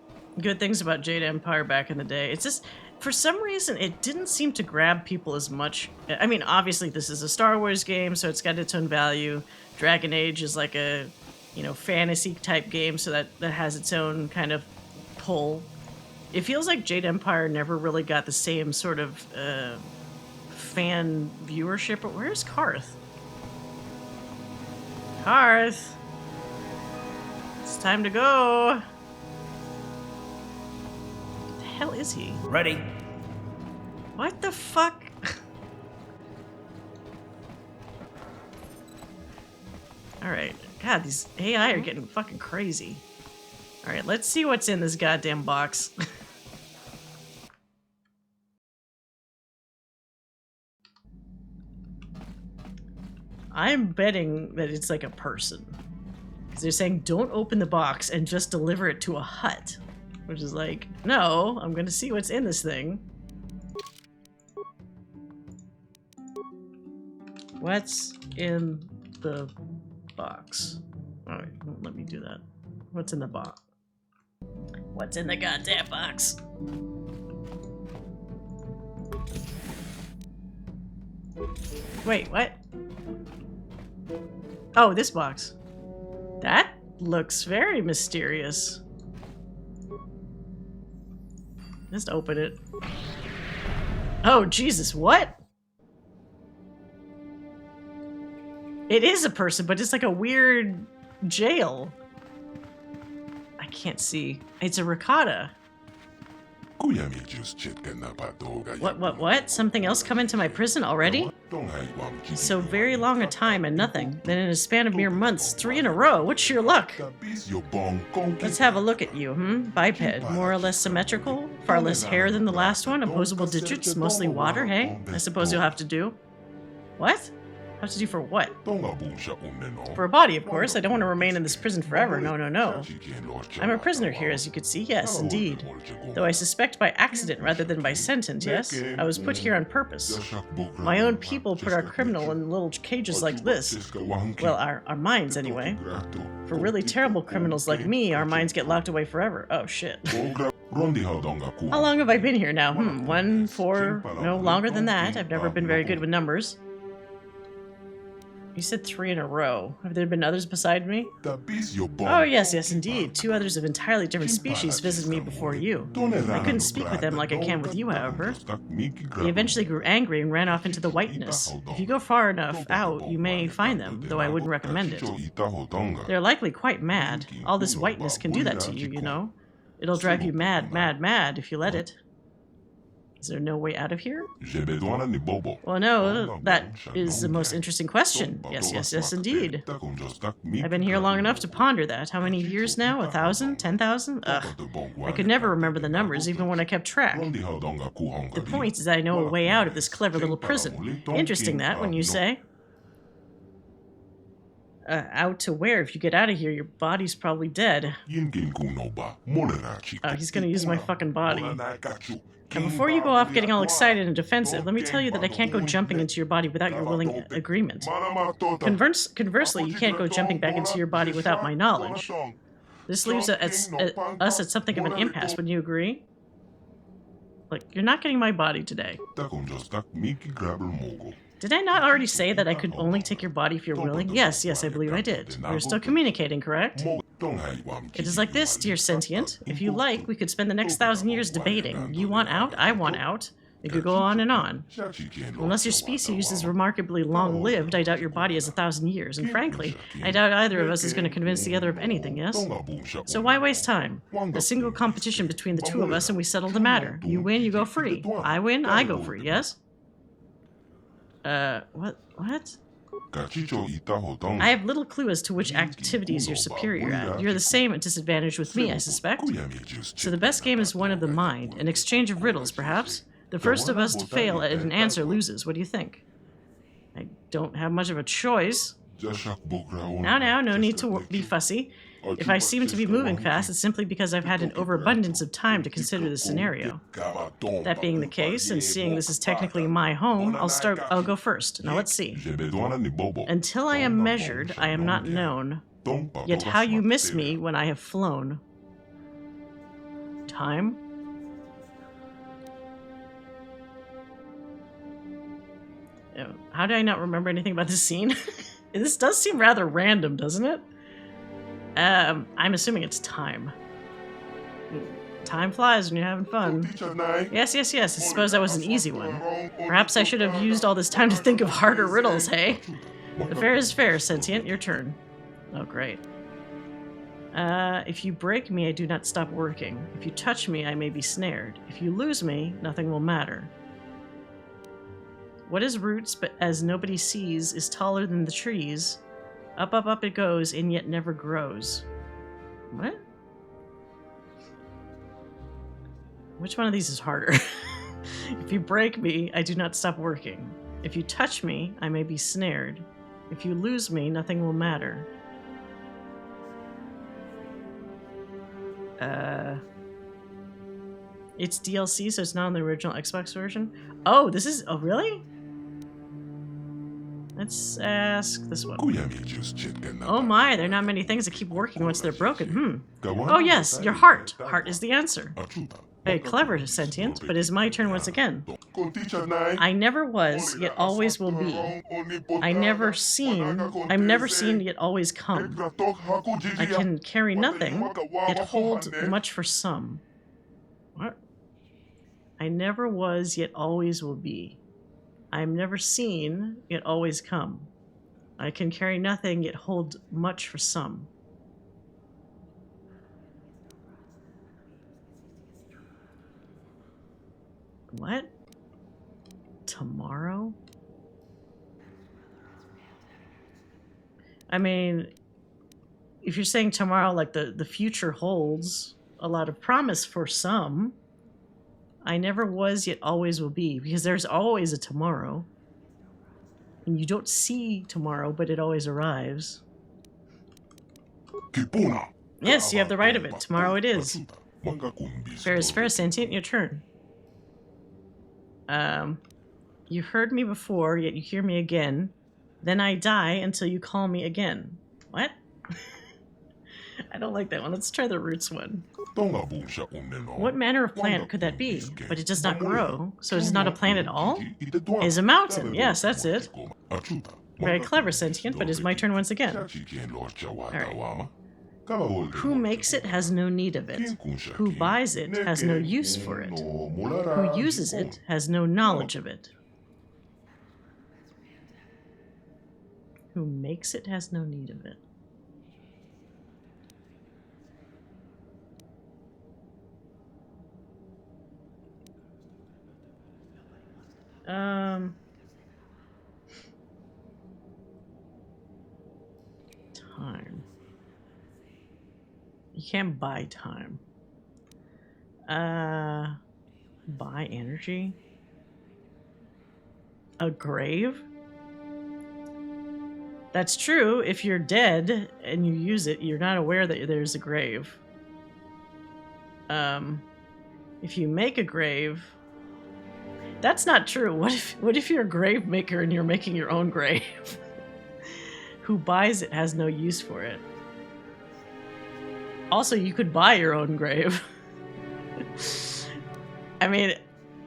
S1: good things about Jade Empire back in the day. It's just, for some reason, it didn't seem to grab people as much. I mean, obviously, this is a Star Wars game, so it's got its own value. Dragon Age is like a, you know, fantasy-type game, so that has its own kind of pull. It feels like Jade Empire never really got the same sort of fan viewership. But where's Carth? Carth! It's time to go! What the hell is he?
S15: Ready.
S1: What the fuck? Alright. God, these AI are getting fucking crazy. Alright, let's see what's in this goddamn box. I'm betting that it's like a person. Because they're saying, don't open the box and just deliver it to a hut. Which is like, no, I'm gonna see what's in this thing. What's in the box? Alright, don't let me do that. What's in the box? What's in the goddamn box? Wait, what? Oh, this box. That looks very mysterious. Just open it. Oh, Jesus, what? It is a person, but it's like a weird jail. I can't see. It's a ricotta. What? Something else come into my prison already? So very long a time and nothing. Then in a span of mere months, 3 in a row. What's your luck? Let's have a look at you, Biped. More or less symmetrical? Far less hair than the last one? Opposable digits? Mostly water, hey? I suppose you'll have to do. What? Have to do for what? For a body, of course. I don't want to remain in this prison forever. No, no, no. I'm a prisoner here, as you could see. Yes, indeed. Though I suspect by accident rather than by sentence, yes? I was put here on purpose. My own people put our criminal in little cages like this. Well, our minds, anyway. For really terrible criminals like me, our minds get locked away forever. Oh, shit. How long have I been here now? 1, 4, no longer than that. I've never been very good with numbers. You said 3 in a row. Have there been others beside me? Oh, yes, yes, indeed. 2 others of entirely different species visited me before you. I couldn't speak with them like I can with you, however. They eventually grew angry and ran off into the whiteness. If you go far enough out, you may find them, though I wouldn't recommend it. They're likely quite mad. All this whiteness can do that to you, you know. It'll drive you mad, mad, mad if you let it. Is there no way out of here? Well, no, that is the most interesting question. Yes, yes, yes, indeed. I've been here long enough to ponder that. How many years now? 1,000? 10,000? Ugh. I could never remember the numbers, even when I kept track. The point is that I know a way out of this clever little prison. Interesting that, when you say. Out to where? If you get out of here, your body's probably dead. Oh, he's gonna use my fucking body. And before you go off getting all excited and defensive, let me tell you that I can't go jumping into your body without your willing agreement. Conversely, you can't go jumping back into your body without my knowledge. This leaves us at something of an impasse, wouldn't you agree? Like, you're not getting my body today. Did I not already say that I could only take your body if you're willing? Yes, yes, I believe I did. We're still communicating, correct? It is like this, dear sentient. If you like, we could spend the next 1,000 years debating. You want out, I want out. It could go on and on. Unless your species is remarkably long-lived, I doubt your body has 1,000 years. And frankly, I doubt either of us is going to convince the other of anything, yes? So why waste time? A single competition between the 2 of us and we settle the matter. You win, you go free. I win, I go free, yes? What? I have little clue as to which activities you're superior at. You're the same at disadvantage with me, I suspect. So the best game is one of the mind, an exchange of riddles, perhaps? The first of us to fail at an answer loses. What do you think? I don't have much of a choice. Now, no need to be fussy. If I seem to be moving fast, it's simply because I've had an overabundance of time to consider the scenario. That being the case, and seeing this is technically my home, I'll go first. Now let's see. Until I am measured, I am not known. Yet how you miss me when I have flown. Time? How do I not remember anything about this scene? This does seem rather random, doesn't it? I'm assuming it's time. Time flies when you're having fun. Yes, yes, yes. I suppose that was an easy one. Perhaps I should have used all this time to think of harder riddles, hey? The fair is fair, sentient. Your turn. Oh, great. If you break me, I do not stop working. If you touch me, I may be snared. If you lose me, nothing will matter. What is roots, but as nobody sees, is taller than the trees. Up, up, up it goes, and yet never grows. What? Which one of these is harder? If you break me, I do not stop working. If you touch me, I may be snared. If you lose me, nothing will matter. It's DLC, so it's not on the original Xbox version. Oh, this is... Oh, really? Let's ask this one. Oh my, there are not many things that keep working once they're broken. Oh yes, your heart. Heart is the answer. Very clever, sentient, but it's my turn once again. I never was, yet always will be. I'm never seen, yet always come. I can carry nothing, yet hold much for some. What? I never was, yet always will be. I am never seen, yet always come. I can carry nothing, yet hold much for some. What? Tomorrow? I mean, if you're saying tomorrow, like the future holds a lot of promise for some. I never was, yet always will be, because there's always a tomorrow. And you don't see tomorrow, but it always arrives. Yes, you have the right of it. Tomorrow it is. Fair is fair, sentient, your turn. You heard me before, yet you hear me again. Then I die until you call me again. What? I don't like that one. Let's try the roots one. What manner of plant could that be? But it does not grow, so it is not a plant at all? It is a mountain. Yes, that's it. Very clever, sentient, but it is my turn once again. Alright. Who makes it has no need of it. Who buys it has no use for it. Who uses it has no knowledge of it. Who makes it has no need of it. Time. You can't buy time. Buy energy? A grave? That's true. If you're dead and you use it, you're not aware that there's a grave. If you make a grave... That's not true. What if you're a grave maker and you're making your own grave? Who buys it has no use for it. Also, you could buy your own grave. I mean,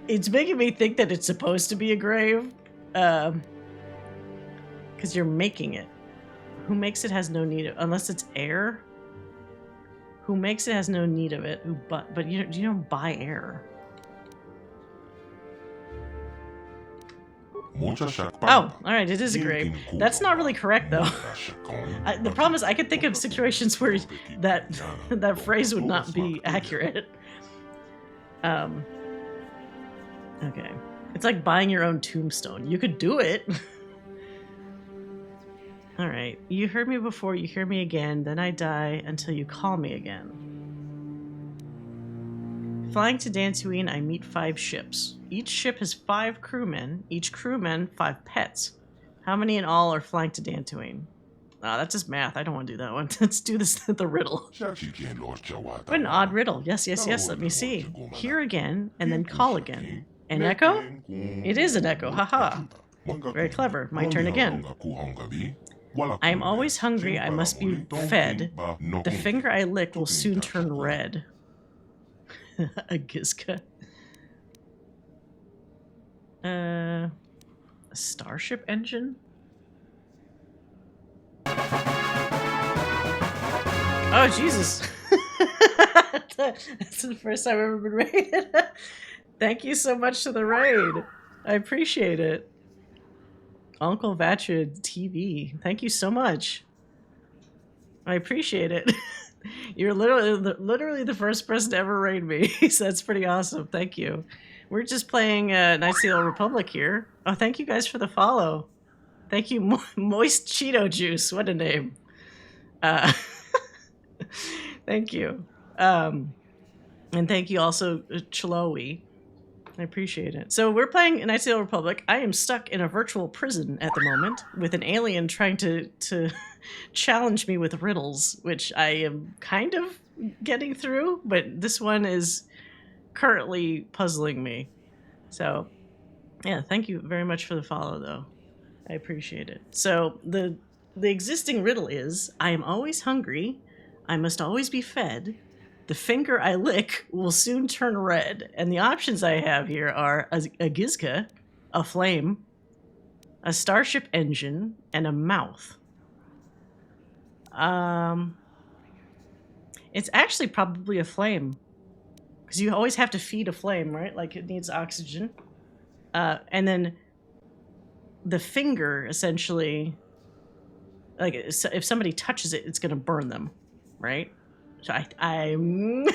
S1: it's making me think that it's supposed to be a grave. Because you're making it. Who makes it has no need of... Unless it's air. Who makes it has no need of it. But you don't buy air. Oh, alright, it is a grave. That's not really correct, though. The problem is I could think of situations where that phrase would not be accurate. Okay. It's like buying your own tombstone. You could do it. Alright. You heard me before, you hear me again, then I die until you call me again. Flying to Tatooine, I meet 5 ships. Each ship has 5 crewmen, each crewman 5 pets. How many in all are flying to Tatooine? Oh, that's just math. I don't want to do that one. Let's do this the riddle. What an odd riddle. Yes, yes, yes. Let me see. Hear again, and then call again. An echo? It is an echo. Haha. Very clever. My turn again. I am always hungry. I must be fed. The finger I lick will soon turn red. A Gizka. A starship engine? Oh, Jesus. That's the first time I've ever been raided. Thank you so much for the raid. I appreciate it. Uncle Vatrid TV. Thank you so much. I appreciate it. You're literally the first person to ever raid me, so that's pretty awesome. Thank you. We're just playing Knights of the Old Republic here. Oh, thank you guys for the follow. Thank you, Moist Cheeto Juice. What a name. Thank you. And thank you also, Chloe. I appreciate it. So we're playing Knights of the Old Republic. I am stuck in a virtual prison at the moment with an alien trying to challenge me with riddles, which I am kind of getting through, but this one is currently puzzling me. So, yeah, thank you very much for the follow, though. I appreciate it. So the existing riddle is, I am always hungry, I must always be fed, the finger I lick will soon turn red. And the options I have here are a gizka, a flame, a starship engine, and a mouth. It's actually probably a flame. Because you always have to feed a flame, right? Like, it needs oxygen. And then the finger, essentially, like, if somebody touches it, it's going to burn them, right? So I'm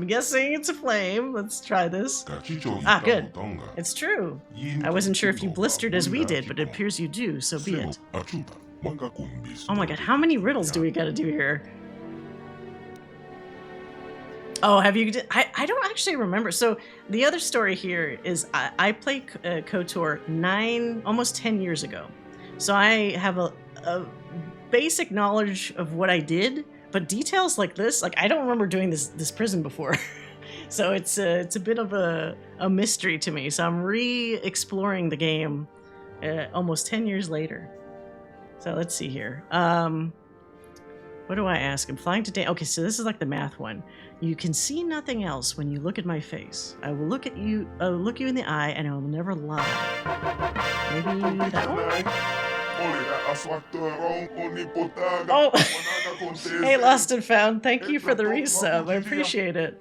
S1: guessing it's a flame. Let's try this. Ah, good. It's true. I wasn't sure if you blistered as we did, but it appears you do, so be it. Oh my god, how many riddles do we gotta do here? Oh, have you... I don't actually remember. So the other story here is I played KOTOR almost 10 years ago. So I have a basic knowledge of what I did, but details like this, like I don't remember doing this prison before. So it's a bit of a mystery to me. So I'm re-exploring the game almost 10 years later. So let's see here. What do I ask? I'm flying today. Okay, so this is like the math one. You can see nothing else when you look at my face. I will look you in the eye, and I will never lie. Maybe that one? Oh! Hey, Lost and Found. Thank you for the resub. I appreciate it.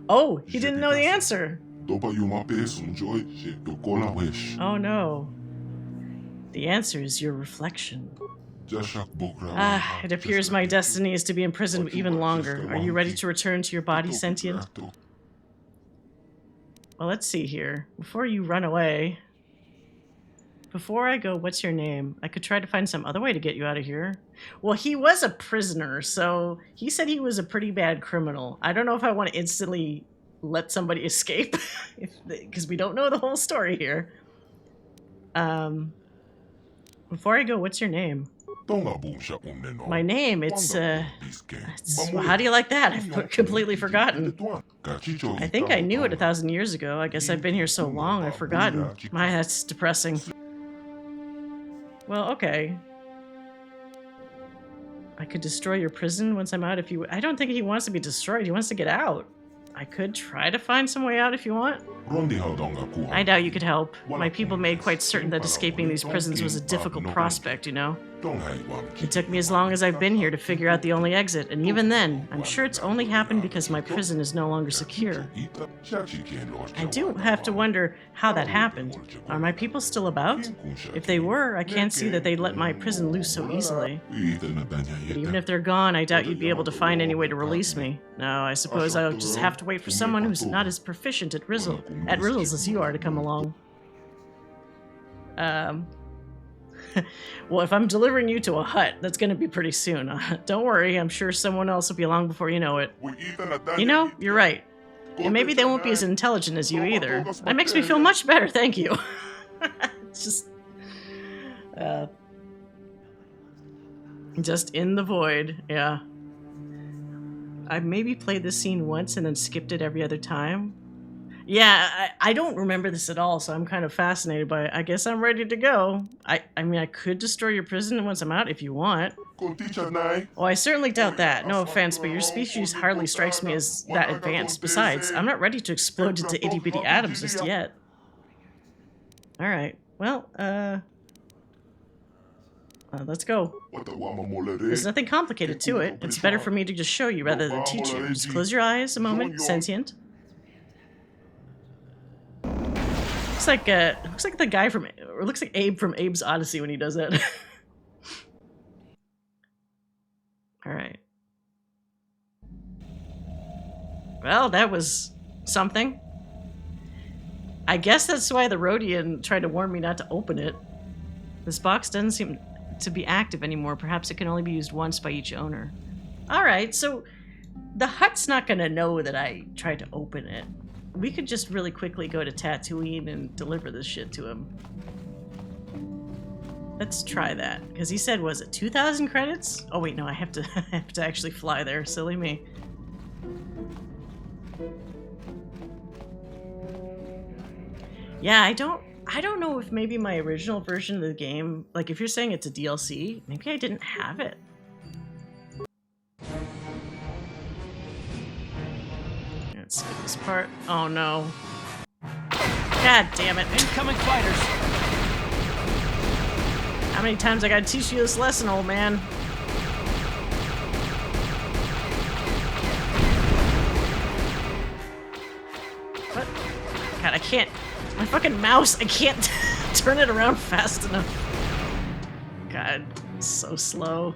S1: Oh, he didn't know the answer. Oh no. The answer is your reflection. It appears my destiny is to be imprisoned even longer. Are you ready to return to your body sentient? Well, let's see here. Before you run away... Before I go, what's your name? I could try to find some other way to get you out of here. Well, he was a prisoner, so he said he was a pretty bad criminal. I don't know if I want to instantly let somebody escape, because we don't know the whole story here. Before I go, what's your name? My name, it's well, how do you like that? I've completely forgotten. I think I knew it 1,000 years ago. I guess I've been here so long, I've forgotten. My, that's depressing. Well, okay. I could destroy your prison once I'm out if you... I don't think he wants to be destroyed. He wants to get out. I could try to find some way out if you want. I doubt you could help. My people made quite certain that escaping these prisons was a difficult prospect, you know? It took me as long as I've been here to figure out the only exit, and even then, I'm sure it's only happened because my prison is no longer secure. I do have to wonder how that happened. Are my people still about? If they were, I can't see that they'd let my prison loose so easily. But even if they're gone, I doubt you'd be able to find any way to release me. No, I suppose I'll just have to wait for someone who's not as proficient at riddles as you are to come along. Well, if I'm delivering you to a hut, that's going to be pretty soon. Don't worry, I'm sure someone else will be along before you know it. You know, you're right. And maybe they won't be as intelligent as you either. That makes me feel much better, thank you. It's just in the void, yeah. I maybe played this scene once and then skipped it every other time. Yeah, I don't remember this at all, so I'm kind of fascinated by it. I guess I'm ready to go. I mean, I could destroy your prison once I'm out if you want. Oh, I certainly doubt that. No offense, but your species hardly strikes me as that advanced. Besides, I'm not ready to explode into itty-bitty atoms just yet. Alright, well, Let's go. There's nothing complicated to it. It's better for me to just show you rather than teach you. Just close your eyes a moment. Sentient. Looks like the guy from, or looks like Abe from Abe's Odyssey when he does that. All right. Well, that was something. I guess that's why the Rhodian tried to warn me not to open it. This box doesn't seem to be active anymore. Perhaps it can only be used once by each owner. Alright, so the Hutt's not gonna know that I tried to open it. We could just really quickly go to Tatooine and deliver this shit to him. Let's try that. Because he said, was it 2,000 credits? Oh wait, no, I have to actually fly there. Silly me. Yeah, I don't know if maybe my original version of the game, like if you're saying it's a DLC, maybe I didn't have it. Let's skip this part. Oh no. God damn it.
S15: Incoming fighters.
S1: How many times I gotta teach you this lesson, old man? What? God, I can't. My fucking mouse, I can't turn it around fast enough. God, it's so slow.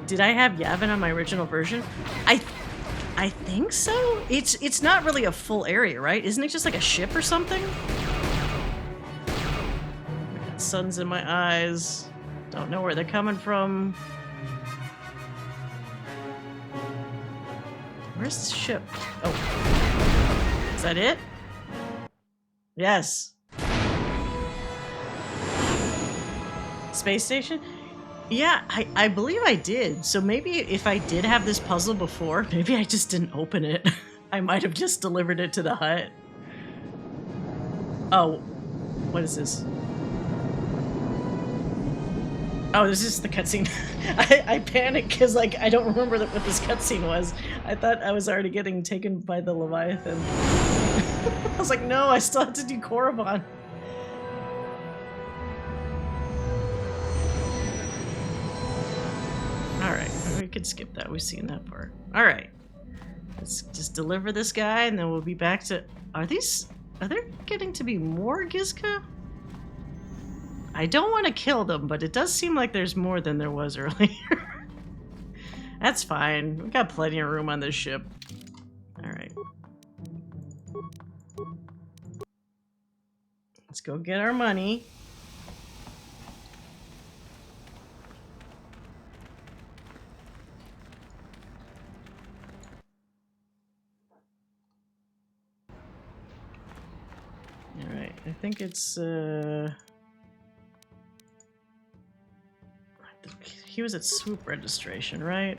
S1: Did I have Yavin on my original version? I think so? It's not really a full area, right? Isn't it just like a ship or something? I got suns in my eyes. Don't know where they're coming from. Where's the ship? Oh. Is that it? Yes. Space station? Yeah, I believe I did. So maybe if I did have this puzzle before, maybe I just didn't open it. I might have just delivered it to the Hutt. Oh. What is this? Oh, this is the cutscene. I panicked because, like, I don't remember what this cutscene was. I thought I was already getting taken by the Leviathan. I was like, no, I still have to do Korriban. Alright, we could skip that. We've seen that part. Alright. Let's just deliver this guy and then we'll be back to... Are there getting to be more Gizka? I don't want to kill them, but it does seem like there's more than there was earlier. That's fine. We got plenty of room on this ship. Alright. Let's go get our money. Alright, I think it's, he was at swoop registration, right?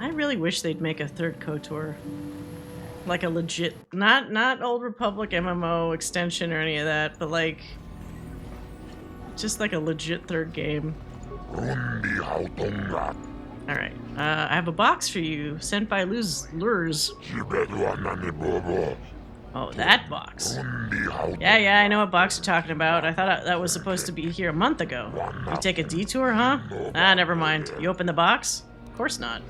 S1: I really wish they'd make a third KOTOR. Like a legit, not Old Republic MMO extension or any of that, but like, just like a legit third game. Alright, I have a box for you, sent by Lurs. Oh, that box. Yeah, I know what box you're talking about. I thought that was supposed to be here a month ago. You take a detour, huh? Ah, never mind. You open the box? Of course not.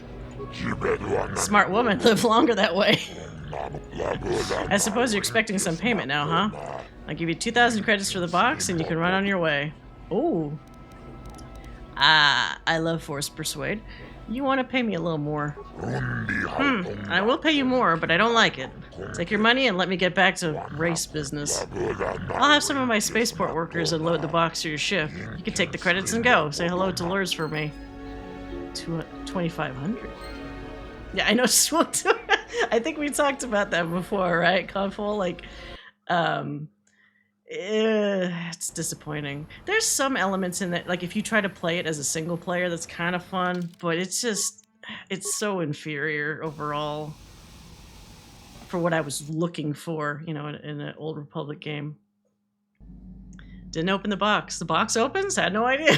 S1: Smart woman, live longer that way. I suppose you're expecting some payment now, huh? I'll give you 2,000 credits for the box and you can run on your way. Ooh. Ah, I love Force Persuade. You want to pay me a little more. I will pay you more, but I don't like it. Take your money and let me get back to race business. I'll have some of my spaceport workers unload the box to your ship. You can take the credits and go. Say hello to Lurs for me. 2,500. Yeah, I know. I think we talked about that before, right, Conful? Like, it's disappointing. There's some elements in that, like if you try to play it as a single player, that's kind of fun, but it's so inferior overall for what I was looking for, you know, in an Old Republic game. Didn't open the box. The box opens? Had no idea.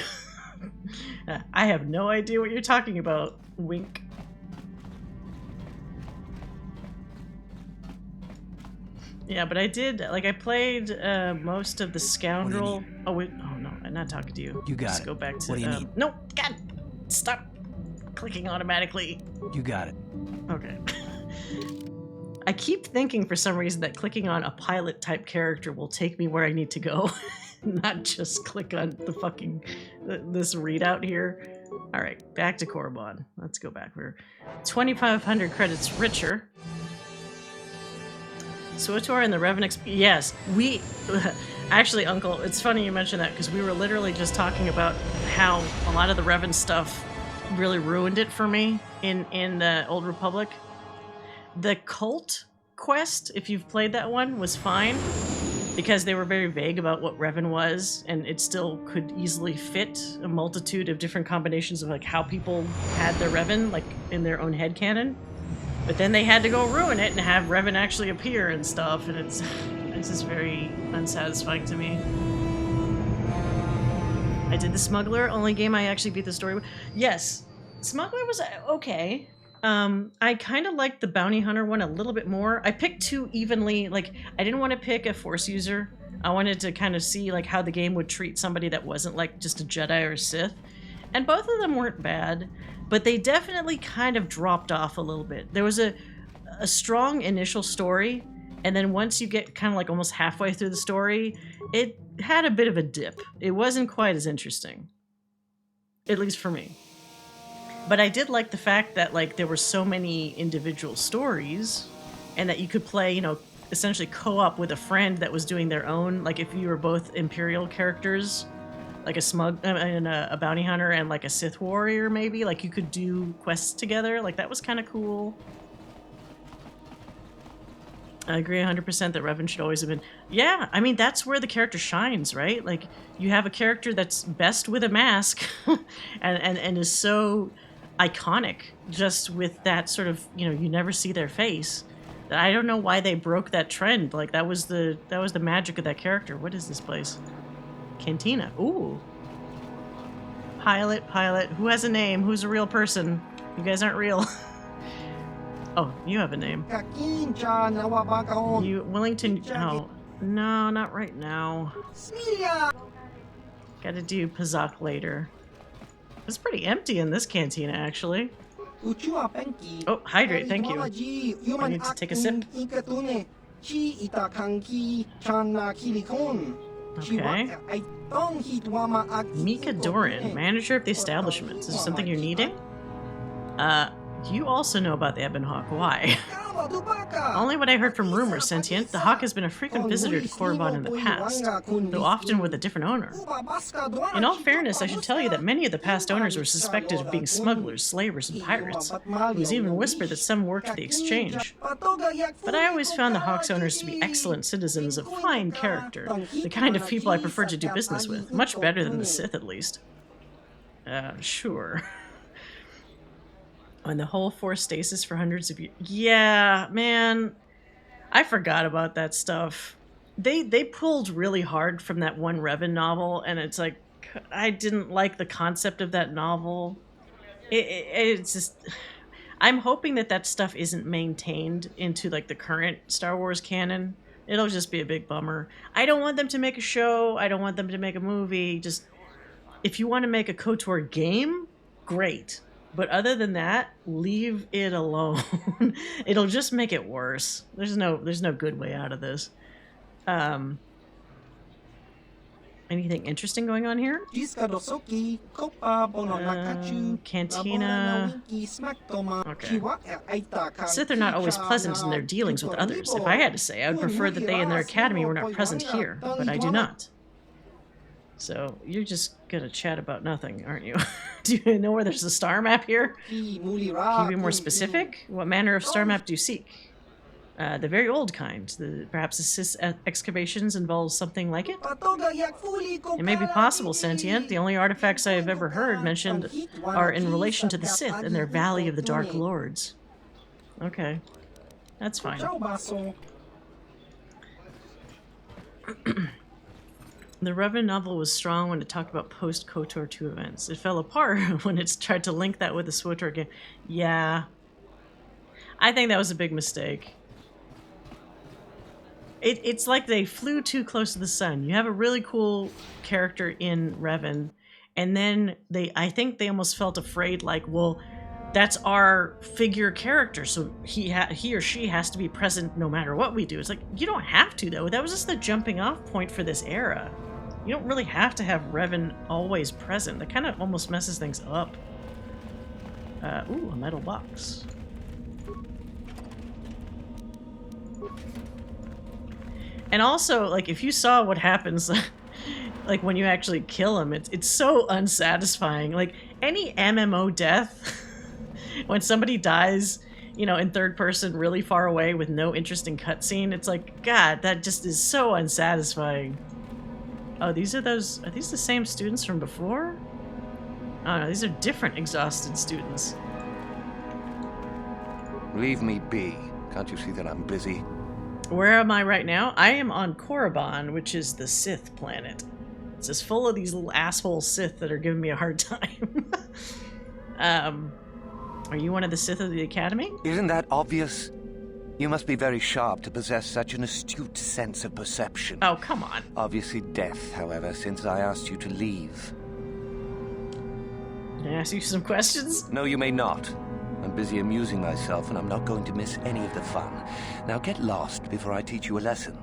S1: I have no idea what you're talking about. Wink. Yeah, but I did, like, I played most of the Scoundrel. Oh, wait. Oh, no, I'm not talking to you.
S15: You got
S1: Just
S15: it.
S1: go back to,
S15: What do you need?
S1: No, God, stop clicking automatically.
S15: You got it.
S1: Okay. I keep thinking for some reason that clicking on a pilot type character will take me where I need to go. Not just click on the fucking, this readout here. All right, back to Korriban. Let's go back. We're 2,500 credits richer. KOTOR and the Revan yes, we... Actually, Uncle, it's funny you mentioned that, because we were literally just talking about how a lot of the Revan stuff really ruined it for me in the Old Republic. The cult quest, if you've played that one, was fine, because they were very vague about what Revan was, and it still could easily fit a multitude of different combinations of like how people had their Revan, like in their own headcanon. But then they had to go ruin it and have Revan actually appear and stuff, and it's just very unsatisfying to me. I did the Smuggler, only game I actually beat the story with. Yes, Smuggler was okay. I kind of liked the Bounty Hunter one a little bit more. I picked two evenly, like, I didn't want to pick a Force user. I wanted to kind of see like how the game would treat somebody that wasn't like just a Jedi or Sith. And both of them weren't bad, but they definitely kind of dropped off a little bit. There was a strong initial story, and then once you get kind of like almost halfway through the story, it had a bit of a dip. It wasn't quite as interesting. At least for me. But I did like the fact that like there were so many individual stories, and that you could play, you know, essentially co-op with a friend that was doing their own, like if you were both Imperial characters, like a bounty hunter and like a Sith warrior maybe, like you could do quests together. Like that was kind of cool. I agree 100% that Revan should always have been... Yeah, I mean, that's where the character shines, right? Like, you have a character that's best with a mask and is so iconic just with that sort of, you know, you never see their face. I don't know why they broke that trend. Like, that was the magic of that character. What is this place? Cantina. Ooh. Pilot. Who has a name? Who's a real person? You guys aren't real. Oh, you have a name. You, Wellington... Oh, no, not right now. Gotta do Pazak later. It's pretty empty in this cantina, actually. Oh, hydrate, thank you. I need to take a sip. Okay. Mika Doran, manager of the establishment. Is this something you're needing? You also know about the Ebon Hawk. Why? Only what I heard from rumors, Sentient. The Hawk has been a frequent visitor to Korriban in the past, though often with a different owner. In all fairness, I should tell you that many of the past owners were suspected of being smugglers, slavers, and pirates. It was even whispered that some worked for the exchange. But I always found the Hawk's owners to be excellent citizens of fine character, the kind of people I prefer to do business with, much better than the Sith at least. Sure. And the whole Force stasis for hundreds of years. Yeah, man. I forgot about that stuff. They pulled really hard from that one Revan novel, and it's like, I didn't like the concept of that novel. It's just... I'm hoping that stuff isn't maintained into like the current Star Wars canon. It'll just be a big bummer. I don't want them to make a show. I don't want them to make a movie. Just, if you want to make a KOTOR game, great. But other than that, leave it alone. It'll just make it worse. There's no good way out of this. Anything interesting going on here? Cantina. Okay. Sith are not always pleasant in their dealings with others. If I had to say, I would prefer that they and their academy were not present here, but I do not. So, you're just gonna chat about nothing, aren't you? Do you know where there's a star map here? Can you be more specific? What manner of star map do you seek? The very old kind. Perhaps the Sith excavations involves something like it? It may be possible, Sentient. The only artifacts I have ever heard mentioned are in relation to the Sith and their Valley of the Dark Lords. Okay. That's fine. The Revan novel was strong when it talked about post-KOTOR 2 events. It fell apart when it tried to link that with the SWTOR game. Yeah. I think that was a big mistake. It's like they flew too close to the sun. You have a really cool character in Revan, and then I think they almost felt afraid, like, well, that's our figure character, so he or she has to be present no matter what we do. It's like, you don't have to, though. That was just the jumping off point for this era. You don't really have to have Revan always present. That kind of almost messes things up. Ooh, a metal box. And also, like, if you saw what happens, like, when you actually kill him, it's so unsatisfying. Like, any MMO death, when somebody dies, you know, in third person really far away with no interesting cutscene, it's like, God, that just is so unsatisfying. Oh, are these the same students from before? Oh no, these are different exhausted students.
S6: Leave me be. Can't you see that I'm busy?
S1: Where am I right now? I am on Korriban, which is the Sith planet. It's just full of these little asshole Sith that are giving me a hard time. Are you one of the Sith of the Academy?
S6: Isn't that obvious? You must be very sharp to possess such an astute sense of perception.
S1: Oh, come on.
S6: Obviously death, however, since I asked you to leave.
S1: Can I ask you some questions?
S6: No, you may not. I'm busy amusing myself, and I'm not going to miss any of the fun. Now get lost before I teach you a lesson.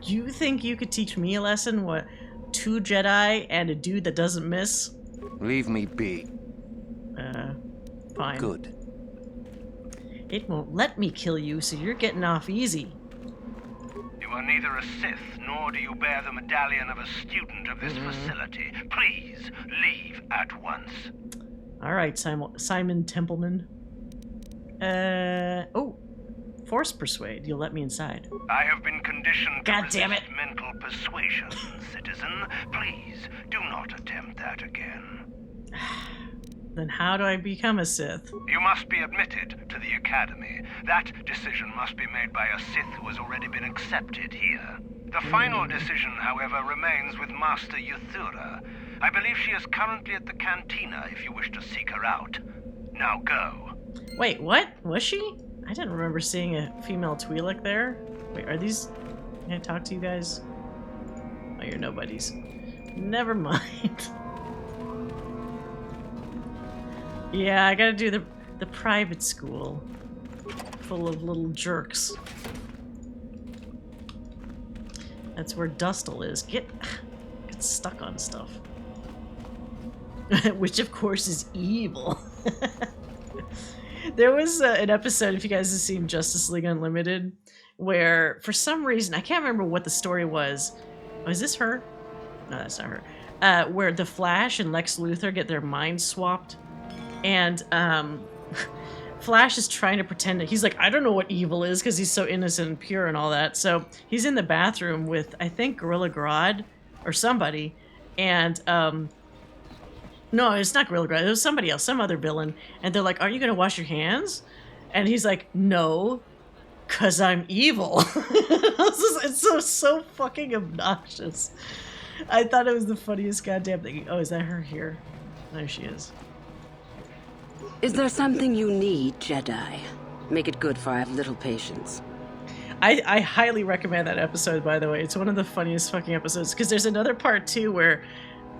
S1: You think you could teach me a lesson? What, 2 Jedi and a dude that doesn't miss?
S6: Leave me be.
S1: Fine.
S6: Good.
S1: It won't let me kill you, so you're getting off easy.
S18: You are neither a Sith, nor do you bear the medallion of a student of this facility. Please, leave at once.
S1: Alright, Simon Templeman. Oh, Force Persuade. You'll let me inside.
S18: I have been conditioned to
S1: damn it.
S18: resist mental persuasion, citizen. Please, do not attempt that again.
S1: Then how do I become a Sith?
S18: You must be admitted to the Academy. That decision must be made by a Sith who has already been accepted here. The final decision, however, remains with Master Yuthura. I believe she is currently at the cantina if you wish to seek her out. Now go.
S1: Wait, what? Was she? I didn't remember seeing a female Twi'lek there. Wait, are these... Can I talk to you guys? Oh, you're nobodies. Never mind. Yeah, I gotta do the private school. Full of little jerks. That's where Dustle is. Get stuck on stuff. Which, of course, is evil. There was an episode, if you guys have seen Justice League Unlimited, where, for some reason, I can't remember what the story was. Oh, is this her? No, that's not her. Where the Flash and Lex Luthor get their minds swapped. And Flash is trying to pretend that he's like, I don't know what evil is, because he's so innocent and pure and all that. So he's in the bathroom with, I think, Gorilla Grodd or somebody. And no, it's not Gorilla Grodd. It was somebody else, some other villain. And they're like, aren't you going to wash your hands? And he's like, no, because I'm evil. It's so fucking obnoxious. I thought it was the funniest goddamn thing. Oh, is that her here? There she is.
S21: Is there something you need, Jedi? Make it good, for I have little patience.
S1: I highly recommend that episode, by the way. It's one of the funniest fucking episodes, because there's another part, too, where,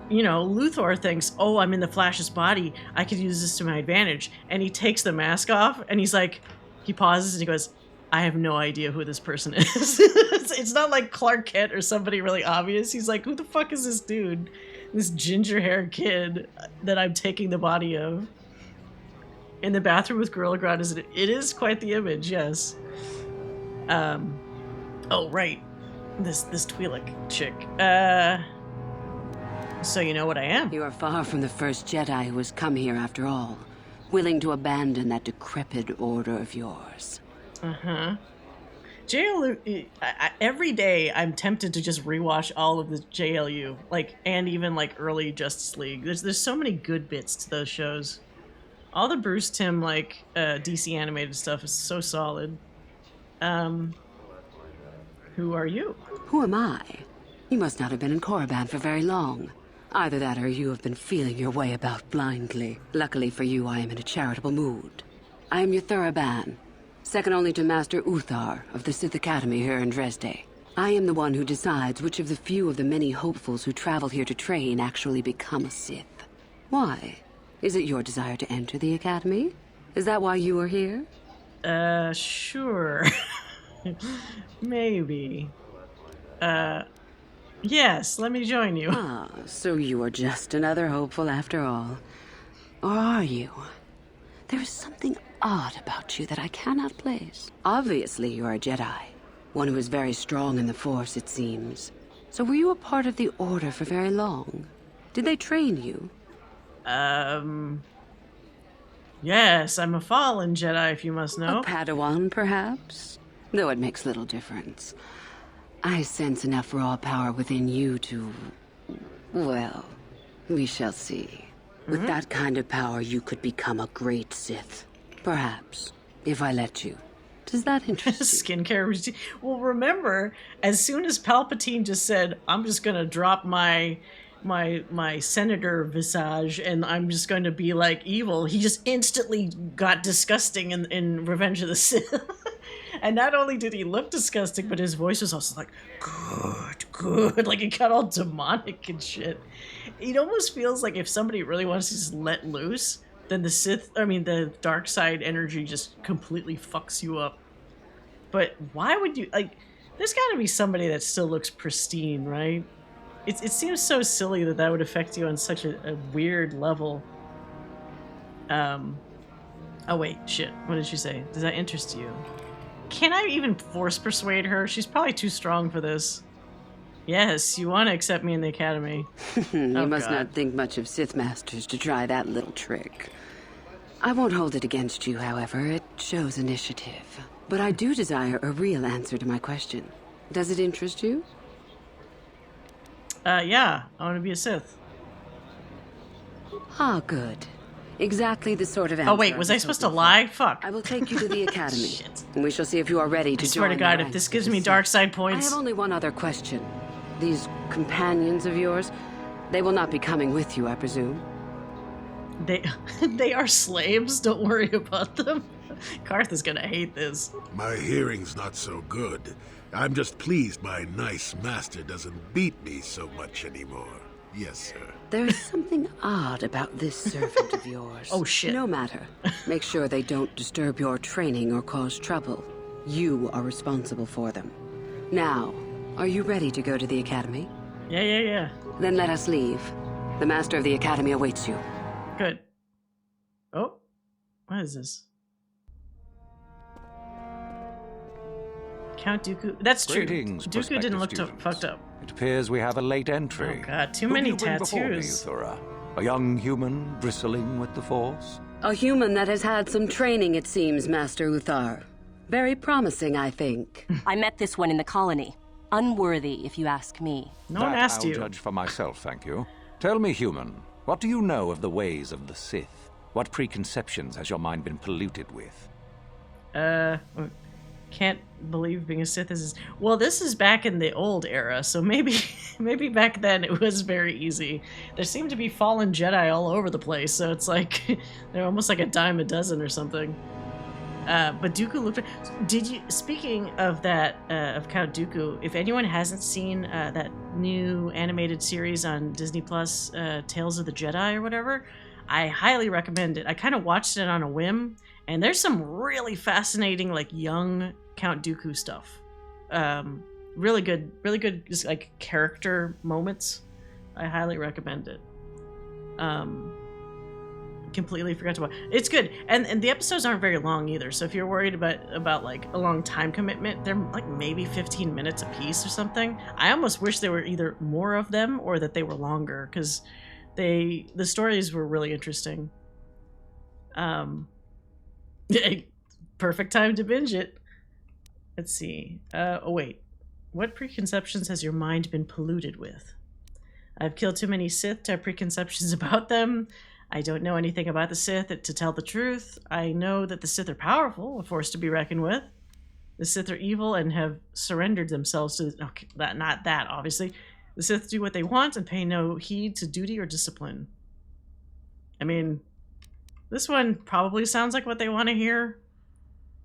S1: you know, Luthor thinks, oh, I'm in the Flash's body. I could use this to my advantage. And he takes the mask off, and he's like, he pauses, and he goes, I have no idea who this person is. It's not like Clark Kent or somebody really obvious. He's like, who the fuck is this dude? This ginger-haired kid that I'm taking the body of. In the bathroom with Gorilla Grodd, it is quite the image, yes. Oh, right. This Twi'lek chick. So you know what I am.
S21: You are far from the first Jedi who has come here after all, willing to abandon that decrepit order of yours.
S1: Uh-huh. JLU, every day I'm tempted to just rewatch all of the JLU, like, and even like early Justice League. There's so many good bits to those shows. All the Bruce Timm, like, DC animated stuff is so solid. Who are you?
S21: Who am I? You must not have been in Korriban for very long. Either that or you have been feeling your way about blindly. Luckily for you, I am in a charitable mood. I am Korriban, second only to Master Uthar of the Sith Academy here in Dresde. I am the one who decides which of the few of the many hopefuls who travel here to train actually become a Sith. Why? Is it your desire to enter the Academy? Is that why you are here?
S1: Sure. Maybe. Yes, let me join you.
S21: Ah, so you are just another hopeful after all. Or are you? There is something odd about you that I cannot place. Obviously, you are a Jedi. One who is very strong in the Force, it seems. So were you a part of the Order for very long? Did they train you?
S1: Yes, I'm a fallen Jedi, if you must know.
S21: A Padawan, perhaps? Though it makes little difference. I sense enough raw power within you to... Well, we shall see. With that kind of power, you could become a great Sith. Perhaps, if I let you. Does that interest you?
S1: Skincare routine. Well, remember, as soon as Palpatine just said, I'm just gonna drop my senator visage and I'm just going to be like evil, he just instantly got disgusting in Revenge of the Sith. And not only did he look disgusting, but his voice was also like, good. Like, it got all demonic and shit. It almost feels like if somebody really wants to just let loose, then the dark side energy just completely fucks you up. But why would you, like, there's gotta be somebody that still looks pristine, right? It seems so silly that would affect you on such a weird level. Oh wait, shit. What did she say? Does that interest you? Can I even force persuade her? She's probably too strong for this. Yes, you want to accept me in the Academy.
S21: You must not think much of Sith Masters to try that little trick. I won't hold it against you, however. It shows initiative. But I do desire a real answer to my question. Does it interest you?
S1: Yeah, I want to be a Sith.
S21: Ah, good. Exactly the sort of answer.
S1: Oh wait, was I supposed to lie? Fuck.
S21: I will take you to the Academy. And we shall see if you are ready to join.
S1: I swear to God, if this gives me dark side points.
S21: I have only one other question. These companions of yours, they will not be coming with you, I presume?
S1: They are slaves, don't worry about them. Carth is gonna hate this.
S13: My hearing's not so good. I'm just pleased my nice master doesn't beat me so much anymore. Yes, sir.
S21: There's something odd about this servant of yours.
S1: Oh, shit.
S21: No matter. Make sure they don't disturb your training or cause trouble. You are responsible for them. Now, are you ready to go to the Academy?
S1: Yeah.
S21: Then let us leave. The Master of the Academy awaits you.
S1: Good. Oh, what is this? Count Dooku. That's true.
S4: Greetings,
S1: Dooku didn't look fucked up.
S4: It appears we have a late entry.
S1: Oh God, too many
S4: Who do you bring before me,
S1: tattoos.
S4: Uthura? A young human bristling with the Force?
S21: A human that has had some training, it seems, Master Uthar. Very promising, I think.
S10: I met this one in the colony. Unworthy, if you ask me.
S1: No one asked
S4: I'll
S1: you.
S4: judge for myself, thank you. Tell me, human, what do you know of the ways of the Sith? What preconceptions has your mind been polluted with?
S1: Can't believe being a Sith is... Well, this is back in the old era, so maybe back then it was very easy. There seemed to be fallen Jedi all over the place, so it's like they're almost like a dime a dozen or something. But Dooku looked... Speaking of that, of Count Dooku, if anyone hasn't seen that new animated series on Disney Plus, Tales of the Jedi or whatever, I highly recommend it. I kind of watched it on a whim, and there's some really fascinating, like, young Count Dooku stuff. Really good, just, like, character moments. I highly recommend it. Completely forgot to watch. It's good, and the episodes aren't very long either. So if you're worried about like a long time commitment, they're like maybe 15 minutes a piece or something. I almost wish there were either more of them or that they were longer, because the stories were really interesting. Perfect time to binge it. Let's see. Oh wait, what preconceptions has your mind been polluted with? I've killed too many Sith to have preconceptions about them. I don't know anything about the Sith to tell the truth. I know that the Sith are powerful, a force to be reckoned with. The Sith are evil and have surrendered themselves to... Okay, not that, obviously. The Sith do what they want and pay no heed to duty or discipline. I mean, this one probably sounds like what they want to hear.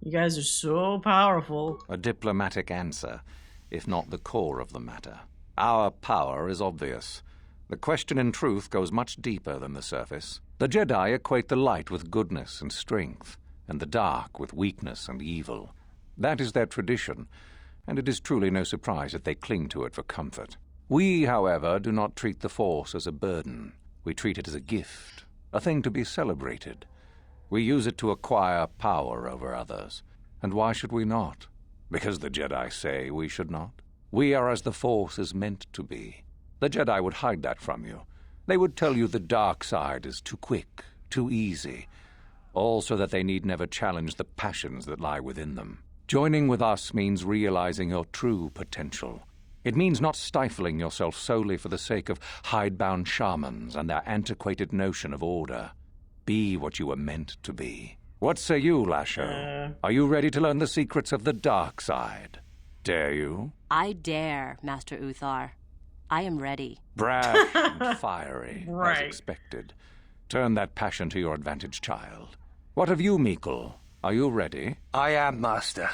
S1: You guys are so powerful.
S4: A diplomatic answer, if not the core of the matter. Our power is obvious. The question in truth goes much deeper than the surface. The Jedi equate the light with goodness and strength, and the dark with weakness and evil. That is their tradition, and it is truly no surprise that they cling to it for comfort. We, however, do not treat the Force as a burden. We treat it as a gift, a thing to be celebrated. We use it to acquire power over others. And why should we not? Because the Jedi say we should not. We are as the Force is meant to be. The Jedi would hide that from you. They would tell you the dark side is too quick, too easy, all so that they need never challenge the passions that lie within them. Joining with us means realizing your true potential. It means not stifling yourself solely for the sake of hidebound shamans and their antiquated notion of order. Be what you were meant to be. What say you, Lasho? Are you ready to learn the secrets of the dark side? Dare you?
S10: I dare, Master Uthar. I am ready.
S4: Brash and fiery,
S1: Right.
S4: as expected. Turn that passion to your advantage, child. What of you, Meekle? Are you ready?
S6: I am, Master.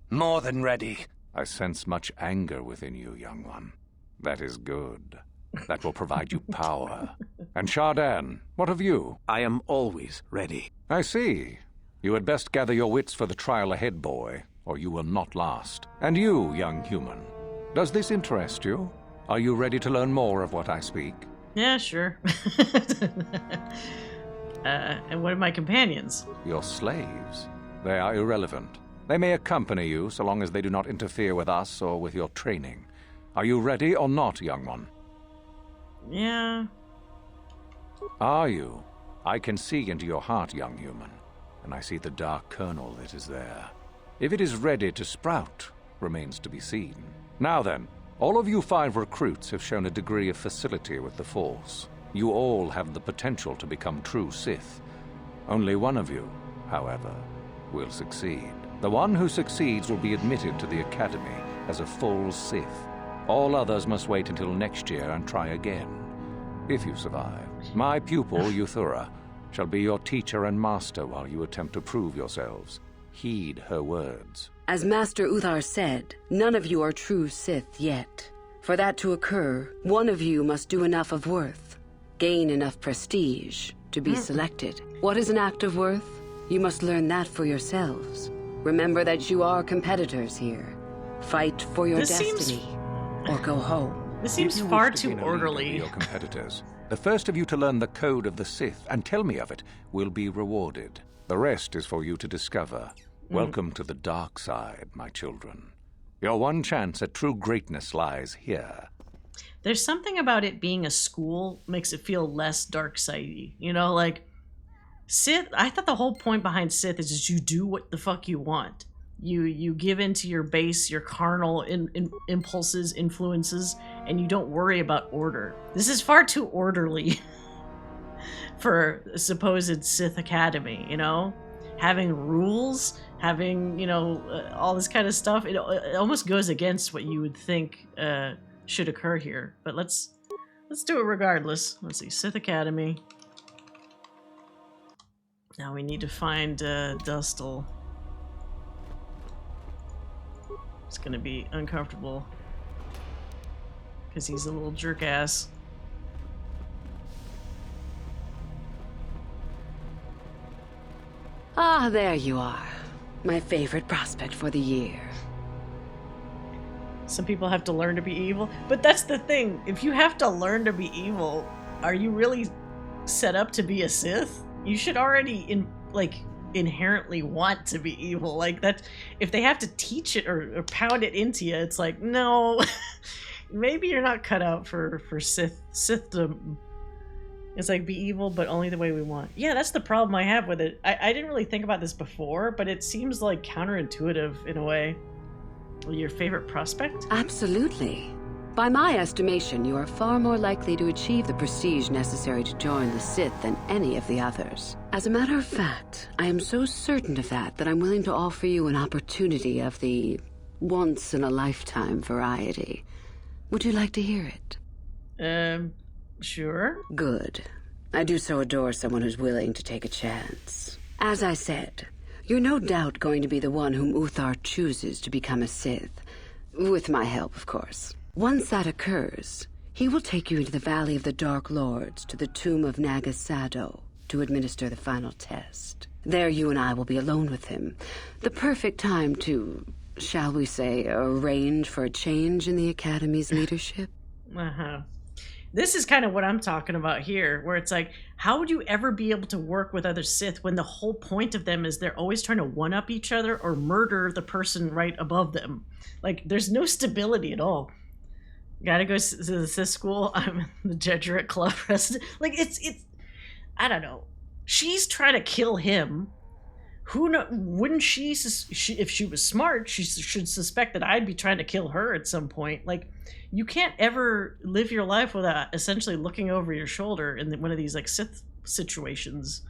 S6: More than ready.
S4: I sense much anger within you, young one. That is good. That will provide you power. And Shardan, what of you?
S19: I am always ready.
S4: I see. You had best gather your wits for the trial ahead, boy, or you will not last. And you, young human, does this interest you? Are you ready to learn more of what I speak?
S1: Yeah, sure. And what are my companions?
S4: Your slaves. They are irrelevant. They may accompany you so long as they do not interfere with us or with your training. Are you ready or not, young one?
S1: Yeah.
S4: Are you? I can see into your heart, young human, and I see the dark kernel that is there. If it is ready to sprout, remains to be seen. Now then, all of you 5 recruits have shown a degree of facility with the Force. You all have the potential to become true Sith. Only one of you, however, will succeed. The one who succeeds will be admitted to the Academy as a full Sith. All others must wait until next year and try again, if you survive. My pupil, Euthura, shall be your teacher and master while you attempt to prove yourselves. Heed her words.
S21: As Master Uthar said, none of you are true Sith yet. For that to occur, one of you must do enough of worth, gain enough prestige to be selected. What is an act of worth? You must learn that for yourselves. Remember that you are competitors here. Fight for your destiny, or go home.
S1: This seems
S4: If you
S1: far
S4: wish to
S1: too
S4: gain a lead over
S1: orderly.
S4: your competitors, the first of you to learn the code of the Sith and tell me of it will be rewarded. The rest is for you to discover. Welcome to the dark side, my children. Your one chance at true greatness lies here.
S1: There's something about it being a school makes it feel less dark-sidey. You know, like, Sith, I thought the whole point behind Sith is just you do what the fuck you want. You give into your base, your carnal impulses, influences, and you don't worry about order. This is far too orderly for a supposed Sith Academy, you know? Having rules, having, you know, all this kind of stuff, it almost goes against what you would think should occur here. But let's do it regardless. Let's see, Sith Academy. Now we need to find Dustle. It's gonna be uncomfortable because he's a little jerk ass.
S21: Ah, there you are. My favorite prospect for the year.
S1: Some people have to learn to be evil, but that's the thing. If you have to learn to be evil, are you really set up to be a Sith? You should already inherently want to be evil. Like that, if they have to teach it or pound it into you, it's like, no, maybe you're not cut out for Sithdom. It's like, be evil, but only the way we want. Yeah, that's the problem I have with it. I didn't really think about this before, but it seems like counterintuitive in a way. Your favorite prospect?
S21: Absolutely. By my estimation, you are far more likely to achieve the prestige necessary to join the Sith than any of the others. As a matter of fact, I am so certain of that I'm willing to offer you an opportunity of the once-in-a-lifetime variety. Would you like to hear it?
S1: Sure.
S21: Good. I do so adore someone who's willing to take a chance. As I said, you're no doubt going to be the one whom Uthar chooses to become a Sith. With my help, of course. Once that occurs, he will take you into the Valley of the Dark Lords to the tomb of Naga Sado to administer the final test. There you and I will be alone with him. The perfect time to, shall we say, arrange for a change in the Academy's leadership.
S1: Uh-huh. This is kind of what I'm talking about here, where it's like, how would you ever be able to work with other Sith when the whole point of them is they're always trying to one-up each other or murder the person right above them? Like, there's no stability at all. Gotta go to the Sith school. I'm the Jesuit club president. Like, it's I don't know. She's trying to kill him. Who know? Wouldn't she, if she was smart, she should suspect that I'd be trying to kill her at some point. Like, you can't ever live your life without essentially looking over your shoulder in one of these like Sith situations.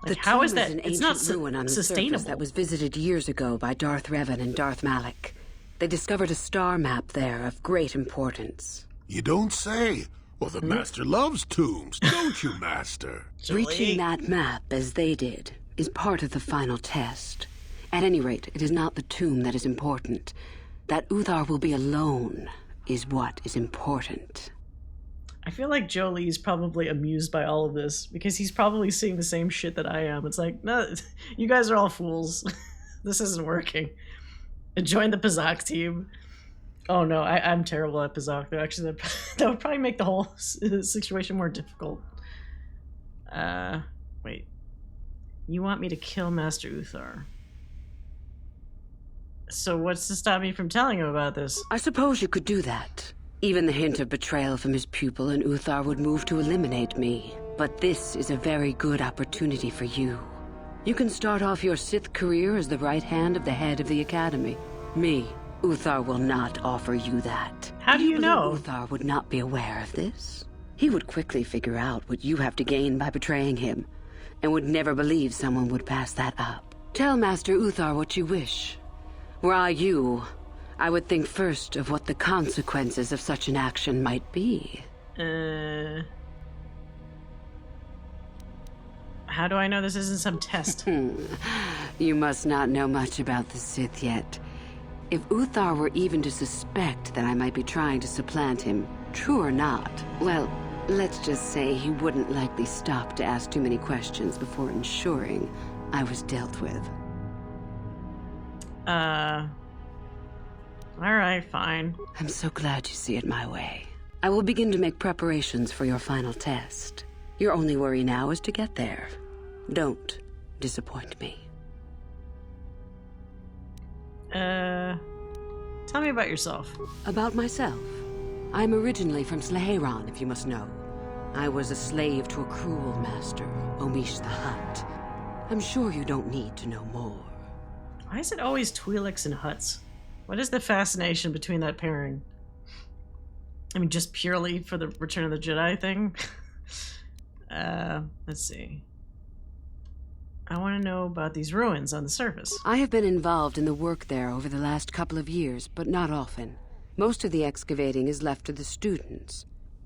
S1: Like, how is that? It's not
S21: ruin on the
S1: sustainable.
S21: Surface that was visited years ago by Darth Revan and Darth Malak. They discovered a star map there of great importance.
S13: You don't say. Well, the Master loves tombs, don't you, Master?
S21: Reaching that map, as they did, is part of the final test. At any rate, it is not the tomb that is important. That Uthar will be alone is what is important.
S1: I feel like Jolie's probably amused by all of this because he's probably seeing the same shit that I am. It's like, no, you guys are all fools. This isn't working. Join the Pazak team. Oh no, I'm terrible at Pazak. Actually, that would probably make the whole situation more difficult. Wait. You want me to kill Master Uthar? So what's to stop me from telling him about this?
S21: I suppose you could do that. Even the hint of betrayal from his pupil and Uthar would move to eliminate me. But this is a very good opportunity for you. You can start off your Sith career as the right hand of the head of the Academy. Me, Uthar will not offer you that.
S1: How do you know?
S21: Uthar would not be aware of this. He would quickly figure out what you have to gain by betraying him, and would never believe someone would pass that up. Tell Master Uthar what you wish. Were I you, I would think first of what the consequences of such an action might be.
S1: How do I know this isn't some test?
S21: You must not know much about the Sith yet. If Uthar were even to suspect that I might be trying to supplant him, true or not, well, let's just say he wouldn't likely stop to ask too many questions before ensuring I was dealt with.
S1: Alright, fine.
S21: I'm so glad you see it my way. I will begin to make preparations for your final test. Your only worry now is to get there. Don't disappoint me.
S1: Tell me about yourself.
S21: About myself? I'm originally from Slaheron, if you must know. I was a slave to a cruel master, Omish the Hutt. I'm sure you don't need to know more.
S1: Why is it always Twi'leks and Hutts? What is the fascination between that pairing? I mean, just purely for the Return of the Jedi thing? Let's see. I want to know about these ruins on the surface.
S21: I have been involved in the work there over the last couple of years, but not often. Most of the excavating is left to the students.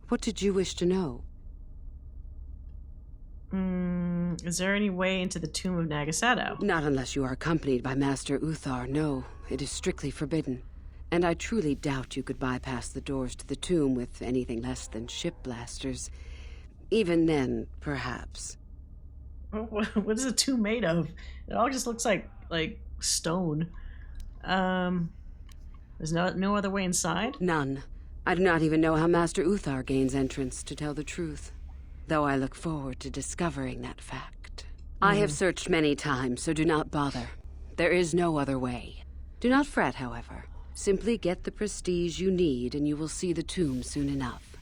S21: What did you wish to know?
S1: Is there any way into the tomb of Naga Sado?
S21: Not unless you are accompanied by Master Uthar, no. It is strictly forbidden. And I truly doubt you could bypass the doors to the tomb with anything less than ship blasters. Even then, perhaps.
S1: What is a tomb made of? It all just looks like stone. There's no other way inside?
S21: None. I do not even know how Master Uthar gains entrance, to tell the truth. Though I look forward to discovering that fact. I have searched many times, so do not bother. There is no other way. Do not fret, however. Simply get the prestige you need, and you will see the tomb soon enough.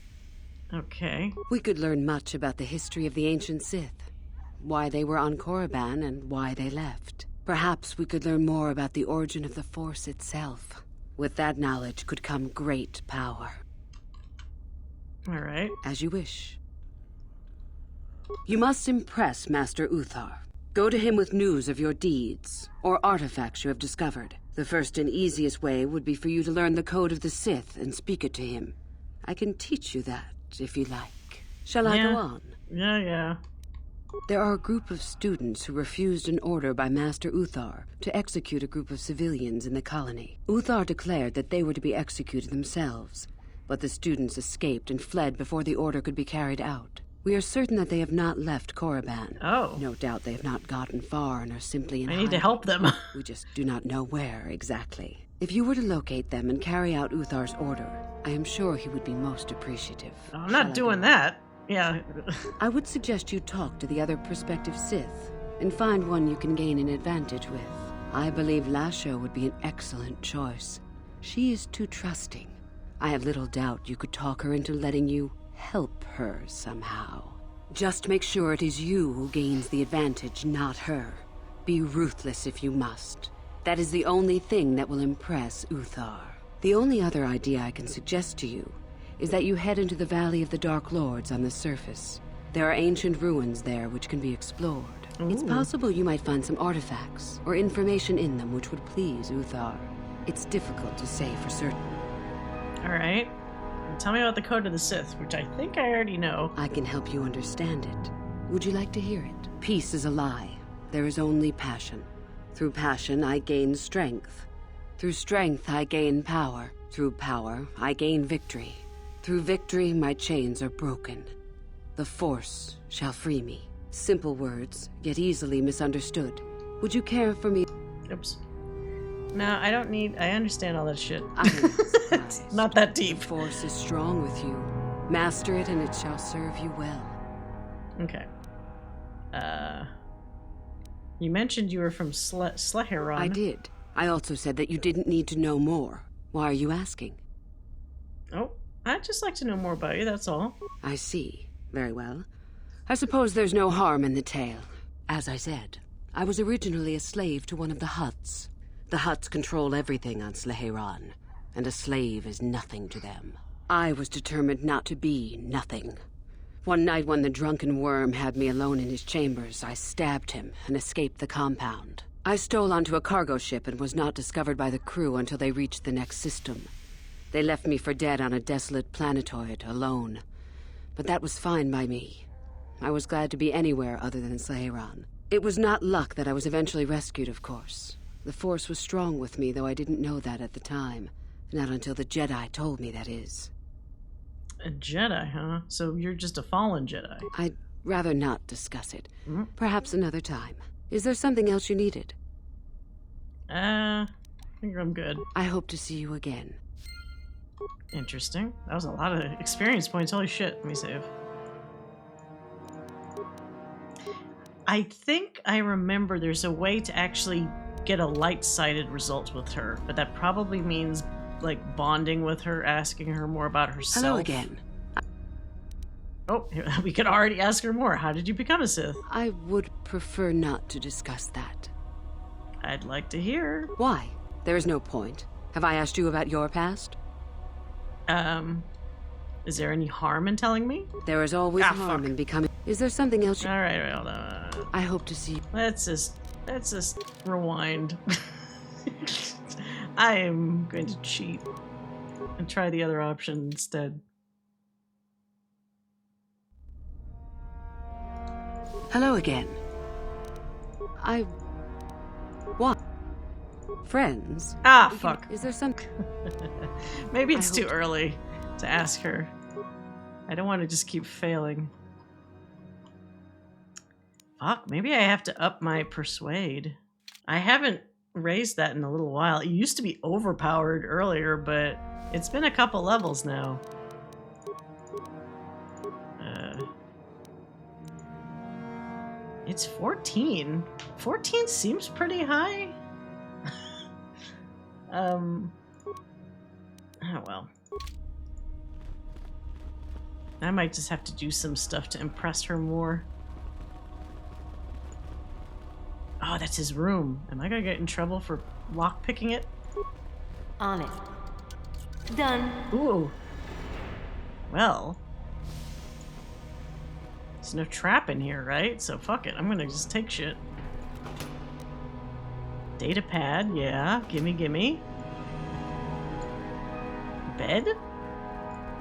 S1: Okay.
S21: We could learn much about the history of the ancient Sith. Why they were on Korriban and why they left. Perhaps we could learn more about the origin of the Force itself. With that knowledge could come great power.
S1: All right.
S21: As you wish. You must impress Master Uthar. Go to him with news of your deeds, or artifacts you have discovered. The first and easiest way would be for you to learn the code of the Sith and speak it to him. I can teach you that, if you like. Shall I go on?
S1: Yeah.
S21: There are a group of students who refused an order by Master Uthar to execute a group of civilians in the colony. Uthar declared that they were to be executed themselves, but the students escaped and fled before the order could be carried out. We are certain that they have not left Korriban.
S1: Oh.
S21: No doubt they have not gotten far and are simply in
S1: I need to help them.
S21: We just do not know where exactly. If you were to locate them and carry out Uthar's order, I am sure he would be most appreciative.
S1: I'm not doing that. Yeah.
S21: I would suggest you talk to the other prospective Sith and find one you can gain an advantage with. I believe Lasho would be an excellent choice. She is too trusting. I have little doubt you could talk her into letting you help her somehow. Just make sure it is you who gains the advantage, not her. Be ruthless if you must. That is the only thing that will impress Uthar. The only other idea I can suggest to you is that you head into the Valley of the Dark Lords on the surface. There are ancient ruins there which can be explored.
S1: Ooh.
S21: It's possible you might find some artifacts or information in them which would please Uthar. It's difficult to say for certain.
S1: All right. Tell me about the Code of the Sith, which I think I already know.
S21: I can help you understand it. Would you like to hear it? Peace is a lie. There is only passion. Through passion, I gain strength. Through strength, I gain power. Through power, I gain victory. Through victory, my chains are broken. The Force shall free me. Simple words, yet easily misunderstood. Would you care for me?
S1: Oops. No, I don't need... I understand all that shit.
S21: I am not surprised.
S1: It's not that deep.
S21: The Force is strong with you. Master it and it shall serve you well.
S1: Okay. You mentioned you were from Sleheron.
S21: I did. I also said that you didn't need to know more. Why are you asking?
S1: Oh, I'd just like to know more about you, that's all.
S21: I see. Very well. I suppose there's no harm in the tale. As I said, I was originally a slave to one of the Hutts. The Hutts control everything on Sleheron, and a slave is nothing to them. I was determined not to be nothing. One night when the drunken worm had me alone in his chambers, I stabbed him and escaped the compound. I stole onto a cargo ship and was not discovered by the crew until they reached the next system. They left me for dead on a desolate planetoid, alone. But that was fine by me. I was glad to be anywhere other than Sleheron. It was not luck that I was eventually rescued, of course. The Force was strong with me, though I didn't know that at the time. Not until the Jedi told me, that is.
S1: A Jedi, huh? So you're just a fallen Jedi.
S21: I'd rather not discuss it. Perhaps another time. Is there something else you needed?
S1: I think I'm good.
S21: I hope to see you again.
S1: Interesting. That was a lot of experience points. Holy shit. Let me save. I think I remember there's a way to actually get a light-sided result with her, but that probably means like bonding with her, asking her more about herself.
S21: Hello again.
S1: Oh, we could already ask her more. How did you become a Sith?
S21: I would prefer not to discuss that.
S1: I'd like to hear.
S21: Why? There is no point. Have I asked you about your past?
S1: Is there any harm in telling me?
S21: There is always harm in becoming... Is there something else you...
S1: Alright, hold on.
S21: I hope to see you.
S1: Let's just rewind. I am going to cheat and try the other option instead.
S21: Hello again. What? Friends?
S1: Ah, fuck.
S21: Is there some...
S1: Maybe it's too early to ask her. I don't want to just keep failing. Fuck, maybe I have to up my persuade. I haven't raised that in a little while. It used to be overpowered earlier, but it's been a couple levels now. It's 14. 14 seems pretty high. Oh well. I might just have to do some stuff to impress her more. Oh, that's his room. Am I gonna get in trouble for lockpicking it?
S10: On it. Done.
S1: Ooh. Well. There's no trap in here, right? So fuck it. I'm gonna just take shit. Data pad, yeah. Gimme, gimme. Bed?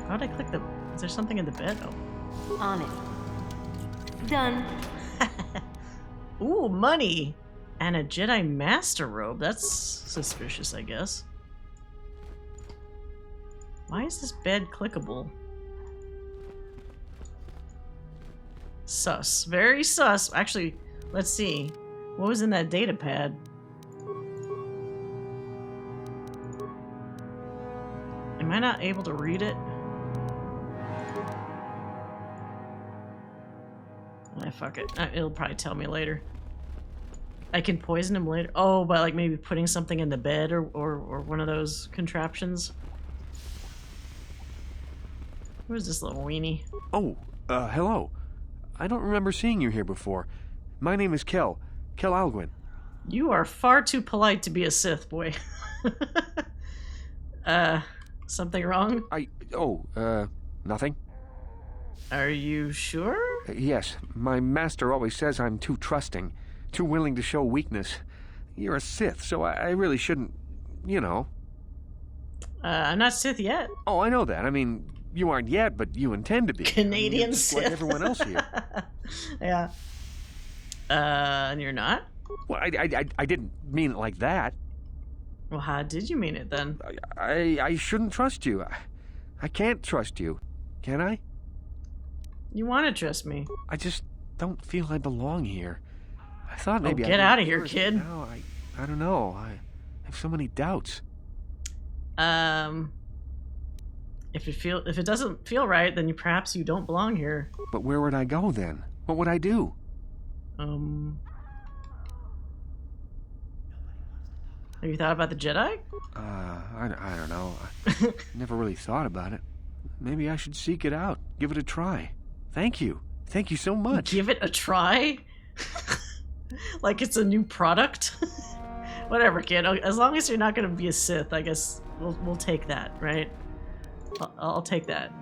S1: How'd I click the... Is there something in the bed? Oh.
S10: On it. Done.
S1: Ooh, money! And a Jedi Master Robe. That's suspicious, I guess. Why is this bed clickable? Sus. Very sus. Actually, let's see. What was in that data pad? Am I not able to read it? Fuck it. It'll probably tell me later. I can poison him later. Oh, by like maybe putting something in the bed or one of those contraptions. Where's this little weenie?
S19: Oh, hello. I don't remember seeing you here before. My name is Kel Alguin.
S1: You are far too polite to be a Sith, boy. Something wrong?
S19: Nothing.
S1: Are you sure?
S19: Yes, my master always says I'm too trusting, too willing to show weakness. You're a Sith, so I really shouldn't, you know.
S1: I'm not Sith yet.
S19: Oh, I know that. I mean, you aren't yet, but you intend to be.
S1: Canadian Sith.
S19: Like everyone else here.
S1: Yeah. And you're not?
S19: Well, I didn't mean it like that.
S1: Well, how did you mean it then?
S19: I shouldn't trust you. I can't trust you. Can I?
S1: You want to trust me.
S19: I just don't feel I belong here. I thought maybe
S1: get out of here, kid.
S19: Now I don't know. I have so many doubts.
S1: If it doesn't feel right, then perhaps you don't belong here.
S19: But where would I go then? What would I do?
S1: Have you thought about the Jedi?
S19: I don't know. I never really thought about it. Maybe I should seek it out. Give it a try. Thank you. Thank you so much.
S1: Give it a try? Like it's a new product? Whatever, kid. As long as you're not going to be a Sith, I guess we'll take that, right? I'll take that.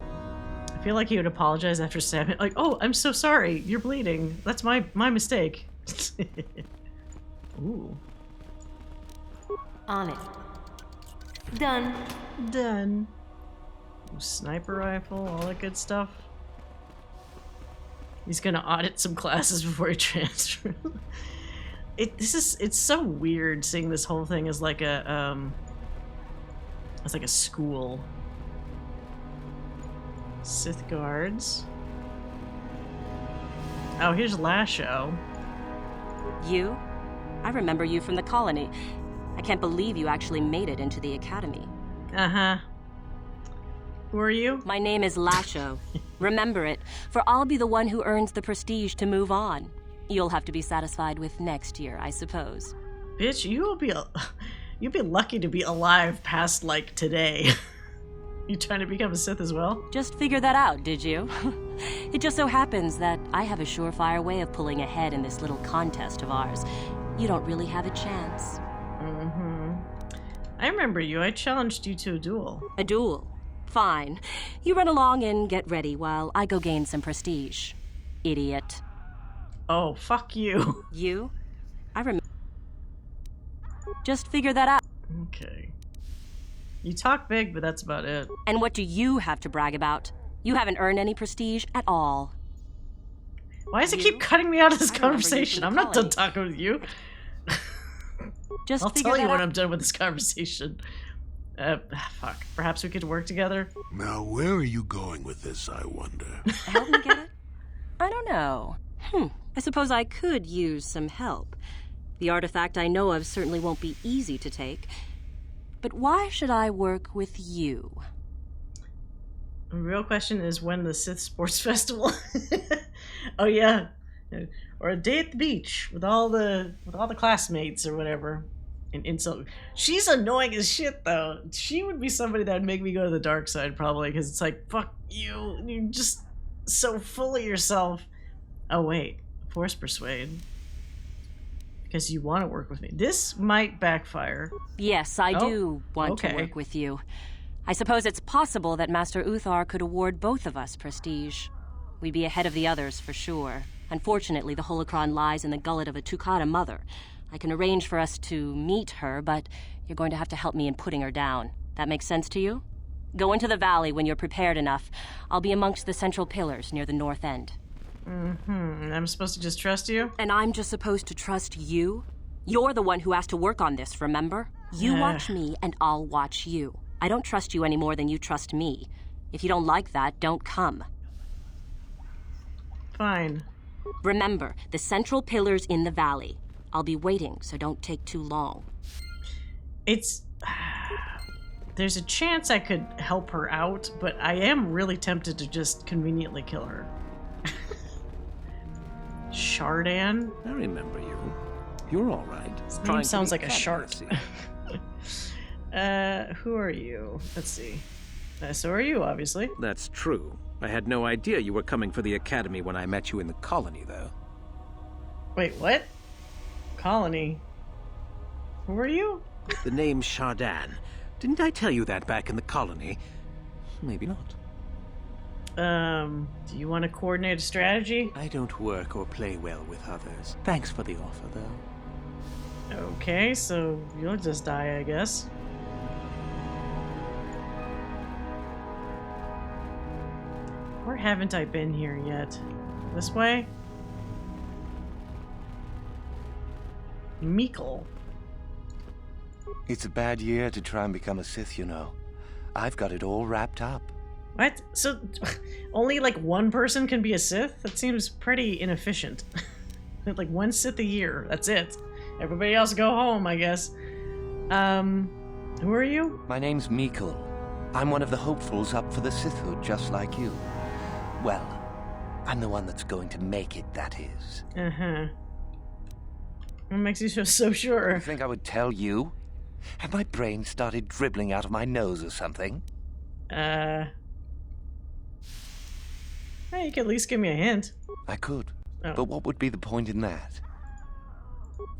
S1: I feel like he would apologize after stabbing. Like, oh, I'm so sorry. You're bleeding. That's my mistake. Ooh.
S10: On it. Done.
S1: Done. Ooh, sniper rifle, all that good stuff. He's gonna audit some classes before he transfers. It's so weird seeing this whole thing as like a school. Sith guards. Oh, here's Lasho.
S10: You? I remember you from the colony. I can't believe you actually made it into the academy.
S1: Uh-huh. Who are you?
S10: My name is Lasho. Remember it, for I'll be the one who earns the prestige to move on. You'll have to be satisfied with next year, I suppose.
S1: Bitch, you'll be lucky to be alive past, like, today. You trying to become a Sith as well?
S10: Just figured that out, did you? It just so happens that I have a surefire way of pulling ahead in this little contest of ours. You don't really have a chance.
S1: Mm-hmm. I remember you. I challenged you to a duel.
S10: A duel? Fine. You run along and get ready while I go gain some prestige. Idiot.
S1: Oh, fuck you.
S10: You? I remember. Just figure that out.
S1: Okay. You talk big, but that's about it.
S10: And what do you have to brag about? You haven't earned any prestige at all.
S1: Why does it keep cutting me out of this conversation? I'm not done talking with you. I'll tell you when I'm done with this conversation. Fuck. Perhaps we could work together?
S13: Now, where are you going with this, I wonder?
S10: Help me get it? I don't know. I suppose I could use some help. The artifact I know of certainly won't be easy to take. But why should I work with you?
S1: The real question is when the Sith Sports Festival. Oh yeah, or a day at the beach with all the classmates or whatever. And so she's annoying as shit though. She would be somebody that would make me go to the dark side probably because it's like fuck you. You're just so full of yourself. Oh wait, force persuade. Because you want to work with me. This might backfire.
S10: Yes, I do want to work with you. I suppose it's possible that Master Uthar could award both of us prestige. We'd be ahead of the others for sure. Unfortunately, the holocron lies in the gullet of a Tukata mother. I can arrange for us to meet her, but you're going to have to help me in putting her down. That makes sense to you? Go into the valley when you're prepared enough. I'll be amongst the central pillars near the north end.
S1: Mm-hmm. I'm supposed to just trust you?
S10: And I'm just supposed to trust you? You're the one who has to work on this, remember? You watch me, and I'll watch you. I don't trust you any more than you trust me. If you don't like that, don't come.
S1: Fine.
S10: Remember, the central pillar's in the valley. I'll be waiting, so don't take too long.
S1: There's a chance I could help her out, but I am really tempted to just conveniently kill her. Shardan?
S19: I remember you. You're all right.
S1: His name sounds like a shark. Who are you? Let's see. So are you, obviously.
S19: That's true. I had no idea you were coming for the academy when I met you in the colony, though.
S1: Wait, what? Colony? Who are you?
S19: The name's Shardan. Didn't I tell you that back in the colony? Maybe not.
S1: Do you want to coordinate a strategy?
S19: I don't work or play well with others. Thanks for the offer, though.
S1: Okay, so you'll just die, I guess. Where haven't I been here yet? This way? Meekle.
S6: It's a bad year to try and become a Sith, you know. I've got it all wrapped up.
S1: What? So, only like one person can be a Sith? That seems pretty inefficient. Like one Sith a year, that's it. Everybody else go home, I guess. Who are you?
S6: My name's Meekle. I'm one of the hopefuls up for the Sithhood, just like you. Well, I'm the one that's going to make it, that is.
S1: Uh-huh. What makes you so sure?
S6: You think I would tell you? Have my brain started dribbling out of my nose or something?
S1: Hey, you could at least give me a hint.
S6: I could.
S1: Oh.
S6: But what would be the point in that?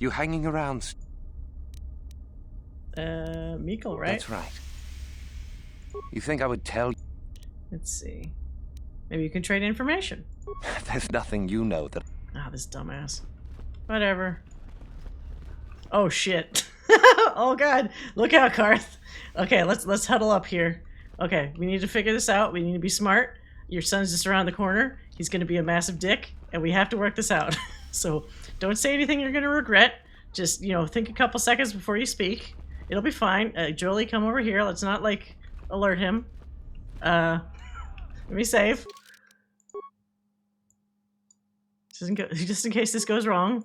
S6: You hanging around...
S1: Meekle, right?
S6: That's right. You think I would tell...
S1: Let's see. Maybe you can trade information.
S6: There's nothing you know that...
S1: Ah, this dumbass. Whatever. Oh, shit. Oh, God. Look out, Carth. Okay, let's huddle up here. Okay, we need to figure this out. We need to be smart. Your son's just around the corner. He's going to be a massive dick, and we have to work this out. So don't say anything you're going to regret. Just, think a couple seconds before you speak. It'll be fine. Jolie, come over here. Let's not, alert him. Let me save. Just in case this goes wrong.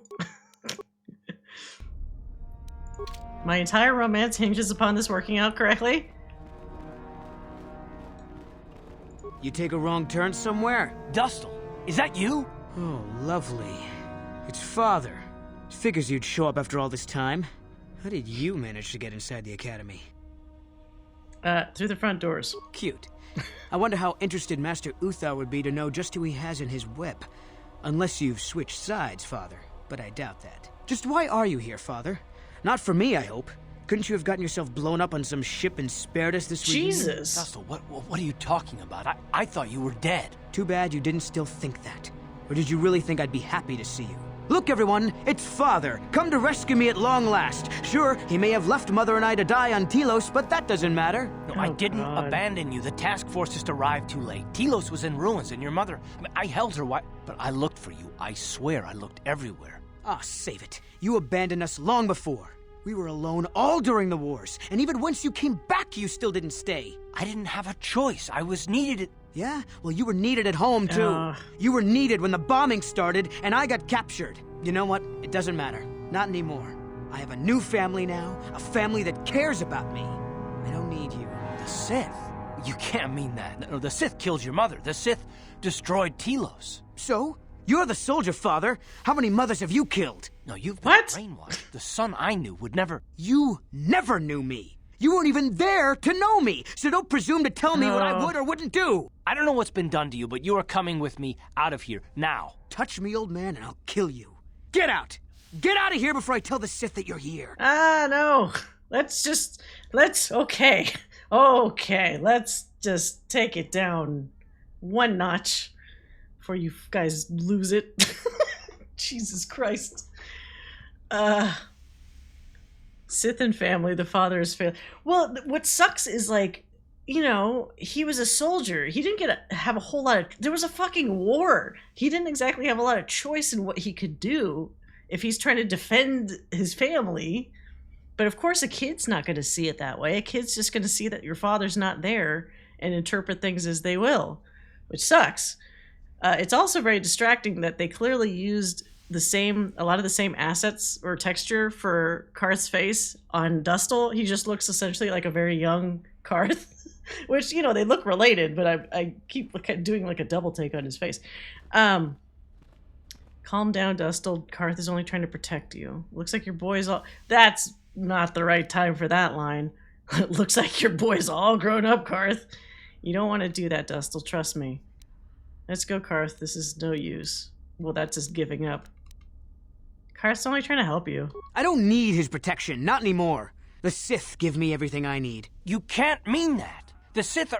S1: My entire romance hinges upon this working out correctly.
S15: You take a wrong turn somewhere? Dustle, is that you? Oh, lovely. It's Father. Figures you'd show up after all this time. How did you manage to get inside the academy?
S1: Through the front doors.
S15: Cute. I wonder how interested Master Uthar would be to know just who he has in his whip. Unless you've switched sides, Father. But I doubt that. Just why are you here, Father? Not for me, I hope. Couldn't you have gotten yourself blown up on some ship and spared us this week?
S1: Jesus!
S15: Dustle, what are you talking about? I thought you were dead. Too bad you didn't still think that. Or did you really think I'd be happy to see you? Look, everyone, it's Father, come to rescue me at long last. Sure, he may have left Mother and I to die on Telos, but that doesn't matter.
S3: No, I didn't abandon you. The task force just arrived too late. Telos was in ruins, and your mother... I held her but I looked for you. I swear I looked everywhere.
S15: Ah, save it. You abandoned us long before. We were alone all during the wars, and even once you came back, you still didn't stay.
S3: I didn't have a choice. I was needed.
S15: Yeah? Well, you were needed at home, too. You were needed when the bombing started, and I got captured. You know what? It doesn't matter. Not anymore. I have a new family now, a family that cares about me. I don't need you.
S3: The Sith? You can't mean that. No, the Sith killed your mother. The Sith destroyed Telos.
S15: So? You're the soldier, Father. How many mothers have you killed?
S3: No, you've been brainwashed. The son I knew would never...
S15: You never knew me. You weren't even there to know me, so don't presume to tell me what I would or wouldn't do.
S3: I don't know what's been done to you, but you are coming with me out of here, now.
S15: Touch me, old man, and I'll kill you. Get out! Get out of here before I tell the Sith that you're here.
S1: No. Let's just take it down one notch before you guys lose it. Jesus Christ. Sith and family, the father is failed. Well, what sucks is like, you know, he was a soldier. He didn't have a whole lot of... There was a fucking war. He didn't exactly have a lot of choice in what he could do if he's trying to defend his family. But of course, a kid's not going to see it that way. A kid's just going to see that your father's not there and interpret things as they will, which sucks. It's also very distracting that they clearly used a lot of the same assets or texture for Carth's face on Dustle. He just looks essentially like a very young Carth, which, you know, they look related, but I keep doing like a double take on his face. Calm down, Dustle. Carth is only trying to protect you. Looks like your boy's all... That's not the right time for that line. Looks like your boy's all grown up, Carth. You don't want to do that, Dustle. Trust me. Let's go, Carth. This is no use. Well, that's just giving up. Carth's only trying to help you.
S15: I don't need his protection. Not anymore. The Sith give me everything I need.
S3: You can't mean that. The Sith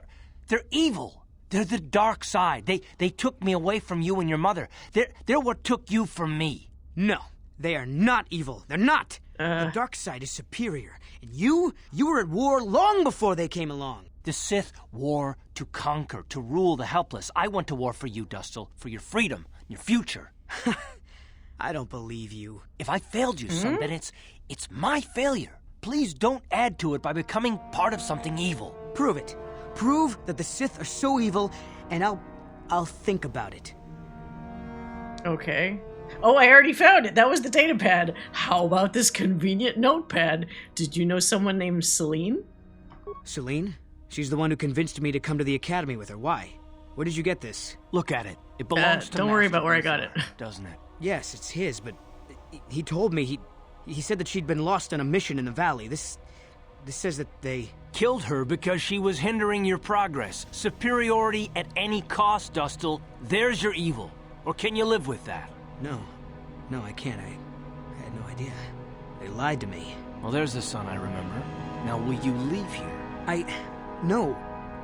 S3: they're evil. They're the dark side. They took me away from you and your mother. They're what took you from me.
S15: No, they are not evil. They're not. The dark side is superior. And you were at war long before they came along.
S3: The Sith war to conquer, to rule the helpless. I went to war for you, Dustle, for your freedom, your future.
S15: I don't believe you.
S3: If I failed you, son, then it's my failure. Please don't add to it by becoming part of something evil.
S15: Prove it. Prove that the Sith are so evil, and I'll think about it.
S1: Okay. Oh, I already found it. That was the data pad. How about this convenient notepad? Did you know someone named Celine?
S15: Celine? She's the one who convinced me to come to the academy with her. Why? Where did you get this?
S3: Look at it. It belongs to
S1: Don't worry about where I got it.
S3: Doesn't it?
S15: Yes, it's his, but he told me he said that she'd been lost on a mission in the valley. This says that they
S3: killed her because she was hindering your progress. Superiority at any cost, Dustle. There's your evil. Or can you live with that?
S15: No, I can't. I had no idea. They lied to me.
S3: Well, there's the son I remember. Now, will you leave here?
S15: No.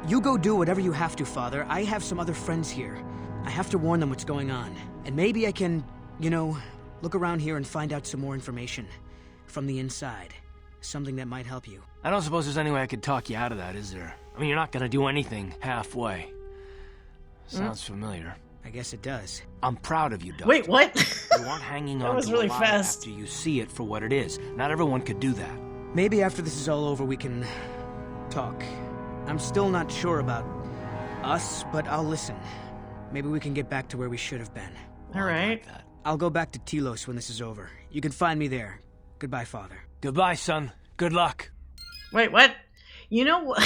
S15: You go do whatever you have to, Father. I have some other friends here. I have to warn them what's going on. And maybe I can, you know, look around here and find out some more information. From the inside. Something that might help you.
S3: I don't suppose there's any way I could talk you out of that, is there? I mean, you're not gonna do anything halfway. Sounds familiar.
S15: I guess it does.
S3: I'm proud of you, Dustin.
S1: Wait, what?
S3: You aren't hanging on
S1: That was
S3: to
S1: really
S3: a lie
S1: fast.
S3: after you see it for what it is. Not everyone could do that.
S15: Maybe after this is all over, we can talk. I'm still not sure about us, but I'll listen. Maybe we can get back to where we should have been.
S1: All right.
S15: I'll go back to Telos when this is over. You can find me there. Goodbye, Father.
S3: Goodbye, son. Good luck.
S1: Wait, what? You know what?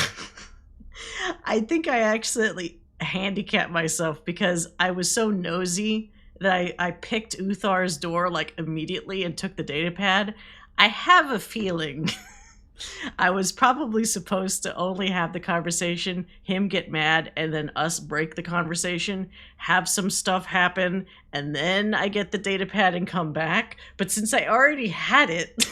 S1: I think I accidentally handicapped myself because I was so nosy that I picked Uthar's door like immediately and took the data pad. I have a feeling I was probably supposed to only have the conversation, him get mad, and then us break the conversation, have some stuff happen, and then I get the data pad and come back. But since I already had it,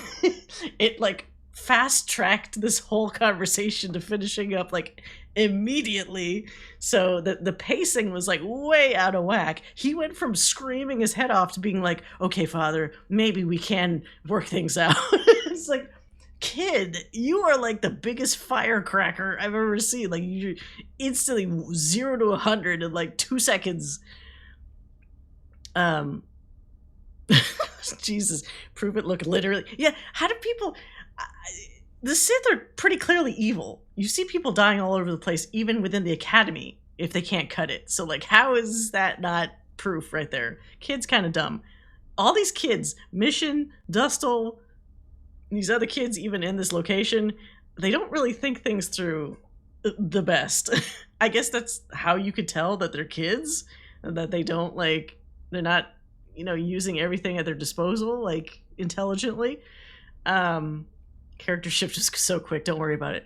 S1: it like fast-tracked this whole conversation to finishing up like immediately. So the pacing was like way out of whack. He went from screaming his head off to being like, okay, Father, maybe we can work things out. It's like, kid, you are like the biggest firecracker I've ever seen. Like, you instantly 0 to 100 in like 2 seconds. Jesus, prove it. Look, literally, yeah. How do people? The Sith are pretty clearly evil. You see people dying all over the place, even within the Academy, if they can't cut it. So, like, how is that not proof right there? Kid's kind of dumb. All these kids, Mission, Dustle, these other kids, even in this location, they don't really think things through the best. I guess that's how you could tell that they're kids, that they don't, like, they're not, you know, using everything at their disposal, like, intelligently. Character shift is so quick, don't worry about it.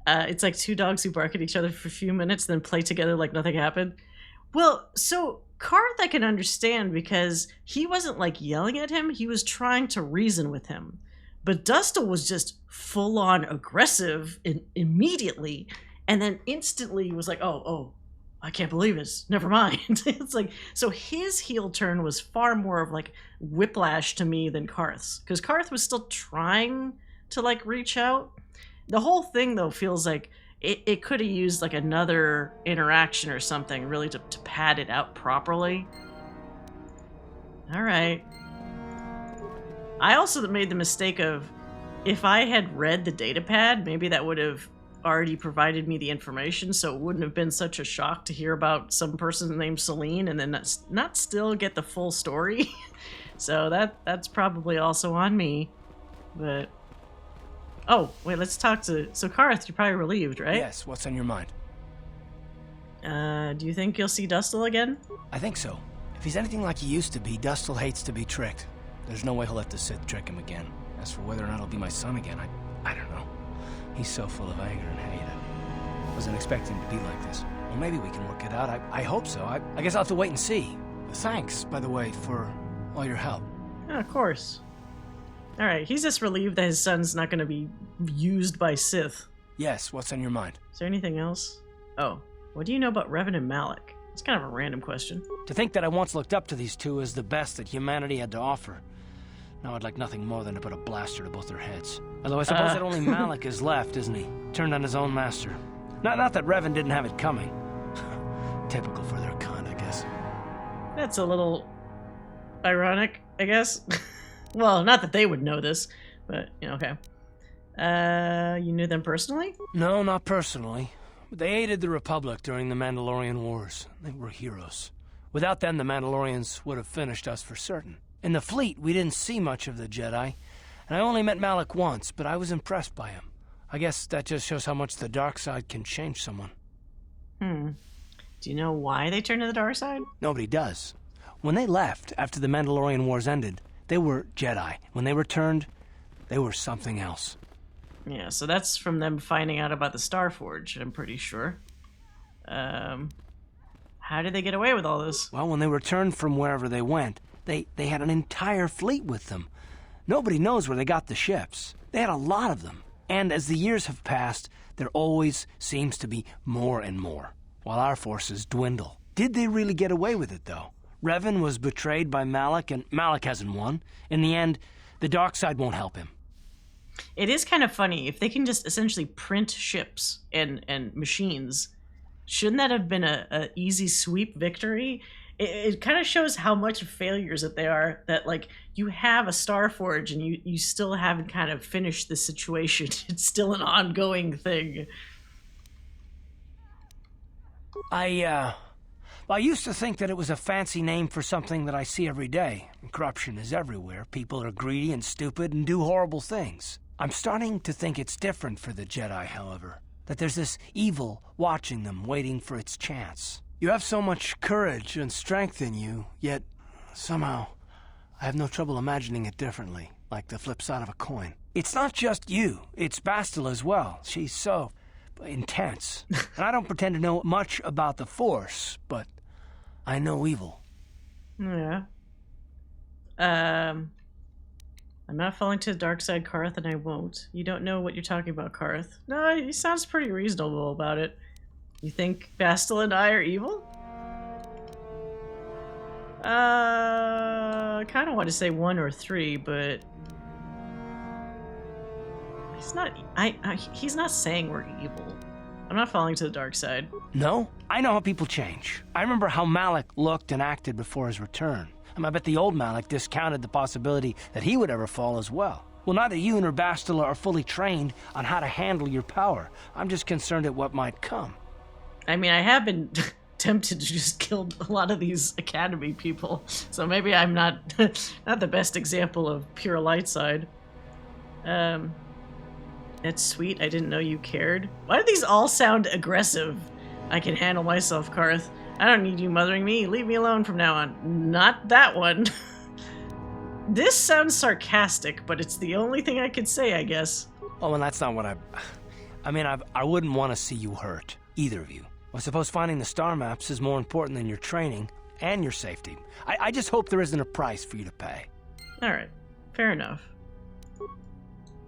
S1: It's like two dogs who bark at each other for a few minutes, then play together like nothing happened. Well, so Carth I can understand because he wasn't like yelling at him, he was trying to reason with him. But Dustle was just full-on aggressive immediately, and then instantly was like, oh, I can't believe this, never mind. It's like, so his heel turn was far more of like whiplash to me than Carth's, because Carth was still trying to like reach out. The whole thing though feels like it could have used like another interaction or something really to pad it out properly. All right. I also made the mistake of, if I had read the datapad, maybe that would have already provided me the information, so it wouldn't have been such a shock to hear about some person named Celine and then not still get the full story. So that's probably also on me. But oh wait, let's talk to. So Carth, you're probably relieved, right?
S3: Yes. What's on your mind?
S1: Do you think you'll see Dustil again?
S3: I think so. If he's anything like he used to be, Dustil hates to be tricked. There's no way he'll let the Sith trick him again. As for whether or not he'll be my son again, I don't know. He's so full of anger and hate. I wasn't expecting him to be like this. Well, maybe we can work it out. I hope so. I guess I'll have to wait and see. Thanks, by the way, for all your help.
S1: Yeah, of course. All right, he's just relieved that his son's not going to be used by Sith.
S3: Yes, what's on your mind?
S1: Is there anything else? Oh, what do you know about Revan and Malak? It's kind of a random question.
S3: To think that I once looked up to these two as the best that humanity had to offer. Now I'd like nothing more than to put a blaster to both their heads. Although I suppose that only Malak is left, isn't he? Turned on his own master. Not that Revan didn't have it coming. Typical for their kind, I guess.
S1: That's a little ironic, I guess. Well, not that they would know this, but, you know, okay. You knew them personally?
S3: No, not personally. They aided the Republic during the Mandalorian Wars. They were heroes. Without them, the Mandalorians would have finished us for certain. In the fleet, we didn't see much of the Jedi, and I only met Malak once, but I was impressed by him. I guess that just shows how much the dark side can change someone.
S1: Do you know why they turned to the dark side?
S3: Nobody does. When they left after the Mandalorian Wars ended, they were Jedi. When they returned, they were something else.
S1: Yeah, so that's from them finding out about the Starforge, I'm pretty sure. How did they get away with all this?
S3: Well, when they returned from wherever they went, they had an entire fleet with them. Nobody knows where they got the ships. They had a lot of them. And as the years have passed, there always seems to be more and more, while our forces dwindle. Did they really get away with it, though? Revan was betrayed by Malak, and Malak hasn't won. In the end, the dark side won't help him.
S1: It is kind of funny. If they can just essentially print ships and machines, shouldn't that have been a easy sweep victory? It kind of shows how much failures that they are, that like you have a Starforge and you still haven't kind of finished the situation. It's still an ongoing thing.
S3: I used to think that it was a fancy name for something that I see every day. Corruption is everywhere. People are greedy and stupid and do horrible things. I'm starting to think it's different for the Jedi, however. That there's this evil watching them, waiting for its chance. You have so much courage and strength in you, yet somehow I have no trouble imagining it differently, like the flip side of a coin. It's not just you, it's Bastila as well. She's so intense. And I don't pretend to know much about the Force, but I know evil.
S1: Yeah. I'm not falling to the dark side, Carth, and I won't. You don't know what you're talking about, Carth. No, he sounds pretty reasonable about it. You think Bastila and I are evil? I kind of want to say 1 or 3, but he's not. He's not saying we're evil. I'm not falling to the dark side.
S3: No, I know how people change. I remember how Malak looked and acted before his return. I bet the old Malak discounted the possibility that he would ever fall as well. Well, neither you nor Bastila are fully trained on how to handle your power. I'm just concerned at what might come.
S1: I mean, I have been tempted to just kill a lot of these Academy people, so maybe I'm not not the best example of pure light side. That's sweet. I didn't know you cared. Why do these all sound aggressive? I can handle myself, Carth. I don't need you mothering me. Leave me alone from now on. Not that one. This sounds sarcastic, but it's the only thing I could say, I guess.
S3: Oh, and that's not what I wouldn't want to see you hurt. Either of you. I suppose finding the star maps is more important than your training and your safety. I just hope there isn't a price for you to pay.
S1: Alright. Fair enough.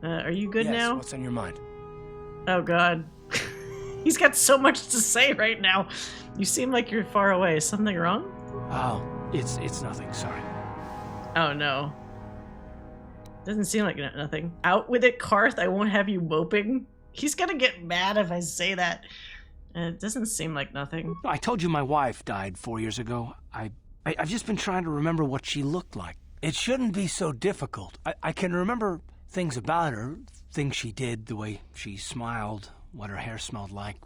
S1: Are you good now?
S3: Yes, what's on your mind?
S1: Oh god. He's got so much to say right now. You seem like you're far away. Is something wrong?
S3: Oh, it's nothing, sorry.
S1: Oh no. Doesn't seem like nothing. Out with it, Carth. I won't have you moping. He's gonna get mad if I say that. It doesn't seem like nothing.
S3: I told you my wife died 4 years ago. I've just been trying to remember what she looked like. It shouldn't be so difficult. I can remember things about her, things she did, the way she smiled, what her hair smelled like.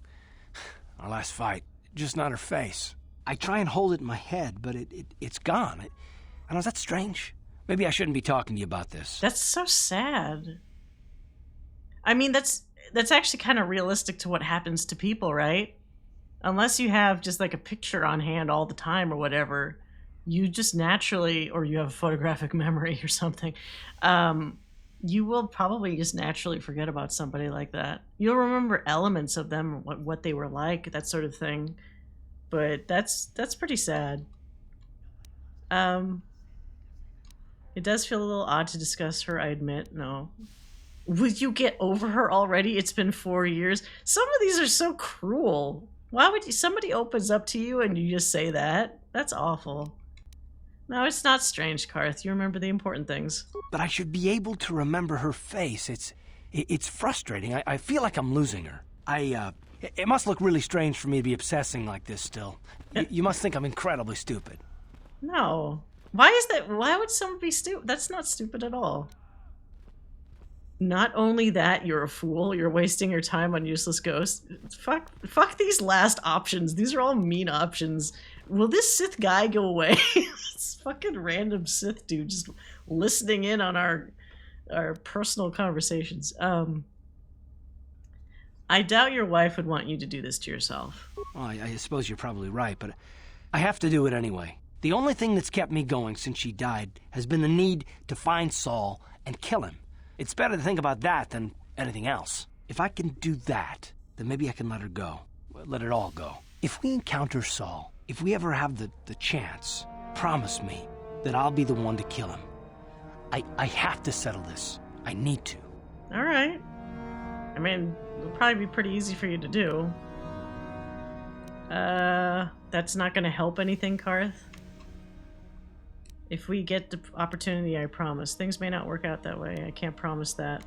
S3: Our last fight, just not her face. I try and hold it in my head, but it's gone. I know, is that strange? Maybe I shouldn't be talking to you about this.
S1: That's so sad. I mean, that's actually kind of realistic to what happens to people, right? Unless you have just like a picture on hand all the time or whatever, you just naturally, or you have a photographic memory or something, you will probably just naturally forget about somebody like that. You'll remember elements of them, what they were like, that sort of thing. But that's pretty sad. It does feel a little odd to discuss her, I admit. No. Would you get over her already? It's been 4 years. Some of these are so cruel. Why would somebody opens up to you and you just say that? That's awful. No, it's not strange, Carth. You remember the important things.
S3: But I should be able to remember her face. It's frustrating. I feel like I'm losing her. It must look really strange for me to be obsessing like this still. You must think I'm incredibly stupid.
S1: No. Why is that? Why would someone be stupid? That's not stupid at all. Not only that, you're a fool. You're wasting your time on useless ghosts. Fuck these last options. These are all mean options. Will this Sith guy go away? This fucking random Sith dude just listening in on our personal conversations. I doubt your wife would want you to do this to yourself.
S3: Well, I suppose you're probably right, but I have to do it anyway. The only thing that's kept me going since she died has been the need to find Saul and kill him. It's better to think about that than anything else. If I can do that, then maybe I can let her go. Let it all go. If we encounter Saul, if we ever have the chance, promise me that I'll be the one to kill him. I have to settle this. I need to.
S1: All right. I mean, it'll probably be pretty easy for you to do. That's not going to help anything, Carth. If we get the opportunity, I promise. Things may not work out that way. I can't promise that.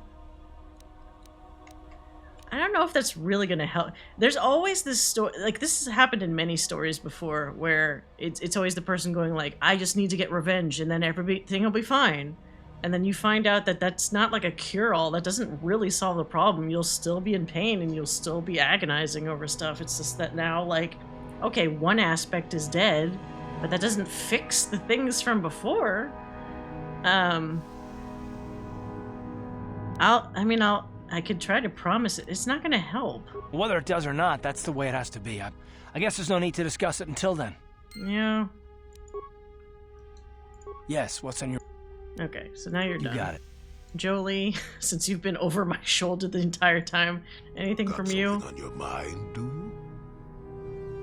S1: I don't know if that's really going to help. There's always this story, like this has happened in many stories before, where it's always the person going like, I just need to get revenge, and then everything will be fine. And then you find out that that's not like a cure-all. That doesn't really solve the problem. You'll still be in pain, and you'll still be agonizing over stuff. It's just that now, like, okay, one aspect is dead, but that doesn't fix the things from before. I could try to promise it. It's not gonna help.
S3: Whether it does or not, that's the way it has to be. I guess there's no need to discuss it until then.
S1: Yeah.
S3: Yes, what's on your...
S1: Okay, so now you're done.
S3: You got it.
S1: Jolie, since you've been over my shoulder the entire time, anything from you?
S13: Got something on your mind, do you?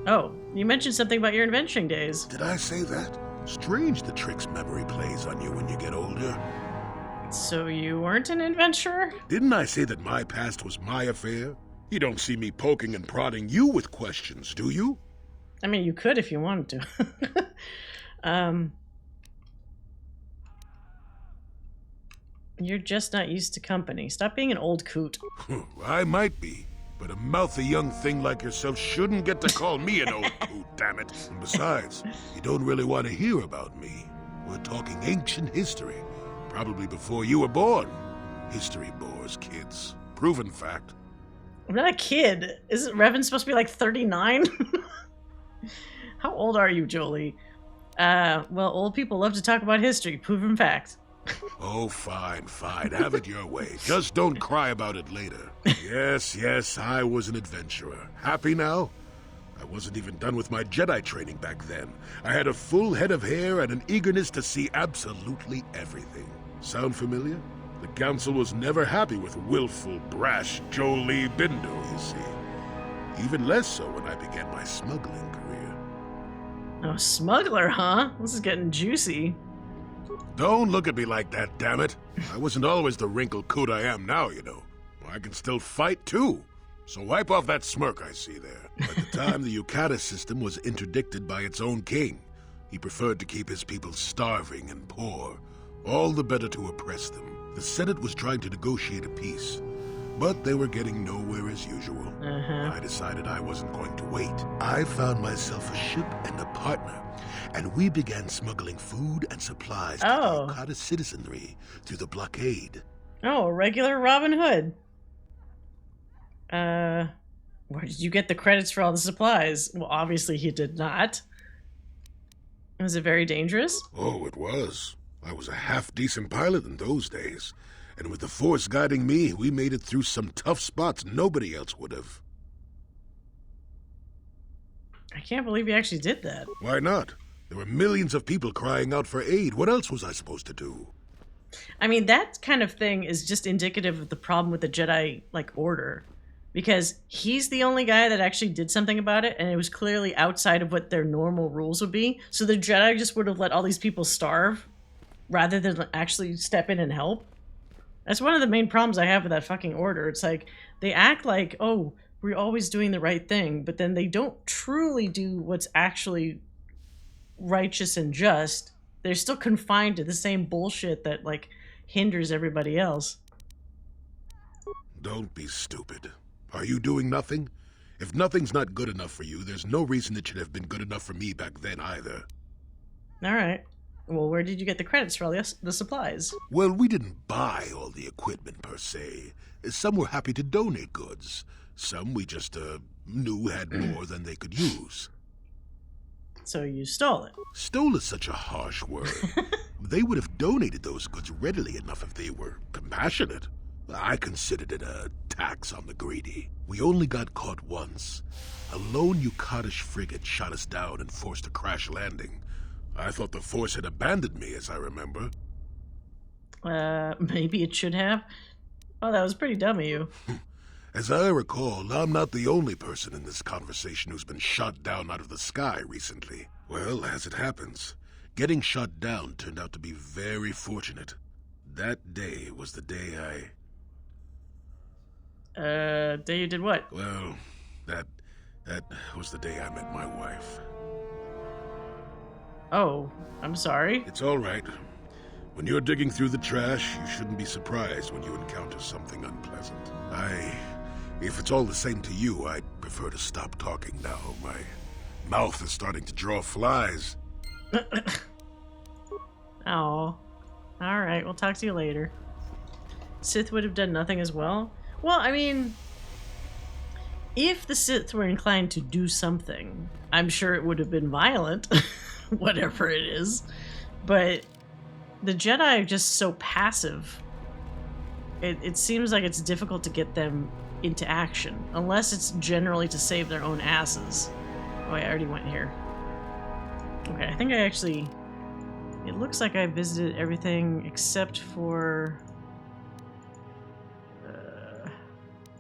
S1: Oh, you mentioned something about your adventuring days.
S13: Did I say that? Strange the tricks memory plays on you when you get older.
S1: So you weren't an adventurer?
S13: Didn't I say that my past was my affair? You don't see me poking and prodding you with questions, do you?
S1: I mean, you could if you wanted to. You're just not used to company. Stop being an old coot.
S13: I might be, but a mouthy young thing like yourself shouldn't get to call me an old coot, damn it. And besides, you don't really want to hear about me. We're talking ancient history, probably before you were born. History bores kids. Proven fact.
S1: I'm not a kid. Isn't Revan supposed to be like 39? How old are you, Jolie? Well, old people love to talk about history. Proven fact.
S13: Oh, fine. Have it your way. Just don't cry about it later. Yes, I was an adventurer. Happy now? I wasn't even done with my Jedi training back then. I had a full head of hair and an eagerness to see absolutely everything. Sound familiar? The Council was never happy with willful, brash Jolie Bindo, you see. Even less so when I began my smuggling career.
S1: Oh, smuggler, huh? This is getting juicy.
S13: Don't look at me like that, damn it. I wasn't always the wrinkled coot I am now, you know. I can still fight, too. So wipe off that smirk I see there. At the time, the Yukata system was interdicted by its own king. He preferred to keep his people starving and poor, all the better to oppress them. The Senate was trying to negotiate a peace, but they were getting nowhere as usual. I decided I wasn't going to wait. I found myself a ship and a partner, and we began smuggling food and supplies to the Okada citizenry through the blockade.
S1: Oh, a regular Robin Hood. Where did you get the credits for all the supplies? Well, obviously he did not. Was it very dangerous?
S13: Oh, it was. I was a half-decent pilot in those days. And with the Force guiding me, we made it through some tough spots nobody else would have.
S1: I can't believe you actually did that.
S13: Why not? There were millions of people crying out for aid. What else was I supposed to do?
S1: I mean, that kind of thing is just indicative of the problem with the Jedi, Order. Because he's the only guy that actually did something about it, and it was clearly outside of what their normal rules would be. So the Jedi just would have let all these people starve, rather than actually step in and help. That's one of the main problems I have with that fucking order. It's like, they act like, oh, we're always doing the right thing, but then they don't truly do what's actually righteous and just. They're still confined to the same bullshit that, hinders everybody else.
S13: Don't be stupid. Are you doing nothing? If nothing's not good enough for you, there's no reason it should have been good enough for me back then either.
S1: Alright. Well, where did you get the credits for all the supplies?
S13: Well, we didn't buy all the equipment per se. Some were happy to donate goods. Some we just knew had more than they could use.
S1: So you stole it.
S13: Stole is such a harsh word. They would have donated those goods readily enough if they were compassionate. I considered it a tax on the greedy. We only got caught once. A lone Ukadish frigate shot us down and forced a crash landing. I thought the Force had abandoned me, as I remember.
S1: Maybe it should have. Oh, that was pretty dumb of you.
S13: As I recall, I'm not the only person in this conversation who's been shot down out of the sky recently. Well, as it happens, getting shot down turned out to be very fortunate. That day was the day
S1: day you did what?
S13: Well, that was the day I met my wife.
S1: Oh, I'm sorry.
S13: It's all right. When you're digging through the trash, you shouldn't be surprised when you encounter something unpleasant. If it's all the same to you, I'd prefer to stop talking now. My mouth is starting to draw flies.
S1: Oh. Alright, we'll talk to you later. Sith would have done nothing as well? Well, I mean, if the Sith were inclined to do something, I'm sure it would have been violent, whatever it is. But the Jedi are just so passive. It seems like it's difficult to get them into action, unless it's generally to save their own asses. Oh, I already went here. Okay, I think I actually... It looks like I visited everything except for...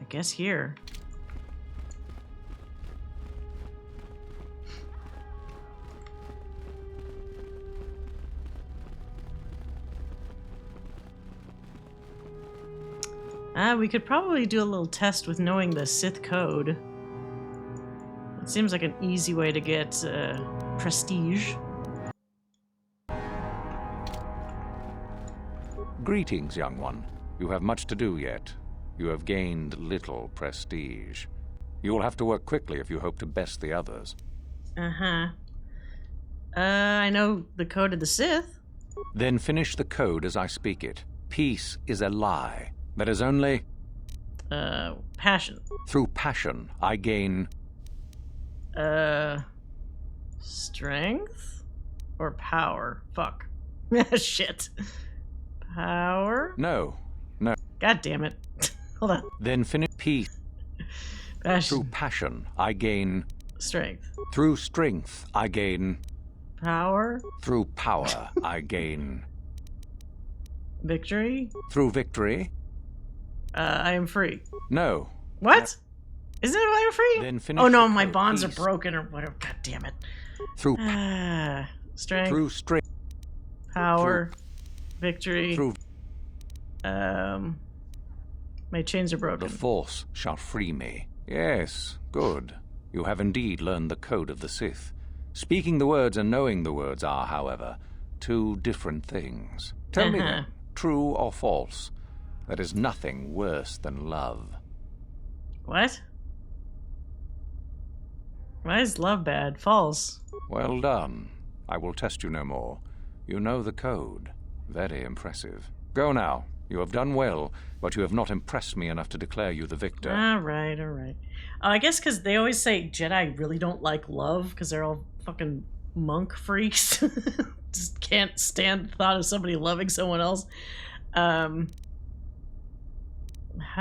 S1: I guess here. We could probably do a little test with knowing the Sith code. It seems like an easy way to get prestige.
S4: Greetings, young one. You have much to do yet. You have gained little prestige. You will have to work quickly if you hope to best the others.
S1: I know the code of the Sith.
S4: Then finish the code as I speak it. Peace is a lie. That is only...
S1: passion.
S4: Through passion, I gain...
S1: Strength? Or power? Fuck. Shit. Power?
S4: No.
S1: God damn it. Hold on.
S4: Then finish peace.
S1: Passion.
S4: Through passion, I gain...
S1: Strength.
S4: Through strength, I gain...
S1: Power?
S4: Through power, I gain...
S1: Victory?
S4: Through victory...
S1: I am free.
S4: No.
S1: What? Isn't it I am free?
S4: Then finish
S1: oh no, my bonds are broken or whatever. God damn it.
S4: Through
S1: strength.
S4: Through strength.
S1: Power. Victory.
S4: Through...
S1: My chains are broken.
S4: The Force shall free me. Yes, good. You have indeed learned the code of the Sith. Speaking the words and knowing the words are, however, two different things. Tell me then, true or false. There is nothing worse than love.
S1: What? Why is love bad? False.
S4: Well done. I will test you no more. You know the code. Very impressive. Go now. You have done well, but you have not impressed me enough to declare you the victor.
S1: All right, all right. I guess because they always say Jedi really don't like love because they're all fucking monk freaks. Just can't stand the thought of somebody loving someone else. How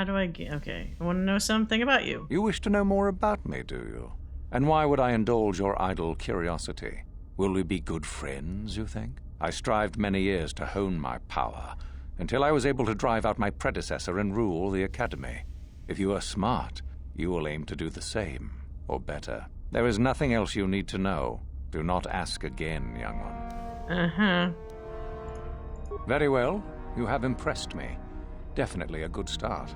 S1: do I get... Okay, I want to know something about you.
S4: You wish to know more about me, do you? And why would I indulge your idle curiosity? Will we be good friends, you think? I strived many years to hone my power, until I was able to drive out my predecessor and rule the Academy. If you are smart, you will aim to do the same, or better. There is nothing else you need to know. Do not ask again, young one.
S1: Uh-huh.
S4: Very well. You have impressed me. Definitely a good start.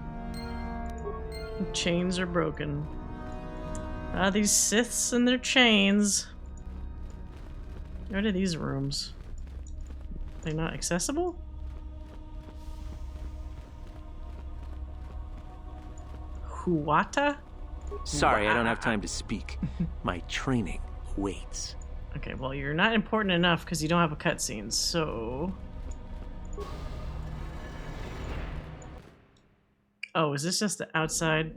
S1: The chains are broken. Ah, these Siths and their chains. What are these rooms? They're not accessible? Huata?
S19: Sorry, I don't have time to speak. My training waits.
S1: Okay, well, you're not important enough because you don't have a cutscene, so... Oh, is this just the outside?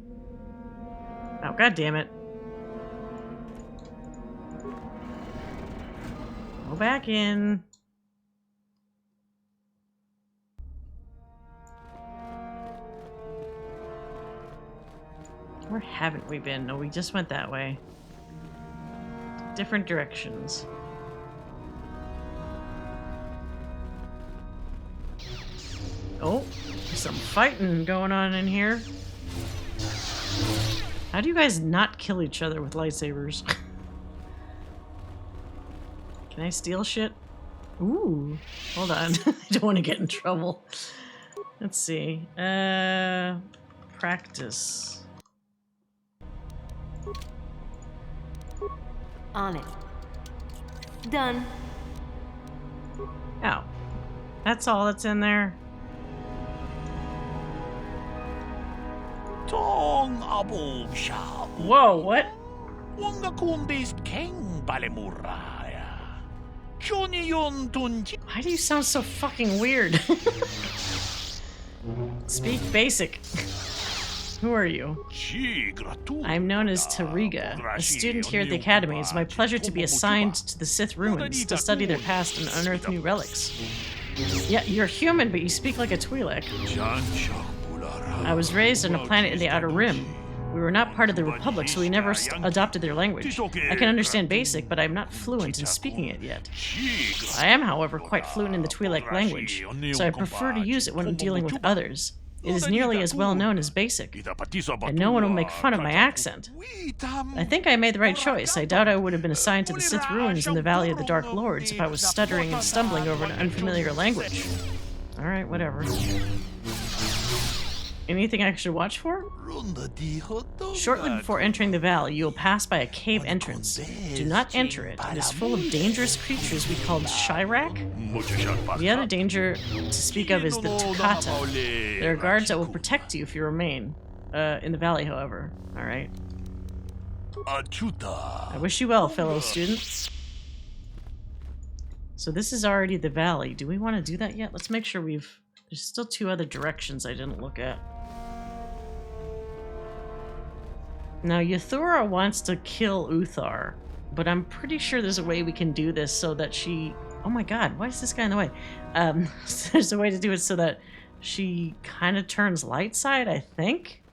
S1: Oh, god damn it. Go back in. Where haven't we been? No, we just went that way. Different directions. Oh, there's some fighting going on in here. How do you guys not kill each other with lightsabers? Can I steal shit? Ooh, hold on. I don't want to get in trouble. Let's see. Practice.
S10: On it. Done.
S1: Oh. That's all that's in there? Whoa, what? Why do you sound so fucking weird? Speak basic. Who are you? I'm known as Tariga, a student here at the Academy. It's my pleasure to be assigned to the Sith ruins to study their past and unearth new relics. Yeah, you're human, but you speak like a Twi'lek. I was raised on a planet in the Outer Rim. We were not part of the Republic, so we never adopted their language. I can understand Basic, but I'm not fluent in speaking it yet. I am, however, quite fluent in the Twi'lek language, so I prefer to use it when dealing with others. It is nearly as well known as Basic, and no one will make fun of my accent. I think I made the right choice. I doubt I would have been assigned to the Sith ruins in the Valley of the Dark Lords if I was stuttering and stumbling over an unfamiliar language. Alright, whatever. Anything I should watch for? Shortly before entering the valley, you will pass by a cave entrance. Do not enter it. It is full of dangerous creatures we call Shirak. The other danger to speak of is the Takata. There are guards that will protect you if you remain in the valley, however. Alright. I wish you well, fellow student. So this is already the valley. Do we want to do that yet? Let's make sure we've... There's still two other directions I didn't look at. Now, Yathura wants to kill Uthar, but I'm pretty sure there's a way we can do this so that she... Oh my god, why is this guy in the way? There's a way to do it so that she kind of turns light side, I think?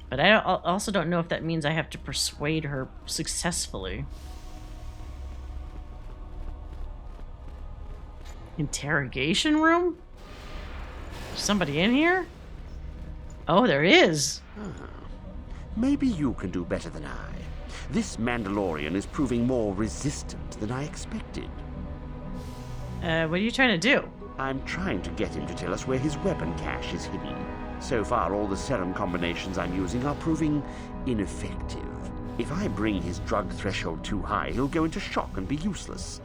S1: But I also don't know if that means I have to persuade her successfully. Interrogation room? Somebody in here? Oh, there is.
S11: Maybe you can do better than I. This Mandalorian is proving more resistant than I expected.
S1: What are you trying to do?
S11: I'm trying to get him to tell us where his weapon cache is hidden. So far, all the serum combinations I'm using are proving ineffective. If I bring his drug threshold too high, he'll go into shock and be useless.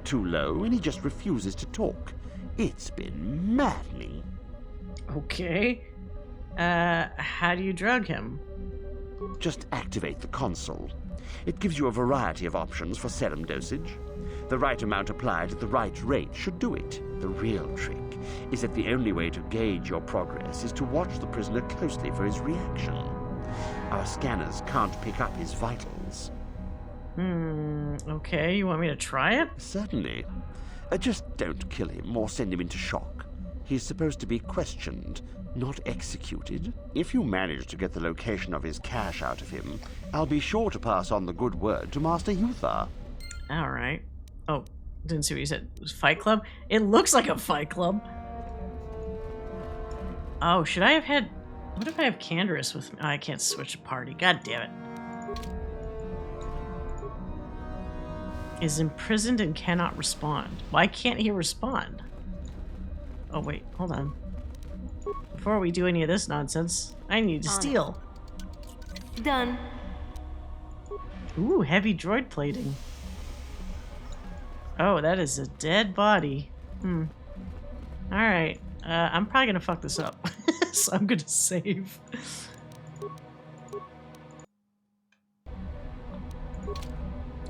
S11: Too low, and he just refuses to talk. It's been maddening.
S1: Okay. How do you drug him?
S11: Just activate the console. It gives you a variety of options for serum dosage. The right amount applied at the right rate should do it. The real trick is that the only way to gauge your progress is to watch the prisoner closely for his reaction. Our scanners can't pick up his vitals.
S1: Okay, you want me to try it?
S11: Certainly. Just don't kill him or send him into shock. He's supposed to be questioned, not executed. If you manage to get the location of his cache out of him, I'll be sure to pass on the good word to Master Uthar.
S1: Alright. Oh, didn't see what you said. It was Fight Club? It looks like a Fight Club. Oh, should I have had... What if I have Canderous with me? Oh, I can't switch a party. God damn it. Is imprisoned and cannot respond. Why can't he respond? Oh, wait. Hold on. Before we do any of this nonsense, I need to steal.
S10: Done.
S1: Ooh, heavy droid plating. Oh, that is a dead body. Alright. I'm probably gonna fuck this up. So I'm gonna save.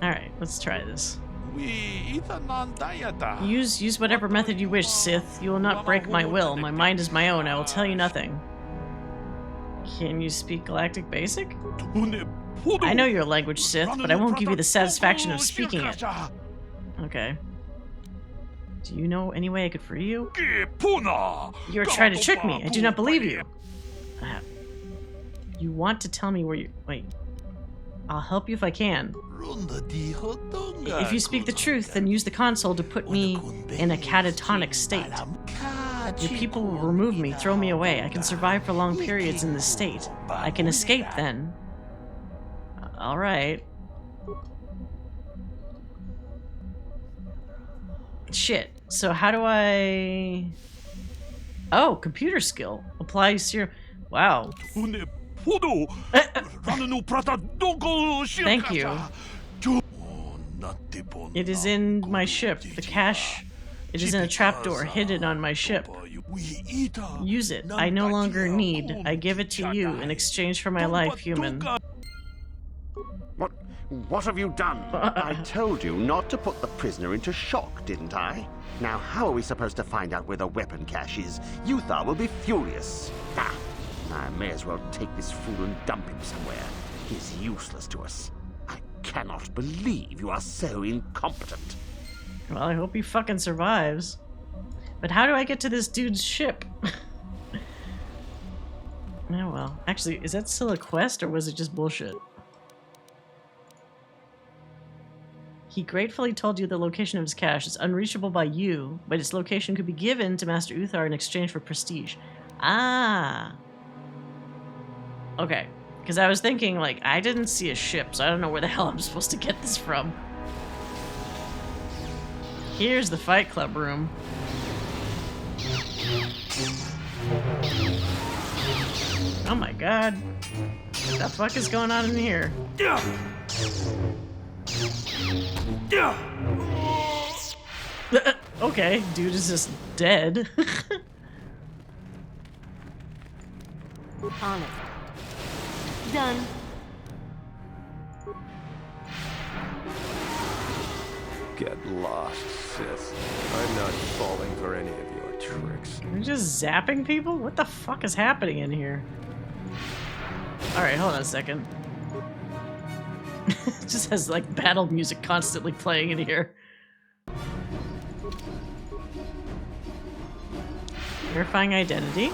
S1: Alright, let's try this. Use whatever method you wish, Sith. You will not break my will. My mind is my own. I will tell you nothing. Can you speak Galactic Basic? I know your language, Sith, but I won't give you the satisfaction of speaking it. Okay. Do you know any way I could free you? You're trying to trick me. I do not believe you. You want to tell me where you... Wait. I'll help you if I can. If you speak the truth, then use the console to put me in a catatonic state. Your people will remove me, throw me away. I can survive for long periods in this state. I can escape then. Alright. Shit. So how do I... Oh, computer skill. Apply serum... Wow. Thank you. It is in my ship. The cache... It is in a trapdoor hidden on my ship. Use it. I no longer need. I give it to you in exchange for my life, human.
S11: What have you done? I told you not to put the prisoner into shock, didn't I? Now, how are we supposed to find out where the weapon cache is? Uthar will be furious. I may as well take this fool and dump him somewhere. He's useless to us. I cannot believe you are so incompetent.
S1: Well, I hope he fucking survives. But how do I get to this dude's ship? Oh well. Actually, is that still a quest or was it just bullshit? He gratefully told you the location of his cache is unreachable by you, but its location could be given to Master Uthar in exchange for prestige. Ah. Okay. Because I was thinking, like, I didn't see a ship, so I don't know where the hell I'm supposed to get this from. Here's the Fight Club room. Oh my god. What the fuck is going on in here? Okay, dude is just dead.
S10: On it. Done.
S9: Get lost, Sith. I'm not falling for any of your tricks.
S1: You're just zapping people? What the fuck is happening in here? Alright, hold on a second. It just has like battle music constantly playing in here. Verifying identity.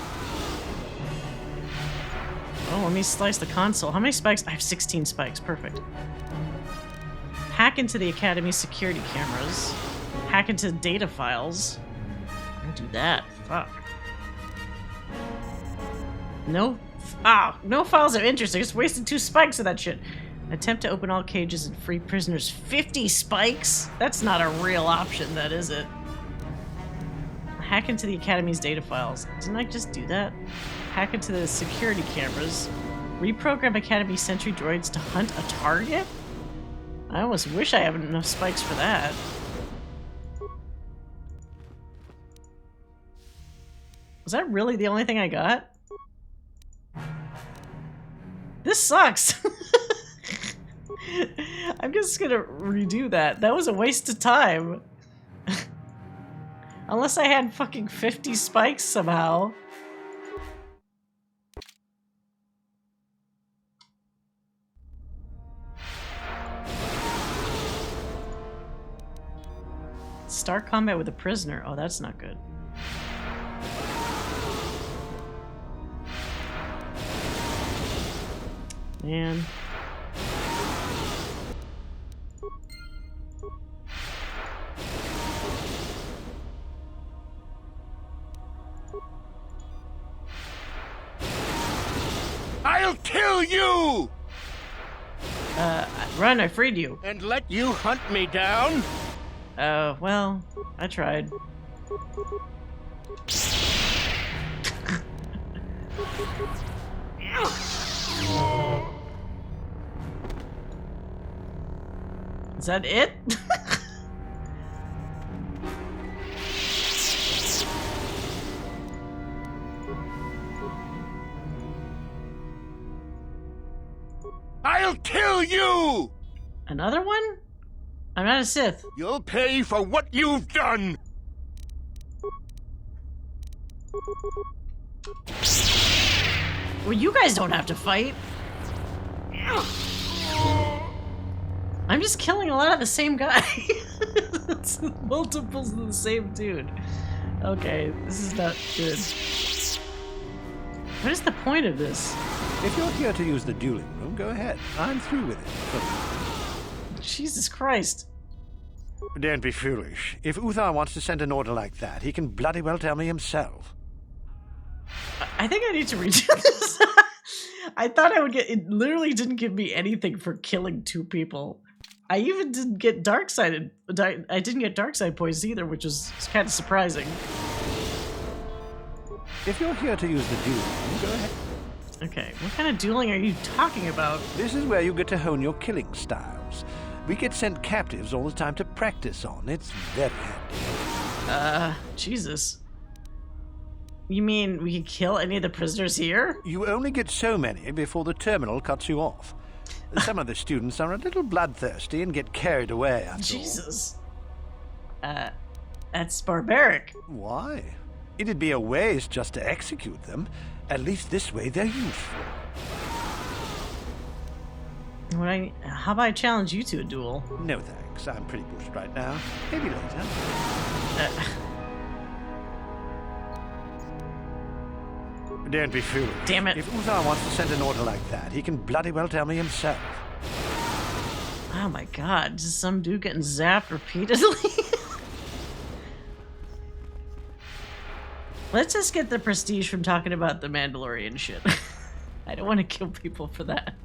S1: Oh, let me slice the console. How many spikes? I have 16 spikes. Perfect. Hack into the Academy's security cameras. Hack into data files. I'll do that. Fuck. No. No files of interest. I just wasted 2 spikes of that shit. Attempt to open all cages and free prisoners. 50 spikes? That's not a real option, that is it? Hack into the Academy's data files. Didn't I just do that? Hack into the security cameras. Reprogram Academy sentry droids to hunt a target? I almost wish I had enough spikes for that. Was that really the only thing I got? This sucks. I'm just gonna redo that. That was a waste of time. Unless I had fucking 50 spikes somehow. Start combat with a prisoner. Oh, that's not good. Man.
S18: I'll kill you!
S1: Run, I freed you.
S18: And let you hunt me down?
S1: Well, I tried. Is that it?
S18: I'll kill you!
S1: Another one? I'm not a Sith.
S18: You'll pay for what you've done!
S1: Well, you guys don't have to fight. I'm just killing a lot of the same guy. It's multiples of the same dude. Okay, this is not good. What is the point of this?
S5: If you're here to use the dueling room, go ahead. I'm through with it.
S1: Jesus Christ.
S5: Don't be foolish. If Uthar wants to send an order like that, he can bloody well tell me himself.
S1: I think I need to redo this. I thought I would get... It literally didn't give me anything for killing 2 people. I even didn't get dark-sided... I didn't get dark-side points either, which was kind of surprising.
S5: If you're here to use the dueling room, go ahead.
S1: Okay, what kind of dueling are you talking about?
S5: This is where you get to hone your killing styles. We get sent captives all the time to practice on. It's very handy.
S1: Jesus. You mean we can kill any of the prisoners here?
S5: You only get so many before the terminal cuts you off. Some of the students are a little bloodthirsty and get carried away after
S1: Jesus. That's barbaric.
S5: Why? It'd be a waste just to execute them. At least this way they're useful.
S1: How about I challenge you to a duel?
S5: No thanks, I'm pretty bushed right now. Maybe later. Don't be foolish.
S1: Damn it.
S5: If Uthar wants to send an order like that, he can bloody well tell me himself.
S1: Oh my god, just some dude getting zapped repeatedly? Let's just get the prestige from talking about the Mandalorian shit. I don't want to kill people for that.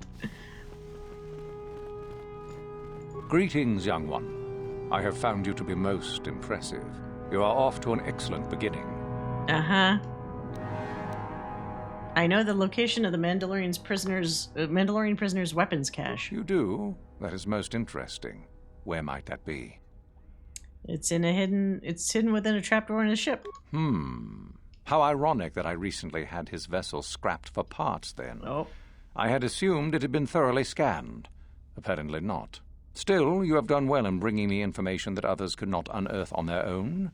S4: Greetings, young one. I have found you to be most impressive. You are off to an excellent beginning.
S1: Uh-huh. I know the location of the Mandalorian prisoners' weapons cache.
S4: You do? That is most interesting. Where might that be?
S1: It's hidden within a trapdoor in a ship.
S4: How ironic that I recently had his vessel scrapped for parts then.
S1: Oh.
S4: I had assumed it had been thoroughly scanned. Apparently not. Still, you have done well in bringing me information that others could not unearth on their own.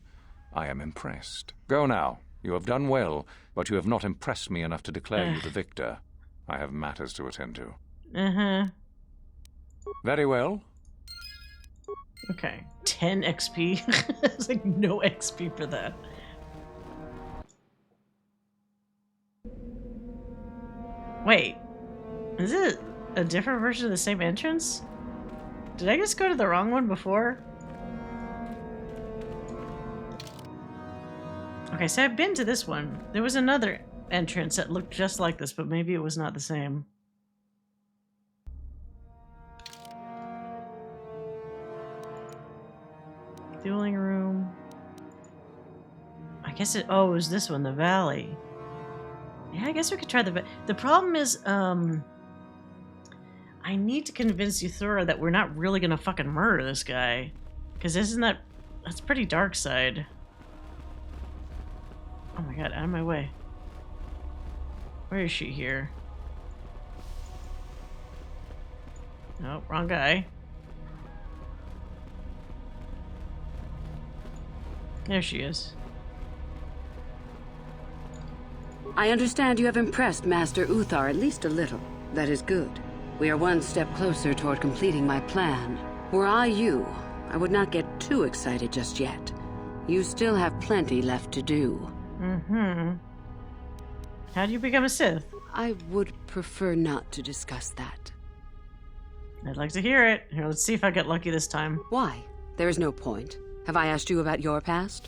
S4: I am impressed. Go now. You have done well, but you have not impressed me enough to declare you the victor. I have matters to attend to.
S1: Uh-huh.
S4: Very well.
S1: Okay. 10 XP. It's like no XP for that. Wait. Is it a different version of the same entrance? Did I just go to the wrong one before? Okay, so I've been to this one. There was another entrance that looked just like this, but maybe it was not the same. Dueling room. I guess it was this one, the valley. Yeah, I guess we could try the problem is, I need to convince Uthura that we're not really gonna fucking murder this guy. Because that's pretty dark side. Oh my god, out of my way. Where is she here? No, wrong guy. There she is.
S21: I understand you have impressed Master Uthar at least a little. That is good. We are one step closer toward completing my plan. Were I you, I would not get too excited just yet. You still have plenty left to do.
S1: Mm-hmm. How do you become a Sith?
S21: I would prefer not to discuss that.
S1: I'd like to hear it. Here, let's see if I get lucky this time.
S21: Why? There is no point. Have I asked you about your past?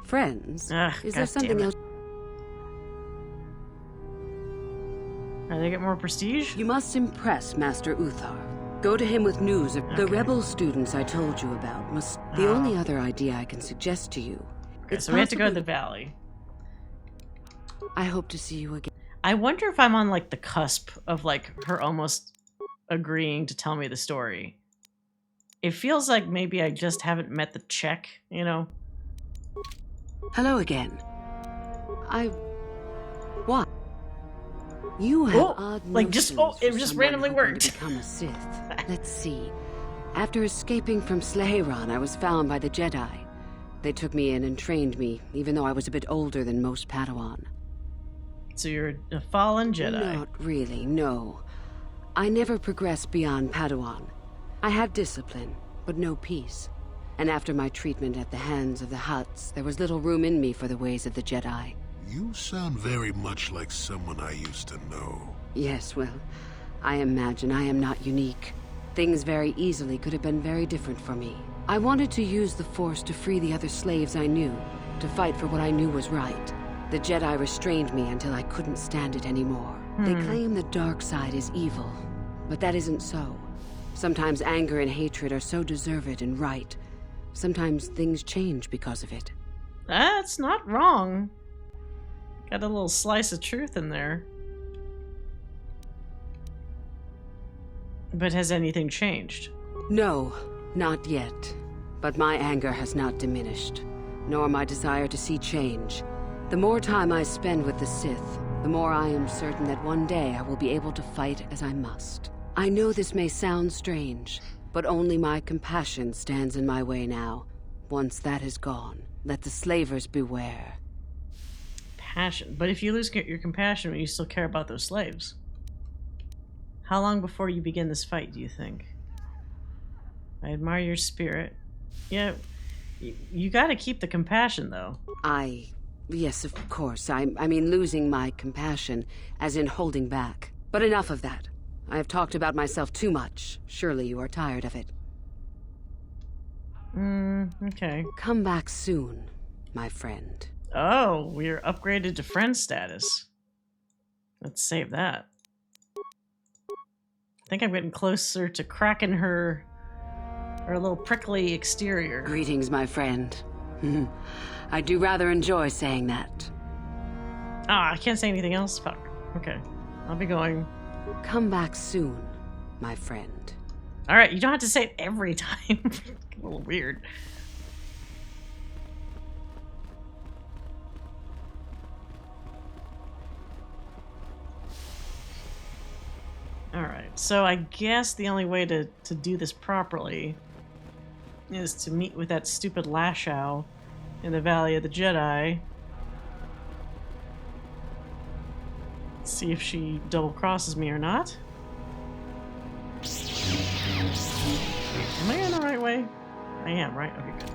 S21: Friends? Is there something else?
S1: Are they get more prestige?
S21: You must impress Master Uthar. Go to him with news of the rebel students I told you about. The only other idea I can suggest to you.
S1: Okay, so we have to go to the valley.
S21: I hope to see you again.
S1: I wonder if I'm on like the cusp of like her almost agreeing to tell me the story. It feels like maybe I just haven't met the check, you know?
S21: Hello again. What? You have odd
S1: like just it just randomly worked.
S21: To become a Sith. Let's see. After escaping from Slehran, I was found by the Jedi. They took me in and trained me, even though I was a bit older than most Padawan.
S1: So you're a fallen Jedi?
S21: Not really, no. I never progressed beyond Padawan. I have discipline, but no peace. And after my treatment at the hands of the Hutts, there was little room in me for the ways of the Jedi.
S13: You sound very much like someone I used to know.
S21: Yes, well, I imagine I am not unique. Things very easily could have been very different for me. I wanted to use the Force to free the other slaves I knew, to fight for what I knew was right. The Jedi restrained me until I couldn't stand it anymore. They claim the dark side is evil, but that isn't so. Sometimes anger and hatred are so deserved and right. Sometimes things change because of it.
S1: That's not wrong. Got a little slice of truth in there. But has anything changed?
S21: No, not yet. But my anger has not diminished, nor my desire to see change. The more time I spend with the Sith, the more I am certain that one day I will be able to fight as I must. I know this may sound strange, but only my compassion stands in my way now. Once that is gone, let the slavers beware.
S1: Passion. But if you lose your compassion, will you still care about those slaves? How long before you begin this fight, do you think? I admire your spirit. Yeah, you gotta keep the compassion, though.
S21: Yes, of course. I mean losing my compassion, as in holding back. But enough of that. I have talked about myself too much. Surely you are tired of it.
S1: Okay.
S21: Come back soon, my friend.
S1: Oh, we're upgraded to friend status. Let's save that. I think I'm getting closer to cracking her little prickly exterior.
S21: Greetings, my friend. I do rather enjoy saying that.
S1: Ah, I can't say anything else? Fuck. Okay. I'll be going.
S21: Come back soon, my friend.
S1: Alright, you don't have to say it every time. A little weird. Alright, so I guess the only way to do this properly is to meet with that stupid Lashao in the Valley of the Jedi. See if she double-crosses me or not. Am I in the right way? I am, right? Okay, good.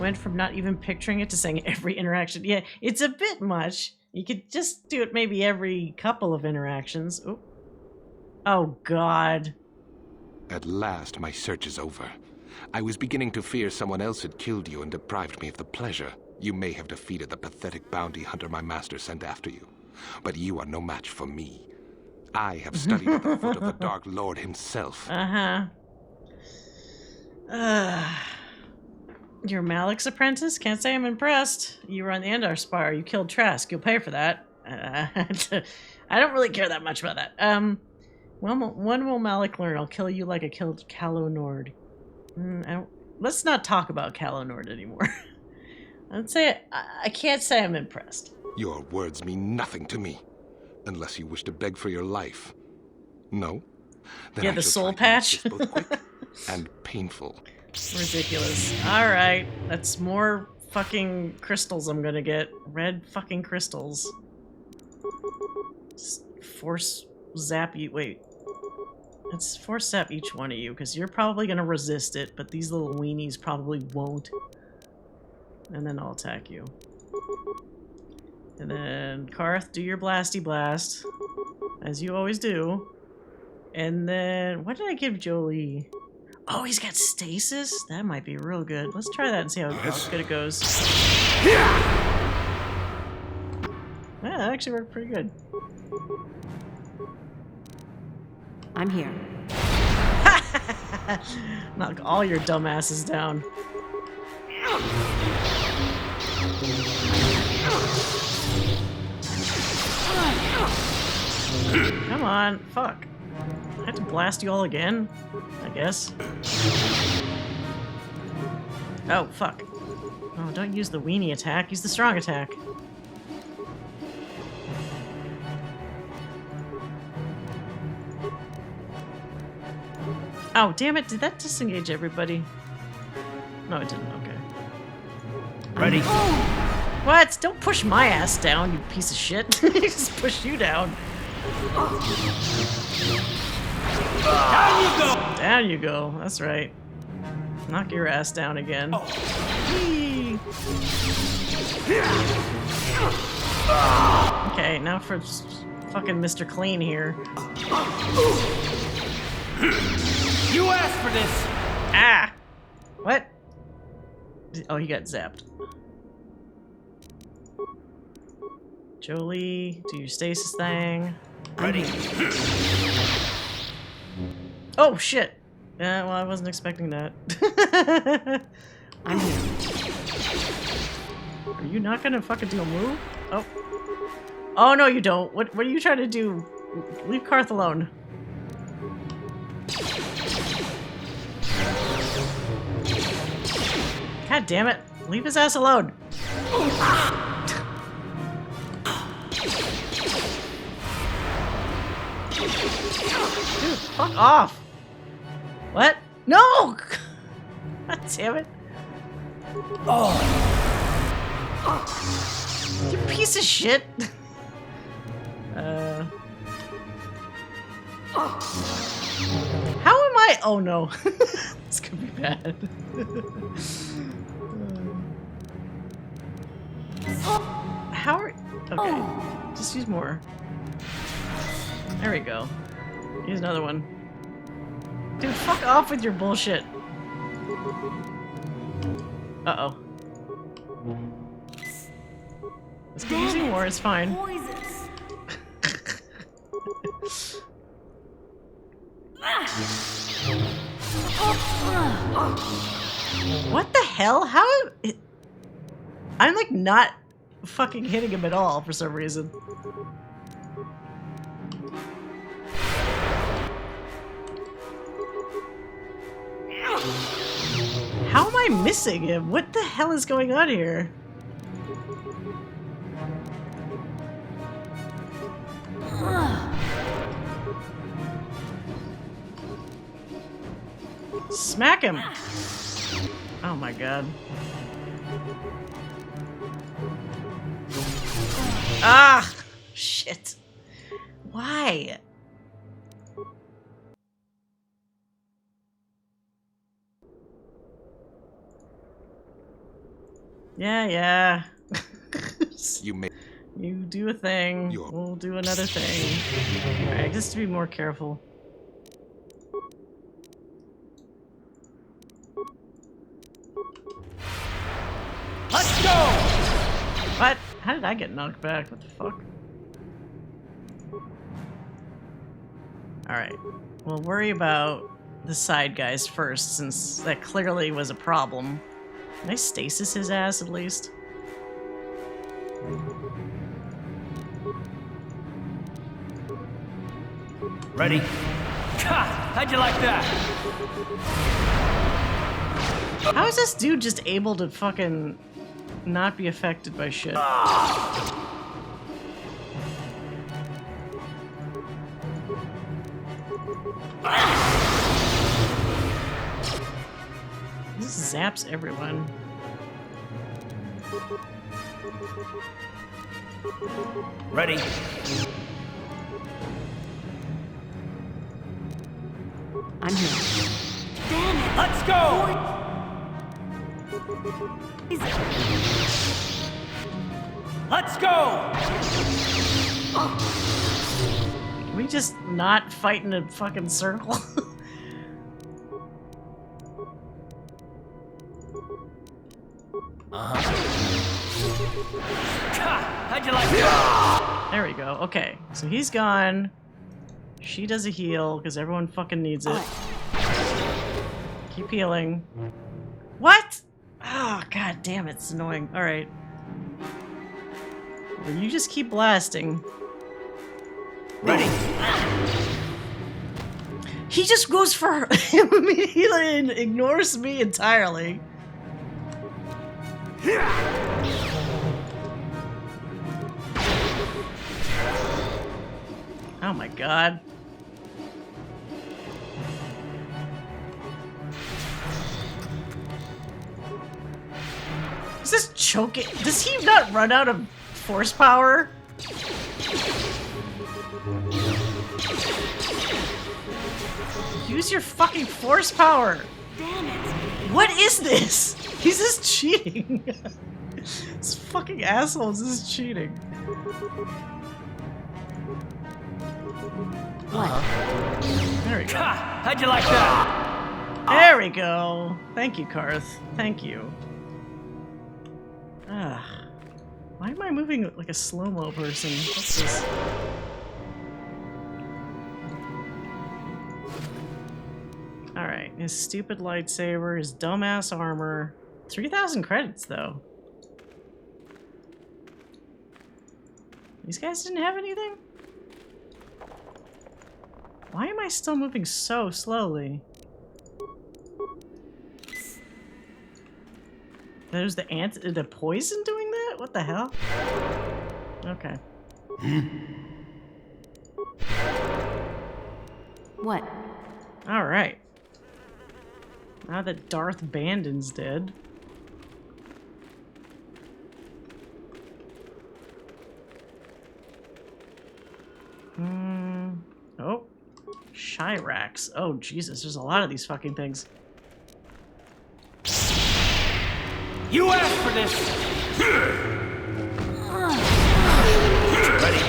S1: Went from not even picturing it to saying every interaction. Yeah, it's a bit much. You could just do it maybe every couple of interactions. Ooh. Oh, God.
S12: At last, my search is over. I was beginning to fear someone else had killed you and deprived me of the pleasure. You may have defeated the pathetic bounty hunter my master sent after you, but you are no match for me. I have studied at the foot of the Dark Lord himself.
S1: You're Malik's apprentice? Can't say I'm impressed. You were on the Endar Spire. You killed Trask. You'll pay for that. I don't really care that much about that. When will Malik learn? I'll kill you like I killed Calo Nord. let's not talk about Calo Nord anymore. I can't say I'm impressed.
S12: Your words mean nothing to me, unless you wish to beg for your life. No? Then
S1: Yeah,
S12: I
S1: the
S12: shall
S1: soul
S12: try to make
S1: patch.
S12: this both quick and painful.
S1: Ridiculous. Alright, that's more fucking crystals I'm gonna get. Red fucking crystals. Force zap you. Wait. Let's force zap each one of you, because you're probably gonna resist it, but these little weenies probably won't. And then I'll attack you. And then, Carth, do your blasty blast. As you always do. And then, what did I give Jolie? Oh, he's got stasis? That might be real good. Let's try that and see how good it goes. Yeah, that actually worked pretty good.
S10: I'm here.
S1: Knock all your dumbasses down. Come on, fuck. I have to blast you all again, I guess. Oh, fuck. Oh, don't use the weenie attack, use the strong attack. Oh, damn it, did that disengage everybody? No, it didn't, okay.
S15: Ready?
S1: What? Don't push my ass down, you piece of shit. Just push you down. Down you go! Down you go, that's right. Knock your ass down again. Whee! Okay, now for fucking Mr. Clean here.
S15: You asked for this!
S1: Ah! What? Oh, he got zapped. Jolie, do your stasis thing.
S15: Ready?
S1: Oh, shit! Yeah, well, I wasn't expecting that.
S10: I'm here.
S1: Are you not gonna fucking do a move? Oh. Oh, no, you don't. What are you trying to do? Leave Carth alone. God damn it. Leave his ass alone. Dude, fuck off. What? No! God damn it. Oh. You piece of shit. How am I? Oh no. This could be bad. How are... Okay. Just use more. There we go. Use another one. Dude, fuck off with your bullshit. Uh-oh. Let's keep using more, it's fine. What the hell? How... I'm like not fucking hitting him at all for some reason. How am I missing him? What the hell is going on here? Smack him! Oh my god. Ah! Shit. Why? Yeah. You do a thing. We'll do another thing. Alright, just to be more careful.
S15: Let's go!
S1: What? How did I get knocked back? What the fuck? Alright. We'll worry about the side guys first, since that clearly was a problem. Can I stasis his ass at least?
S15: Ready? God, how'd you like that?
S1: How is this dude just able to fucking not be affected by shit? This zaps everyone.
S15: Ready.
S21: I'm here.
S15: Damn it! Let's go! Let's go!
S1: Can we just not fight in a fucking circle?
S15: How'd you like that?
S1: There we go. Okay, so he's gone. She does a heal because everyone fucking needs it. Keep healing. What? Oh, god damn it, it's annoying. Alright. Well, you just keep blasting.
S15: Ready.
S1: He just goes for him immediately and ignores me entirely. Oh my god. Is this choking? Does he not run out of force power? Use your fucking force power.
S7: Damn it.
S1: What is this? He's just cheating. This fucking asshole is just cheating.
S15: What?
S1: There we go.
S15: How'd you like that?
S1: There we go. Thank you, Carth. Thank you. Ah. Why am I moving like a slow-mo person? What's this? Alright, his stupid lightsaber, his dumbass armor. 3,000 credits, though. These guys didn't have anything? Why am I still moving so slowly? There's the poison doing that? What the hell? Okay.
S21: What?
S1: Alright. Now that Darth Bandon's dead. Oh. Shirax. Oh, Jesus, there's a lot of these fucking things.
S15: You asked for this! Ready?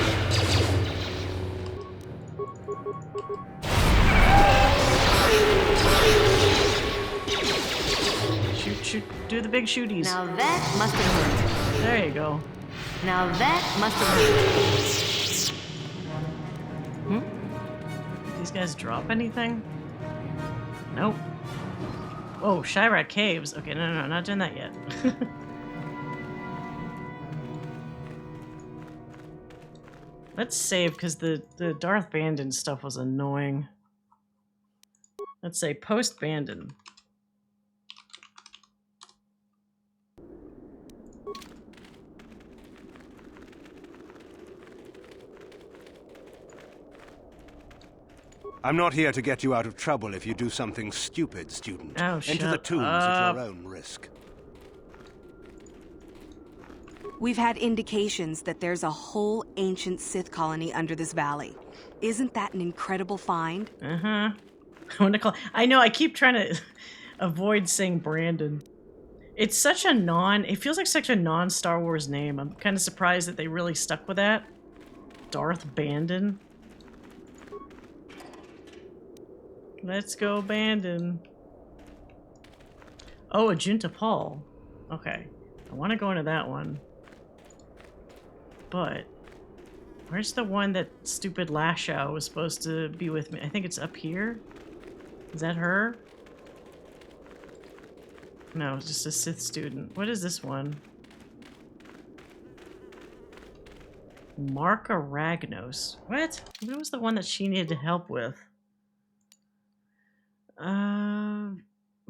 S1: Shoot, shoot, do the big shooties.
S21: Now that must have hurt.
S1: There you go.
S21: Now that must have hurt.
S1: These guys drop anything? Nope. Oh, Shirax Caves. Okay, no, not doing that yet. Let's save, because the Darth Bandon stuff was annoying. Let's say post-Bandon.
S5: I'm not here to get you out of trouble if you do something stupid, student.
S1: Oh,
S5: Enter the tombs at your own risk.
S14: We've had indications that there's a whole ancient Sith colony under this valley. Isn't that an incredible find?
S1: Uh-huh. I know, I keep trying to avoid saying Brandon. It's such a it feels like such a non-Star Wars name. I'm kind of surprised that they really stuck with that. Darth Bandon. Let's go Bandon. Oh, Ajunta Paul. Okay. I want to go into that one. But where's the one that stupid Lashow was supposed to be with me? I think it's up here. Is that her? No, it's just a Sith student. What is this one? Marka Ragnos. What? What was the one that she needed help with?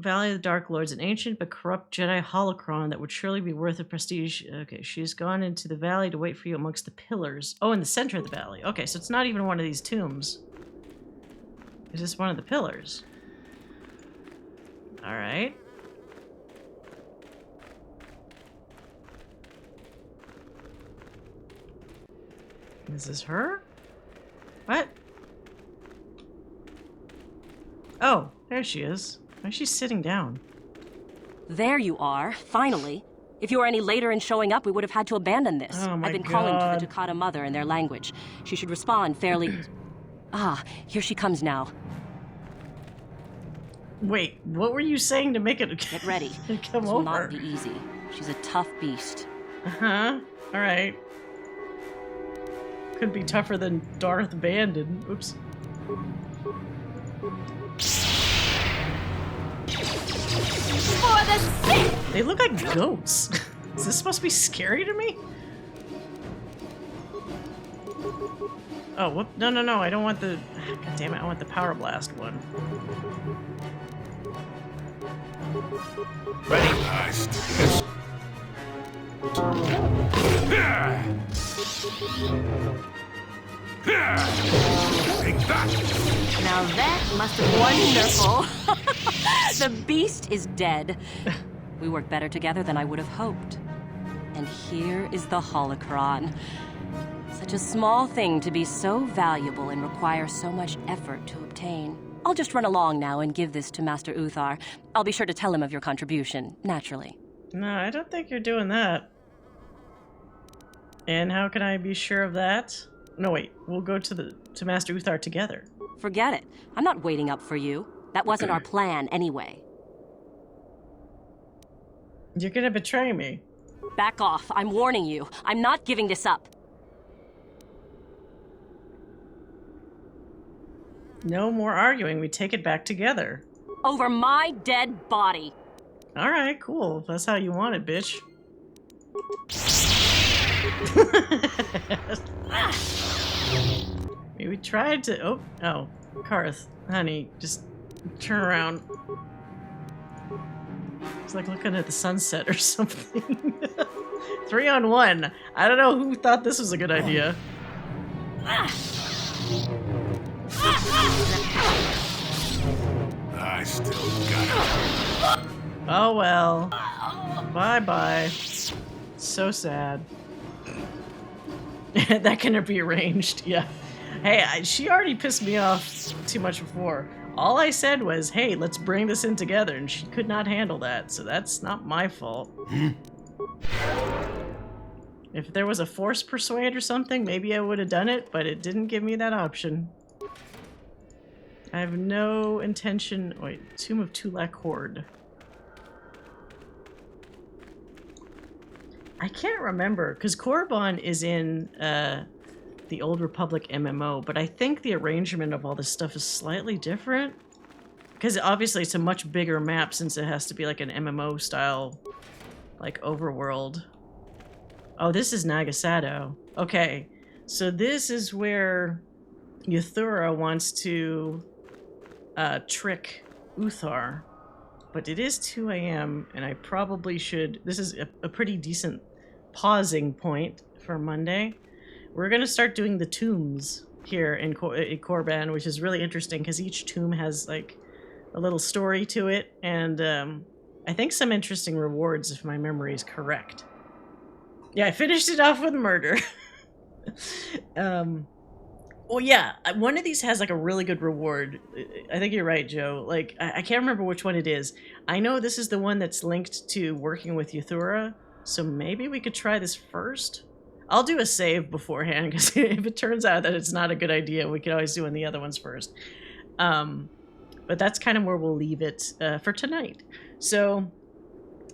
S1: Valley of the Dark Lords, an ancient but corrupt Jedi holocron that would surely be worth the prestige. Okay, she's gone into the valley to wait for you amongst the pillars. Oh, in the center of the valley. Okay, so it's not even one of these tombs. It's just one of the pillars. Alright. Is this her? What? Oh, there she is. Why is she sitting down?
S10: There you are, finally. If you were any later in showing up, we would have had to abandon this.
S1: Oh my
S10: I've been calling to
S1: God.
S10: the Takata mother in their language. She should respond fairly... Ah, here she comes now.
S1: Wait, what were you saying to make it
S10: Get ready.
S1: come
S10: This
S1: over?
S10: will not be easy. She's a tough beast.
S1: Uh-huh. Alright. Could be tougher than Darth Bandon. Oops.
S7: For the Sith!
S1: They look like goats. Is this supposed to be scary to me? Oh, whoop. No, no, no. I don't want the... God damn it. I want the Power Blast one.
S13: Ready? Nice. Take that!
S10: Now that must have been wonderful. The beast is dead. We work better together than I would have hoped. And here is the holocron. Such a small thing to be so valuable and require so much effort to obtain. I'll just run along now and give this to Master Uthar. I'll be sure to tell him of your contribution, naturally.
S1: No, I don't think you're doing that. And how can I be sure of that? No, wait. We'll go to Master Uthar together.
S10: Forget it. I'm not waiting up for you. That wasn't our plan anyway.
S1: You're gonna betray me.
S10: Back off. I'm warning you. I'm not giving this up.
S1: No more arguing. We take it back together.
S10: Over my dead body.
S1: Alright, cool. If that's how you want it, bitch. We tried to... Oh, Carth. Honey, just turn around. It's like looking at the sunset or something. 3 on 1. I don't know who thought this was a good idea.
S13: I still got it.
S1: Oh well. Bye-bye. So sad. That can be arranged, yeah. Hey, she already pissed me off too much before. All I said was, hey, let's bring this in together, and she could not handle that, so that's not my fault. If there was a force persuade or something, maybe I would have done it, but it didn't give me that option. I have no intention... Wait, Tomb of Tulak Horde. I can't remember, because Korriban is in the Old Republic MMO, but I think the arrangement of all this stuff is slightly different. Because obviously it's a much bigger map since it has to be like an MMO style, like overworld. Oh, this is Nagasado. Okay, so this is where Yuthura wants to trick Uthar. But it is 2 a.m. and I probably should... This is a pretty decent pausing point for Monday. We're going to start doing the tombs here in Korriban, which is really interesting because each tomb has like a little story to it, and I think some interesting rewards if my memory is correct. Yeah, I finished it off with murder. Well, yeah, one of these has like a really good reward. I think you're right, Joe. Like, I can't remember which one it is. I know this is the one that's linked to working with Yuthura, so maybe we could try this first. I'll do a save beforehand, because if it turns out that it's not a good idea, we could always do one of the other ones first. But that's kind of where we'll leave it for tonight. So,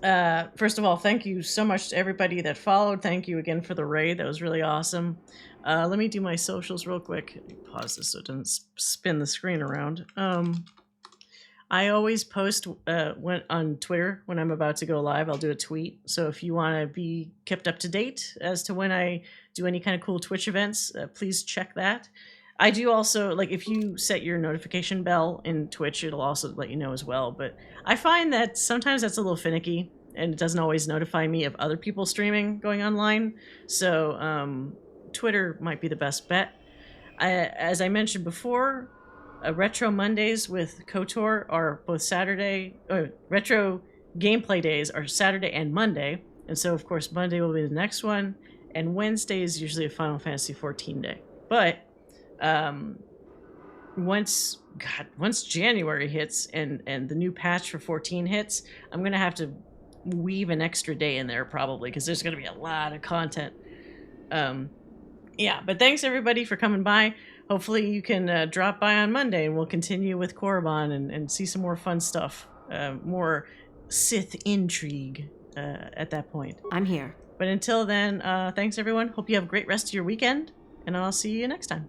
S1: first of all, thank you so much to everybody that followed. Thank you again for the raid. That was really awesome. Let me do my socials real quick. Pause this so it doesn't spin the screen around. I always post on Twitter when I'm about to go live. I'll do a tweet. So if you want to be kept up to date as to when I do any kind of cool Twitch events, please check that. I do also, like, if you set your notification bell in Twitch, it'll also let you know as well. But I find that sometimes that's a little finicky, and it doesn't always notify me of other people streaming going online. So Twitter might be the best bet. As I mentioned before, Retro Mondays with KOTOR are both Retro Gameplay Days are Saturday and Monday. And so, of course, Monday will be the next one. And Wednesday is usually a Final Fantasy 14 day. But once January hits and the new patch for 14 hits, I'm going to have to weave an extra day in there probably, because there's going to be a lot of content. Yeah, but thanks everybody for coming by. Hopefully you can drop by on Monday and we'll continue with Korriban and see some more fun stuff. More Sith intrigue at that point.
S14: I'm here.
S1: But until then, thanks everyone. Hope you have a great rest of your weekend, and I'll see you next time.